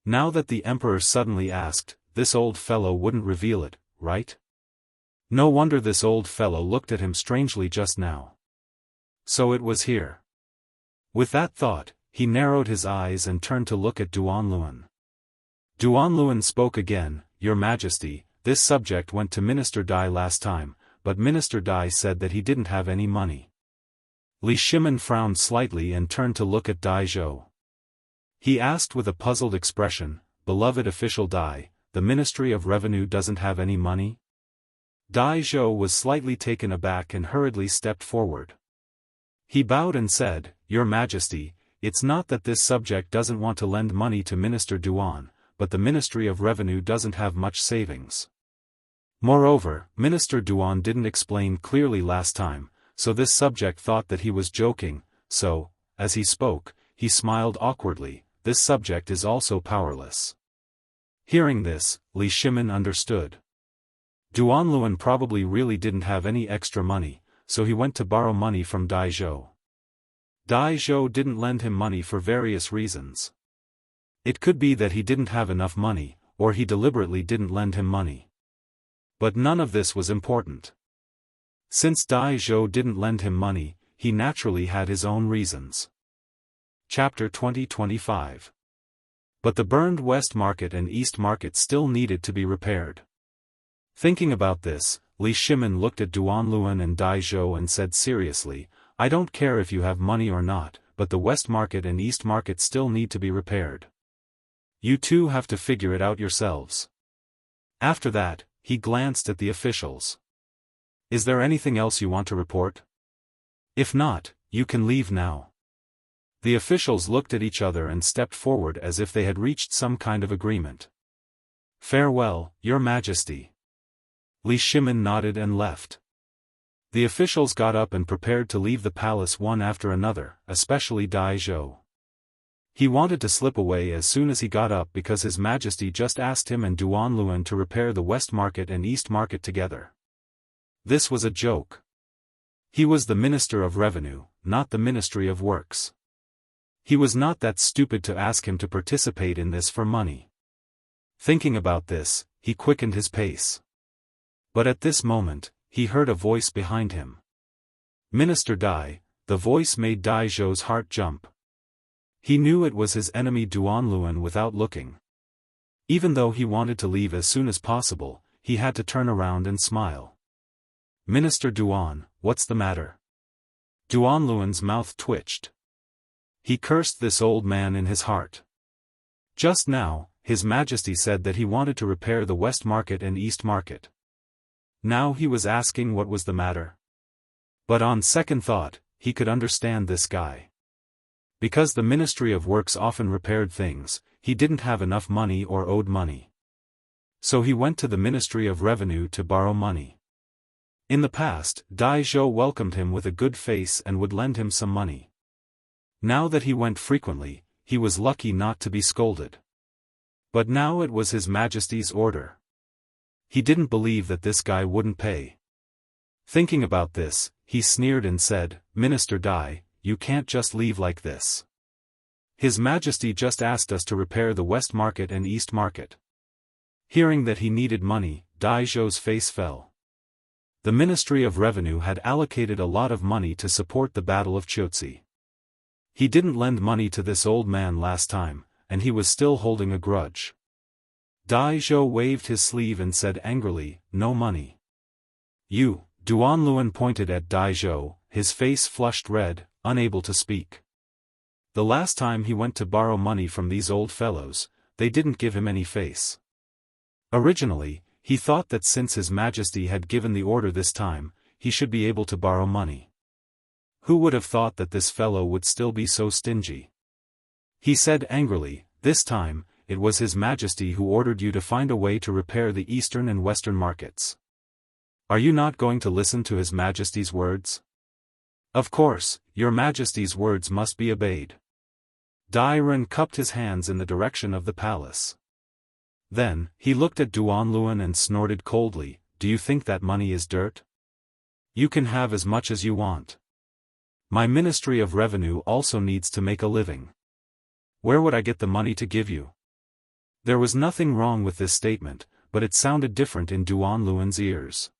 Now that the emperor suddenly asked, this old fellow wouldn't reveal it, right? No wonder this old fellow looked at him strangely just now. So it was here. With that thought, he narrowed his eyes and turned to look at Duanluan. Duanluan spoke again, "Your Majesty, this subject went to Minister Dai last time, but Minister Dai said that he didn't have any money." Li Shimin frowned slightly and turned to look at Dai Zhou. He asked with a puzzled expression, "Beloved official Dai, the Ministry of Revenue doesn't have any money?" Dai Zhou was slightly taken aback and hurriedly stepped forward. He bowed and said, "Your Majesty, it's not that this subject doesn't want to lend money to Minister Duan, but the Ministry of Revenue doesn't have much savings. Moreover, Minister Duan didn't explain clearly last time, so this subject thought that he was joking, so, as he spoke, he smiled awkwardly, this subject is also powerless." Hearing this, Li Shimin understood. Duanluan probably really didn't have any extra money, so he went to borrow money from Dai Zhou. Dai Zhou didn't lend him money for various reasons. It could be that he didn't have enough money, or he deliberately didn't lend him money. But none of this was important. Since Dai Zhou didn't lend him money, he naturally had his own reasons. Chapter 20-25. But the burned West Market and East Market still needed to be repaired. Thinking about this, Li Shimin looked at Duanluan and Dai Zhou and said seriously, "I don't care if you have money or not, but the West Market and East Market still need to be repaired. You two have to figure it out yourselves." After that, he glanced at the officials. "Is there anything else you want to report? If not, you can leave now." The officials looked at each other and stepped forward as if they had reached some kind of agreement. Farewell, Your Majesty. Li Shimin nodded and left. The officials got up and prepared to leave the palace one after another, especially Dai Zhou. He wanted to slip away as soon as he got up because His Majesty just asked him and Duanluan to repair the West Market and East Market together. This was a joke. He was the Minister of Revenue, not the Ministry of Works. He was not that stupid to ask him to participate in this for money. Thinking about this, he quickened his pace. But at this moment, he heard a voice behind him. Minister Dai. The voice made Dai Zhou's heart jump. He knew it was his enemy Duanluan without looking. Even though he wanted to leave as soon as possible, he had to turn around and smile. Minister Duan, what's the matter? Duanluan's mouth twitched. He cursed this old man in his heart. Just now, His Majesty said that he wanted to repair the West Market and East Market. Now he was asking what was the matter. But on second thought, he could understand this guy. Because the Ministry of Works often repaired things, he didn't have enough money or owed money. So he went to the Ministry of Revenue to borrow money. In the past, Dai Zhou welcomed him with a good face and would lend him some money. Now that he went frequently, he was lucky not to be scolded. But now it was His Majesty's order. He didn't believe that this guy wouldn't pay. Thinking about this, he sneered and said, Minister Dai, you can't just leave like this. His Majesty just asked us to repair the West Market and East Market. Hearing that he needed money, Dai Zhou's face fell. The Ministry of Revenue had allocated a lot of money to support the Battle of Chotzi. He didn't lend money to this old man last time, and he was still holding a grudge. Dai Zhou waved his sleeve and said angrily, no money. You, Duanluan pointed at Dai Zhou, his face flushed red, unable to speak. The last time he went to borrow money from these old fellows, they didn't give him any face. Originally, he thought that since His Majesty had given the order this time, he should be able to borrow money. Who would have thought that this fellow would still be so stingy? He said angrily, this time, it was His Majesty who ordered you to find a way to repair the eastern and western markets. Are you not going to listen to His Majesty's words? Of course, Your Majesty's words must be obeyed. Dai Ren cupped his hands in the direction of the palace. Then, he looked at Duanluan and snorted coldly, do you think that money is dirt? You can have as much as you want. My Ministry of Revenue also needs to make a living. Where would I get the money to give you? There was nothing wrong with this statement, but it sounded different in Duanluan's ears.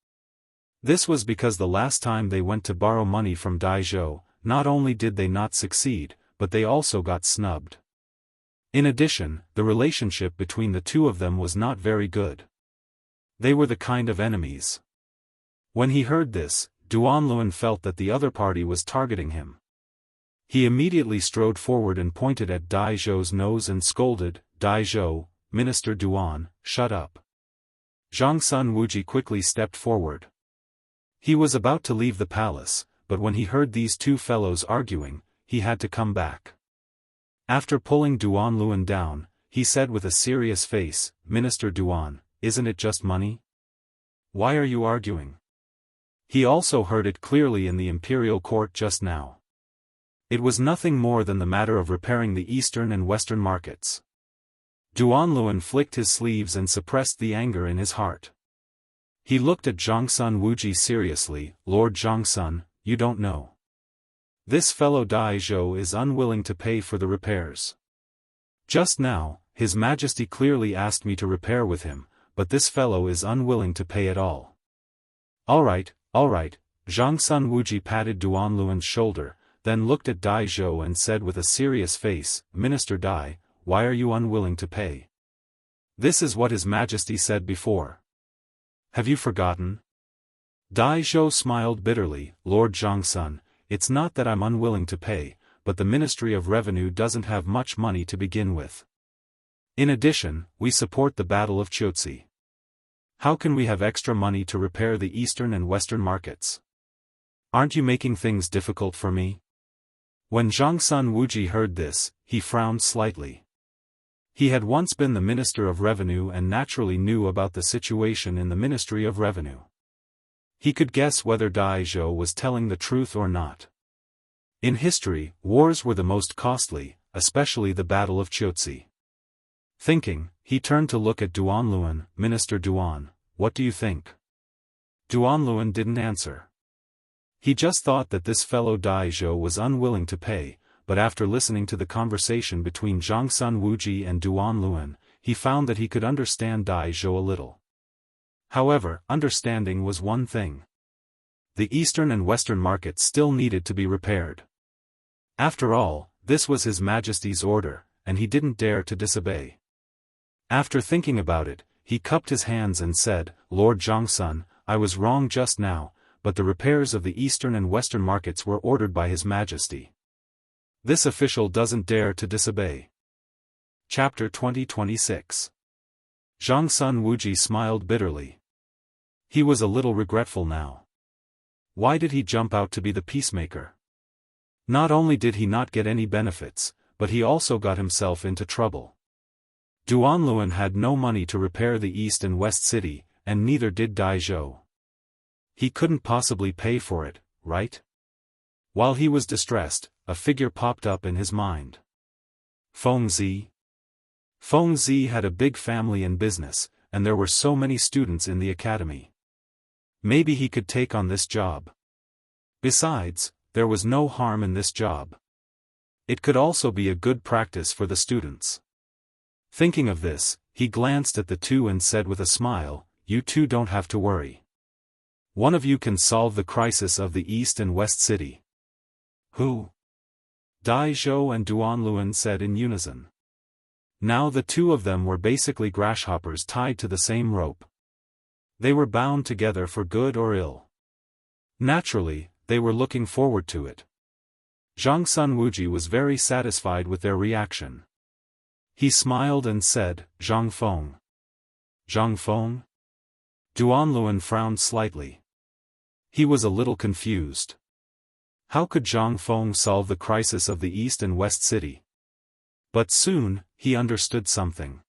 This was because the last time they went to borrow money from Dai Zhou, not only did they not succeed, but they also got snubbed. In addition, the relationship between the two of them was not very good. They were the kind of enemies. When he heard this, Duanluan felt that the other party was targeting him. He immediately strode forward and pointed at Dai Zhou's nose and scolded, Dai Zhou, Minister Duan, shut up. Zhang Sun Wuji quickly stepped forward. He was about to leave the palace, but when he heard these two fellows arguing, he had to come back. After pulling Duanluan down, he said with a serious face, Minister Duan, isn't it just money? Why are you arguing? He also heard it clearly in the imperial court just now. It was nothing more than the matter of repairing the eastern and western markets. Duanluan flicked his sleeves and suppressed the anger in his heart. He looked at Zhangsun Wuji seriously, Lord Zhangsun, you don't know. This fellow Dai Zhou is unwilling to pay for the repairs. Just now, His Majesty clearly asked me to repair with him, but this fellow is unwilling to pay at all. All right, Zhangsun Wuji patted Duanluan's shoulder, then looked at Dai Zhou and said with a serious face, Minister Dai, why are you unwilling to pay? This is what His Majesty said before. Have you forgotten? Dai Zhou smiled bitterly, Lord Zhangsun, it's not that I'm unwilling to pay, but the Ministry of Revenue doesn't have much money to begin with. In addition, we support the Battle of Chotzi. How can we have extra money to repair the eastern and western markets? Aren't you making things difficult for me? When Zhangsun Wuji heard this, he frowned slightly. He had once been the Minister of Revenue and naturally knew about the situation in the Ministry of Revenue. He could guess whether Dai Zhou was telling the truth or not. In history, wars were the most costly, especially the Battle of Chiuzi. Thinking, he turned to look at Duanluan. Minister Duan, what do you think? Duanluan didn't answer. He just thought that this fellow Dai Zhou was unwilling to pay, but after listening to the conversation between Zhangsun Wuji and Duanluan, he found that he could understand Dai Zhou a little. However, understanding was one thing. The eastern and western markets still needed to be repaired. After all, this was His Majesty's order, and he didn't dare to disobey. After thinking about it, he cupped his hands and said, Lord Zhangsun, I was wrong just now, but the repairs of the eastern and western markets were ordered by His Majesty. This official doesn't dare to disobey. Chapter 2026. Zhangsun Wuji smiled bitterly. He was a little regretful now. Why did he jump out to be the peacemaker? Not only did he not get any benefits, but he also got himself into trouble. Duanluan had no money to repair the east and west city, and neither did Dai Zhou. He couldn't possibly pay for it, right? While he was distressed, a figure popped up in his mind. Feng Zi. Feng Zi had a big family and business, and there were so many students in the academy. Maybe he could take on this job. Besides, there was no harm in this job. It could also be a good practice for the students. Thinking of this, he glanced at the two and said with a smile, You two don't have to worry. One of you can solve the crisis of the East and West City. Who? Dai Zhou and Duanluan said in unison. Now the two of them were basically grasshoppers tied to the same rope. They were bound together for good or ill. Naturally, they were looking forward to it. Zhangsun Wuji was very satisfied with their reaction. He smiled and said, Zhang Feng. Zhang Feng? Duanluan frowned slightly. He was a little confused. How could Zhang Feng solve the crisis of the East and West City? But soon, he understood something.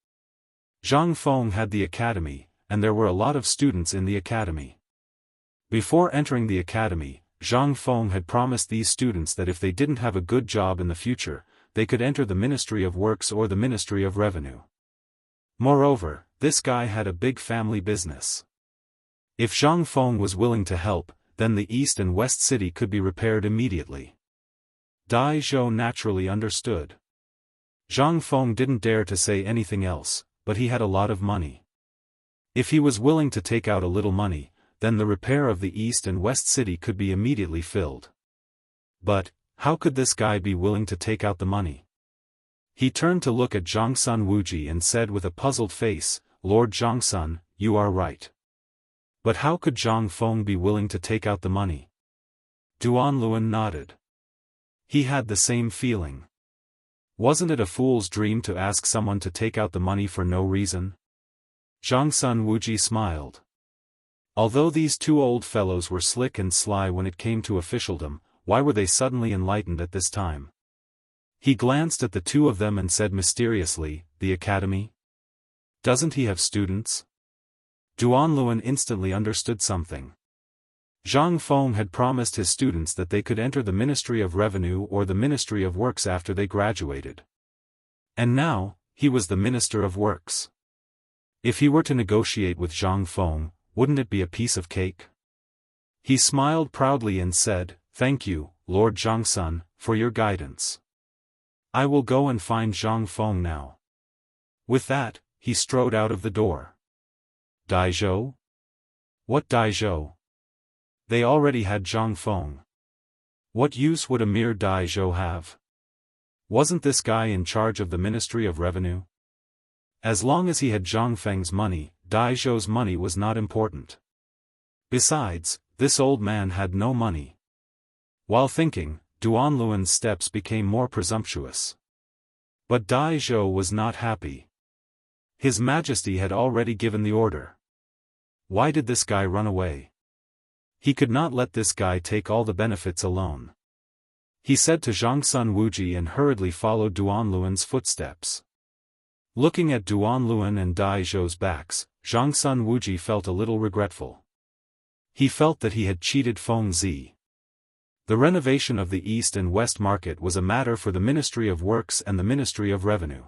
Zhang Feng had the academy, and there were a lot of students in the academy. Before entering the academy, Zhang Feng had promised these students that if they didn't have a good job in the future, they could enter the Ministry of Works or the Ministry of Revenue. Moreover, this guy had a big family business. If Zhang Feng was willing to help, then the East and West City could be repaired immediately. Dai Zhou naturally understood. Zhang Feng didn't dare to say anything else, but he had a lot of money. If he was willing to take out a little money, then the repair of the East and West City could be immediately filled. But, how could this guy be willing to take out the money? He turned to look at Zhangsun Wuji and said with a puzzled face, Lord Zhangsun, you are right. But how could Zhang Feng be willing to take out the money? Duanluan nodded. He had the same feeling. Wasn't it a fool's dream to ask someone to take out the money for no reason? Zhangsun Wuji smiled. Although these two old fellows were slick and sly when it came to officialdom, why were they suddenly enlightened at this time? He glanced at the two of them and said mysteriously, The academy? Doesn't he have students? Duanluan instantly understood something. Zhang Feng had promised his students that they could enter the Ministry of Revenue or the Ministry of Works after they graduated. And now, he was the Minister of Works. If he were to negotiate with Zhang Feng, wouldn't it be a piece of cake? He smiled proudly and said, Thank you, Lord Zhangsun, for your guidance. I will go and find Zhang Feng now. With that, he strode out of the door. Dai Zhou? What Dai Zhou? They already had Zhang Feng. What use would a mere Dai Zhou have? Wasn't this guy in charge of the Ministry of Revenue? As long as he had Zhang Feng's money, Dai Zhou's money was not important. Besides, this old man had no money. While thinking, Duanluan's steps became more presumptuous. But Dai Zhou was not happy. His Majesty had already given the order. Why did this guy run away? He could not let this guy take all the benefits alone. He said to Zhangsun Wuji and hurriedly followed Duanluan's footsteps. Looking at Duanluan and Dai Zhou's backs, Zhangsun Wuji felt a little regretful. He felt that he had cheated Feng Zi. The renovation of the East and West Market was a matter for the Ministry of Works and the Ministry of Revenue.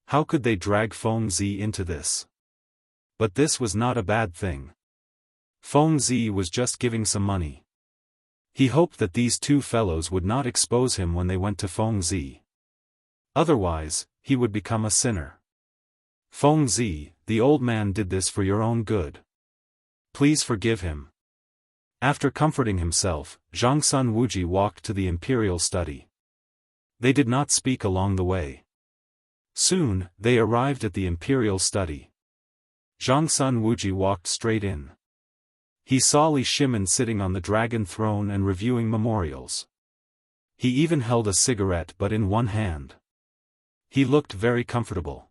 How could they drag Feng Zi into this? But this was not a bad thing. Feng Zi was just giving some money. He hoped that these two fellows would not expose him when they went to Feng Zi. Otherwise, he would become a sinner. Feng Zi, the old man did this for your own good. Please forgive him. After comforting himself, Zhangsun Wuji walked to the imperial study. They did not speak along the way. Soon, they arrived at the imperial study. Zhangsun Wuji walked straight in. He saw Li Shimin sitting on the dragon throne and reviewing memorials. He even held a cigarette but in one hand. He looked very comfortable.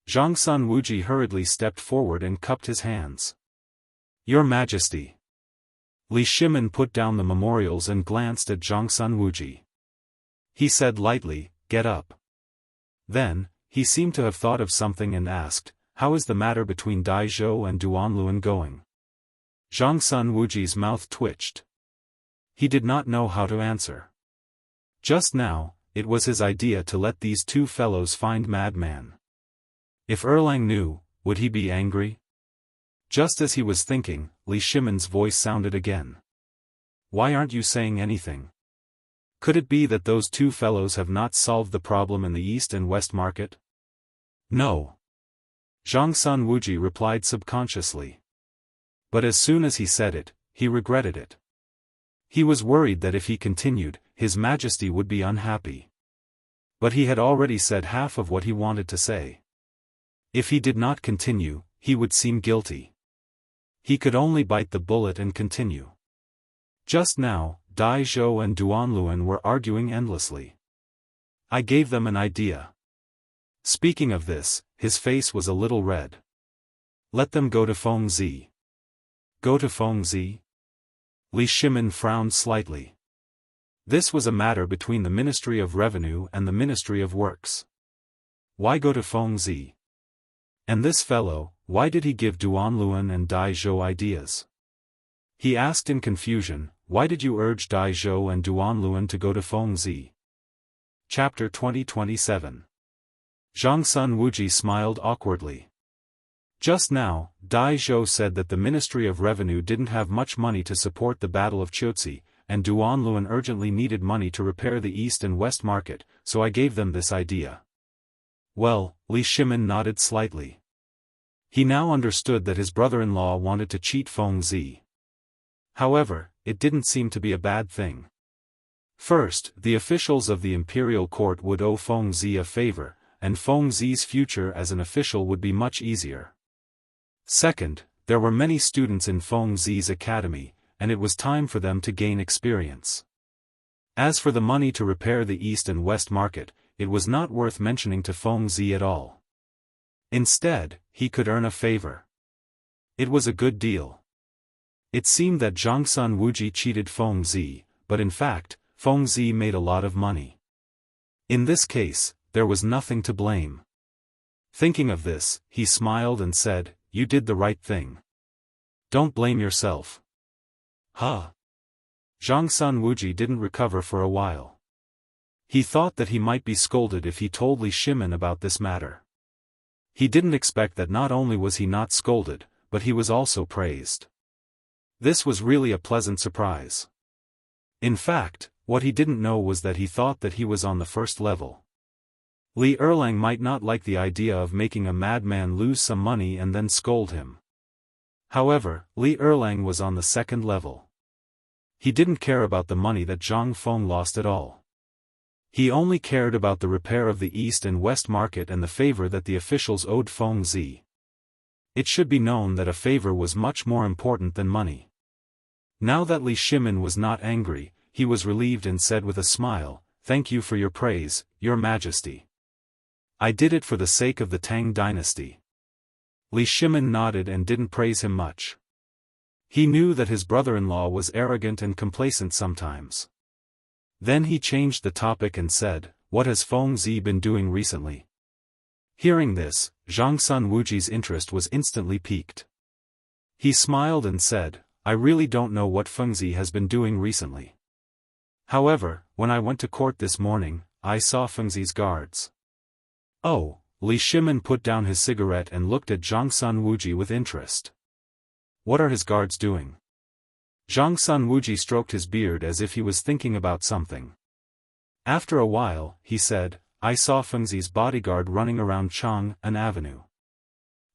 Zhangsun Wuji hurriedly stepped forward and cupped his hands. Your Majesty. Li Shimin put down the memorials and glanced at Zhangsun Wuji. He said lightly, "Get up." Then, he seemed to have thought of something and asked, "How is the matter between Dai Zhou and Duanluan going?" Zhangsun Wuji's mouth twitched. He did not know how to answer. Just now, it was his idea to let these two fellows find Madman. If Erlang knew, would he be angry? Just as he was thinking, Li Shimin's voice sounded again. Why aren't you saying anything? Could it be that those two fellows have not solved the problem in the East and West Market? No. Zhangsun Wuji replied subconsciously. But as soon as he said it, he regretted it. He was worried that if he continued, His Majesty would be unhappy. But he had already said half of what he wanted to say. If he did not continue, he would seem guilty. He could only bite the bullet and continue. Just now, Dai Zhou and Duanluan were arguing endlessly. I gave them an idea. Speaking of this, his face was a little red. Let them go to Feng Zi. Go to Feng Zi? Li Shimin frowned slightly. This was a matter between the Ministry of Revenue and the Ministry of Works. Why go to Feng Zi? And this fellow, why did he give Duanluan and Dai Zhou ideas? He asked in confusion, why did you urge Dai Zhou and Duanluan to go to Feng Zi? Chapter 2027. Zhangsun Wuji smiled awkwardly. Just now, Dai Zhou said that the Ministry of Revenue didn't have much money to support the Battle of Qiuzi, and Duanluan urgently needed money to repair the East and West Market, so I gave them this idea. Well, Li Shimin nodded slightly. He now understood that his brother-in-law wanted to cheat Feng Zi. However, it didn't seem to be a bad thing. First, the officials of the imperial court would owe Feng Zi a favor, and Feng Zi's future as an official would be much easier. Second, there were many students in Feng Zi's academy, and it was time for them to gain experience. As for the money to repair the East and West Market, it was not worth mentioning to Feng Zi at all. Instead, he could earn a favor. It was a good deal. It seemed that Zhangsun Wuji cheated Feng Zi, but in fact, Feng Zi made a lot of money. In this case, there was nothing to blame. Thinking of this, he smiled and said, "You did the right thing. Don't blame yourself." Huh? Zhangsun Wuji didn't recover for a while. He thought that he might be scolded if he told Li Shimin about this matter. He didn't expect that not only was he not scolded, but he was also praised. This was really a pleasant surprise. In fact, what he didn't know was that he thought that he was on the first level. Li Erlang might not like the idea of making a madman lose some money and then scold him. However, Li Erlang was on the second level. He didn't care about the money that Zhang Feng lost at all. He only cared about the repair of the East and West Market and the favor that the officials owed Feng Zi. It should be known that a favor was much more important than money. Now that Li Shimin was not angry, he was relieved and said with a smile, "Thank you for your praise, Your Majesty. I did it for the sake of the Tang dynasty." Li Shimin nodded and didn't praise him much. He knew that his brother-in-law was arrogant and complacent sometimes. Then he changed the topic and said, "What has Feng Zi been doing recently?" Hearing this, Zhang Sun Wuji's interest was instantly piqued. He smiled and said, I really don't know what Fengzi has been doing recently. However, when I went to court this morning, I saw Fengzi's guards. Oh, Li Shimin put down his cigarette and looked at Zhang Sun Wuji with interest. What are his guards doing? Zhang Sun Wuji stroked his beard as if he was thinking about something. After a while, he said, I saw Fengzi's bodyguard running around Chang'an Avenue.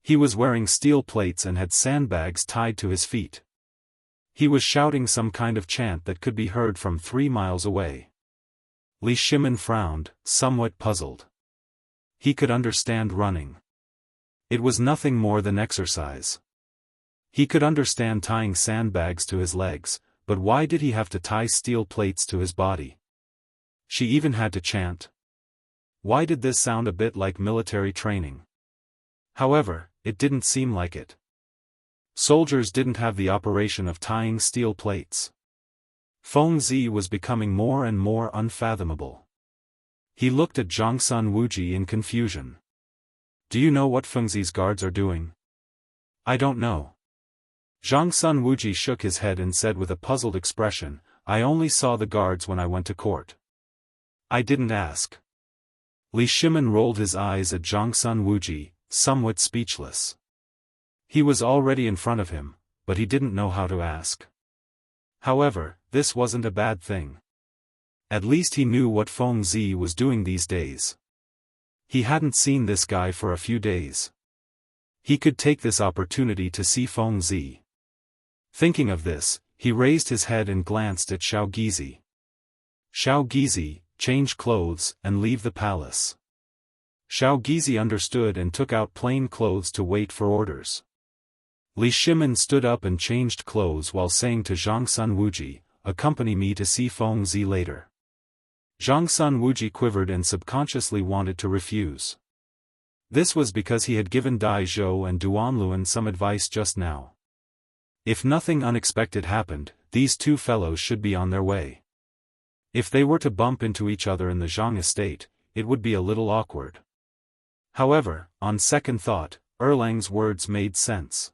He was wearing steel plates and had sandbags tied to his feet. He was shouting some kind of chant that could be heard from 3 miles away. Li Shimin frowned, somewhat puzzled. He could understand running. It was nothing more than exercise. He could understand tying sandbags to his legs, but why did he have to tie steel plates to his body? She even had to chant. Why did this sound a bit like military training? However, it didn't seem like it. Soldiers didn't have the operation of tying steel plates. Fengzi was becoming more and more unfathomable. He looked at Zhang Sun Wuji in confusion. Do you know what Fengzi's guards are doing? I don't know. Zhang Sun Wuji shook his head and said with a puzzled expression, I only saw the guards when I went to court. I didn't ask. Li Shimin rolled his eyes at Zhang Sun Wuji, somewhat speechless. He was already in front of him, but he didn't know how to ask. However, this wasn't a bad thing. At least he knew what Fengzi was doing these days. He hadn't seen this guy for a few days. He could take this opportunity to see Fengzi. Thinking of this, he raised his head and glanced at Xiao Gizi. Xiao Gizi, change clothes and leave the palace. Xiao Gizi understood and took out plain clothes to wait for orders. Li Shimin stood up and changed clothes while saying to Zhang Sun Wuji, accompany me to see Fengzi later. Zhang Sun Wuji quivered and subconsciously wanted to refuse. This was because he had given Dai Zhou and Duanluan some advice just now. If nothing unexpected happened, these two fellows should be on their way. If they were to bump into each other in the Zhang estate, it would be a little awkward. However, on second thought, Erlang's words made sense.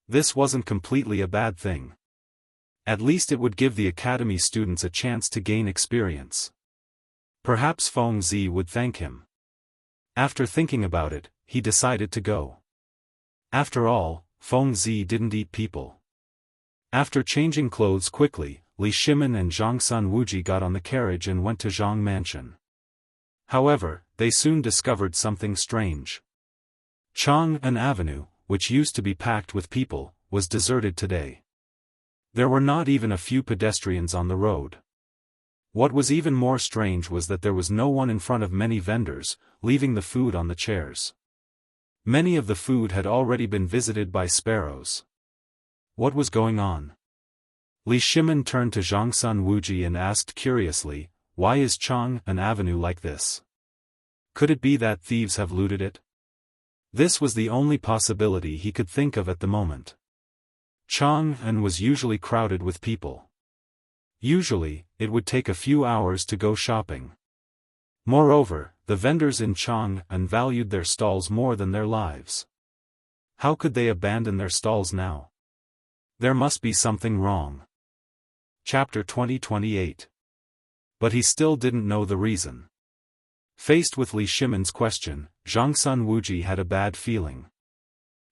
This wasn't completely a bad thing. At least it would give the academy students a chance to gain experience. Perhaps Fengzi would thank him. After thinking about it, he decided to go. After all, Fengzi didn't eat people. After changing clothes quickly, Li Shimin and Zhang Sun Wuji got on the carriage and went to Zhang Mansion. However, they soon discovered something strange. Chang'an Avenue, which used to be packed with people, was deserted today. There were not even a few pedestrians on the road. What was even more strange was that there was no one in front of many vendors, leaving the food on the chairs. Many of the food had already been visited by sparrows. What was going on? Li Shimin turned to Zhang Sun Wuji and asked curiously, why is Chang'an Avenue like this? Could it be that thieves have looted it? This was the only possibility he could think of at the moment. Chang'an was usually crowded with people. Usually, it would take a few hours to go shopping. Moreover, the vendors in Chang'an valued their stalls more than their lives. How could they abandon their stalls now? There must be something wrong. Chapter 2028. But he still didn't know the reason. Faced with Li Shimin's question, Zhang Sun Wuji had a bad feeling.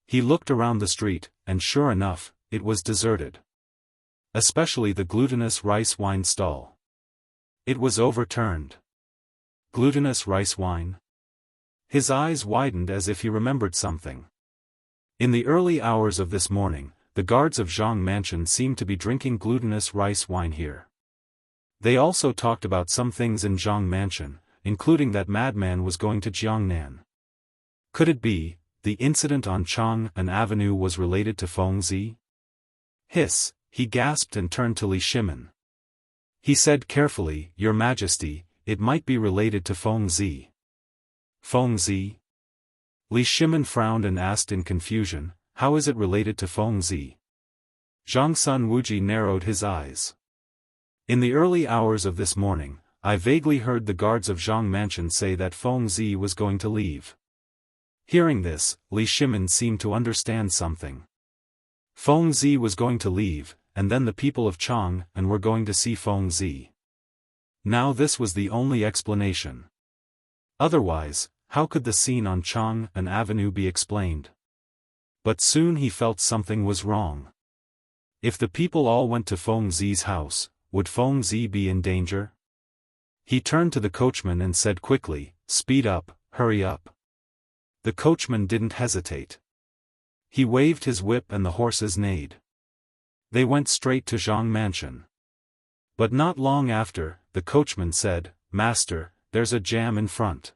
He looked around the street, and sure enough, it was deserted. Especially the glutinous rice wine stall. It was overturned. Glutinous rice wine? His eyes widened as if he remembered something. In the early hours of this morning, the guards of Zhang Mansion seemed to be drinking glutinous rice wine here. They also talked about some things in Zhang Mansion, including that madman was going to Jiangnan. Could it be, the incident on Chang'an Avenue was related to Fengzi? Hiss, he gasped and turned to Li Shimin. He said carefully, Your Majesty, it might be related to Fengzi. Fengzi? Li Shimin frowned and asked in confusion, how is it related to Fengzi? Zhang Sun Wuji narrowed his eyes. In the early hours of this morning, I vaguely heard the guards of Zhang Mansion say that Fengzi was going to leave. Hearing this, Li Shimin seemed to understand something. Feng Zi was going to leave, and then the people of Chang and were going to see Feng Zi. Now this was the only explanation. Otherwise, how could the scene on Chang An Avenue be explained? But soon he felt something was wrong. If the people all went to Feng Zi's house, would Feng Zi be in danger? He turned to the coachman and said quickly, "Speed up, hurry up." The coachman didn't hesitate. He waved his whip and the horses neighed. They went straight to Zhang Mansion. But not long after, the coachman said, "Master, there's a jam in front."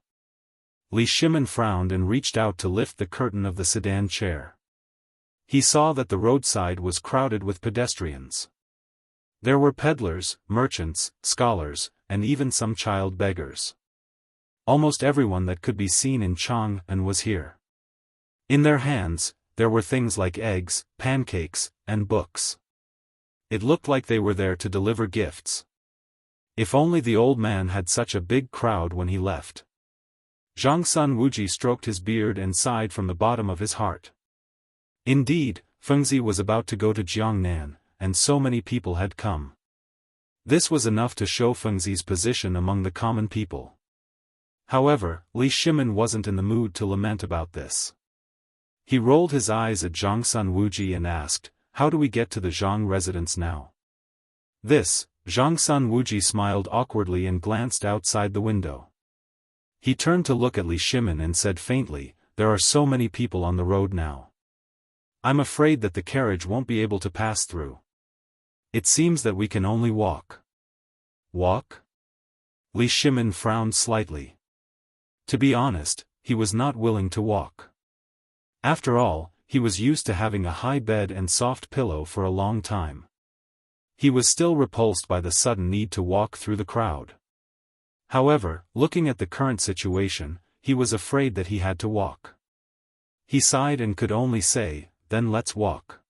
Li Shimin frowned and reached out to lift the curtain of the sedan chair. He saw that the roadside was crowded with pedestrians. There were peddlers, merchants, scholars, and even some child beggars. Almost everyone that could be seen in Chang'an was here. In their hands, there were things like eggs, pancakes, and books. It looked like they were there to deliver gifts. If only the old man had such a big crowd when he left. Zhang Sun Wuji stroked his beard and sighed from the bottom of his heart. Indeed, Fengzi was about to go to Jiangnan, and so many people had come. This was enough to show Fengzi's position among the common people. However, Li Shimin wasn't in the mood to lament about this. He rolled his eyes at Zhang Sun Wuji and asked, "How do we get to the Zhang residence now?" This, Zhang Sun Wuji smiled awkwardly and glanced outside the window. He turned to look at Li Shimin and said faintly, "There are so many people on the road now. I'm afraid that the carriage won't be able to pass through. It seems that we can only walk." Walk? Li Shimin frowned slightly. To be honest, he was not willing to walk. After all, he was used to having a high bed and soft pillow for a long time. He was still repulsed by the sudden need to walk through the crowd. However, looking at the current situation, he was afraid that he had to walk. He sighed and could only say, "Then let's walk.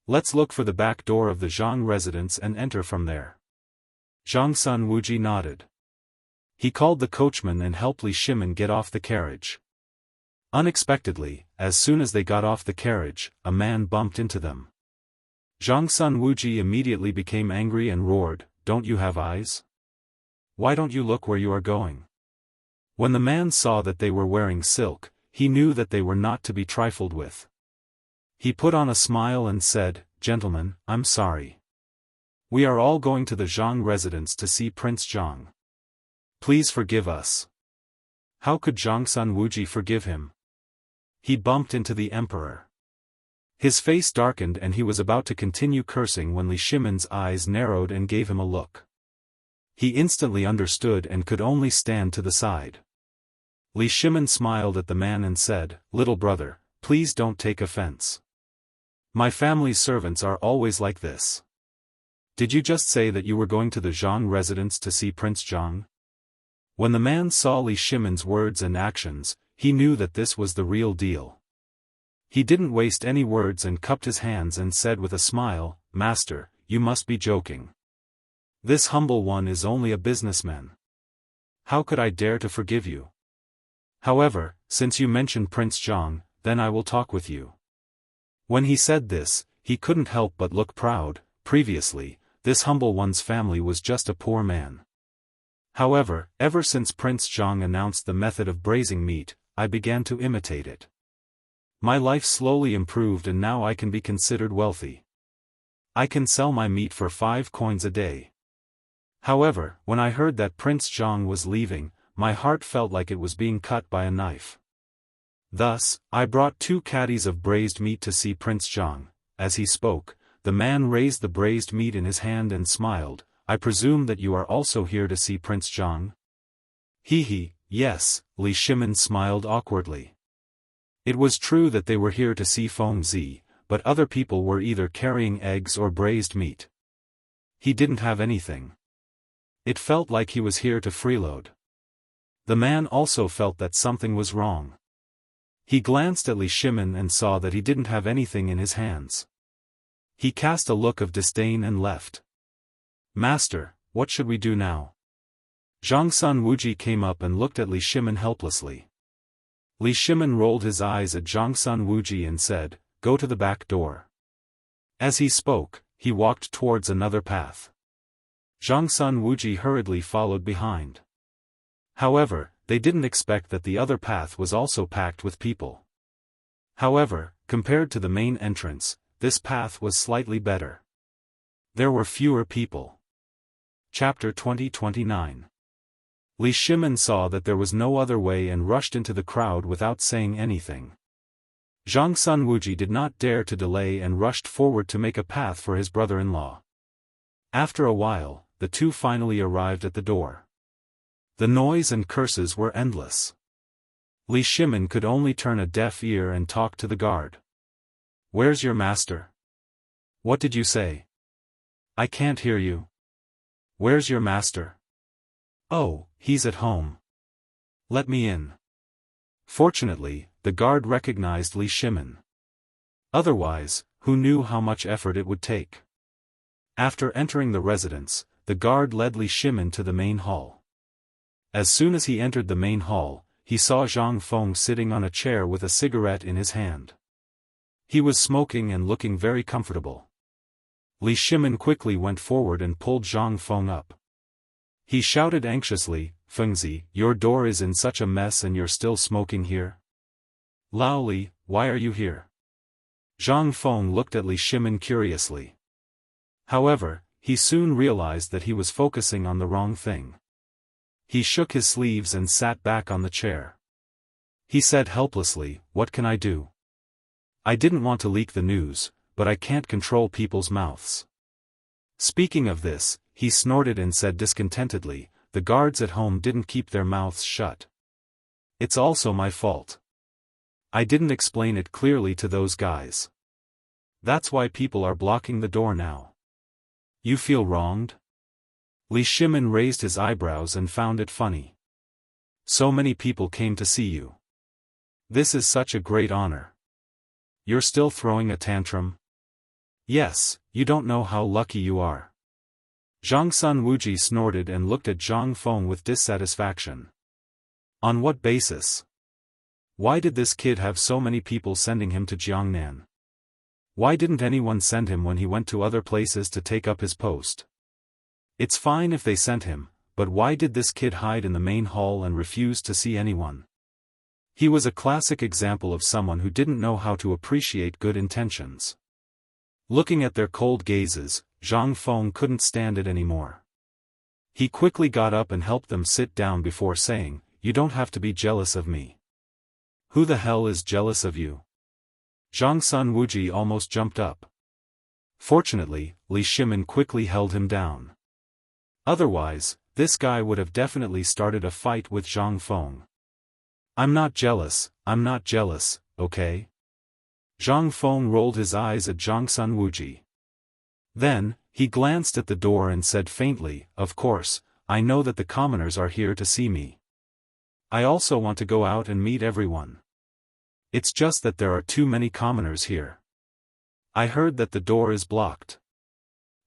Let's look for the back door of the Zhang residence and enter from there." Zhang Sun Wuji nodded. He called the coachman and helped Li Shimin get off the carriage. Unexpectedly, as soon as they got off the carriage, a man bumped into them. Zhang Sun Wuji immediately became angry and roared, "Don't you have eyes? Why don't you look where you are going?" When the man saw that they were wearing silk, he knew that they were not to be trifled with. He put on a smile and said, "Gentlemen, I'm sorry. We are all going to the Zhang residence to see Prince Zhang. Please forgive us." How could Zhang Sun Wuji forgive him? He bumped into the emperor. His face darkened and he was about to continue cursing when Li Shimin's eyes narrowed and gave him a look. He instantly understood and could only stand to the side. Li Shimin smiled at the man and said, "Little brother, please don't take offense. My family's servants are always like this. Did you just say that you were going to the Zhang residence to see Prince Zhang?" When the man saw Li Shimin's words and actions, he knew that this was the real deal. He didn't waste any words and cupped his hands and said with a smile, "Master, you must be joking. This humble one is only a businessman. How could I dare to forgive you? However, since you mentioned Prince Zhang, then I will talk with you." When he said this, he couldn't help but look proud. Previously, this humble one's family was just a poor man. However, ever since Prince Zhang announced the method of braising meat, I began to imitate it. My life slowly improved and now I can be considered wealthy. I can sell my meat for 5 coins a day. However, when I heard that Prince Zhang was leaving, my heart felt like it was being cut by a knife. Thus, I brought 2 caddies of braised meat to see Prince Zhang. As he spoke, the man raised the braised meat in his hand and smiled. "I presume that you are also here to see Prince Zhang?" He, yes, Li Shimin smiled awkwardly. It was true that they were here to see Feng Zi, but other people were either carrying eggs or braised meat. He didn't have anything. It felt like he was here to freeload. The man also felt that something was wrong. He glanced at Li Shimin and saw that he didn't have anything in his hands. He cast a look of disdain and left. "Master, what should we do now?" Zhang Sun Wuji came up and looked at Li Shimin helplessly. Li Shimin rolled his eyes at Zhangsun Wuji and said, "Go to the back door." As he spoke, he walked towards another path. Zhangsun Wuji hurriedly followed behind. However, they didn't expect that the other path was also packed with people. However, compared to the main entrance, this path was slightly better. There were fewer people. Chapter 20-29. Li Shimin saw that there was no other way and rushed into the crowd without saying anything. Zhangsun Wuji did not dare to delay and rushed forward to make a path for his brother-in-law. After a while, the two finally arrived at the door. The noise and curses were endless. Li Shimin could only turn a deaf ear and talk to the guard. "Where's your master? What did you say? I can't hear you. Where's your master? Oh, he's at home. Let me in." Fortunately, the guard recognized Li Shimin. Otherwise, who knew how much effort it would take? After entering the residence, the guard led Li Shimin to the main hall. As soon as he entered the main hall, he saw Zhang Feng sitting on a chair with a cigarette in his hand. He was smoking and looking very comfortable. Li Shimin quickly went forward and pulled Zhang Feng up. He shouted anxiously, "Fengzi, your door is in such a mess and you're still smoking here? Lao Li, why are you here?" Zhang Feng looked at Li Shimin curiously. However, he soon realized that he was focusing on the wrong thing. He shook his sleeves and sat back on the chair. He said helplessly, "What can I do? I didn't want to leak the news, but I can't control people's mouths." Speaking of this, he snorted and said discontentedly, "The guards at home didn't keep their mouths shut. It's also my fault. I didn't explain it clearly to those guys. That's why people are blocking the door now. You feel wronged?" Li Shimin raised his eyebrows and found it funny. "So many people came to see you. This is such a great honor. You're still throwing a tantrum? Yes, you don't know how lucky you are." Zhangsun Wuji snorted and looked at Zhang Feng with dissatisfaction. "On what basis? Why did this kid have so many people sending him to Jiangnan? Why didn't anyone send him when he went to other places to take up his post? It's fine if they sent him, but why did this kid hide in the main hall and refuse to see anyone?" He was a classic example of someone who didn't know how to appreciate good intentions. Looking at their cold gazes, Zhang Feng couldn't stand it anymore. He quickly got up and helped them sit down before saying, "You don't have to be jealous of me." "Who the hell is jealous of you?" Zhangsun Wuji almost jumped up. Fortunately, Li Shimin quickly held him down. Otherwise, this guy would have definitely started a fight with Zhang Feng. I'm not jealous, okay?" Zhang Feng rolled his eyes at Zhangsun Wuji. Then, he glanced at the door and said faintly, "Of course, I know that the commoners are here to see me. I also want to go out and meet everyone. It's just that there are too many commoners here. I heard that the door is blocked.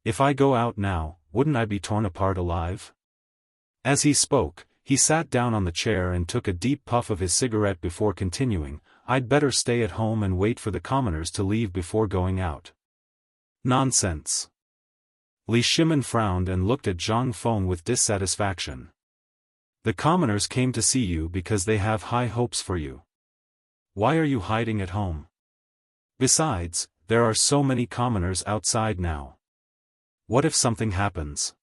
If I go out now, wouldn't I be torn apart alive?" As he spoke, he sat down on the chair and took a deep puff of his cigarette before continuing, "I'd better stay at home and wait for the commoners to leave before going out." "Nonsense." Li Shimin frowned and looked at Zhang Feng with dissatisfaction. "The commoners came to see you because they have high hopes for you. Why are you hiding at home? Besides, there are so many commoners outside now. What if something happens?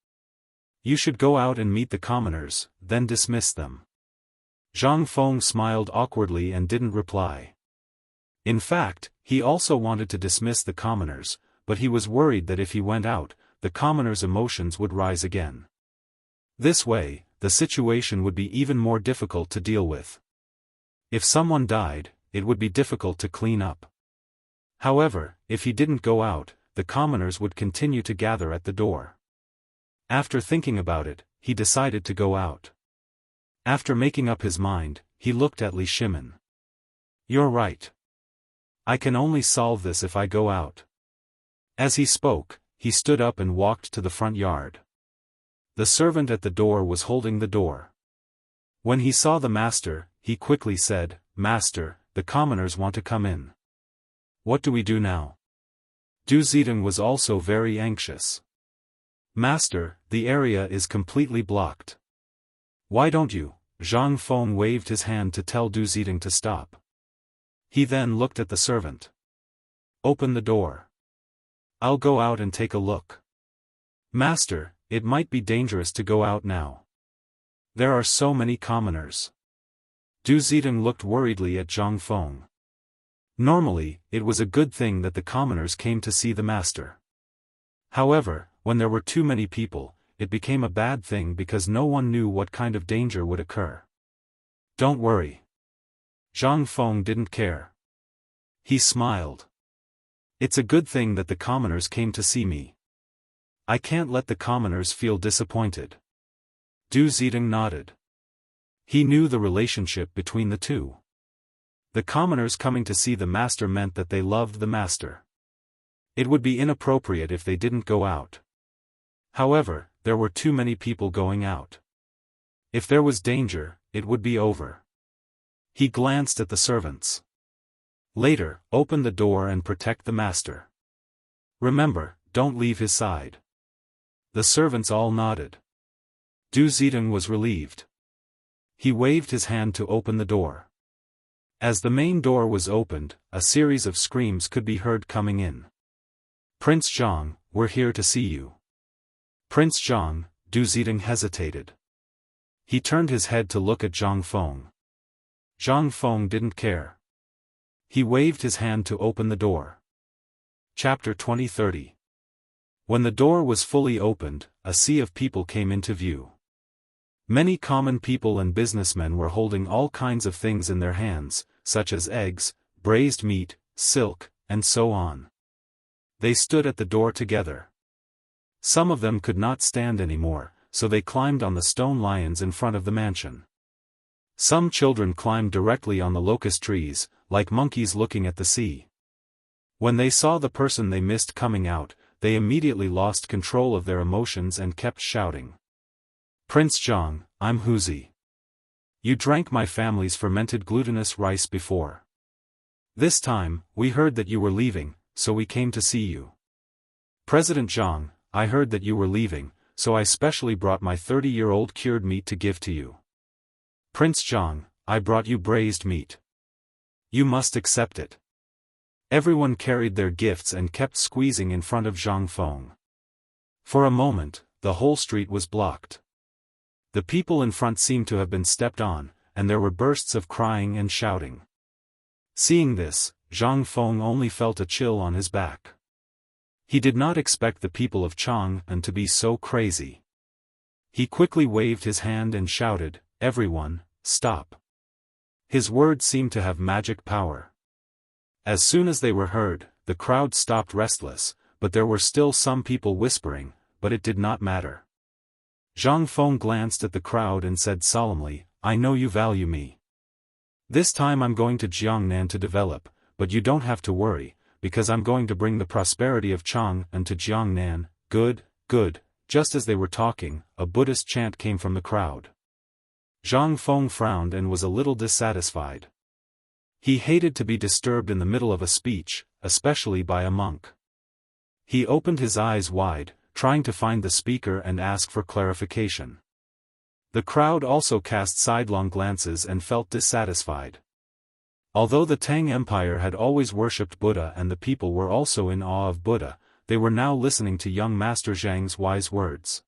You should go out and meet the commoners, then dismiss them." Zhang Feng smiled awkwardly and didn't reply. In fact, he also wanted to dismiss the commoners, but he was worried that if he went out, the commoners' emotions would rise again. This way, the situation would be even more difficult to deal with. If someone died, it would be difficult to clean up. However, if he didn't go out, the commoners would continue to gather at the door. After thinking about it, he decided to go out. After making up his mind, he looked at Li Shimin. "You're right. I can only solve this if I go out." As he spoke, he stood up and walked to the front yard. The servant at the door was holding the door. When he saw the master, he quickly said, "Master, the commoners want to come in. What do we do now?" Du Zidong was also very anxious. "Master, the area is completely blocked. Why don't you?" Zhang Feng waved his hand to tell Du Zidong to stop. He then looked at the servant. "Open the door. I'll go out and take a look." "Master, it might be dangerous to go out now. There are so many commoners." Du Zidong looked worriedly at Zhang Feng. Normally, it was a good thing that the commoners came to see the master. However, when there were too many people, it became a bad thing because no one knew what kind of danger would occur. "Don't worry." Zhang Feng didn't care. He smiled. "It's a good thing that the commoners came to see me. I can't let the commoners feel disappointed." Du Zidong nodded. He knew the relationship between the two. The commoners coming to see the master meant that they loved the master. It would be inappropriate if they didn't go out. However, there were too many people going out. If there was danger, it would be over. He glanced at the servants. "Later, open the door and protect the master. Remember, don't leave his side." The servants all nodded. Du Zidong was relieved. He waved his hand to open the door. As the main door was opened, a series of screams could be heard coming in. "Prince Zhang, we're here to see you." "Prince Zhang," Du Zidong hesitated. He turned his head to look at Zhang Feng. Zhang Feng didn't care. He waved his hand to open the door. Chapter 20:30. When the door was fully opened, a sea of people came into view. Many common people and businessmen were holding all kinds of things in their hands, such as eggs, braised meat, silk, and so on. They stood at the door together. Some of them could not stand anymore, so they climbed on the stone lions in front of the mansion. Some children climbed directly on the locust trees, like monkeys looking at the sea. When they saw the person they missed coming out, they immediately lost control of their emotions and kept shouting. "Prince Zhang, I'm Huzi. You drank my family's fermented glutinous rice before. This time, we heard that you were leaving, so we came to see you. President Zhang, I heard that you were leaving, so I specially brought my 30-year-old cured meat to give to you. Prince Zhang, I brought you braised meat. You must accept it." Everyone carried their gifts and kept squeezing in front of Zhang Feng. For a moment, the whole street was blocked. The people in front seemed to have been stepped on, and there were bursts of crying and shouting. Seeing this, Zhang Feng only felt a chill on his back. He did not expect the people of Chang'an to be so crazy. He quickly waved his hand and shouted, "Everyone, stop." His words seemed to have magic power. As soon as they were heard, the crowd stopped restless, but there were still some people whispering, but it did not matter. Zhang Feng glanced at the crowd and said solemnly, "I know you value me. This time I'm going to Jiangnan to develop, but you don't have to worry, because I'm going to bring the prosperity of Chang'an to Jiangnan." "Good, good." Just as they were talking, a Buddhist chant came from the crowd. Zhang Feng frowned and was a little dissatisfied. He hated to be disturbed in the middle of a speech, especially by a monk. He opened his eyes wide, trying to find the speaker and ask for clarification. The crowd also cast sidelong glances and felt dissatisfied. Although the Tang Empire had always worshipped Buddha and the people were also in awe of Buddha, they were now listening to young Master Zhang's wise words.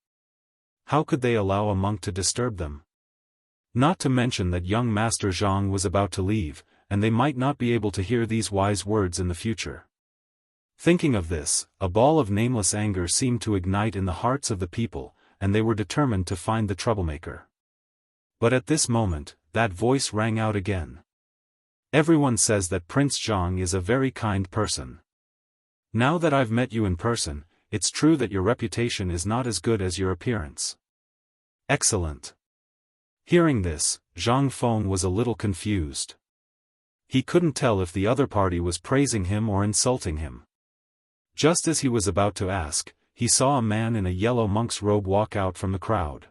How could they allow a monk to disturb them? Not to mention that young Master Zhang was about to leave, and they might not be able to hear these wise words in the future. Thinking of this, a ball of nameless anger seemed to ignite in the hearts of the people, and they were determined to find the troublemaker. But at this moment, that voice rang out again. "Everyone says that Prince Zhang is a very kind person. Now that I've met you in person, it's true that your reputation is not as good as your appearance." "Excellent." Hearing this, Zhang Feng was a little confused. He couldn't tell if the other party was praising him or insulting him. Just as he was about to ask, he saw a man in a yellow monk's robe walk out from the crowd.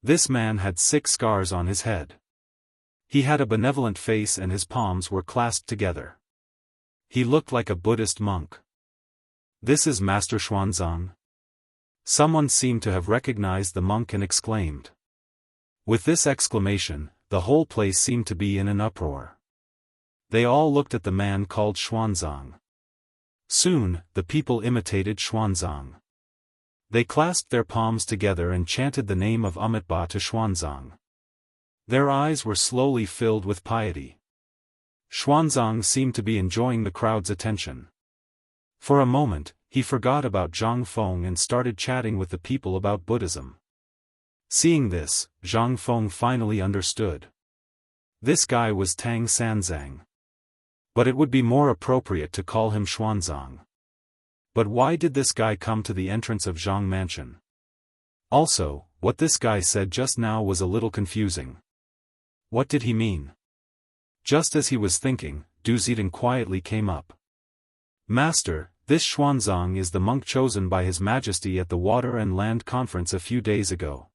This man had 6 scars on his head. He had a benevolent face and his palms were clasped together. He looked like a Buddhist monk. "This is Master Xuanzang?" Someone seemed to have recognized the monk and exclaimed. With this exclamation, the whole place seemed to be in an uproar. They all looked at the man called Xuanzang. Soon, the people imitated Xuanzang. They clasped their palms together and chanted the name of Amitabha to Xuanzang. Their eyes were slowly filled with piety. Xuanzang seemed to be enjoying the crowd's attention. For a moment, he forgot about Zhang Feng and started chatting with the people about Buddhism. Seeing this, Zhang Feng finally understood. This guy was Tang Sanzang. But it would be more appropriate to call him Xuanzang. But why did this guy come to the entrance of Zhang Mansion? Also, what this guy said just now was a little confusing. What did he mean? Just as he was thinking, Du Zidong quietly came up. "Master, this Xuanzang is the monk chosen by His Majesty at the Water and Land Conference a few days ago.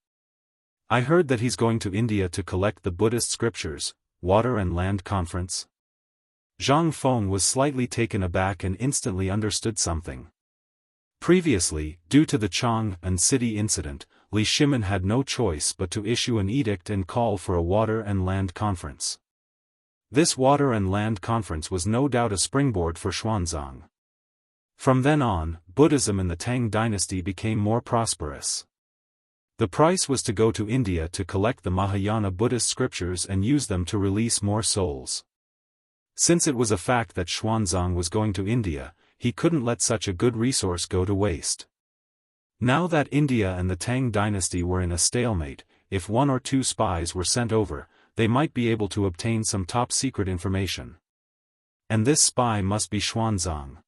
I heard that he's going to India to collect the Buddhist scriptures." Water and Land Conference? Zhang Feng was slightly taken aback and instantly understood something. Previously, due to the Chang'an City incident, Li Shimin had no choice but to issue an edict and call for a Water and Land Conference. This Water and Land Conference was no doubt a springboard for Xuanzang. From then on, Buddhism in the Tang dynasty became more prosperous. The price was to go to India to collect the Mahayana Buddhist scriptures and use them to release more souls. Since it was a fact that Xuanzang was going to India, he couldn't let such a good resource go to waste. Now that India and the Tang dynasty were in a stalemate, if 1 or 2 spies were sent over, they might be able to obtain some top-secret information. And this spy must be Xuanzang.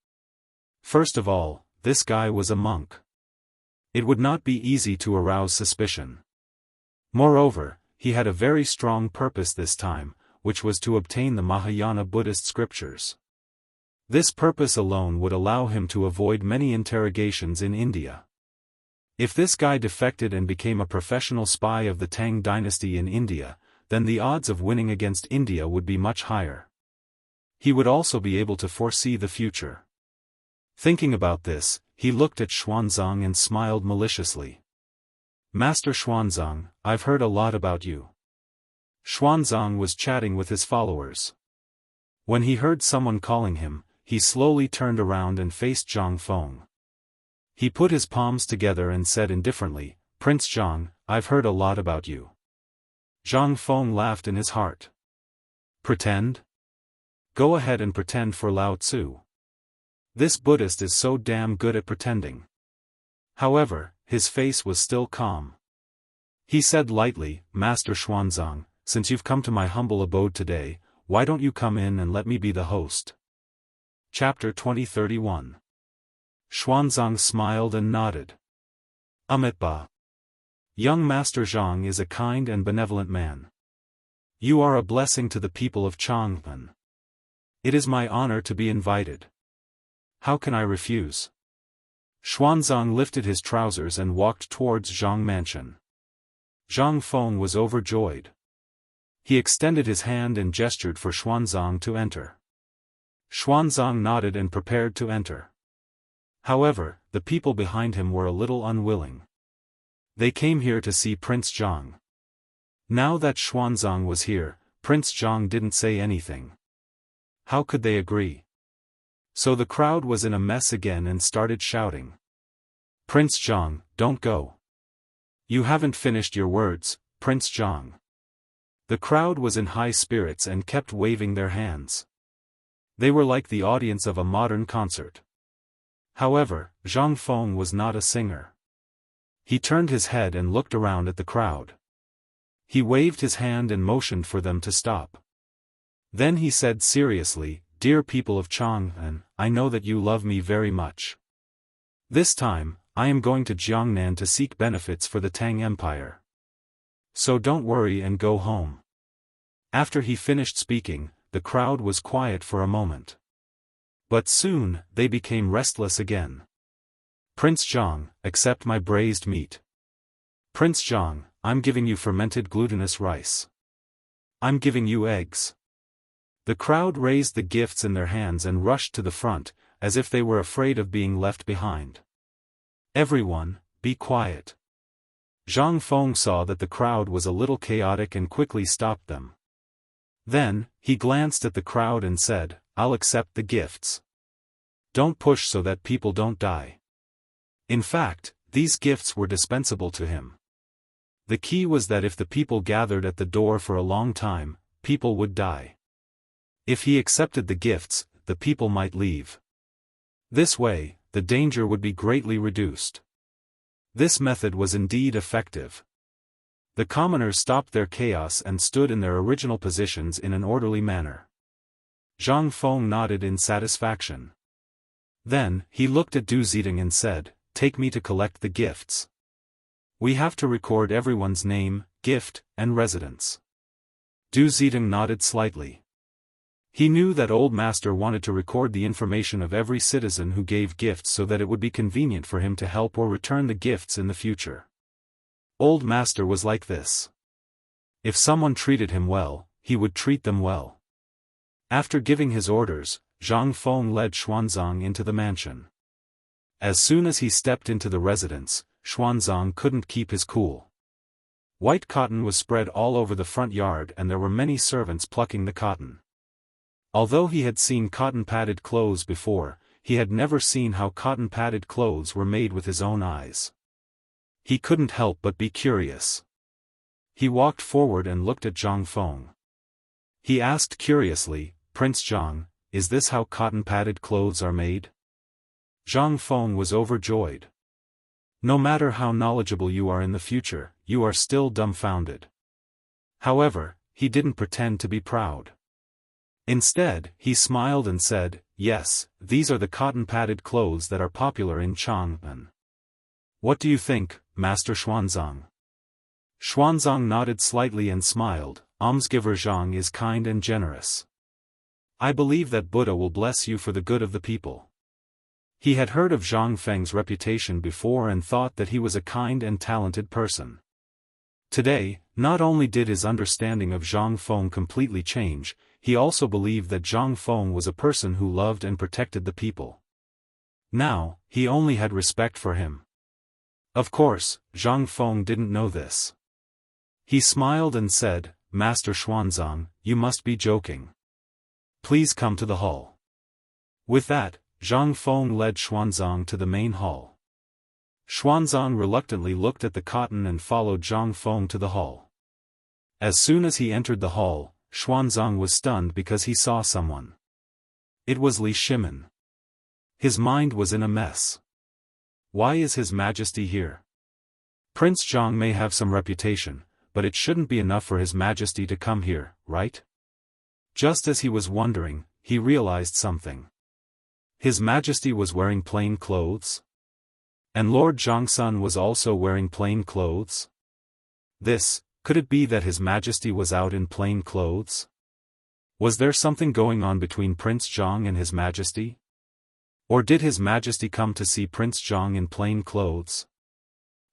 First of all, this guy was a monk. It would not be easy to arouse suspicion. Moreover, he had a very strong purpose this time, which was to obtain the Mahayana Buddhist scriptures. This purpose alone would allow him to avoid many interrogations in India. If this guy defected and became a professional spy of the Tang dynasty in India, then the odds of winning against India would be much higher. He would also be able to foresee the future. Thinking about this, he looked at Xuanzang and smiled maliciously. "Master Xuanzang, I've heard a lot about you." Xuanzang was chatting with his followers. When he heard someone calling him, he slowly turned around and faced Zhang Feng. He put his palms together and said indifferently, "Prince Zhang, I've heard a lot about you." Zhang Feng laughed in his heart. "Pretend? Go ahead and pretend for Lao Tzu. This Buddhist is so damn good at pretending." However, his face was still calm. He said lightly, "Master Xuanzang, since you've come to my humble abode today, why don't you come in and let me be the host?" Chapter 2031. Xuanzang smiled and nodded. "Amitabha. Young Master Zhang is a kind and benevolent man. You are a blessing to the people of Chang'an. It is my honor to be invited. How can I refuse?" Xuanzang lifted his trousers and walked towards Zhang Mansion. Zhang Feng was overjoyed. He extended his hand and gestured for Xuanzang to enter. Xuanzang nodded and prepared to enter. However, the people behind him were a little unwilling. They came here to see Prince Zhang. Now that Xuanzang was here, Prince Zhang didn't say anything. How could they agree? So the crowd was in a mess again and started shouting. "Prince Zhang, don't go. You haven't finished your words, Prince Zhang." The crowd was in high spirits and kept waving their hands. They were like the audience of a modern concert. However, Zhang Feng was not a singer. He turned his head and looked around at the crowd. He waved his hand and motioned for them to stop. Then he said seriously, "Dear people of Chang'an, I know that you love me very much. This time, I am going to Jiangnan to seek benefits for the Tang Empire. So don't worry and go home." After he finished speaking, the crowd was quiet for a moment. But soon, they became restless again. "Prince Zhang, accept my braised meat. Prince Zhang, I'm giving you fermented glutinous rice. I'm giving you eggs." The crowd raised the gifts in their hands and rushed to the front, as if they were afraid of being left behind. "Everyone, be quiet." Zhang Feng saw that the crowd was a little chaotic and quickly stopped them. Then, he glanced at the crowd and said, "I'll accept the gifts. Don't push so that people don't die." In fact, these gifts were dispensable to him. The key was that if the people gathered at the door for a long time, people would die. If he accepted the gifts, the people might leave. This way, the danger would be greatly reduced. This method was indeed effective. The commoners stopped their chaos and stood in their original positions in an orderly manner. Zhang Feng nodded in satisfaction. Then, he looked at Du Zidong and said, "Take me to collect the gifts. We have to record everyone's name, gift, and residence." Du Zidong nodded slightly. He knew that Old Master wanted to record the information of every citizen who gave gifts so that it would be convenient for him to help or return the gifts in the future. Old Master was like this. If someone treated him well, he would treat them well. After giving his orders, Zhang Feng led Xuanzang into the mansion. As soon as he stepped into the residence, Xuanzang couldn't keep his cool. White cotton was spread all over the front yard and there were many servants plucking the cotton. Although he had seen cotton-padded clothes before, he had never seen how cotton-padded clothes were made with his own eyes. He couldn't help but be curious. He walked forward and looked at Zhang Feng. He asked curiously, "Prince Zhang, is this how cotton-padded clothes are made?" Zhang Feng was overjoyed. No matter how knowledgeable you are in the future, you are still dumbfounded. However, he didn't pretend to be proud. Instead, he smiled and said, "Yes, these are the cotton-padded clothes that are popular in Chang'an. What do you think, Master Xuanzang?" Xuanzang nodded slightly and smiled. "Almsgiver Zhang is kind and generous. I believe that Buddha will bless you for the good of the people." He had heard of Zhang Feng's reputation before and thought that he was a kind and talented person. Today, not only did his understanding of Zhang Feng completely change, he also believed that Zhang Feng was a person who loved and protected the people. Now, he only had respect for him. Of course, Zhang Feng didn't know this. He smiled and said, "Master Xuanzang, you must be joking. Please come to the hall." With that, Zhang Feng led Xuanzang to the main hall. Xuanzang reluctantly looked at the cotton and followed Zhang Feng to the hall. As soon as he entered the hall, Xuanzang was stunned because he saw someone. It was Li Shimin. His mind was in a mess. Why is His Majesty here? Prince Zhang may have some reputation, but it shouldn't be enough for His Majesty to come here, right? Just as he was wondering, he realized something. His Majesty was wearing plain clothes? And Lord Zhangsun was also wearing plain clothes? Could it be that His Majesty was out in plain clothes? Was there something going on between Prince Zhang and His Majesty? Or did His Majesty come to see Prince Zhang in plain clothes?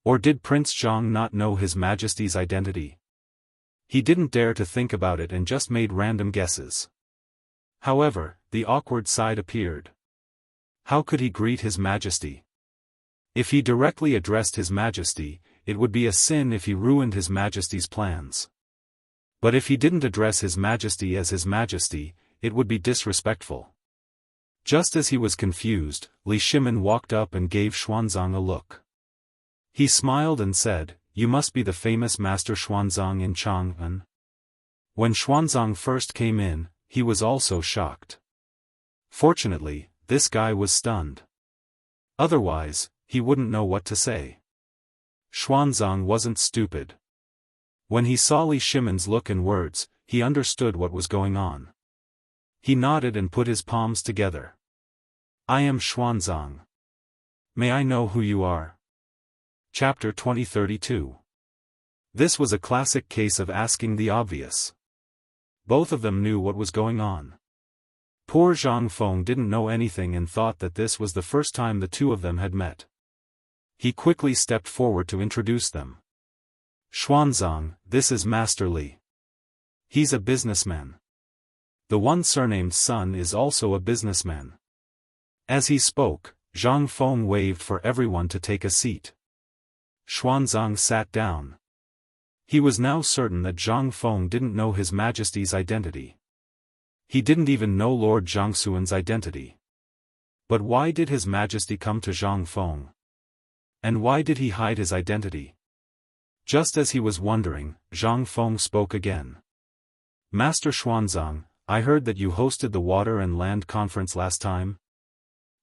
Or did Prince Zhang not know His Majesty's identity? He didn't dare to think about it and just made random guesses. However, the awkward side appeared. How could he greet His Majesty? If he directly addressed His Majesty, it would be a sin if he ruined His Majesty's plans. But if he didn't address His Majesty as His Majesty, it would be disrespectful. Just as he was confused, Li Shimin walked up and gave Xuanzang a look. He smiled and said, "You must be the famous Master Xuanzang in Chang'an." When Xuanzang first came in, he was also shocked. Fortunately, this guy was stunned. Otherwise, he wouldn't know what to say. Xuanzang wasn't stupid. When he saw Li Shimin's look and words, he understood what was going on. He nodded and put his palms together. "I am Xuanzang. May I know who you are?" Chapter 2032. This was a classic case of asking the obvious. Both of them knew what was going on. Poor Zhang Feng didn't know anything and thought that this was the first time the two of them had met. He quickly stepped forward to introduce them. "Xuanzang, this is Master Li." He's a businessman. The one surnamed Sun is also a businessman. As he spoke, Zhang Feng waved for everyone to take a seat. Xuanzang sat down. He was now certain that Zhang Feng didn't know His Majesty's identity. He didn't even know Lord Jiangxuan's identity. But why did His Majesty come to Zhang Feng? And why did he hide his identity? Just as he was wondering, Zhang Feng spoke again. Master Xuanzang, I heard that you hosted the Water and Land Conference last time?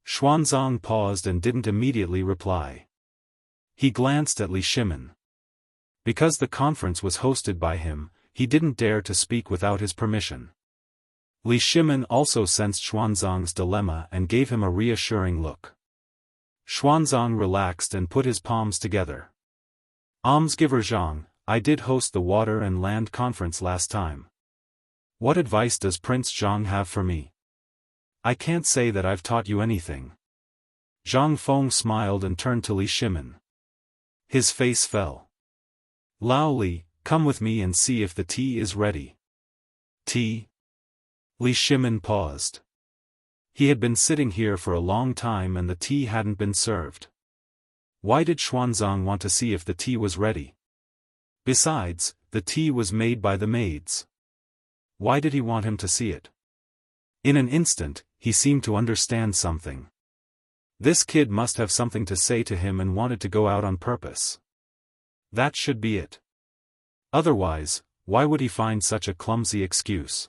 Xuanzang paused and didn't immediately reply. He glanced at Li Shimin. Because the conference was hosted by him, he didn't dare to speak without his permission. Li Shimin also sensed Xuanzang's dilemma and gave him a reassuring look. Xuanzang relaxed and put his palms together. Almsgiver Zhang, I did host the Water and Land Conference last time. What advice does Prince Zhang have for me? I can't say that I've taught you anything. Zhang Feng smiled and turned to Li Shimin. His face fell. Lao Li, come with me and see if the tea is ready. Tea? Li Shimin paused. He had been sitting here for a long time and the tea hadn't been served. Why did Xuanzang want to see if the tea was ready? Besides, the tea was made by the maids. Why did he want him to see it? In an instant, he seemed to understand something. This kid must have something to say to him and wanted to go out on purpose. That should be it. Otherwise, why would he find such a clumsy excuse?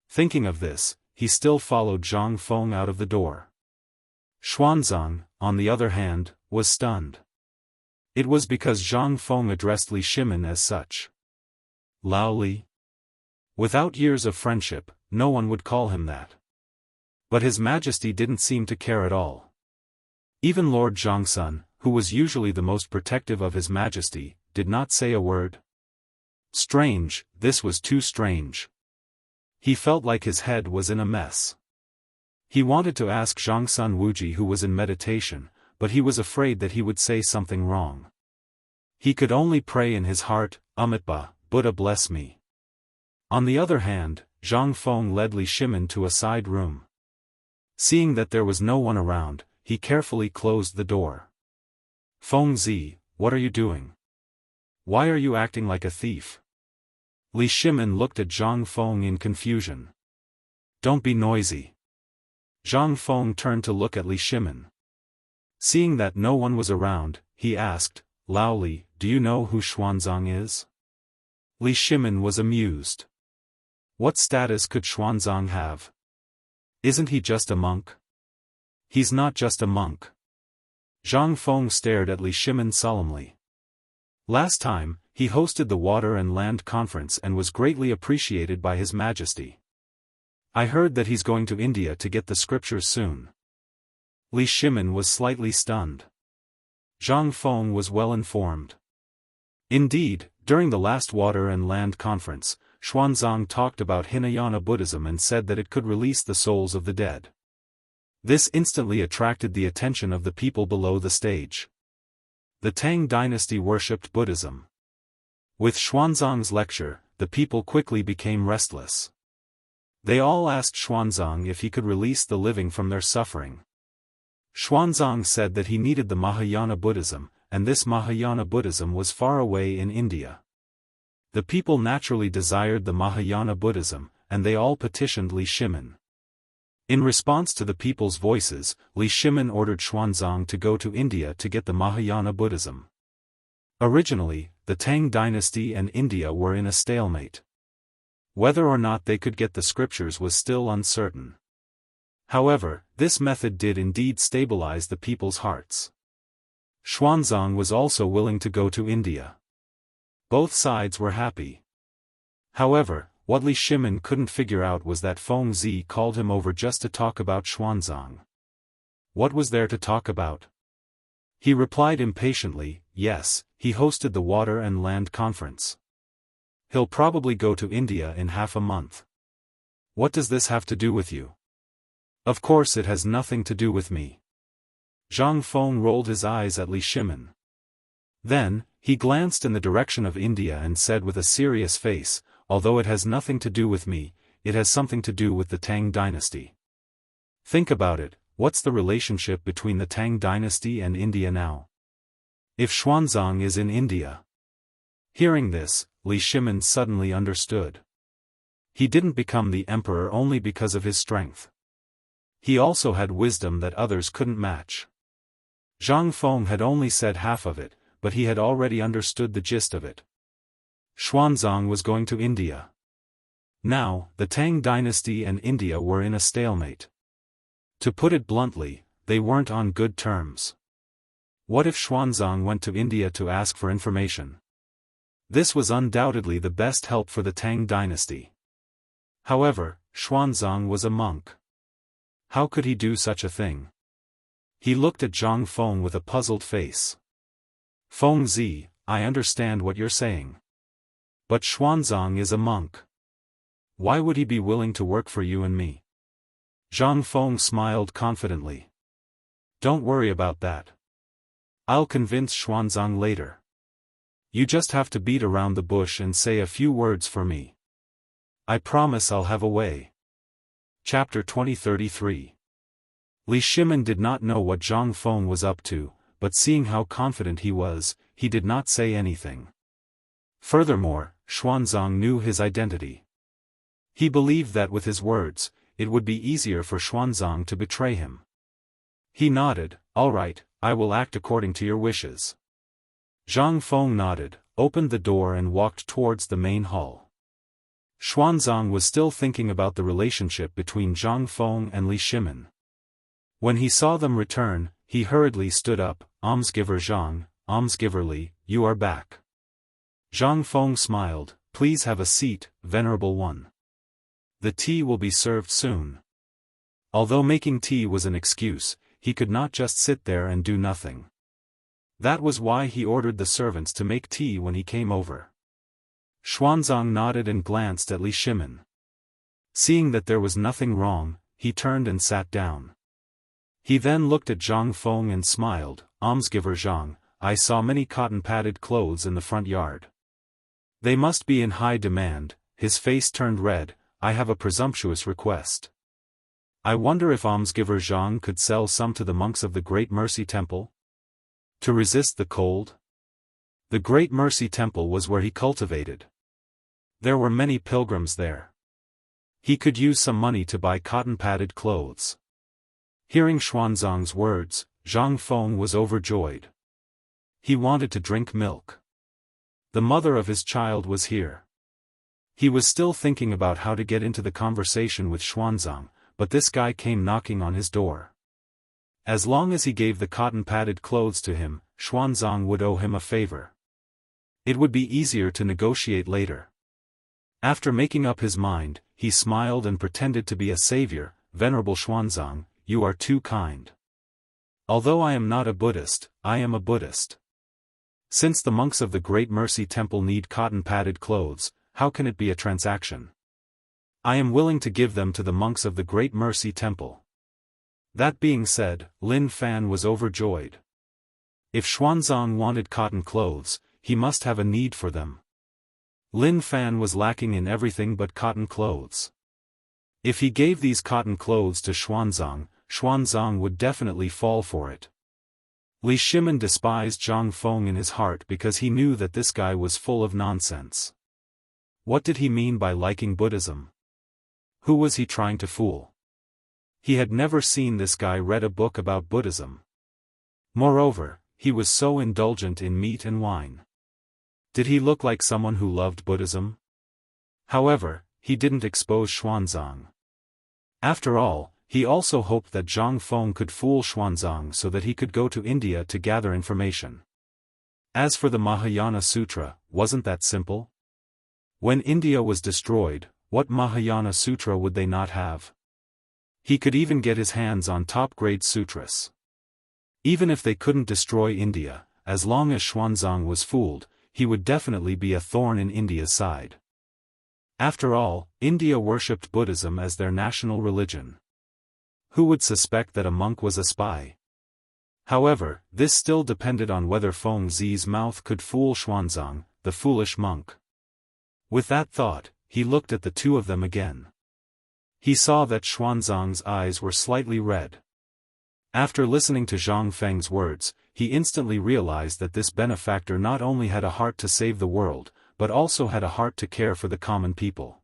Thinking of this, he still followed Zhang Feng out of the door. Xuanzang, on the other hand, was stunned. It was because Zhang Feng addressed Li Shimin as such. Lao Li? Without years of friendship, no one would call him that. But His Majesty didn't seem to care at all. Even Lord Jiangxun, who was usually the most protective of His Majesty, did not say a word. Strange, this was too strange. He felt like his head was in a mess. He wanted to ask Jiangxun Wuji who was in meditation, but he was afraid that he would say something wrong. He could only pray in his heart, Amitabha, Buddha bless me. On the other hand, Zhang Feng led Li Shimin to a side room. Seeing that there was no one around, he carefully closed the door. Feng Zi, what are you doing? Why are you acting like a thief? Li Shimin looked at Zhang Feng in confusion. Don't be noisy. Zhang Feng turned to look at Li Shimin. Seeing that no one was around, he asked, Lao Li, do you know who Xuanzang is? Li Shimin was amused. What status could Xuanzang have? Isn't he just a monk? He's not just a monk. Zhang Feng stared at Li Shimin solemnly. Last time, he hosted the Water and Land Conference and was greatly appreciated by His Majesty. I heard that he's going to India to get the scriptures soon. Li Shimin was slightly stunned. Zhang Feng was well informed. Indeed, during the last Water and Land Conference, Xuanzang talked about Hinayana Buddhism and said that it could release the souls of the dead. This instantly attracted the attention of the people below the stage. The Tang dynasty worshipped Buddhism. With Xuanzang's lecture, the people quickly became restless. They all asked Xuanzang if he could release the living from their suffering. Xuanzang said that he needed the Mahayana Buddhism, and this Mahayana Buddhism was far away in India. The people naturally desired the Mahayana Buddhism, and they all petitioned Li Shimin. In response to the people's voices, Li Shimin ordered Xuanzang to go to India to get the Mahayana Buddhism. Originally, the Tang dynasty and India were in a stalemate. Whether or not they could get the scriptures was still uncertain. However, this method did indeed stabilize the people's hearts. Xuanzang was also willing to go to India. Both sides were happy. However, what Li Shimin couldn't figure out was that Feng Zi called him over just to talk about Xuanzang. What was there to talk about? He replied impatiently, yes, he hosted the Water and Land Conference. He'll probably go to India in half a month. What does this have to do with you? Of course it has nothing to do with me. Zhang Feng rolled his eyes at Li Shimin. Then, he glanced in the direction of India and said with a serious face, although it has nothing to do with me, it has something to do with the Tang dynasty. Think about it, what's the relationship between the Tang dynasty and India now? If Xuanzang is in India. Hearing this, Li Shimin suddenly understood. He didn't become the emperor only because of his strength. He also had wisdom that others couldn't match. Zhang Feng had only said half of it, but he had already understood the gist of it. Xuanzang was going to India. Now, the Tang dynasty and India were in a stalemate. To put it bluntly, they weren't on good terms. What if Xuanzang went to India to ask for information? This was undoubtedly the best help for the Tang dynasty. However, Xuanzang was a monk. How could he do such a thing? He looked at Zhang Feng with a puzzled face. Feng Zi, I understand what you're saying. But Xuanzang is a monk. Why would he be willing to work for you and me? Zhang Feng smiled confidently. Don't worry about that. I'll convince Xuanzang later. You just have to beat around the bush and say a few words for me. I promise I'll have a way. Chapter 2033. Li Shimin did not know what Zhang Feng was up to, but seeing how confident he was, he did not say anything. Furthermore, Xuanzang knew his identity. He believed that with his words, it would be easier for Xuanzang to betray him. He nodded, all right, I will act according to your wishes. Zhang Feng nodded, opened the door and walked towards the main hall. Xuanzang was still thinking about the relationship between Zhang Feng and Li Shimin. When he saw them return, he hurriedly stood up, Almsgiver Zhang, Almsgiver Li, you are back. Zhang Feng smiled, please have a seat, Venerable One. The tea will be served soon. Although making tea was an excuse, he could not just sit there and do nothing. That was why he ordered the servants to make tea when he came over. Xuanzang nodded and glanced at Li Shimin. Seeing that there was nothing wrong, he turned and sat down. He then looked at Zhang Feng and smiled, Almsgiver Zhang, I saw many cotton-padded clothes in the front yard. They must be in high demand. His face turned red, I have a presumptuous request. I wonder if Almsgiver Zhang could sell some to the monks of the Great Mercy Temple? To resist the cold? The Great Mercy Temple was where he cultivated. There were many pilgrims there. He could use some money to buy cotton-padded clothes. Hearing Xuanzang's words, Zhang Feng was overjoyed. He wanted to drink milk. The mother of his child was here. He was still thinking about how to get into the conversation with Xuanzang, but this guy came knocking on his door. As long as he gave the cotton-padded clothes to him, Xuanzang would owe him a favor. It would be easier to negotiate later. After making up his mind, he smiled and pretended to be a savior, Venerable Xuanzang, you are too kind. Although I am not a Buddhist, I am a Buddhist. Since the monks of the Great Mercy Temple need cotton-padded clothes, how can it be a transaction? I am willing to give them to the monks of the Great Mercy Temple. That being said, Lin Fan was overjoyed. If Xuanzang wanted cotton clothes, he must have a need for them. Lin Fan was lacking in everything but cotton clothes. If he gave these cotton clothes to Xuanzang, Xuanzang would definitely fall for it. Li Shimin despised Zhang Feng in his heart because he knew that this guy was full of nonsense. What did he mean by liking Buddhism? Who was he trying to fool? He had never seen this guy read a book about Buddhism. Moreover, he was so indulgent in meat and wine. Did he look like someone who loved Buddhism? However, he didn't expose Xuanzang. After all, he also hoped that Zhang Feng could fool Xuanzang so that he could go to India to gather information. As for the Mahayana Sutra, wasn't that simple? When India was destroyed, what Mahayana Sutra would they not have? He could even get his hands on top-grade sutras. Even if they couldn't destroy India, as long as Xuanzang was fooled, he would definitely be a thorn in India's side. After all, India worshipped Buddhism as their national religion. Who would suspect that a monk was a spy? However, this still depended on whether Feng Zi's mouth could fool Xuanzang, the foolish monk. With that thought, he looked at the two of them again. He saw that Xuanzang's eyes were slightly red. After listening to Zhang Feng's words, he instantly realized that this benefactor not only had a heart to save the world, but also had a heart to care for the common people.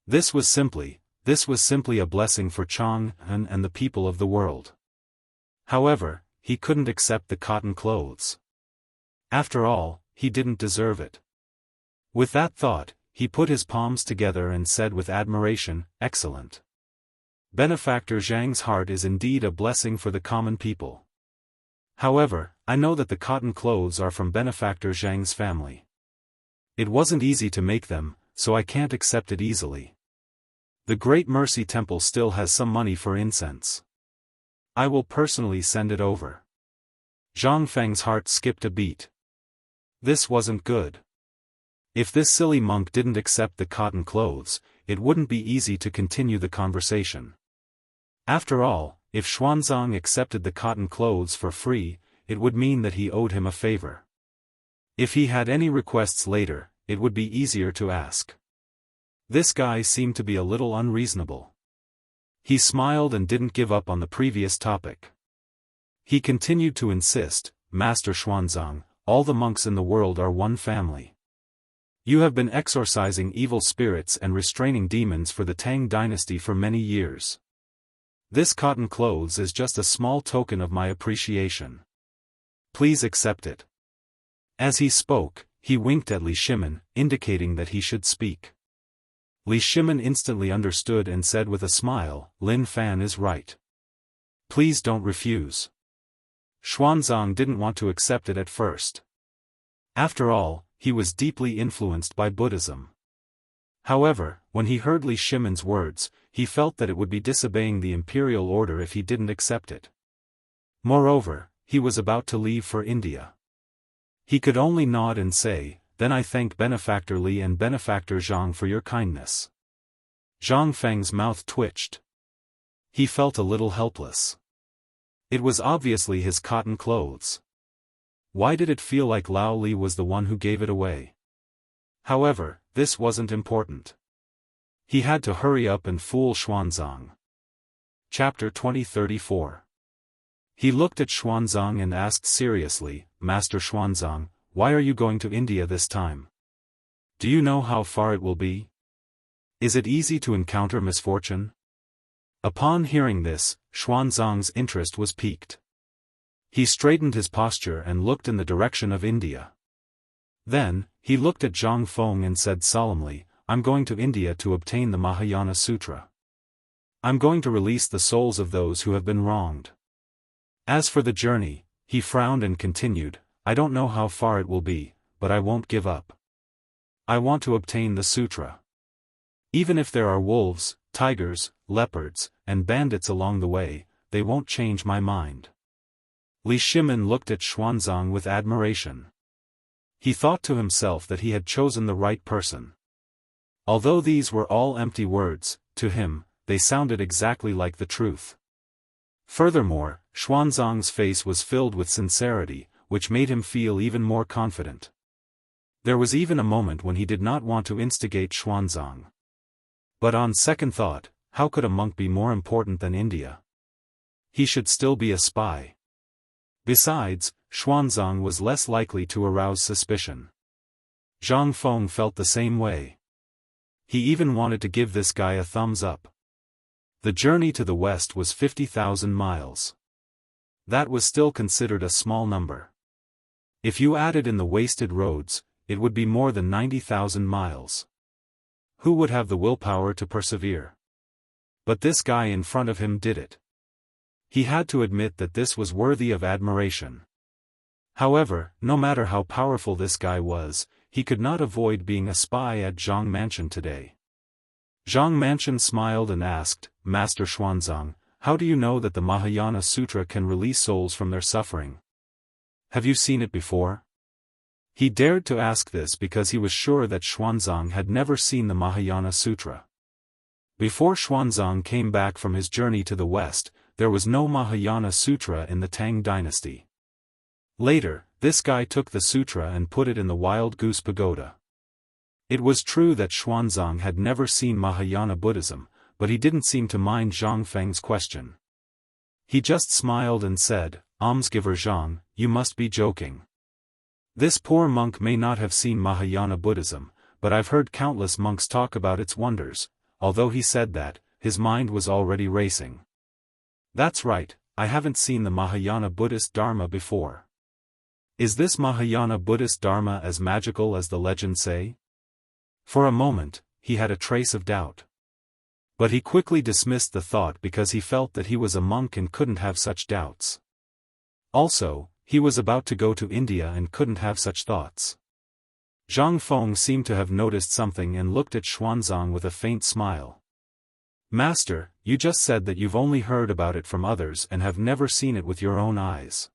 This was simply a blessing for Chang and the people of the world. However, he couldn't accept the cotton clothes. After all, he didn't deserve it. With that thought, he put his palms together and said with admiration, "Excellent. Benefactor Zhang's heart is indeed a blessing for the common people. However, I know that the cotton clothes are from Benefactor Zhang's family. It wasn't easy to make them, so I can't accept it easily. The Great Mercy Temple still has some money for incense. I will personally send it over." Zhang Feng's heart skipped a beat. This wasn't good. If this silly monk didn't accept the cotton clothes, it wouldn't be easy to continue the conversation. After all, if Xuanzang accepted the cotton clothes for free, it would mean that he owed him a favor. If he had any requests later, it would be easier to ask. This guy seemed to be a little unreasonable. He smiled and didn't give up on the previous topic. He continued to insist, "Master Xuanzang, all the monks in the world are one family. You have been exorcising evil spirits and restraining demons for the Tang dynasty for many years. This cotton clothes is just a small token of my appreciation. Please accept it." As he spoke, he winked at Li Shimin, indicating that he should speak. Li Shimin instantly understood and said with a smile, "Lin Fan is right. Please don't refuse." Xuanzang didn't want to accept it at first. After all, he was deeply influenced by Buddhism. However, when he heard Li Shimin's words, he felt that it would be disobeying the imperial order if he didn't accept it. Moreover, he was about to leave for India. He could only nod and say, "Then I thank Benefactor Li and Benefactor Zhang for your kindness." Zhang Feng's mouth twitched. He felt a little helpless. It was obviously his cotton clothes. Why did it feel like Lao Li was the one who gave it away? However, this wasn't important. He had to hurry up and fool Xuanzang. Chapter 2034. He looked at Xuanzang and asked seriously, "Master Xuanzang, why are you going to India this time? Do you know how far it will be? Is it easy to encounter misfortune?" Upon hearing this, Xuanzang's interest was piqued. He straightened his posture and looked in the direction of India. Then, he looked at Zhang Feng and said solemnly, "I'm going to India to obtain the Mahayana Sutra. I'm going to release the souls of those who have been wronged." As for the journey, he frowned and continued, "I don't know how far it will be, but I won't give up. I want to obtain the sutra. Even if there are wolves, tigers, leopards, and bandits along the way, they won't change my mind." Li Shimin looked at Xuanzang with admiration. He thought to himself that he had chosen the right person. Although these were all empty words, to him, they sounded exactly like the truth. Furthermore, Xuanzang's face was filled with sincerity, which made him feel even more confident. There was even a moment when he did not want to instigate Xuanzang. But on second thought, how could a monk be more important than India? He should still be a spy. Besides, Xuanzang was less likely to arouse suspicion. Zhang Feng felt the same way. He even wanted to give this guy a thumbs up. The journey to the west was 50,000 miles. That was still considered a small number. If you added in the wasted roads, it would be more than 90,000 miles. Who would have the willpower to persevere? But this guy in front of him did it. He had to admit that this was worthy of admiration. However, no matter how powerful this guy was, he could not avoid being a spy at Zhang Mansion today. Zhang Mansion smiled and asked, "Master Xuanzang, how do you know that the Mahayana Sutra can release souls from their suffering? Have you seen it before?" He dared to ask this because he was sure that Xuanzang had never seen the Mahayana Sutra. Before Xuanzang came back from his journey to the west, there was no Mahayana Sutra in the Tang dynasty. Later, this guy took the sutra and put it in the Wild Goose Pagoda. It was true that Xuanzang had never seen Mahayana Buddhism, but he didn't seem to mind Zhang Feng's question. He just smiled and said, "Almsgiver Zhang, you must be joking. This poor monk may not have seen Mahayana Buddhism, but I've heard countless monks talk about its wonders." Although he said that, his mind was already racing. "That's right, I haven't seen the Mahayana Buddhist Dharma before. Is this Mahayana Buddhist Dharma as magical as the legends say?" For a moment, he had a trace of doubt. But he quickly dismissed the thought because he felt that he was a monk and couldn't have such doubts. Also, he was about to go to India and couldn't have such thoughts. Zhang Feng seemed to have noticed something and looked at Xuanzang with a faint smile. "Master, you just said that you've only heard about it from others and have never seen it with your own eyes.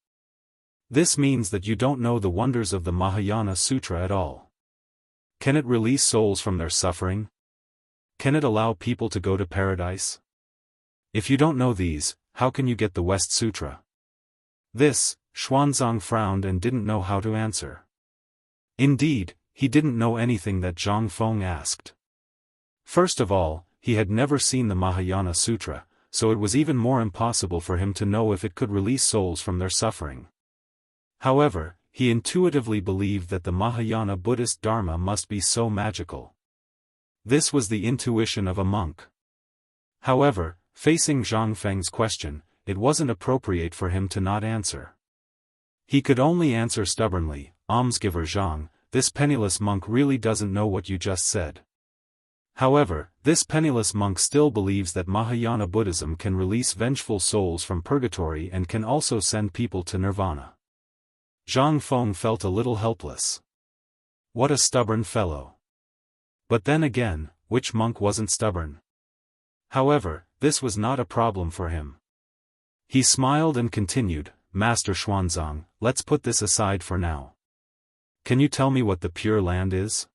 This means that you don't know the wonders of the Mahayana Sutra at all. Can it release souls from their suffering? Can it allow people to go to paradise? If you don't know these, how can you get the West Sutra?" This, Xuanzang frowned and didn't know how to answer. Indeed, he didn't know anything that Zhang Feng asked. First of all, he had never seen the Mahayana Sutra, so it was even more impossible for him to know if it could release souls from their suffering. However, he intuitively believed that the Mahayana Buddhist Dharma must be so magical. This was the intuition of a monk. However, facing Zhang Feng's question, it wasn't appropriate for him to not answer. He could only answer stubbornly, "Almsgiver Zhang, this penniless monk really doesn't know what you just said." However, this penniless monk still believes that Mahayana Buddhism can release vengeful souls from purgatory and can also send people to nirvana. Zhang Feng felt a little helpless. What a stubborn fellow. But then again, which monk wasn't stubborn? However, this was not a problem for him. He smiled and continued, "Master Xuanzang, let's put this aside for now. Can you tell me what the Pure Land is?"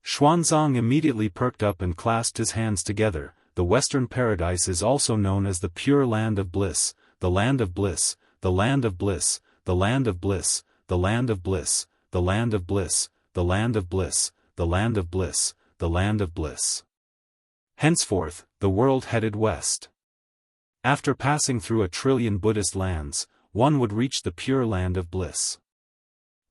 Xuanzang immediately perked up and clasped his hands together. "The Western Paradise is also known as the Pure Land of Bliss, the Land of Bliss, the Land of Bliss, the Land of Bliss, the Land of Bliss, the Land of Bliss, the Land of Bliss, the Land of Bliss, the Land of Bliss." Henceforth, the world headed west. After passing through 1,000,000,000,000 Buddhist lands, one would reach the Pure Land of Bliss.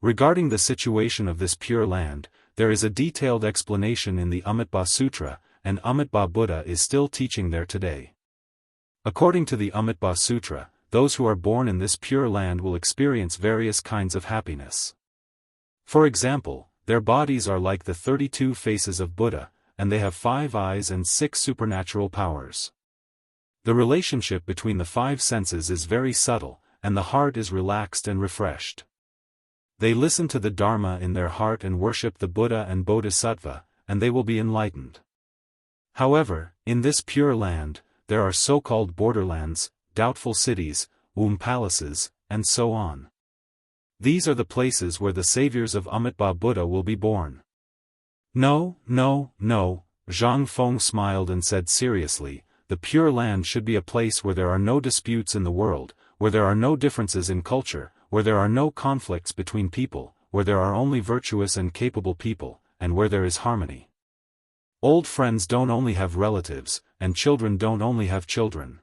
Regarding the situation of this Pure Land, there is a detailed explanation in the Amitabha Sutra, and Amitabha Buddha is still teaching there today. According to the Amitabha Sutra, those who are born in this Pure Land will experience various kinds of happiness. For example, their bodies are like the 32 faces of Buddha, and they have 5 eyes and 6 supernatural powers. The relationship between the 5 senses is very subtle, and the heart is relaxed and refreshed. They listen to the Dharma in their heart and worship the Buddha and Bodhisattva, and they will be enlightened. However, in this Pure Land, there are so-called borderlands, doubtful cities, palaces, and so on. These are the places where the saviors of Amitabha Buddha will be born. "No, no, no," Zhang Feng smiled and said seriously, "the Pure Land should be a place where there are no disputes in the world, where there are no differences in culture, where there are no conflicts between people, where there are only virtuous and capable people, and where there is harmony. Old friends don't only have relatives, and children don't only have children.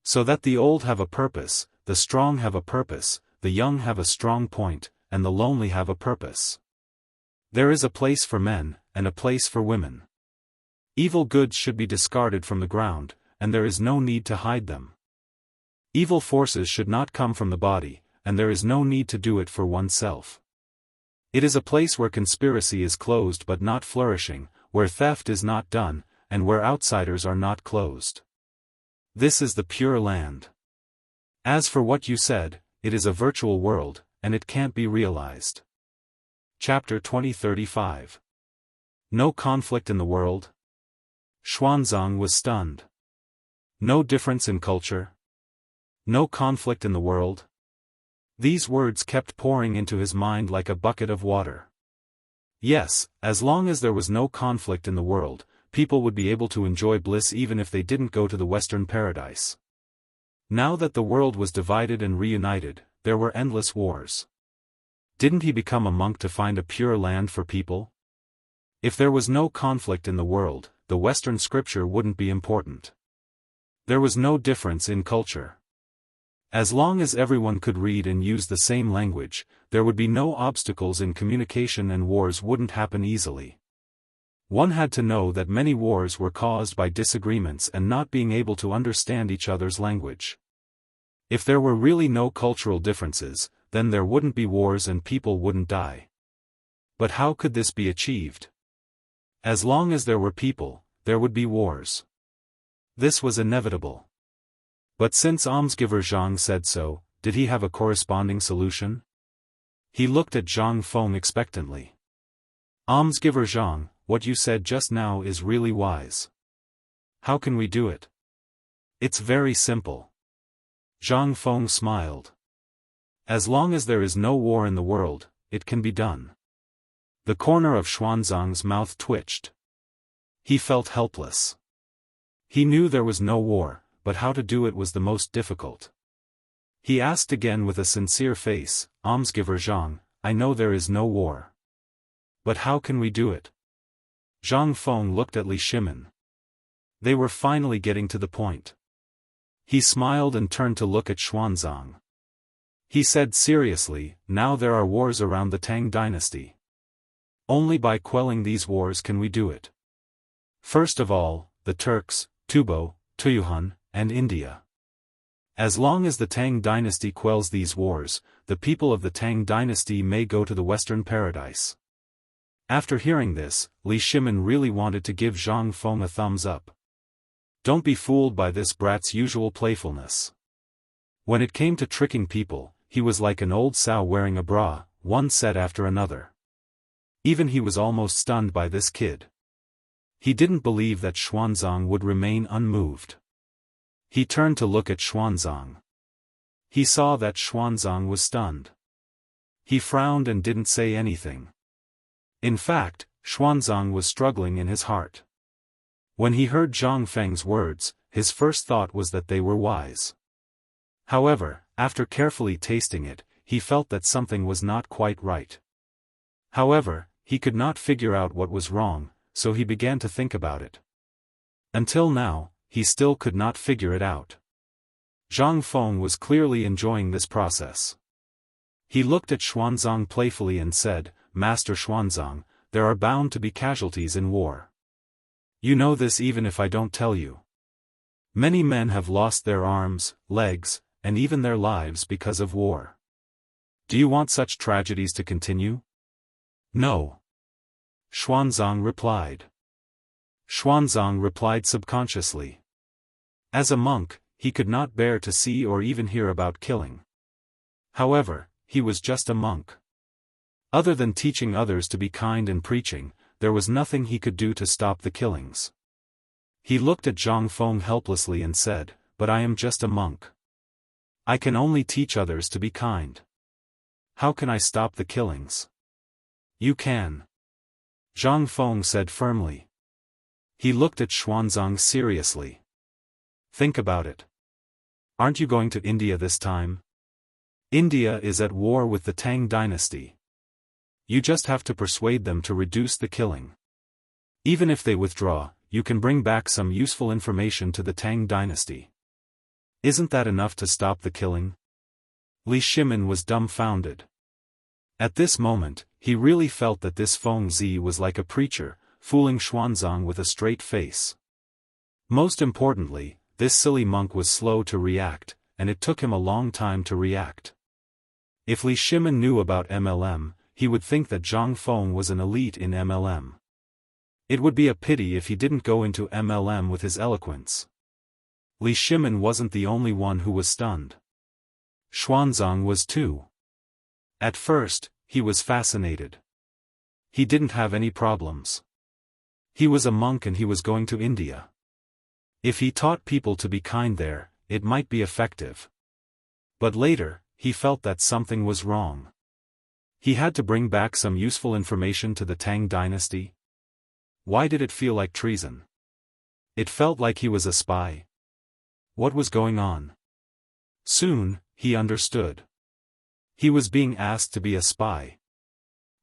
So that the old have a purpose, the strong have a purpose, the young have a strong point, and the lonely have a purpose. There is a place for men, and a place for women. Evil goods should be discarded from the ground, and there is no need to hide them. Evil forces should not come from the body, and there is no need to do it for oneself. It is a place where conspiracy is closed but not flourishing, where theft is not done, and where outsiders are not closed. This is the Pure Land. As for what you said, it is a virtual world, and it can't be realized." Chapter 2035. No conflict in the world? Xuanzang was stunned. No difference in culture? No conflict in the world? These words kept pouring into his mind like a bucket of water. Yes, as long as there was no conflict in the world, people would be able to enjoy bliss even if they didn't go to the Western Paradise. Now that the world was divided and reunited, there were endless wars. Didn't he become a monk to find a pure land for people? If there was no conflict in the world, the Western scripture wouldn't be important. There was no difference in culture. As long as everyone could read and use the same language, there would be no obstacles in communication and wars wouldn't happen easily. One had to know that many wars were caused by disagreements and not being able to understand each other's language. If there were really no cultural differences, then there wouldn't be wars and people wouldn't die. But how could this be achieved? As long as there were people, there would be wars. This was inevitable. But since almsgiver Zhang said so, did he have a corresponding solution? He looked at Zhang Feng expectantly. Almsgiver Zhang, what you said just now is really wise. How can we do it? It's very simple. Zhang Feng smiled. As long as there is no war in the world, it can be done. The corner of Xuanzang's mouth twitched. He felt helpless. He knew there was no war, but how to do it was the most difficult. He asked again with a sincere face, Almsgiver Zhang, I know there is no war. But how can we do it? Zhang Feng looked at Li Shimin. They were finally getting to the point. He smiled and turned to look at Xuanzang. He said seriously, now there are wars around the Tang dynasty. Only by quelling these wars can we do it. First of all, the Turks, Tubo, Tuyuhun, and India. As long as the Tang dynasty quells these wars, the people of the Tang dynasty may go to the Western paradise. After hearing this, Li Shimin really wanted to give Zhang Feng a thumbs up. Don't be fooled by this brat's usual playfulness. When it came to tricking people, he was like an old sow wearing a bra, one set after another. Even he was almost stunned by this kid. He didn't believe that Xuanzang would remain unmoved. He turned to look at Xuanzang. He saw that Xuanzang was stunned. He frowned and didn't say anything. In fact, Xuanzang was struggling in his heart. When he heard Zhang Feng's words, his first thought was that they were wise. However, after carefully tasting it, he felt that something was not quite right. However, he could not figure out what was wrong, so he began to think about it. Until now, he still could not figure it out. Zhang Feng was clearly enjoying this process. He looked at Xuanzang playfully and said, Master Xuanzang, there are bound to be casualties in war. You know this even if I don't tell you. Many men have lost their arms, legs, and even their lives because of war. Do you want such tragedies to continue? No. Xuanzang replied. Xuanzang replied subconsciously. As a monk, he could not bear to see or even hear about killing. However, he was just a monk. Other than teaching others to be kind and preaching, there was nothing he could do to stop the killings. He looked at Zhang Feng helplessly and said, But I am just a monk. I can only teach others to be kind. How can I stop the killings? You can. Zhang Feng said firmly. He looked at Xuanzang seriously. Think about it. Aren't you going to India this time? India is at war with the Tang dynasty. You just have to persuade them to reduce the killing. Even if they withdraw, you can bring back some useful information to the Tang dynasty. Isn't that enough to stop the killing? Li Shimin was dumbfounded. At this moment, he really felt that this Feng Zi was like a preacher, fooling Xuanzang with a straight face. Most importantly, this silly monk was slow to react, and it took him a long time to react. If Li Shimin knew about MLM, he would think that Zhang Feng was an elite in MLM. It would be a pity if he didn't go into MLM with his eloquence. Li Shimin wasn't the only one who was stunned. Xuanzang was too. At first, he was fascinated. He didn't have any problems. He was a monk and he was going to India. If he taught people to be kind there, it might be effective. But later, he felt that something was wrong. He had to bring back some useful information to the Tang dynasty. Why did it feel like treason? It felt like he was a spy. What was going on? Soon, he understood. He was being asked to be a spy.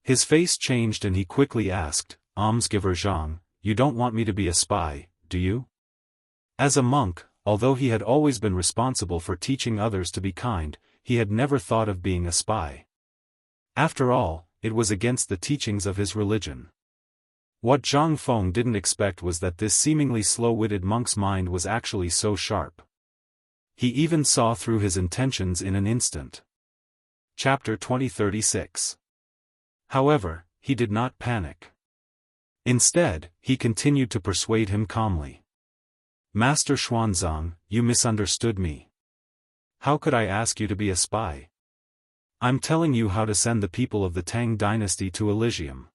His face changed and he quickly asked, almsgiver Zhang, you don't want me to be a spy, do you? As a monk, although he had always been responsible for teaching others to be kind, he had never thought of being a spy. After all, it was against the teachings of his religion. What Zhang Feng didn't expect was that this seemingly slow-witted monk's mind was actually so sharp. He even saw through his intentions in an instant. Chapter 2036. However, he did not panic. Instead, he continued to persuade him calmly. Master Xuanzang, you misunderstood me. How could I ask you to be a spy? I'm telling you how to send the people of the Tang dynasty to Elysium.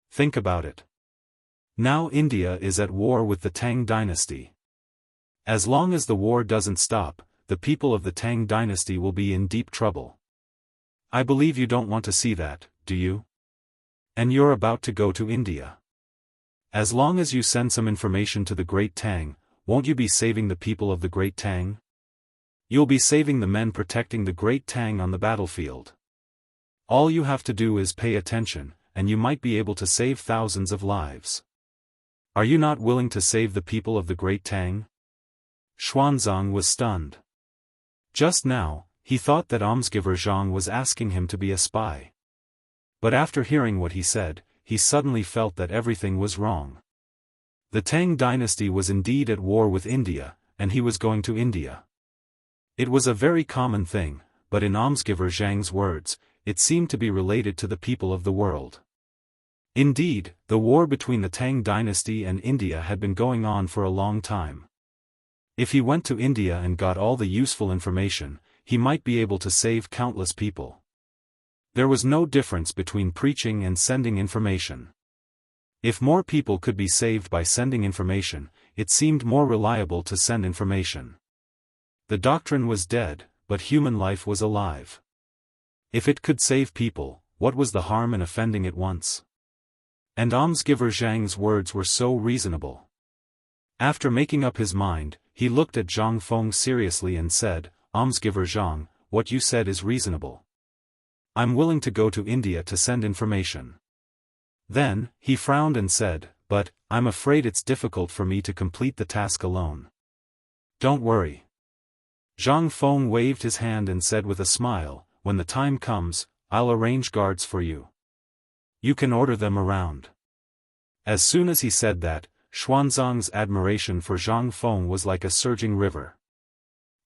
Think about it. Now India is at war with the Tang dynasty. As long as the war doesn't stop, the people of the Tang dynasty will be in deep trouble. I believe you don't want to see that, do you? And you're about to go to India. As long as you send some information to the Great Tang, won't you be saving the people of the Great Tang? You'll be saving the men protecting the Great Tang on the battlefield. All you have to do is pay attention, and you might be able to save thousands of lives. Are you not willing to save the people of the Great Tang? Xuanzang was stunned. Just now, he thought that almsgiver Zhang was asking him to be a spy. But after hearing what he said, he suddenly felt that everything was wrong. The Tang dynasty was indeed at war with India, and he was going to India. It was a very common thing, but in almsgiver Zhang's words, it seemed to be related to the people of the world. Indeed, the war between the Tang dynasty and India had been going on for a long time. If he went to India and got all the useful information, he might be able to save countless people. There was no difference between preaching and sending information. If more people could be saved by sending information, it seemed more reliable to send information. The doctrine was dead, but human life was alive. If it could save people, what was the harm in offending it once? And almsgiver Zhang's words were so reasonable. After making up his mind, he looked at Zhang Feng seriously and said, almsgiver Zhang, what you said is reasonable. I'm willing to go to India to send information. Then, he frowned and said, but, I'm afraid it's difficult for me to complete the task alone. Don't worry. Zhang Feng waved his hand and said with a smile, when the time comes, I'll arrange guards for you. You can order them around. As soon as he said that, Xuanzang's admiration for Zhang Feng was like a surging river.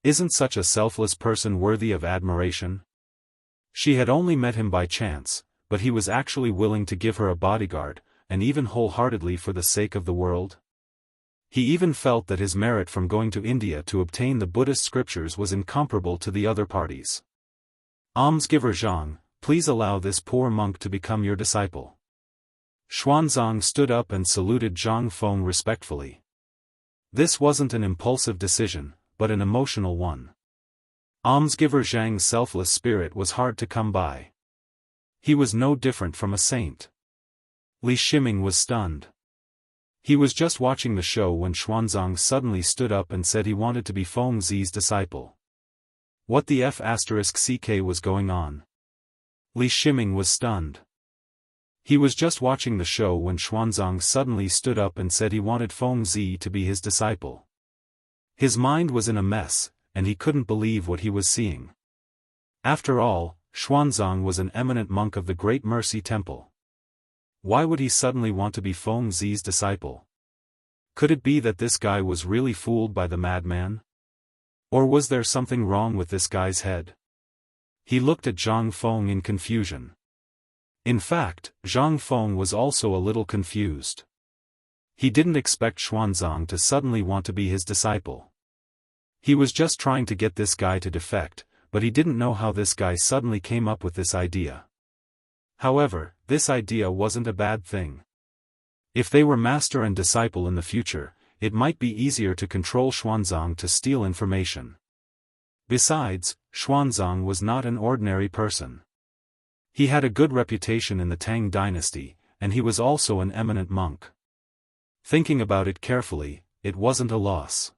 Isn't such a selfless person worthy of admiration? She had only met him by chance, but he was actually willing to give her a bodyguard, and even wholeheartedly for the sake of the world. He even felt that his merit from going to India to obtain the Buddhist scriptures was incomparable to the other parties. Almsgiver Zhang, please allow this poor monk to become your disciple. Xuanzang stood up and saluted Zhang Feng respectfully. This wasn't an impulsive decision, but an emotional one. Almsgiver Zhang's selfless spirit was hard to come by. He was no different from a saint. Li Shiming was stunned. He was just watching the show when Xuanzang suddenly stood up and said he wanted to be Feng Zi's disciple. What the F***ck was going on? Li Shiming was stunned. He was just watching the show when Xuanzang suddenly stood up and said he wanted Feng Zi to be his disciple. His mind was in a mess, and he couldn't believe what he was seeing. After all, Xuanzang was an eminent monk of the Great Mercy Temple. Why would he suddenly want to be Feng Zi's disciple? Could it be that this guy was really fooled by the madman? Or was there something wrong with this guy's head? He looked at Zhang Feng in confusion. In fact, Zhang Feng was also a little confused. He didn't expect Xuanzang to suddenly want to be his disciple. He was just trying to get this guy to defect, but he didn't know how this guy suddenly came up with this idea. However, this idea wasn't a bad thing. If they were master and disciple in the future, it might be easier to control Xuanzang to steal information. Besides, Xuanzang was not an ordinary person. He had a good reputation in the Tang dynasty, and he was also an eminent monk. Thinking about it carefully, it wasn't a loss.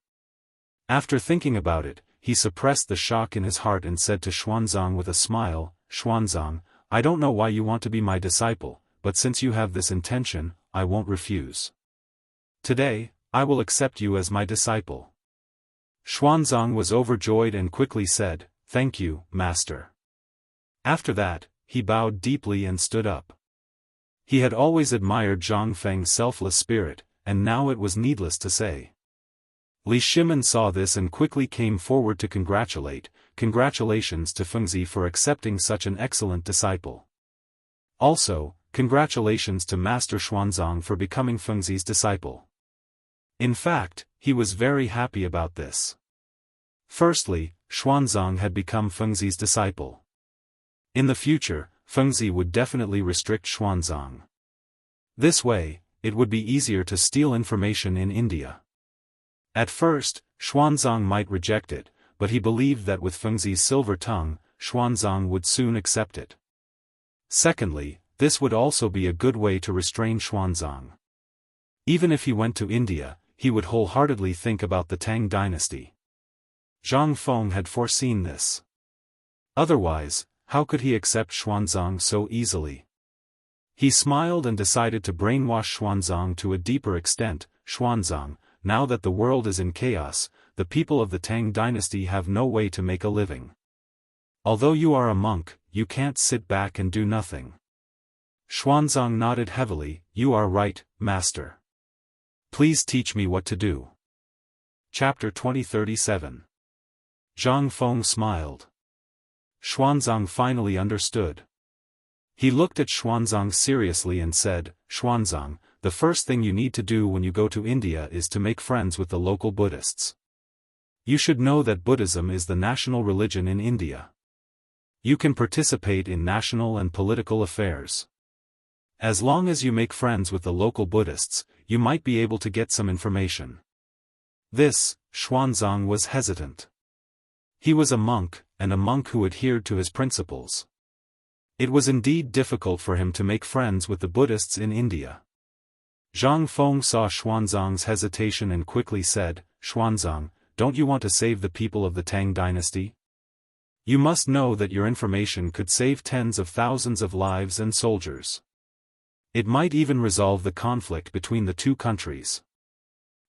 After thinking about it, he suppressed the shock in his heart and said to Xuanzang with a smile, Xuanzang, I don't know why you want to be my disciple, but since you have this intention, I won't refuse. Today, I will accept you as my disciple." Xuanzang was overjoyed and quickly said, "Thank you, master." After that, he bowed deeply and stood up. He had always admired Zhang Feng's selfless spirit, and now it was needless to say. Li Shimin saw this and quickly came forward to congratulate. Congratulations to Fengzi for accepting such an excellent disciple. Also, congratulations to Master Xuanzang for becoming Fengzi's disciple. In fact, he was very happy about this. Firstly, Xuanzang had become Fengzi's disciple. In the future, Fengzi would definitely restrict Xuanzang. This way, it would be easier to steal information in India. At first, Xuanzang might reject it, but he believed that with Fengzi's silver tongue, Xuanzang would soon accept it. Secondly, this would also be a good way to restrain Xuanzang. Even if he went to India, he would wholeheartedly think about the Tang dynasty. Zhang Feng had foreseen this. Otherwise, how could he accept Xuanzang so easily? He smiled and decided to brainwash Xuanzang to a deeper extent. "Xuanzang, now that the world is in chaos, the people of the Tang dynasty have no way to make a living. Although you are a monk, you can't sit back and do nothing." Xuanzang nodded heavily. "You are right, master. Please teach me what to do." Chapter 2037. Zhang Feng smiled. Xuanzang finally understood. He looked at Xuanzang seriously and said, "Xuanzang, the first thing you need to do when you go to India is to make friends with the local Buddhists. You should know that Buddhism is the national religion in India. You can participate in national and political affairs. As long as you make friends with the local Buddhists, you might be able to get some information." This, Xuanzang was hesitant. He was a monk, and a monk who adhered to his principles. It was indeed difficult for him to make friends with the Buddhists in India. Zhang Feng saw Xuanzang's hesitation and quickly said, "Xuanzang, don't you want to save the people of the Tang dynasty? You must know that your information could save tens of thousands of lives and soldiers. It might even resolve the conflict between the two countries."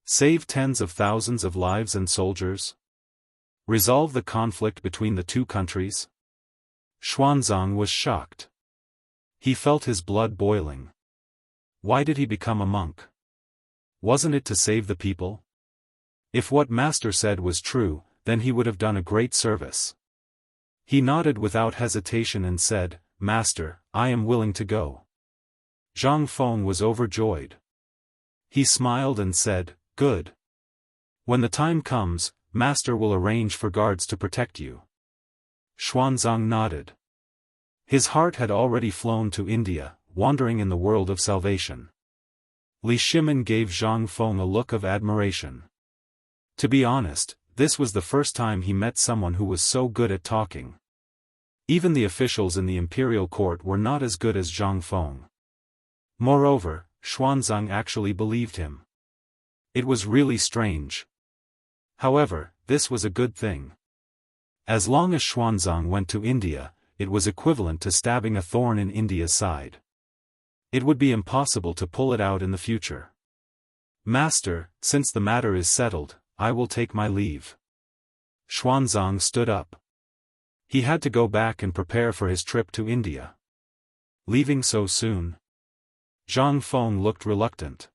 Save tens of thousands of lives and soldiers? Resolve the conflict between the two countries? Xuanzang was shocked. He felt his blood boiling. Why did he become a monk? Wasn't it to save the people? If what Master said was true, then he would have done a great service. He nodded without hesitation and said, "Master, I am willing to go." Zhang Feng was overjoyed. He smiled and said, "Good. When the time comes, Master will arrange for guards to protect you." Xuanzang nodded. His heart had already flown to India, wandering in the world of salvation. Li Shimin gave Zhang Feng a look of admiration. To be honest, this was the first time he met someone who was so good at talking. Even the officials in the imperial court were not as good as Zhang Feng. Moreover, Xuanzang actually believed him. It was really strange. However, this was a good thing. As long as Xuanzang went to India, it was equivalent to stabbing a thorn in India's side. It would be impossible to pull it out in the future. "Master, since the matter is settled, I will take my leave." Xuanzang stood up. He had to go back and prepare for his trip to India. Leaving so soon? Zhang Feng looked reluctant.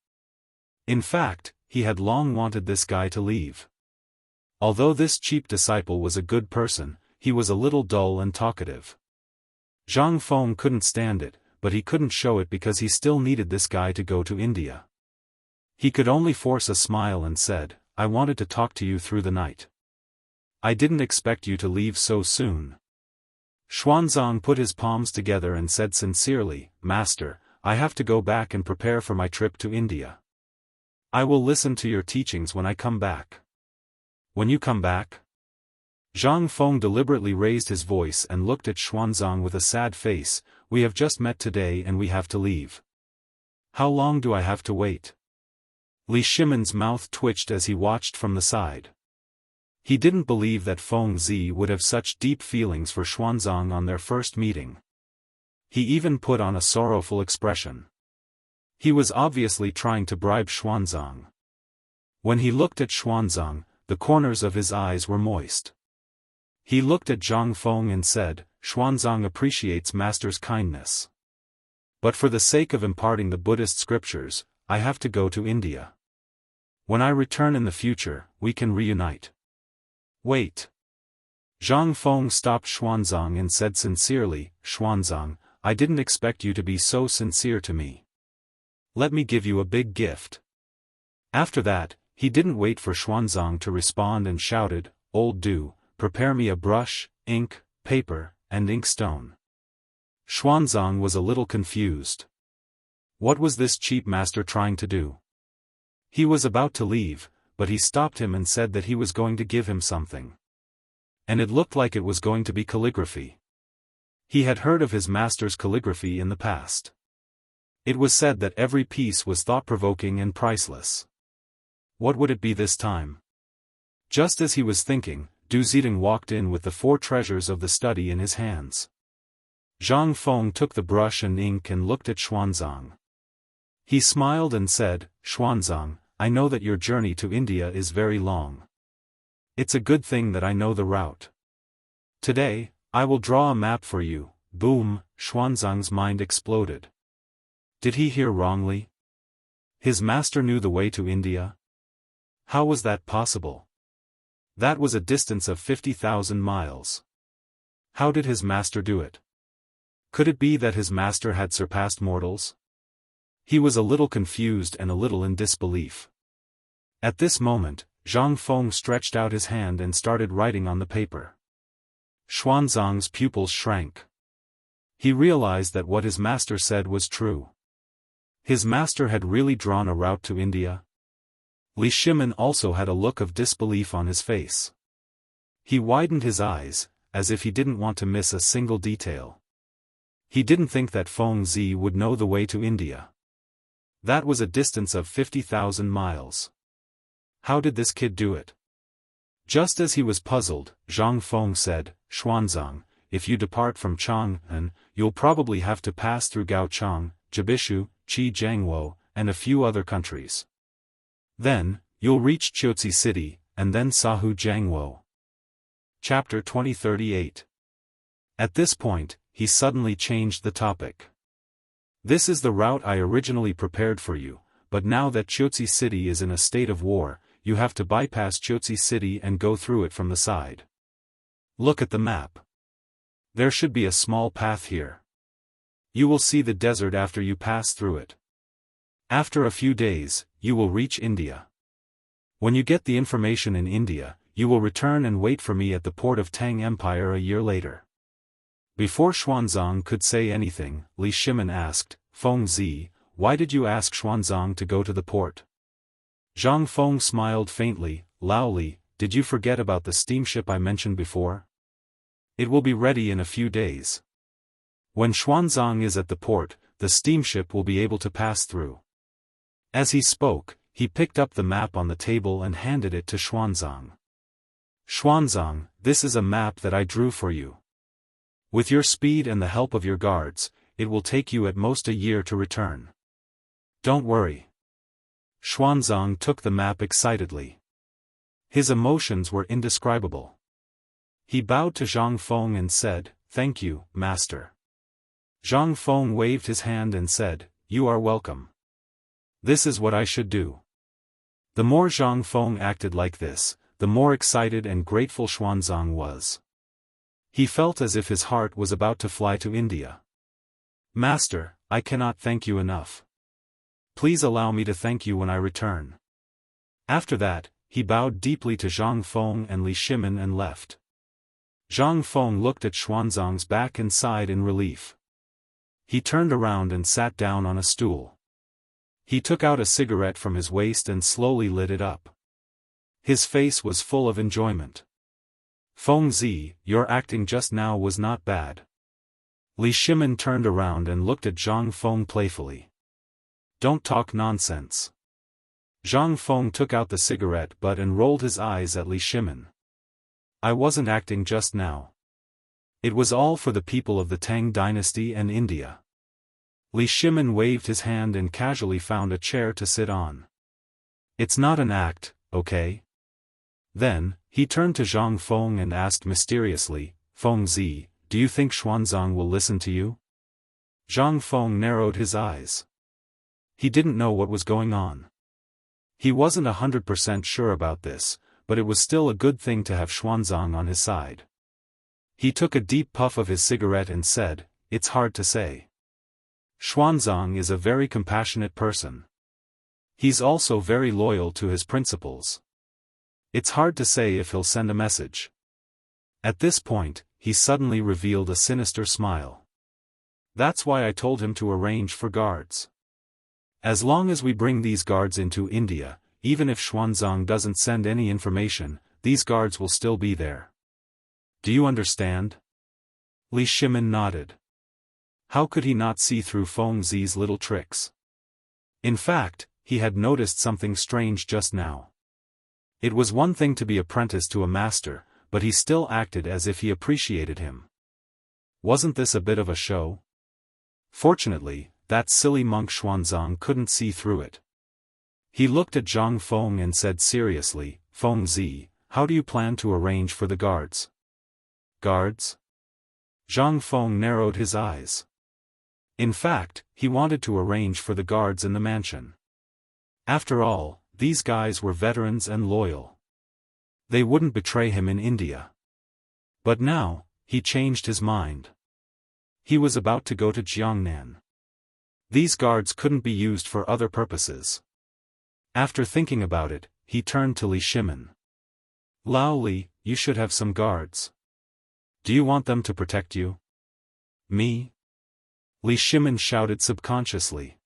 In fact, he had long wanted this guy to leave. Although this cheap disciple was a good person, he was a little dull and talkative. Zhang Feng couldn't stand it, but he couldn't show it because he still needed this guy to go to India. He could only force a smile and said, "I wanted to talk to you through the night. I didn't expect you to leave so soon." Xuanzang put his palms together and said sincerely, "Master, I have to go back and prepare for my trip to India. I will listen to your teachings when I come back." "When you come back?" Zhang Feng deliberately raised his voice and looked at Xuanzang with a sad face. "We have just met today and we have to leave. How long do I have to wait?" Li Shimin's mouth twitched as he watched from the side. He didn't believe that Feng Zi would have such deep feelings for Xuanzang on their first meeting. He even put on a sorrowful expression. He was obviously trying to bribe Xuanzang. When he looked at Xuanzang, the corners of his eyes were moist. He looked at Zhang Feng and said, Xuanzang appreciates master's kindness. But for the sake of imparting the Buddhist scriptures, I have to go to India. When I return in the future, we can reunite. Wait. Zhang Feng stopped Xuanzang and said sincerely, Xuanzang, I didn't expect you to be so sincere to me. Let me give you a big gift. After that, he didn't wait for Xuanzang to respond and shouted, Old Du, prepare me a brush, ink, paper, and inkstone. Xuanzang was a little confused. What was this cheap master trying to do? He was about to leave, but he stopped him and said that he was going to give him something. And it looked like it was going to be calligraphy. He had heard of his master's calligraphy in the past. It was said that every piece was thought-provoking and priceless. What would it be this time? Just as he was thinking, Du Zidong walked in with the 4 treasures of the study in his hands. Zhang Feng took the brush and ink and looked at Xuanzang. He smiled and said, Xuanzang, I know that your journey to India is very long. It's a good thing that I know the route. Today, I will draw a map for you. Boom, Xuanzang's mind exploded. Did he hear wrongly? His master knew the way to India? How was that possible? That was a distance of 50,000 miles. How did his master do it? Could it be that his master had surpassed mortals? He was a little confused and a little in disbelief. At this moment, Zhang Feng stretched out his hand and started writing on the paper. Xuanzang's pupils shrank. He realized that what his master said was true. His master had really drawn a route to India. Li Shimin also had a look of disbelief on his face. He widened his eyes, as if he didn't want to miss a single detail. He didn't think that Feng Zi would know the way to India. That was a distance of 50,000 miles. How did this kid do it? Just as he was puzzled, Zhang Feng said, Xuanzang, if you depart from Chang'an, you'll probably have to pass through Gaochang, Jibishu, Jianghu, and a few other countries. Then, you'll reach Chiuzi City, and then Sahu Jianghu. Chapter 2038. At this point, he suddenly changed the topic. This is the route I originally prepared for you, but now that Chiuzi City is in a state of war, you have to bypass Chiuzi City and go through it from the side. Look at the map. There should be a small path here. You will see the desert after you pass through it. After a few days, you will reach India. When you get the information in India, you will return and wait for me at the port of Tang Empire a year later. Before Xuanzang could say anything, Li Shimin asked, Feng Zi, why did you ask Xuanzang to go to the port? Zhang Feng smiled faintly, Lao Li, did you forget about the steamship I mentioned before? It will be ready in a few days. When Xuanzang is at the port, the steamship will be able to pass through. As he spoke, he picked up the map on the table and handed it to Xuanzang. Xuanzang, this is a map that I drew for you. With your speed and the help of your guards, it will take you at most a year to return. Don't worry. Xuanzang took the map excitedly. His emotions were indescribable. He bowed to Zhang Feng and said, Thank you, master. Zhang Feng waved his hand and said, You are welcome. This is what I should do. The more Zhang Feng acted like this, the more excited and grateful Xuanzang was. He felt as if his heart was about to fly to India. Master, I cannot thank you enough. Please allow me to thank you when I return. After that, he bowed deeply to Zhang Feng and Li Shimin and left. Zhang Feng looked at Xuanzang's back and sighed in relief. He turned around and sat down on a stool. He took out a cigarette from his waist and slowly lit it up. His face was full of enjoyment. Feng Zi, your acting just now was not bad. Li Shimin turned around and looked at Zhang Feng playfully. Don't talk nonsense. Zhang Feng took out the cigarette butt and rolled his eyes at Li Shimin. I wasn't acting just now. It was all for the people of the Tang dynasty and India. Li Shimin waved his hand and casually found a chair to sit on. It's not an act, okay? Then, he turned to Zhang Feng and asked mysteriously, Feng Zi, do you think Xuanzang will listen to you? Zhang Feng narrowed his eyes. He didn't know what was going on. He wasn't 100% sure about this, but it was still a good thing to have Xuanzang on his side. He took a deep puff of his cigarette and said, it's hard to say. Xuanzang is a very compassionate person. He's also very loyal to his principles. It's hard to say if he'll send a message. At this point, he suddenly revealed a sinister smile. That's why I told him to arrange for guards. As long as we bring these guards into India, even if Xuanzang doesn't send any information, these guards will still be there. Do you understand? Li Shimin nodded. How could he not see through Feng Zi's little tricks? In fact, he had noticed something strange just now. It was one thing to be apprenticed to a master, but he still acted as if he appreciated him. Wasn't this a bit of a show? Fortunately, that silly monk Xuanzang couldn't see through it. He looked at Zhang Feng and said seriously, Feng Zi, how do you plan to arrange for the guards? Guards? Zhang Feng narrowed his eyes. In fact, he wanted to arrange for the guards in the mansion. After all, these guys were veterans and loyal. They wouldn't betray him in India. But now, he changed his mind. He was about to go to Jiangnan. These guards couldn't be used for other purposes. After thinking about it, he turned to Li Shimin. Lao Li, you should have some guards. Do you want them to protect you? Me? Li Shimin shouted subconsciously.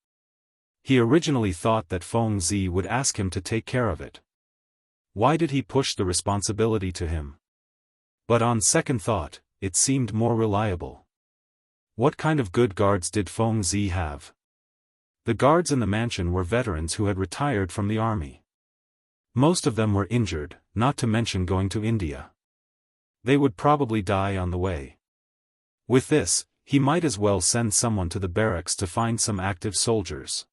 He originally thought that Feng Zi would ask him to take care of it. Why did he push the responsibility to him? But on second thought, it seemed more reliable. What kind of good guards did Feng Zi have? The guards in the mansion were veterans who had retired from the army. Most of them were injured, not to mention going to India. They would probably die on the way. With this, he might as well send someone to the barracks to find some active soldiers.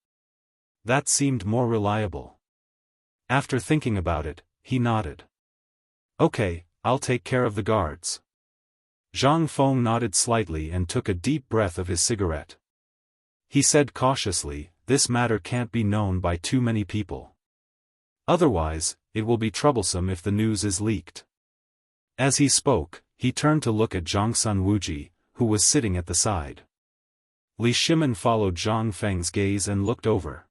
That seemed more reliable. After thinking about it, he nodded. Okay, I'll take care of the guards. Zhang Feng nodded slightly and took a deep breath of his cigarette. He said cautiously, this matter can't be known by too many people. Otherwise, it will be troublesome if the news is leaked. As he spoke, he turned to look at Zhang Sunwuji, who was sitting at the side. Li Shimin followed Zhang Feng's gaze and looked over.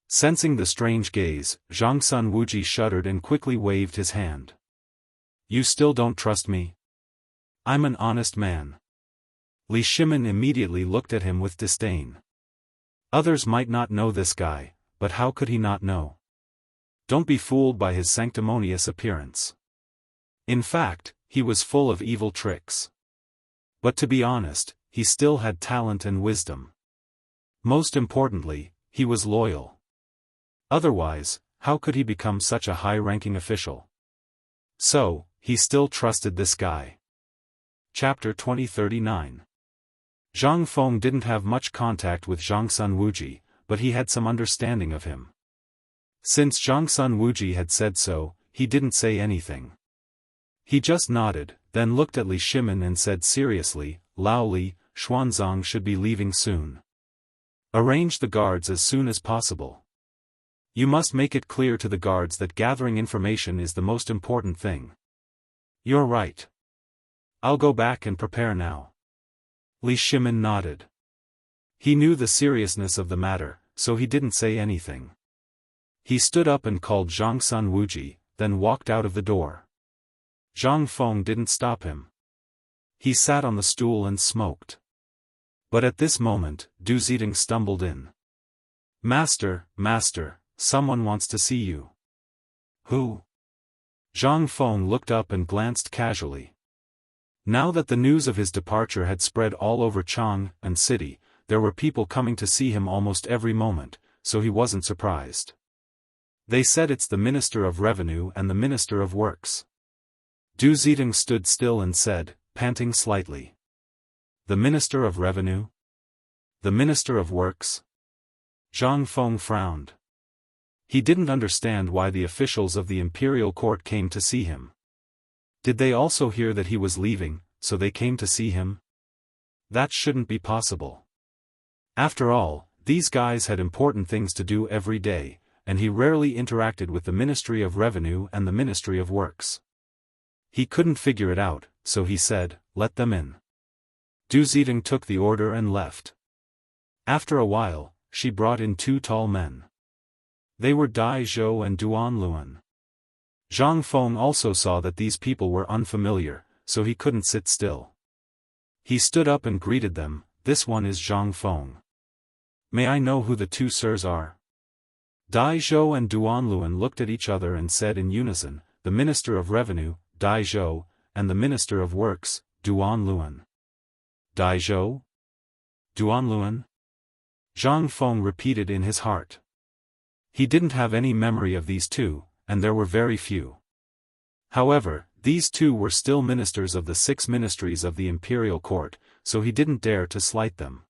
Sensing the strange gaze, Zhang Sunwuji shuddered and quickly waved his hand. You still don't trust me? I'm an honest man. Li Shimin immediately looked at him with disdain. Others might not know this guy, but how could he not know? Don't be fooled by his sanctimonious appearance. In fact, he was full of evil tricks. But to be honest, he still had talent and wisdom. Most importantly, he was loyal. Otherwise, how could he become such a high-ranking official? So, he still trusted this guy. Chapter 2039. Zhang Feng didn't have much contact with Zhang Sunwuji, but he had some understanding of him. Since Zhang Sunwuji had said so, he didn't say anything. He just nodded, then looked at Li Shimin and said seriously, Lao Li, Xuanzang should be leaving soon. Arrange the guards as soon as possible. You must make it clear to the guards that gathering information is the most important thing. You're right. I'll go back and prepare now. Li Shimin nodded. He knew the seriousness of the matter, so he didn't say anything. He stood up and called Zhang Sunwuji, then walked out of the door. Zhang Feng didn't stop him. He sat on the stool and smoked. But at this moment, Du Zidong stumbled in. Master, someone wants to see you. Who? Zhang Feng looked up and glanced casually. Now that the news of his departure had spread all over Chang'an City, there were people coming to see him almost every moment, so he wasn't surprised. They said it's the Minister of Revenue and the Minister of Works. Du Zidong stood still and said, panting slightly. The Minister of Revenue? the Minister of Works? Zhang Feng frowned. He didn't understand why the officials of the imperial court came to see him. Did they also hear that he was leaving, so they came to see him? That shouldn't be possible. After all, these guys had important things to do every day, and he rarely interacted with the Ministry of Revenue and the Ministry of Works. He couldn't figure it out, so he said, "Let them in." Du Zidong took the order and left. After a while, she brought in two tall men. They were Dai Zhou and Duan Luan. Zhang Feng also saw that these people were unfamiliar, so he couldn't sit still. He stood up and greeted them. "This one is Zhang Feng. May I know who the two sirs are?" Dai Zhou and Duan Luan looked at each other and said in unison, "The Minister of Revenue, Dai Zhou, and the Minister of Works, Duan Luan." Dai Zhou? Duan Luan? Zhang Feng repeated in his heart. He didn't have any memory of these two, and there were very few. However, these two were still ministers of the 6 ministries of the imperial court, so he didn't dare to slight them.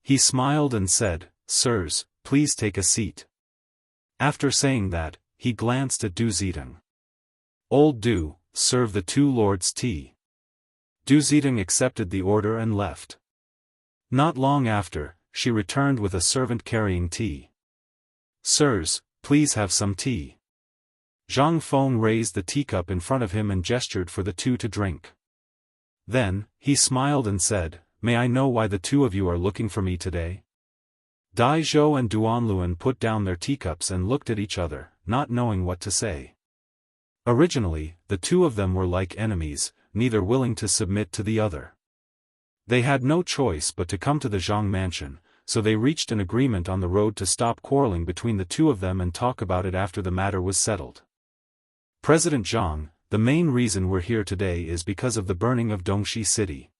He smiled and said, "Sirs, please take a seat." After saying that, he glanced at Du Zidong. "Old Du, serve the two lords tea." Du Zidong accepted the order and left. Not long after, she returned with a servant carrying tea. "Sirs, please have some tea." Zhang Feng raised the teacup in front of him and gestured for the two to drink. Then, he smiled and said, "May I know why the two of you are looking for me today?" Dai Zhou and Duan Luan put down their teacups and looked at each other, not knowing what to say. Originally, the two of them were like enemies, neither willing to submit to the other. They had no choice but to come to the Zhang mansion, so they reached an agreement on the road to stop quarreling between the two of them and talk about it after the matter was settled. "President Zhang, the main reason we're here today is because of the burning of Dongxi City."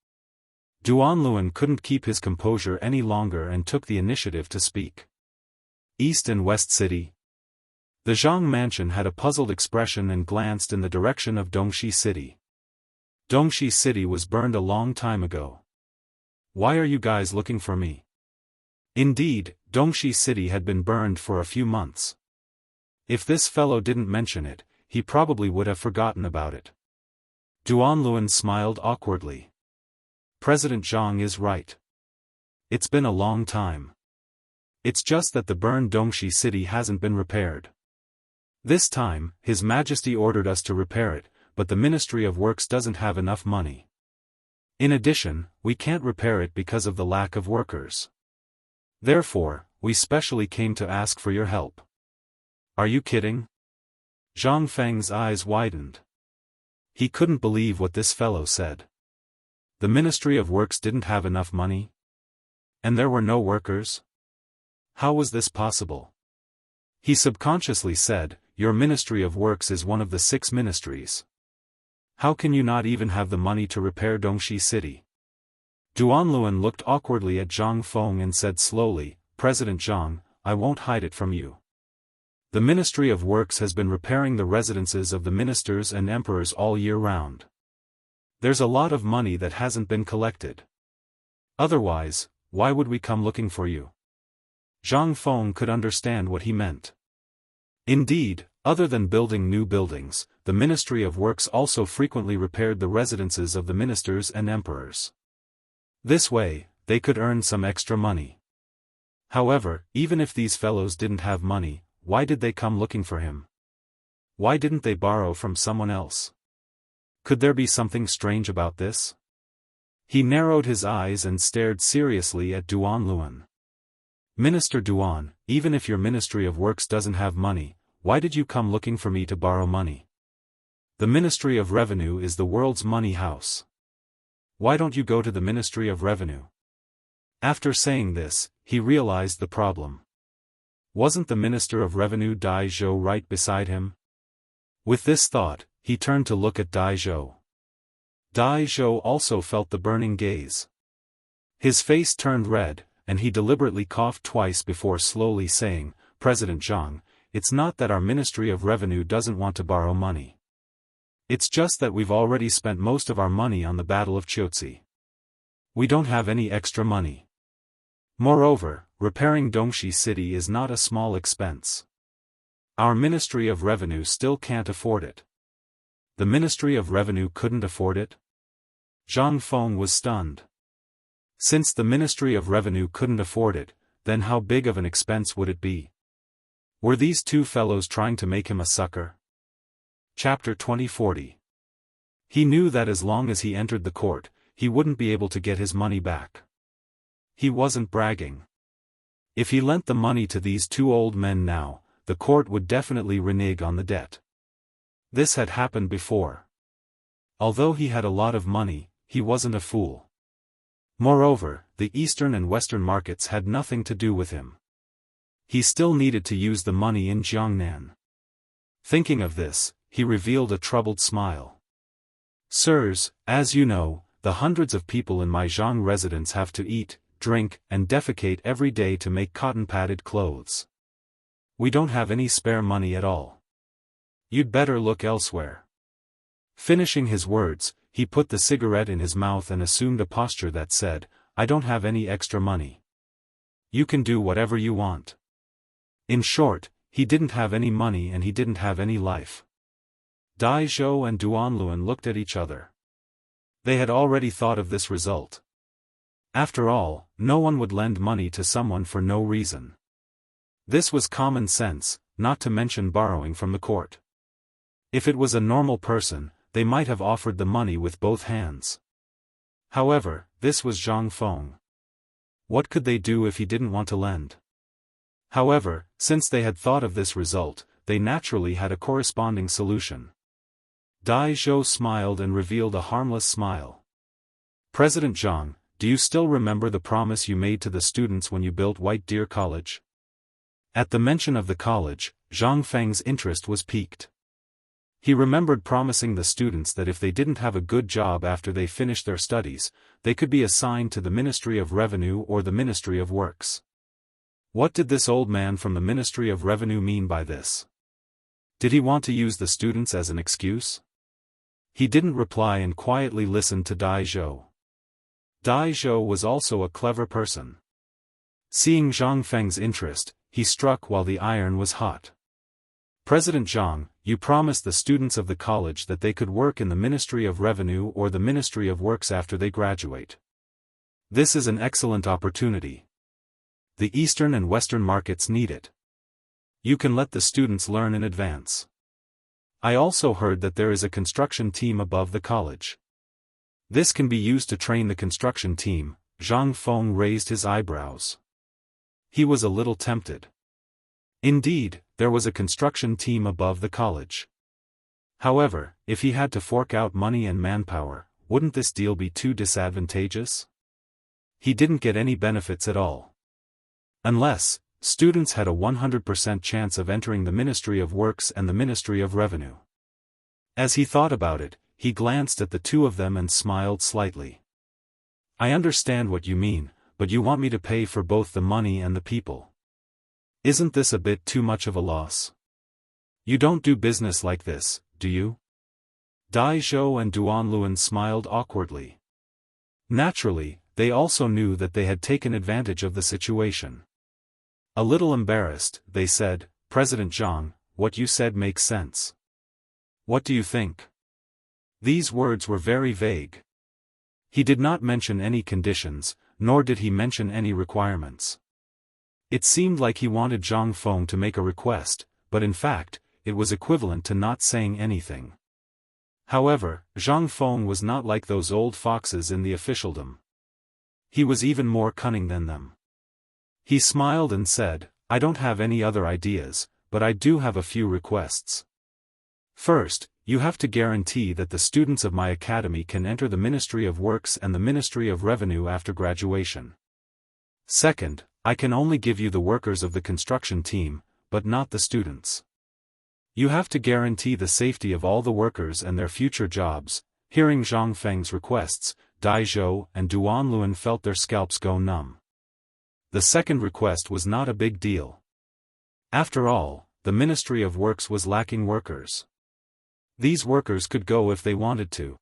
Duan Luan couldn't keep his composure any longer and took the initiative to speak. "East and West City?" The Zhang mansion had a puzzled expression and glanced in the direction of Dongxi City. "Dongxi City was burned a long time ago. Why are you guys looking for me?" Indeed, Dongxi City had been burned for a few months. If this fellow didn't mention it, he probably would have forgotten about it. Duan Luan smiled awkwardly. "President Zhang is right. It's been a long time. It's just that the burned Dongxi City hasn't been repaired. This time, His Majesty ordered us to repair it, but the Ministry of Works doesn't have enough money. In addition, we can't repair it because of the lack of workers. Therefore, we specially came to ask for your help." "Are you kidding?" Zhang Feng's eyes widened. He couldn't believe what this fellow said. The Ministry of Works didn't have enough money? And there were no workers? How was this possible? He subconsciously said, "Your Ministry of Works is one of the 6 ministries. How can you not even have the money to repair Dongxi City?" Duan Luan looked awkwardly at Zhang Feng and said slowly, "President Zhang, I won't hide it from you. The Ministry of Works has been repairing the residences of the ministers and emperors all year round. There's a lot of money that hasn't been collected. Otherwise, why would we come looking for you?" Zhang Feng could understand what he meant. Indeed, other than building new buildings, the Ministry of Works also frequently repaired the residences of the ministers and emperors. This way, they could earn some extra money. However, even if these fellows didn't have money, why did they come looking for him? Why didn't they borrow from someone else? Could there be something strange about this? He narrowed his eyes and stared seriously at Duan Luan. "Minister Duan, even if your Ministry of Works doesn't have money, why did you come looking for me to borrow money? The Ministry of Revenue is the world's money house. Why don't you go to the Ministry of Revenue?" After saying this, he realized the problem. Wasn't the Minister of Revenue Dai Zhou right beside him? With this thought, he turned to look at Dai Zhou. Dai Zhou also felt the burning gaze. His face turned red, and he deliberately coughed twice before slowly saying, "President Zhang, it's not that our Ministry of Revenue doesn't want to borrow money. It's just that we've already spent most of our money on the Battle of Chiotzi. We don't have any extra money." Moreover, repairing Dongxi City is not a small expense. Our Ministry of Revenue still can't afford it. The Ministry of Revenue couldn't afford it? Zhang Feng was stunned. Since the Ministry of Revenue couldn't afford it, then how big of an expense would it be? Were these two fellows trying to make him a sucker? Chapter 2040. He knew that as long as he entered the court, he wouldn't be able to get his money back. He wasn't bragging. If he lent the money to these two old men now, the court would definitely renege on the debt. This had happened before. Although he had a lot of money, he wasn't a fool. Moreover, the eastern and western markets had nothing to do with him. He still needed to use the money in Jiangnan. Thinking of this, he revealed a troubled smile. Sirs, as you know, the hundreds of people in my Jianghu residence have to eat, drink, and defecate every day to make cotton-padded clothes. We don't have any spare money at all. You'd better look elsewhere. Finishing his words, he put the cigarette in his mouth and assumed a posture that said, I don't have any extra money. You can do whatever you want. In short, he didn't have any money and he didn't have any life. Dai Zhou and Duanluan looked at each other. They had already thought of this result. After all, no one would lend money to someone for no reason. This was common sense, not to mention borrowing from the court. If it was a normal person, they might have offered the money with both hands. However, this was Zhang Feng. What could they do if he didn't want to lend? However, since they had thought of this result, they naturally had a corresponding solution. Dai Zhou smiled and revealed a harmless smile. President Zhang, do you still remember the promise you made to the students when you built White Deer College? At the mention of the college, Zhang Feng's interest was piqued. He remembered promising the students that if they didn't have a good job after they finished their studies, they could be assigned to the Ministry of Revenue or the Ministry of Works. What did this old man from the Ministry of Revenue mean by this? Did he want to use the students as an excuse? He didn't reply and quietly listened to Dai Zhou. Dai Zhou was also a clever person. Seeing Zhang Feng's interest, he struck while the iron was hot. President Zhang, you promised the students of the college that they could work in the Ministry of Revenue or the Ministry of Works after they graduate. This is an excellent opportunity. The eastern and western markets need it. You can let the students learn in advance. I also heard that there is a construction team above the college. This can be used to train the construction team. Zhang Feng raised his eyebrows. He was a little tempted. Indeed, there was a construction team above the college. However, if he had to fork out money and manpower, wouldn't this deal be too disadvantageous? He didn't get any benefits at all. Unless, students had a 100% chance of entering the Ministry of Works and the Ministry of Revenue. As he thought about it, he glanced at the two of them and smiled slightly. I understand what you mean, but you want me to pay for both the money and the people. Isn't this a bit too much of a loss? You don't do business like this, do you? Dai Zhou and Duanluan smiled awkwardly. Naturally, they also knew that they had taken advantage of the situation. A little embarrassed, they said, President Zhang, what you said makes sense. What do you think? These words were very vague. He did not mention any conditions, nor did he mention any requirements. It seemed like he wanted Zhang Feng to make a request, but in fact, it was equivalent to not saying anything. However, Zhang Feng was not like those old foxes in the officialdom. He was even more cunning than them. He smiled and said, I don't have any other ideas, but I do have a few requests. First, you have to guarantee that the students of my academy can enter the Ministry of Works and the Ministry of Revenue after graduation. Second, I can only give you the workers of the construction team, but not the students. You have to guarantee the safety of all the workers and their future jobs. Hearing Zhang Feng's requests, Dai Zhou and Duanluan felt their scalps go numb. The second request was not a big deal. After all, the Ministry of Works was lacking workers. These workers could go if they wanted to.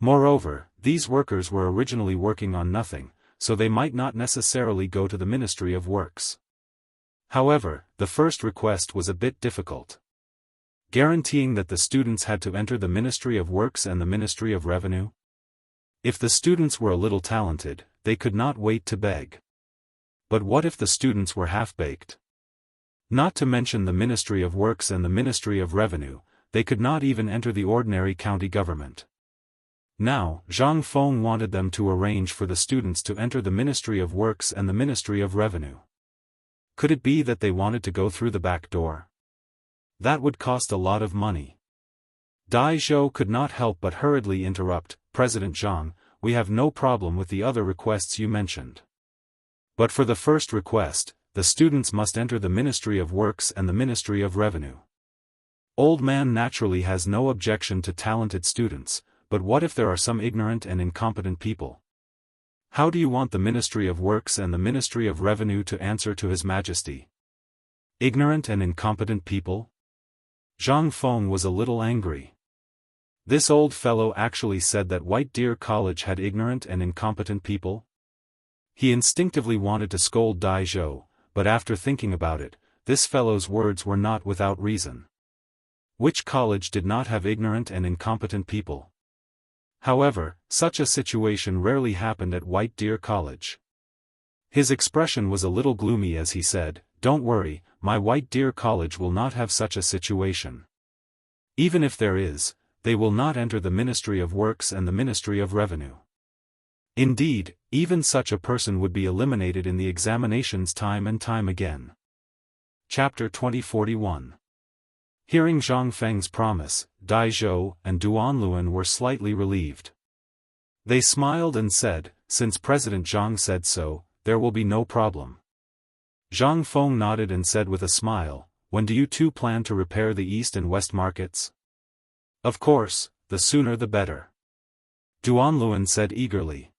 Moreover, these workers were originally working on nothing, so they might not necessarily go to the Ministry of Works. However, the first request was a bit difficult. Guaranteeing that the students had to enter the Ministry of Works and the Ministry of Revenue? If the students were a little talented, they could not wait to beg. But what if the students were half-baked? Not to mention the Ministry of Works and the Ministry of Revenue, they could not even enter the ordinary county government. Now, Zhang Feng wanted them to arrange for the students to enter the Ministry of Works and the Ministry of Revenue. Could it be that they wanted to go through the back door? That would cost a lot of money. Dai Zhou could not help but hurriedly interrupt, "President Zhang, we have no problem with the other requests you mentioned. But for the first request, the students must enter the Ministry of Works and the Ministry of Revenue." Old Man naturally has no objection to talented students, but what if there are some ignorant and incompetent people? How do you want the Ministry of Works and the Ministry of Revenue to answer to His Majesty? Ignorant and incompetent people? Zhang Feng was a little angry. This old fellow actually said that White Deer College had ignorant and incompetent people? He instinctively wanted to scold Dai Zhou, but after thinking about it, this fellow's words were not without reason. Which college did not have ignorant and incompetent people? However, such a situation rarely happened at White Deer College. His expression was a little gloomy as he said, "Don't worry, my White Deer College will not have such a situation. Even if there is, they will not enter the Ministry of Works and the Ministry of Revenue. Indeed, even such a person would be eliminated in the examinations time and time again." Chapter 2041. Hearing Zhang Feng's promise, Dai Zhou and Duanluan were slightly relieved. They smiled and said, "Since President Zhang said so, there will be no problem." Zhang Feng nodded and said with a smile, "When do you two plan to repair the East and West markets?" "Of course, the sooner the better," Duanluan said eagerly.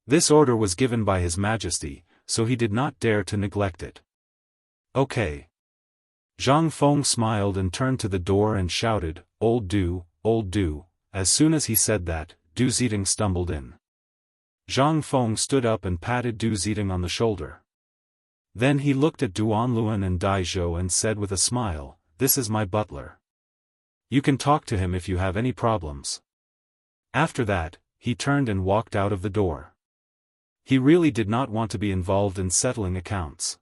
This order was given by His Majesty, so he did not dare to neglect it. "Okay." Zhang Feng smiled and turned to the door and shouted, Old Du, Old Du." As soon as he said that, Du Zidong stumbled in. Zhang Feng stood up and patted Du Zidong on the shoulder. Then he looked at Duanluan and Dai Zhou and said with a smile, "This is my butler. You can talk to him if you have any problems." After that, he turned and walked out of the door. He really did not want to be involved in settling accounts.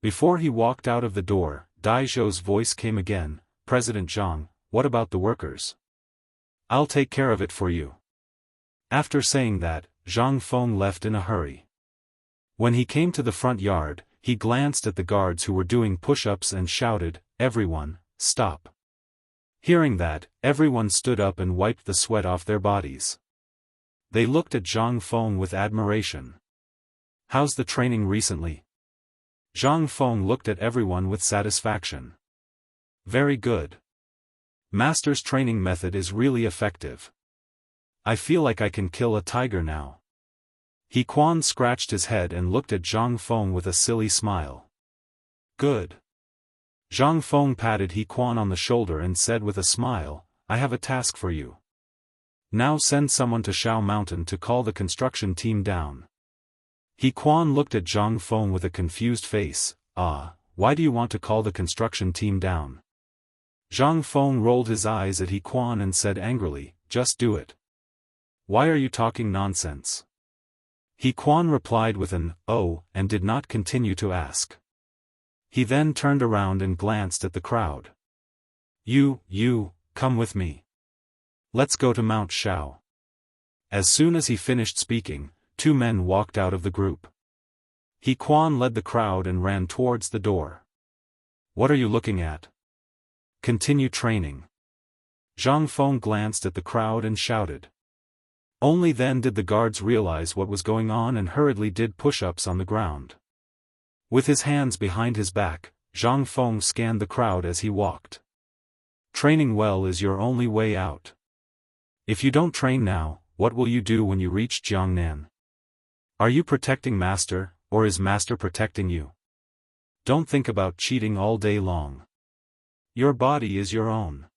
Before he walked out of the door, Dai Zhou's voice came again, "President Zhang, what about the workers? I'll take care of it for you." After saying that, Zhang Feng left in a hurry. When he came to the front yard, he glanced at the guards who were doing push-ups and shouted, "Everyone, stop." Hearing that, everyone stood up and wiped the sweat off their bodies. They looked at Zhang Feng with admiration. "How's the training recently?" Zhang Feng looked at everyone with satisfaction. "Very good. Master's training method is really effective. I feel like I can kill a tiger now." He Quan scratched his head and looked at Zhang Feng with a silly smile. "Good." Zhang Feng patted He Quan on the shoulder and said with a smile, "I have a task for you. Now send someone to Shao Mountain to call the construction team down." He Quan looked at Zhang Feng with a confused face. Why do you want to call the construction team down?" Zhang Feng rolled his eyes at He Quan and said angrily, "Just do it. Why are you talking nonsense?" He Quan replied with an, "Oh," and did not continue to ask. He then turned around and glanced at the crowd. You, come with me. Let's go to Mount Shao." As soon as he finished speaking, two men walked out of the group. He Quan led the crowd and ran towards the door. "What are you looking at? Continue training." Zhang Feng glanced at the crowd and shouted. Only then did the guards realize what was going on and hurriedly did push-ups on the ground. With his hands behind his back, Zhang Feng scanned the crowd as he walked. Training well is your only way out. If you don't train now, what will you do when you reach Jiangnan? Are you protecting Master, or is Master protecting you? Don't think about cheating all day long. Your body is your own.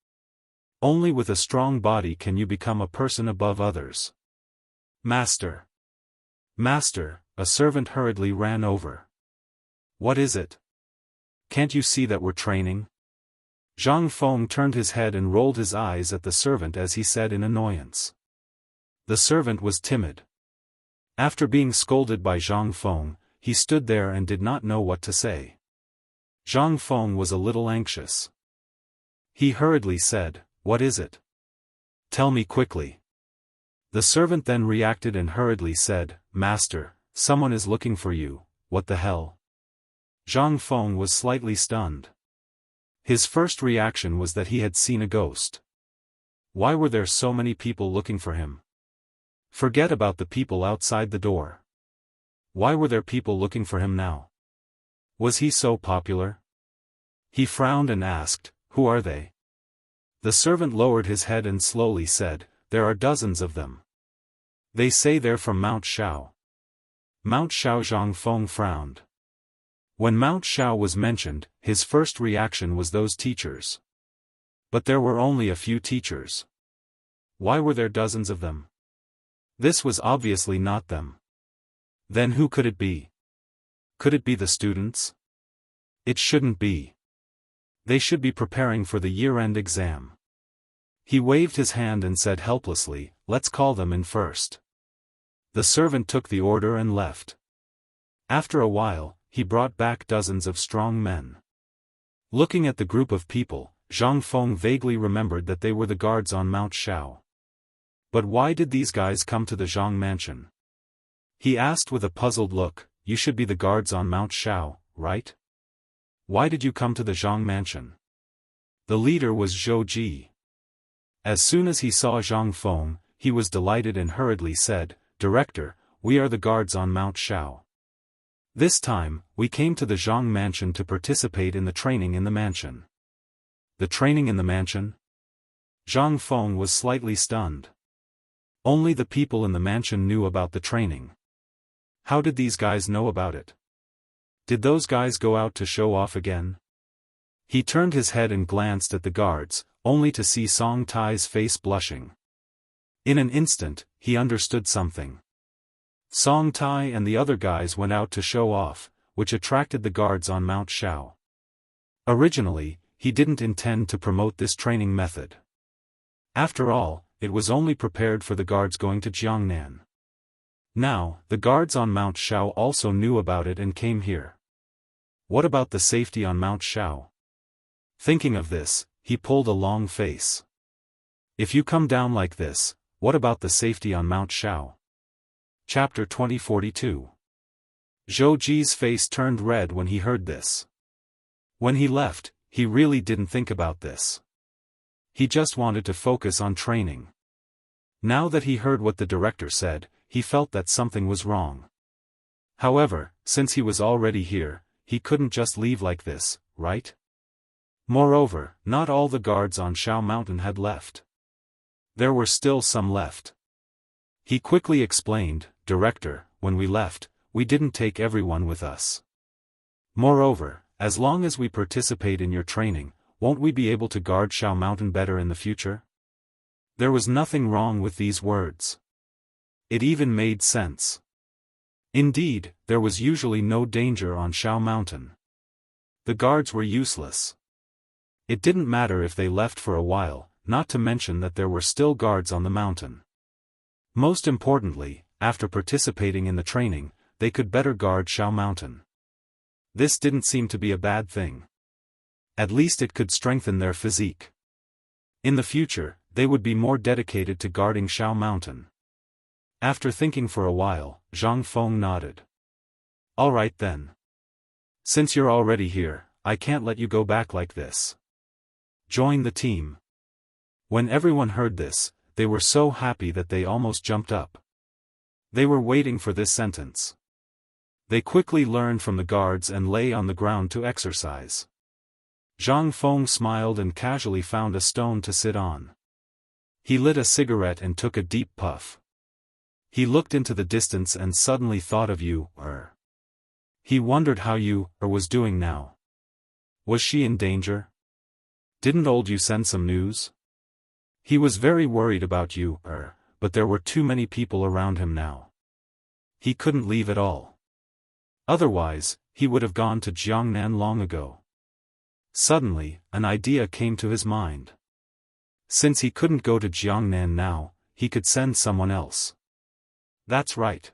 Only with a strong body can you become a person above others. Master. Master, a servant hurriedly ran over. What is it? Can't you see that we're training? Zhang Feng turned his head and rolled his eyes at the servant as he said in annoyance. The servant was timid. After being scolded by Zhang Feng, he stood there and did not know what to say. Zhang Feng was a little anxious. He hurriedly said, "What is it? Tell me quickly." The servant then reacted and hurriedly said, "Master, someone is looking for you, what the hell?" Zhang Feng was slightly stunned. His first reaction was that he had seen a ghost. Why were there so many people looking for him? Forget about the people outside the door. Why were there people looking for him now? Was he so popular? He frowned and asked, "Who are they?" The servant lowered his head and slowly said, "There are dozens of them. They say they're from Mount Shao." Mount Shao. Zhang Feng frowned. When Mount Shao was mentioned, his first reaction was those teachers. But there were only a few teachers. Why were there dozens of them? This was obviously not them. Then who could it be? Could it be the students? It shouldn't be. They should be preparing for the year-end exam. He waved his hand and said helplessly, "Let's call them in first." The servant took the order and left. After a while, he brought back dozens of strong men. Looking at the group of people, Zhang Feng vaguely remembered that they were the guards on Mount Shao. But why did these guys come to the Zhang mansion? He asked with a puzzled look, "You should be the guards on Mount Shao, right? Why did you come to the Zhang mansion?" The leader was Zhou Ji. As soon as he saw Zhang Feng, he was delighted and hurriedly said, "Director, we are the guards on Mount Shao. This time, we came to the Zhang mansion to participate in the training in the mansion." The training in the mansion? Zhang Feng was slightly stunned. Only the people in the mansion knew about the training. How did these guys know about it? Did those guys go out to show off again? He turned his head and glanced at the guards, only to see Song Tai's face blushing. In an instant, he understood something. Song Tai and the other guys went out to show off, which attracted the guards on Mount Shao. Originally, he didn't intend to promote this training method. After all, it was only prepared for the guards going to Jiangnan. Now, the guards on Mount Shao also knew about it and came here. What about the safety on Mount Shao? Thinking of this, he pulled a long face. If you come down like this, what about the safety on Mount Shao? Chapter 2042. Zhou Ji's face turned red when he heard this. When he left, he really didn't think about this. He just wanted to focus on training. Now that he heard what the director said, he felt that something was wrong. However, since he was already here, he couldn't just leave like this, right? Moreover, not all the guards on Shao Mountain had left. There were still some left. He quickly explained, "Director, when we left, we didn't take everyone with us. Moreover, as long as we participate in your training, won't we be able to guard Shao Mountain better in the future?" There was nothing wrong with these words. It even made sense. Indeed, there was usually no danger on Shao Mountain. The guards were useless. It didn't matter if they left for a while, not to mention that there were still guards on the mountain. Most importantly, after participating in the training, they could better guard Shao Mountain. This didn't seem to be a bad thing. At least it could strengthen their physique. In the future, they would be more dedicated to guarding Shao Mountain. After thinking for a while, Zhang Feng nodded. "All right then. Since you're already here, I can't let you go back like this. Join the team." When everyone heard this, they were so happy that they almost jumped up. They were waiting for this sentence. They quickly learned from the guards and lay on the ground to exercise. Zhang Feng smiled and casually found a stone to sit on. He lit a cigarette and took a deep puff. He looked into the distance and suddenly thought of Yu. He wondered how Yu was doing now. Was she in danger? Didn't old Yu send some news? He was very worried about Yu, but there were too many people around him now. he couldn't leave at all. Otherwise, he would have gone to Jiangnan long ago. Suddenly, an idea came to his mind. Since he couldn't go to Jiangnan now, he could send someone else. That's right.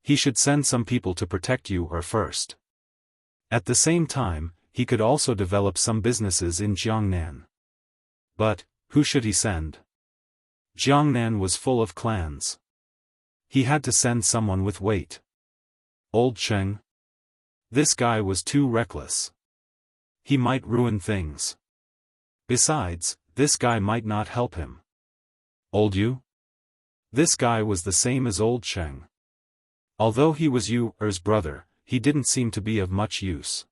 He should send some people to protect you first. At the same time, he could also develop some businesses in Jiangnan. But, who should he send? Jiangnan was full of clans. He had to send someone with weight. Old Cheng? This guy was too reckless. He might ruin things. Besides, this guy might not help him. Old Yu? This guy was the same as Old Cheng. Although he was Yu's brother, he didn't seem to be of much use.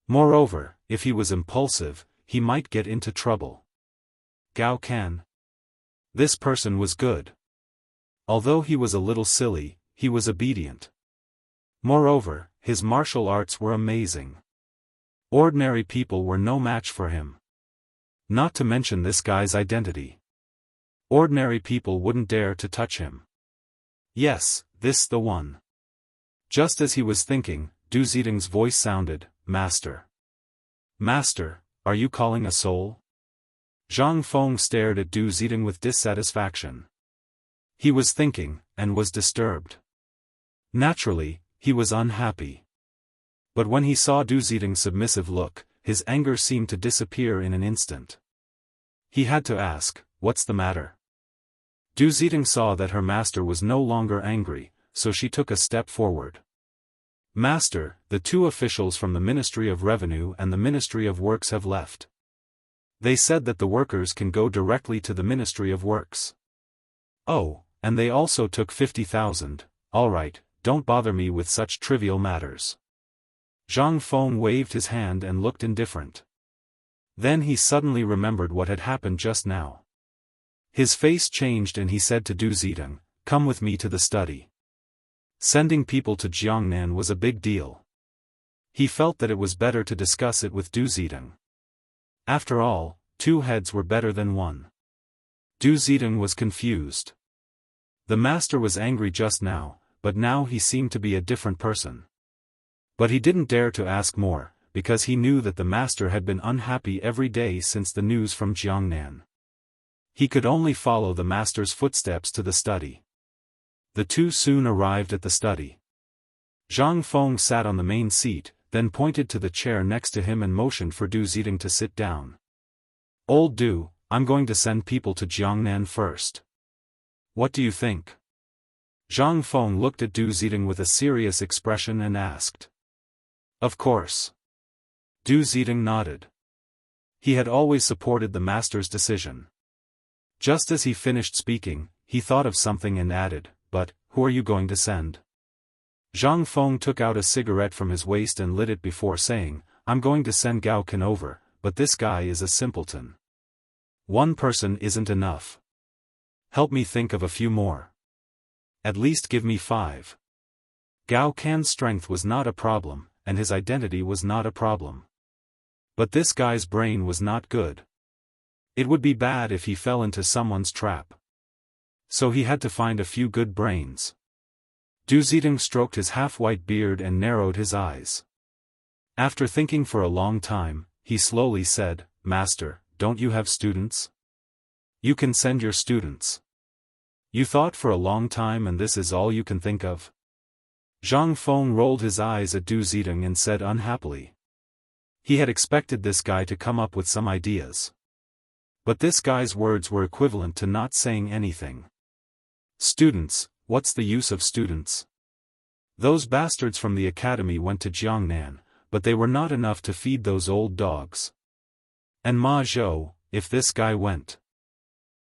Moreover, if he was impulsive, he might get into trouble. Gao Can. This person was good. Although he was a little silly, he was obedient. Moreover, his martial arts were amazing. Ordinary people were no match for him. Not to mention this guy's identity. Ordinary people wouldn't dare to touch him. Yes, this the one. Just as he was thinking, Du Zidong's voice sounded, Master. Master, are you calling a soul? Zhang Feng stared at Du Zidong with dissatisfaction. He was thinking, and was disturbed. Naturally, he was unhappy. But when he saw Du Zidong's submissive look, his anger seemed to disappear in an instant. He had to ask, what's the matter? Du Zidong saw that her master was no longer angry, so she took a step forward. Master, the two officials from the Ministry of Revenue and the Ministry of Works have left. They said that the workers can go directly to the Ministry of Works. Oh, and they also took 50,000, alright, don't bother me with such trivial matters. Zhang Feng waved his hand and looked indifferent. Then he suddenly remembered what had happened just now. His face changed and he said to Du Zidong, come with me to the study. Sending people to Jiangnan was a big deal. He felt that it was better to discuss it with Du Zidong. After all, two heads were better than one. Du Zidong was confused. The master was angry just now, but now he seemed to be a different person. But he didn't dare to ask more, because he knew that the master had been unhappy every day since the news from Jiangnan. He could only follow the master's footsteps to the study. The two soon arrived at the study. Zhang Feng sat on the main seat, then pointed to the chair next to him and motioned for Du Zidong to sit down. Old Du, I'm going to send people to Jiangnan first. What do you think? Zhang Feng looked at Du Zidong with a serious expression and asked. Of course. Du Zidong nodded. He had always supported the master's decision. Just as he finished speaking, he thought of something and added, but, who are you going to send? Zhang Feng took out a cigarette from his waist and lit it before saying, I'm going to send Gao Can over, but this guy is a simpleton. One person isn't enough. Help me think of a few more. At least give me 5. Gao Can's strength was not a problem, and his identity was not a problem. But this guy's brain was not good. It would be bad if he fell into someone's trap. So he had to find a few good brains. Du Zidong stroked his half-white beard and narrowed his eyes. After thinking for a long time, he slowly said, Master, don't you have students? You can send your students. You thought for a long time and this is all you can think of? Zhang Feng rolled his eyes at Du Zidong and said unhappily. He had expected this guy to come up with some ideas. But this guy's words were equivalent to not saying anything. Students, what's the use of students? Those bastards from the academy went to Jiangnan, but they were not enough to feed those old dogs. And Ma Zhou, if this guy went.